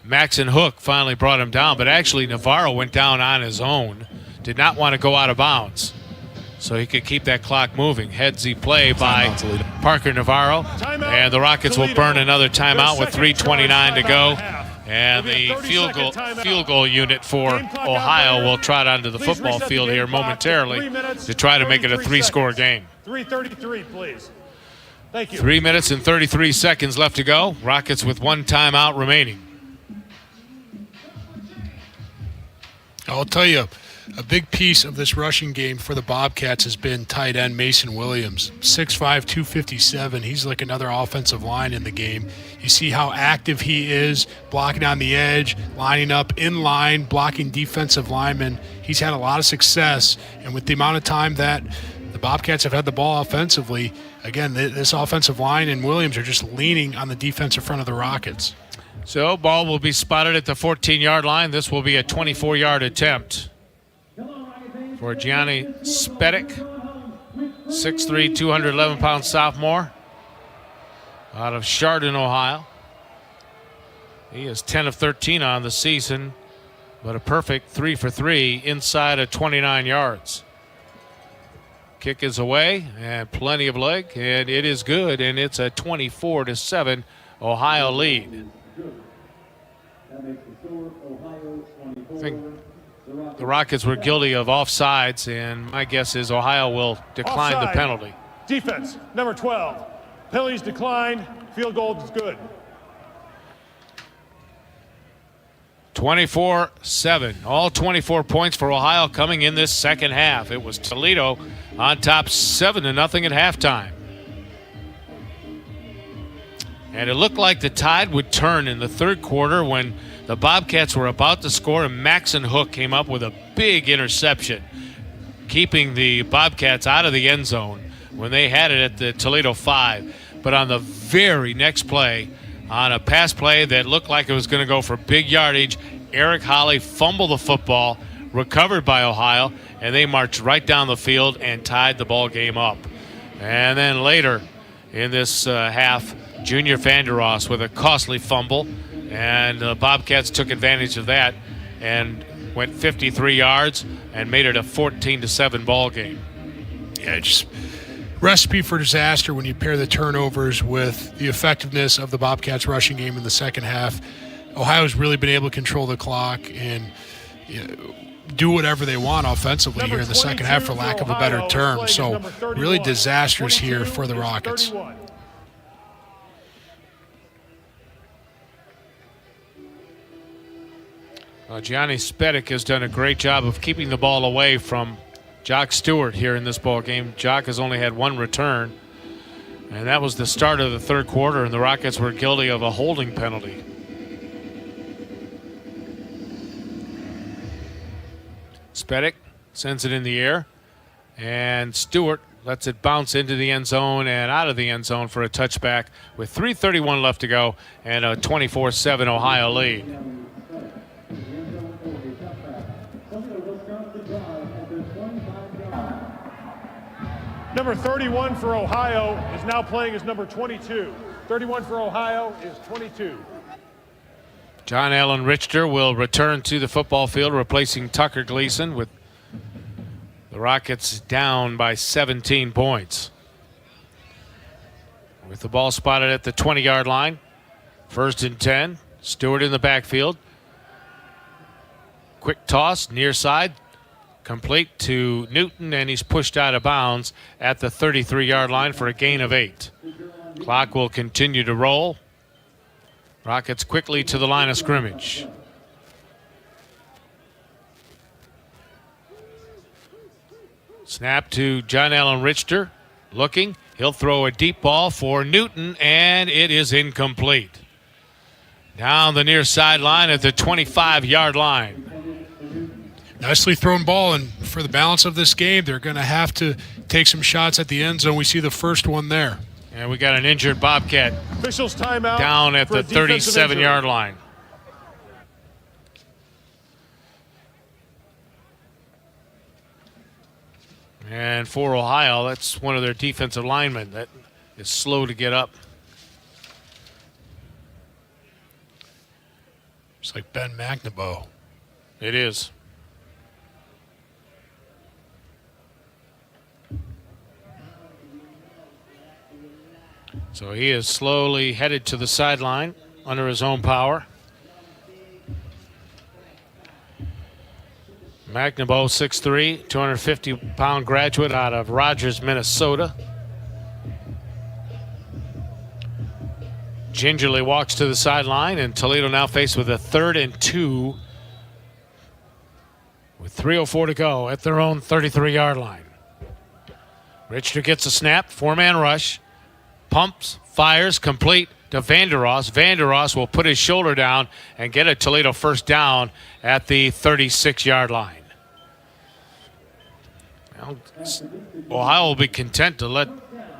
Maxon Hook finally brought him down, but actually Navarro went down on his own. Did not want to go out of bounds, so he could keep that clock moving. Headsy play by Parker Navarro, and the Rockets will burn another timeout with 3:29 to go. And the field goal unit for Ohio will trot onto the football field here momentarily to try to make it a 3-score game. 3:33, please. Thank you. 3 minutes and 33 seconds left to go. Rockets with 1 timeout remaining. I'll tell you, a big piece of this rushing game for the Bobcats has been tight end Mason Williams. 6'5", 257. He's like another offensive line in the game. You see how active he is, blocking on the edge, lining up in line, blocking defensive linemen. He's had a lot of success, and with the amount of time that the Bobcats have had the ball offensively, again, this offensive line and Williams are just leaning on the defensive front of the Rockets. So ball will be spotted at the 14-yard line. This will be a 24-yard attempt for Gianni Spedic, 6'3", 211-pound sophomore out of Chardon, Ohio. He is 10 of 13 on the season, but a perfect 3 for 3 inside of 29 yards. Kick is away and plenty of leg, and it is good, and it's a 24-7 Ohio lead. I think the Rockets were guilty of offsides, and my guess is Ohio will decline the penalty. Defense, number 12. Penalties declined. Field goal is good. 24-7. All 24 points for Ohio coming in this second half. It was Toledo on top 7-0 at halftime. And it looked like the tide would turn in the third quarter when the Bobcats were about to score, and Maxon Hook came up with a big interception, keeping the Bobcats out of the end zone when they had it at the Toledo 5. But on the very next play, on a pass play that looked like it was going to go for big yardage, Eric Holly fumbled the football, recovered by Ohio, and they marched right down the field and tied the ball game up. And then later in this half, Junior Vandeross with a costly fumble, and the Bobcats took advantage of that and went 53 yards and made it a 14-7 ball game. Yeah, just recipe for disaster when you pair the turnovers with the effectiveness of the Bobcats rushing game in the second half. Ohio's really been able to control the clock and do whatever they want offensively here in the second half, for lack of a better term. So really disastrous here for the Rockets. Gianni Spedic has done a great job of keeping the ball away from Jock Stewart here in this ball game. Jock has only had one return, and that was the start of the third quarter, and the Rockets were guilty of a holding penalty. Spedic sends it in the air, and Stewart lets it bounce into the end zone and out of the end zone for a touchback with 3:31 left to go and a 24-7 Ohio lead. Number 31 for Ohio is now playing as number 22. 31 for Ohio is 22. John Allen Richter will return to the football field, replacing Tucker Gleason, with the Rockets down by 17 points. With the ball spotted at the 20-yard line, 1st and 10. Stewart in the backfield. Quick toss, near side, complete to Newton, and he's pushed out of bounds at the 33-yard line for a gain of 8. Clock will continue to roll. Rockets quickly to the line of scrimmage. Snap to John Allen Richter. Looking. He'll throw a deep ball for Newton, and it is incomplete. Down the near sideline at the 25-yard line. Nicely thrown ball, and for the balance of this game, they're going to have to take some shots at the end zone. We see the first one there. And we got an injured Bobcat Officials timeout down at the 37-yard line. And for Ohio, that's one of their defensive linemen that is slow to get up. It's like Ben McNaboe. It is. So he is slowly headed to the sideline under his own power. McNaboe, 6'3", 250-pound graduate out of Rogers, Minnesota. Gingerly walks to the sideline, and Toledo now faced with a 3rd and 2 with 3:04 to go at their own 33-yard line. Richter gets a snap, 4-man rush. Pumps, fires, complete to Vandeross. Vandeross will put his shoulder down and get a Toledo first down at the 36-yard line. Well, Ohio will be content to let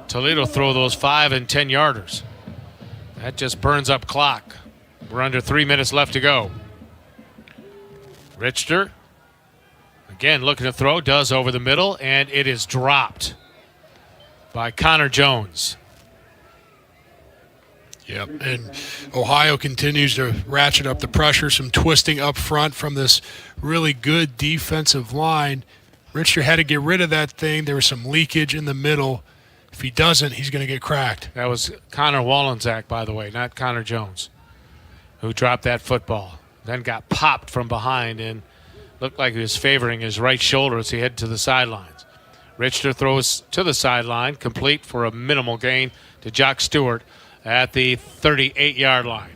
Toledo throw those 5- and 10-yarders. That just burns up clock. We're under 3 minutes left to go. Richter, again looking to throw, does over the middle, and it is dropped by Connor Jones. Yep, and Ohio continues to ratchet up the pressure, some twisting up front from this really good defensive line. Richter had to get rid of that thing. There was some leakage in the middle. If he doesn't, he's going to get cracked. That was Connor Wallenczak, by the way, not Connor Jones, who dropped that football. Then got popped from behind and looked like he was favoring his right shoulder as he headed to the sidelines. Richter throws to the sideline, complete for a minimal gain to Jock Stewart at the 38-yard line.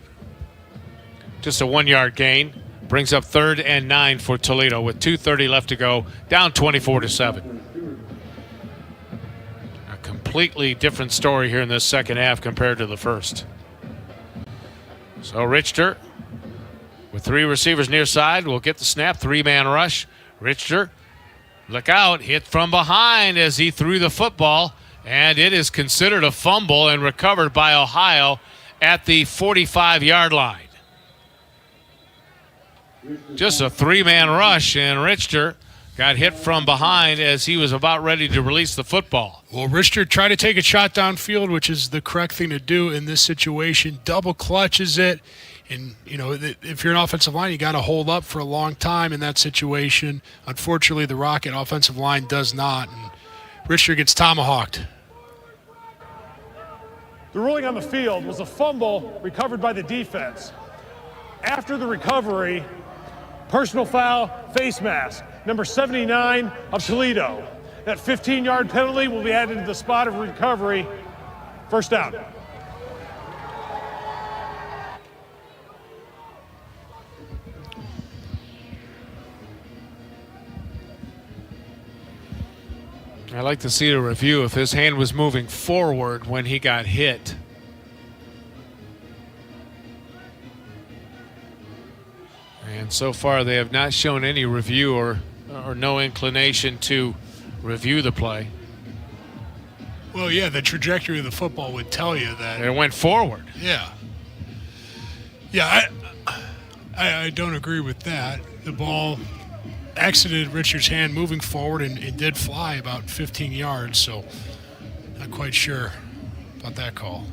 Just a 1-yard gain. Brings up 3rd and 9 for Toledo with 2:30 left to go, down 24-7. A completely different story here in this second half compared to the first. So Richter with 3 receivers near side will get the snap, 3-man rush. Richter, look out, hit from behind as he threw the football, and it is considered a fumble and recovered by Ohio at the 45-yard line. Just a 3-man rush, and Richter got hit from behind as he was about ready to release the football. Well, Richter tried to take a shot downfield, which is the correct thing to do in this situation. Double clutches it, And, if you're an offensive line, you got to hold up for a long time in that situation. Unfortunately, the Rocket offensive line does not, and Richard gets tomahawked. The ruling on the field was a fumble recovered by the defense. After the recovery, personal foul, face mask, number 79 of Toledo. That 15-yard penalty will be added to the spot of recovery. First down. I'd like to see a review if his hand was moving forward when he got hit. And so far they have not shown any review or no inclination to review the play. Well, yeah, the trajectory of the football would tell you that. It went forward. Yeah. Yeah, I don't agree with that. The ball exited Richard's hand moving forward and it did fly about 15 yards, so not quite sure about that call.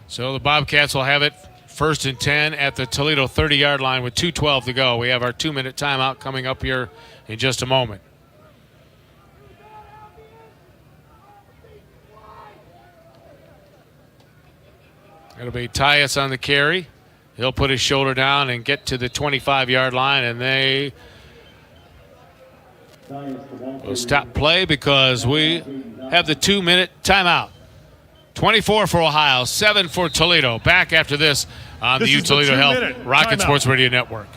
So the Bobcats will have it 1st and 10 at the Toledo 30-yard line with 2:12 to go. We have our 2-minute timeout coming up here in just a moment. It'll be Tyus on the carry. He'll put his shoulder down and get to the 25-yard line, and they will stop play because we have the 2-minute timeout. 24 for Ohio, 7 for Toledo. Back after this on the Toledo Health Rocket Sports Radio Network.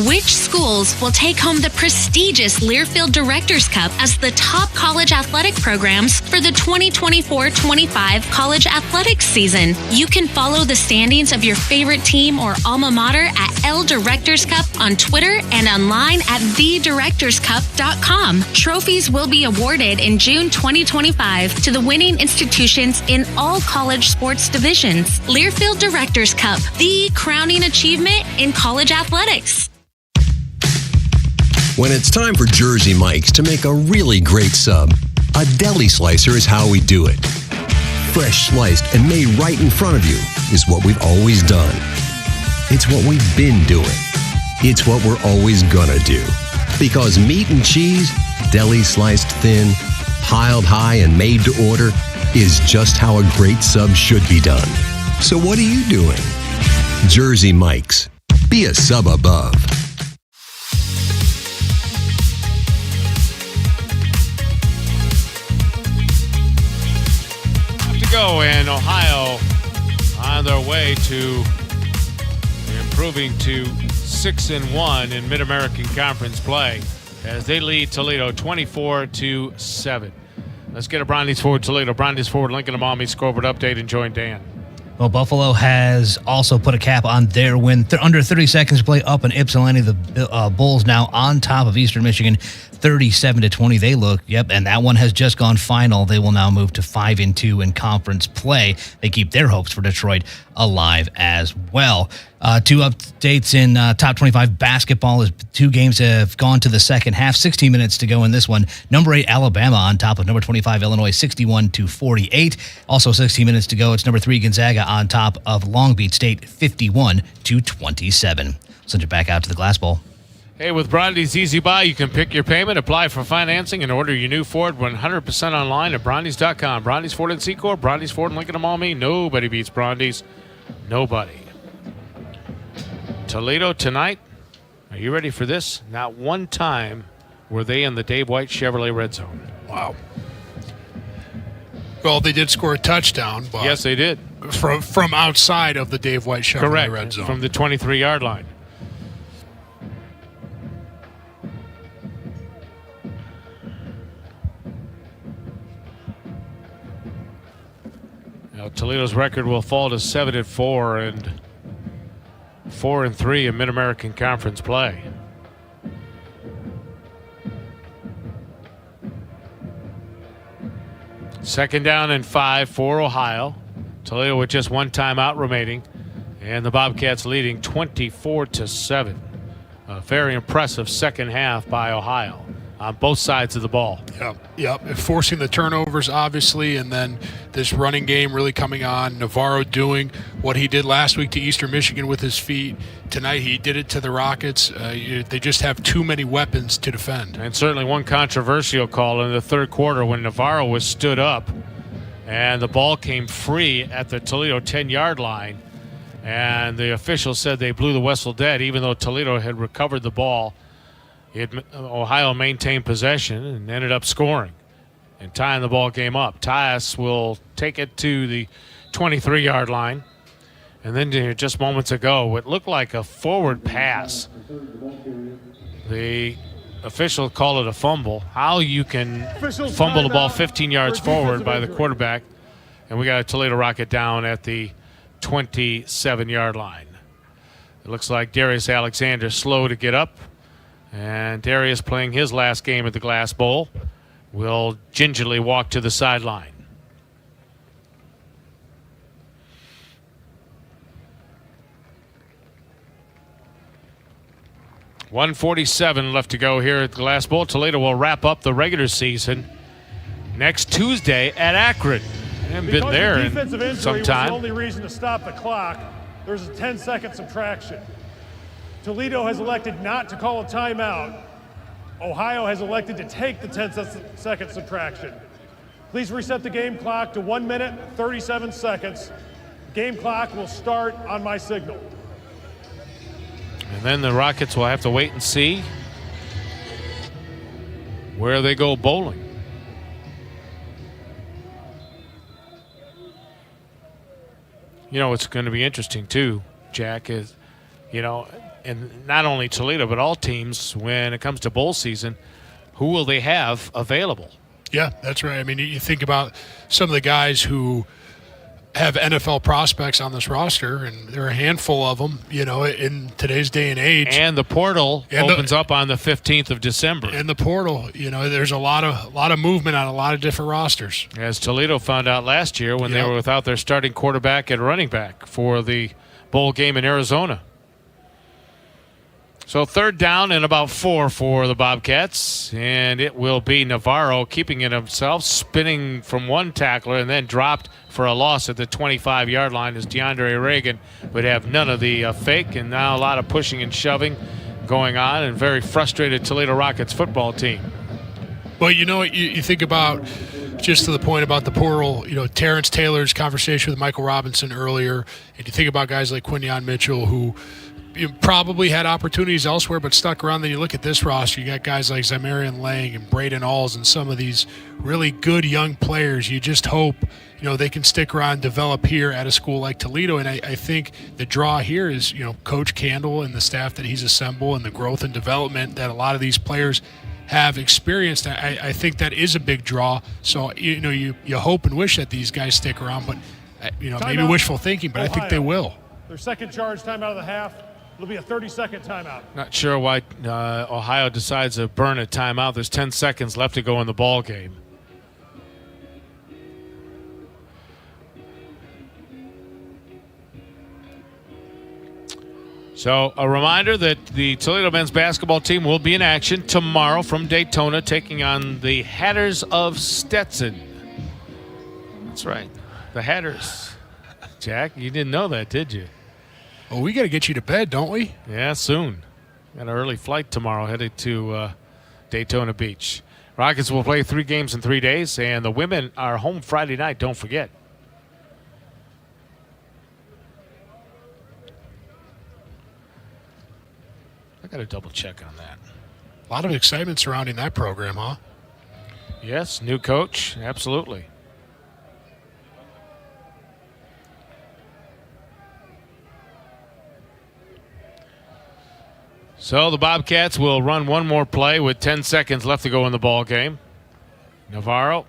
Which schools will take home the prestigious Learfield Directors Cup as the top college athletic programs for the 2024-25 college athletics season? You can follow the standings of your favorite team or alma mater at L Directors Cup on Twitter and online at thedirectorscup.com. Trophies will be awarded in June 2025 to the winning institutions in all college sports divisions. Learfield Directors Cup, the crowning achievement in college athletics. When it's time for Jersey Mike's to make a really great sub, a deli slicer is how we do it. Fresh sliced and made right in front of you is what we've always done. It's what we've been doing. It's what we're always gonna do. Because meat and cheese, deli sliced thin, piled high and made to order, is just how a great sub should be done. So what are you doing? Jersey Mike's. Be a sub above. Go and Ohio on their way to improving to 6-1 in Mid-American Conference play as they lead Toledo 24-7. Let's get a Brownies Forward Toledo, Brownies Forward Lincoln Amami scoreboard update and join Dan. Well, Buffalo has also put a cap on their win. Under 30 seconds to play up in Ypsilanti. The Bulls now on top of Eastern Michigan, 37-20. They look, and that one has just gone final. They will now move to 5-2 in conference play. They keep their hopes for Detroit alive as well. Two updates in top 25 basketball as 2 games have gone to the second half. 16 minutes to go in this one. Number 8 Alabama on top of number 25 Illinois, 61-48. Also 16 minutes to go. It's number 3 Gonzaga on top of Long Beach State, 51-27. Send it back out to the Glass Bowl. Hey, with Brondy's Easy Buy, you can pick your payment, apply for financing, and order your new Ford 100% online at Brondy's.com. Brondy's Ford in Secor, Brondy's Ford in Lincoln Amami. Nobody beats Brondy's. Nobody. Toledo tonight, are you ready for this? Not one time were they in the Dave White Chevrolet red zone. Wow. Well, they did score a touchdown. But yes, they did. From outside of the Dave White Chevrolet Correct. red zone. From the 23-yard line. Now, Toledo's record will fall to 7-4 and 4-3 in Mid-American Conference play. Second down and 5 for Ohio. Toledo with just one timeout remaining, and the Bobcats leading 24-7. A very impressive second half by Ohio. on both sides of the ball. Yep. And forcing the turnovers, obviously, and then this running game really coming on. Navarro doing what he did last week to Eastern Michigan with his feet. Tonight he did it to the Rockets. They just have too many weapons to defend. And certainly one controversial call in the third quarter when Navarro was stood up and the ball came free at the Toledo 10-yard line. And the officials said they blew the whistle dead, even though Toledo had recovered the ball. Ohio maintained possession and ended up scoring and tying the ball game up. Tyus will take it to the 23-yard line. And then just moments ago, it looked like a forward pass. The official called it a fumble. How you can fumble the ball 15 yards forward by the quarterback. And we got a Toledo Rocket down at the 27-yard line. It looks like Darius Alexander slow to get up. And Darius, playing his last game at the Glass Bowl, will gingerly walk to the sideline. .147 left to go here at the Glass Bowl. Toledo will wrap up the regular season next Tuesday at Akron. I haven't been there in some time. Defensive injury was the only reason to stop the clock. There's a 10-second subtraction. Toledo has elected not to call a timeout. Ohio has elected to take the 10-second subtraction. Please reset the game clock to 1 minute, 37 seconds. Game clock will start on my signal. And then the Rockets will have to wait and see where they go bowling. You know, what's going to be interesting too, Jack, is, and not only Toledo, but all teams, when it comes to bowl season, who will they have available? Yeah, that's right. I mean, you think about some of the guys who have NFL prospects on this roster, and there are a handful of them, in today's day and age. And the portal opens up on the 15th of December. And the portal, there's a lot of movement on a lot of different rosters. As Toledo found out last year when they were without their starting quarterback and running back for the bowl game in Arizona. So third down and about 4 for the Bobcats, and it will be Navarro keeping it himself, spinning from one tackler and then dropped for a loss at the 25-yard line as DeAndre Reagan would have none of the fake, and now a lot of pushing and shoving going on, and very frustrated Toledo Rockets football team. Well, you think about, just to the point about the portal, Terrence Taylor's conversation with Michael Robinson earlier, and you think about guys like Quinyon Mitchell who probably had opportunities elsewhere but stuck around. Then you look at this roster, you got guys like Zamarian Lang and Braden Alls and some of these really good young players. You just hope they can stick around, develop here at a school like Toledo. And I think the draw here is Coach Candle and the staff that he's assembled and the growth and development that a lot of these players have experienced. I think that is a big draw. So you hope and wish that these guys stick around, but maybe wishful thinking, but Ohio. I think they will. Their second charge timeout of the half. It'll be a 30-second timeout. Not sure why Ohio decides to burn a timeout. There's 10 seconds left to go in the ball game. So a reminder that the Toledo men's basketball team will be in action tomorrow from Daytona, taking on the Hatters of Stetson. That's right, the Hatters. Jack, you didn't know that, did you? Well, we got to get you to bed, don't we? Yeah, soon. Got an early flight tomorrow headed to Daytona Beach. Rockets will play 3 games in 3 days, and the women are home Friday night, don't forget. I got to double check on that. A lot of excitement surrounding that program, huh? Yes, new coach, absolutely. So the Bobcats will run one more play with 10 seconds left to go in the ball game. Navarro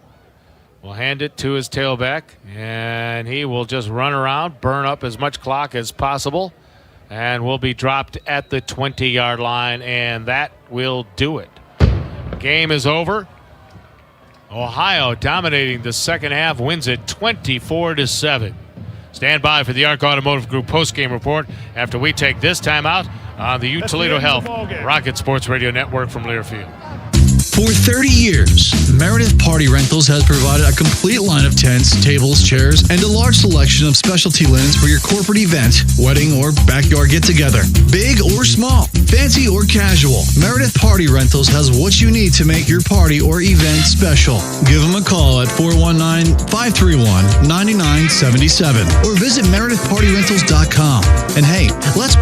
will hand it to his tailback, and he will just run around, burn up as much clock as possible, and will be dropped at the 20-yard line, and that will do it. Game is over. Ohio dominating the second half, wins it 24-7. Stand by for the ARC Automotive Group post-game report after we take this time out on the Toledo Health Rocket Sports Radio Network from Learfield. For 30 years, Meredith Party Rentals has provided a complete line of tents, tables, chairs, and a large selection of specialty linens for your corporate event, wedding, or backyard get-together. Big or small, fancy or casual, Meredith Party Rentals has what you need to make your party or event special. Give them a call at 419-531-9977 or visit meredithpartyrentals.com. And hey, let's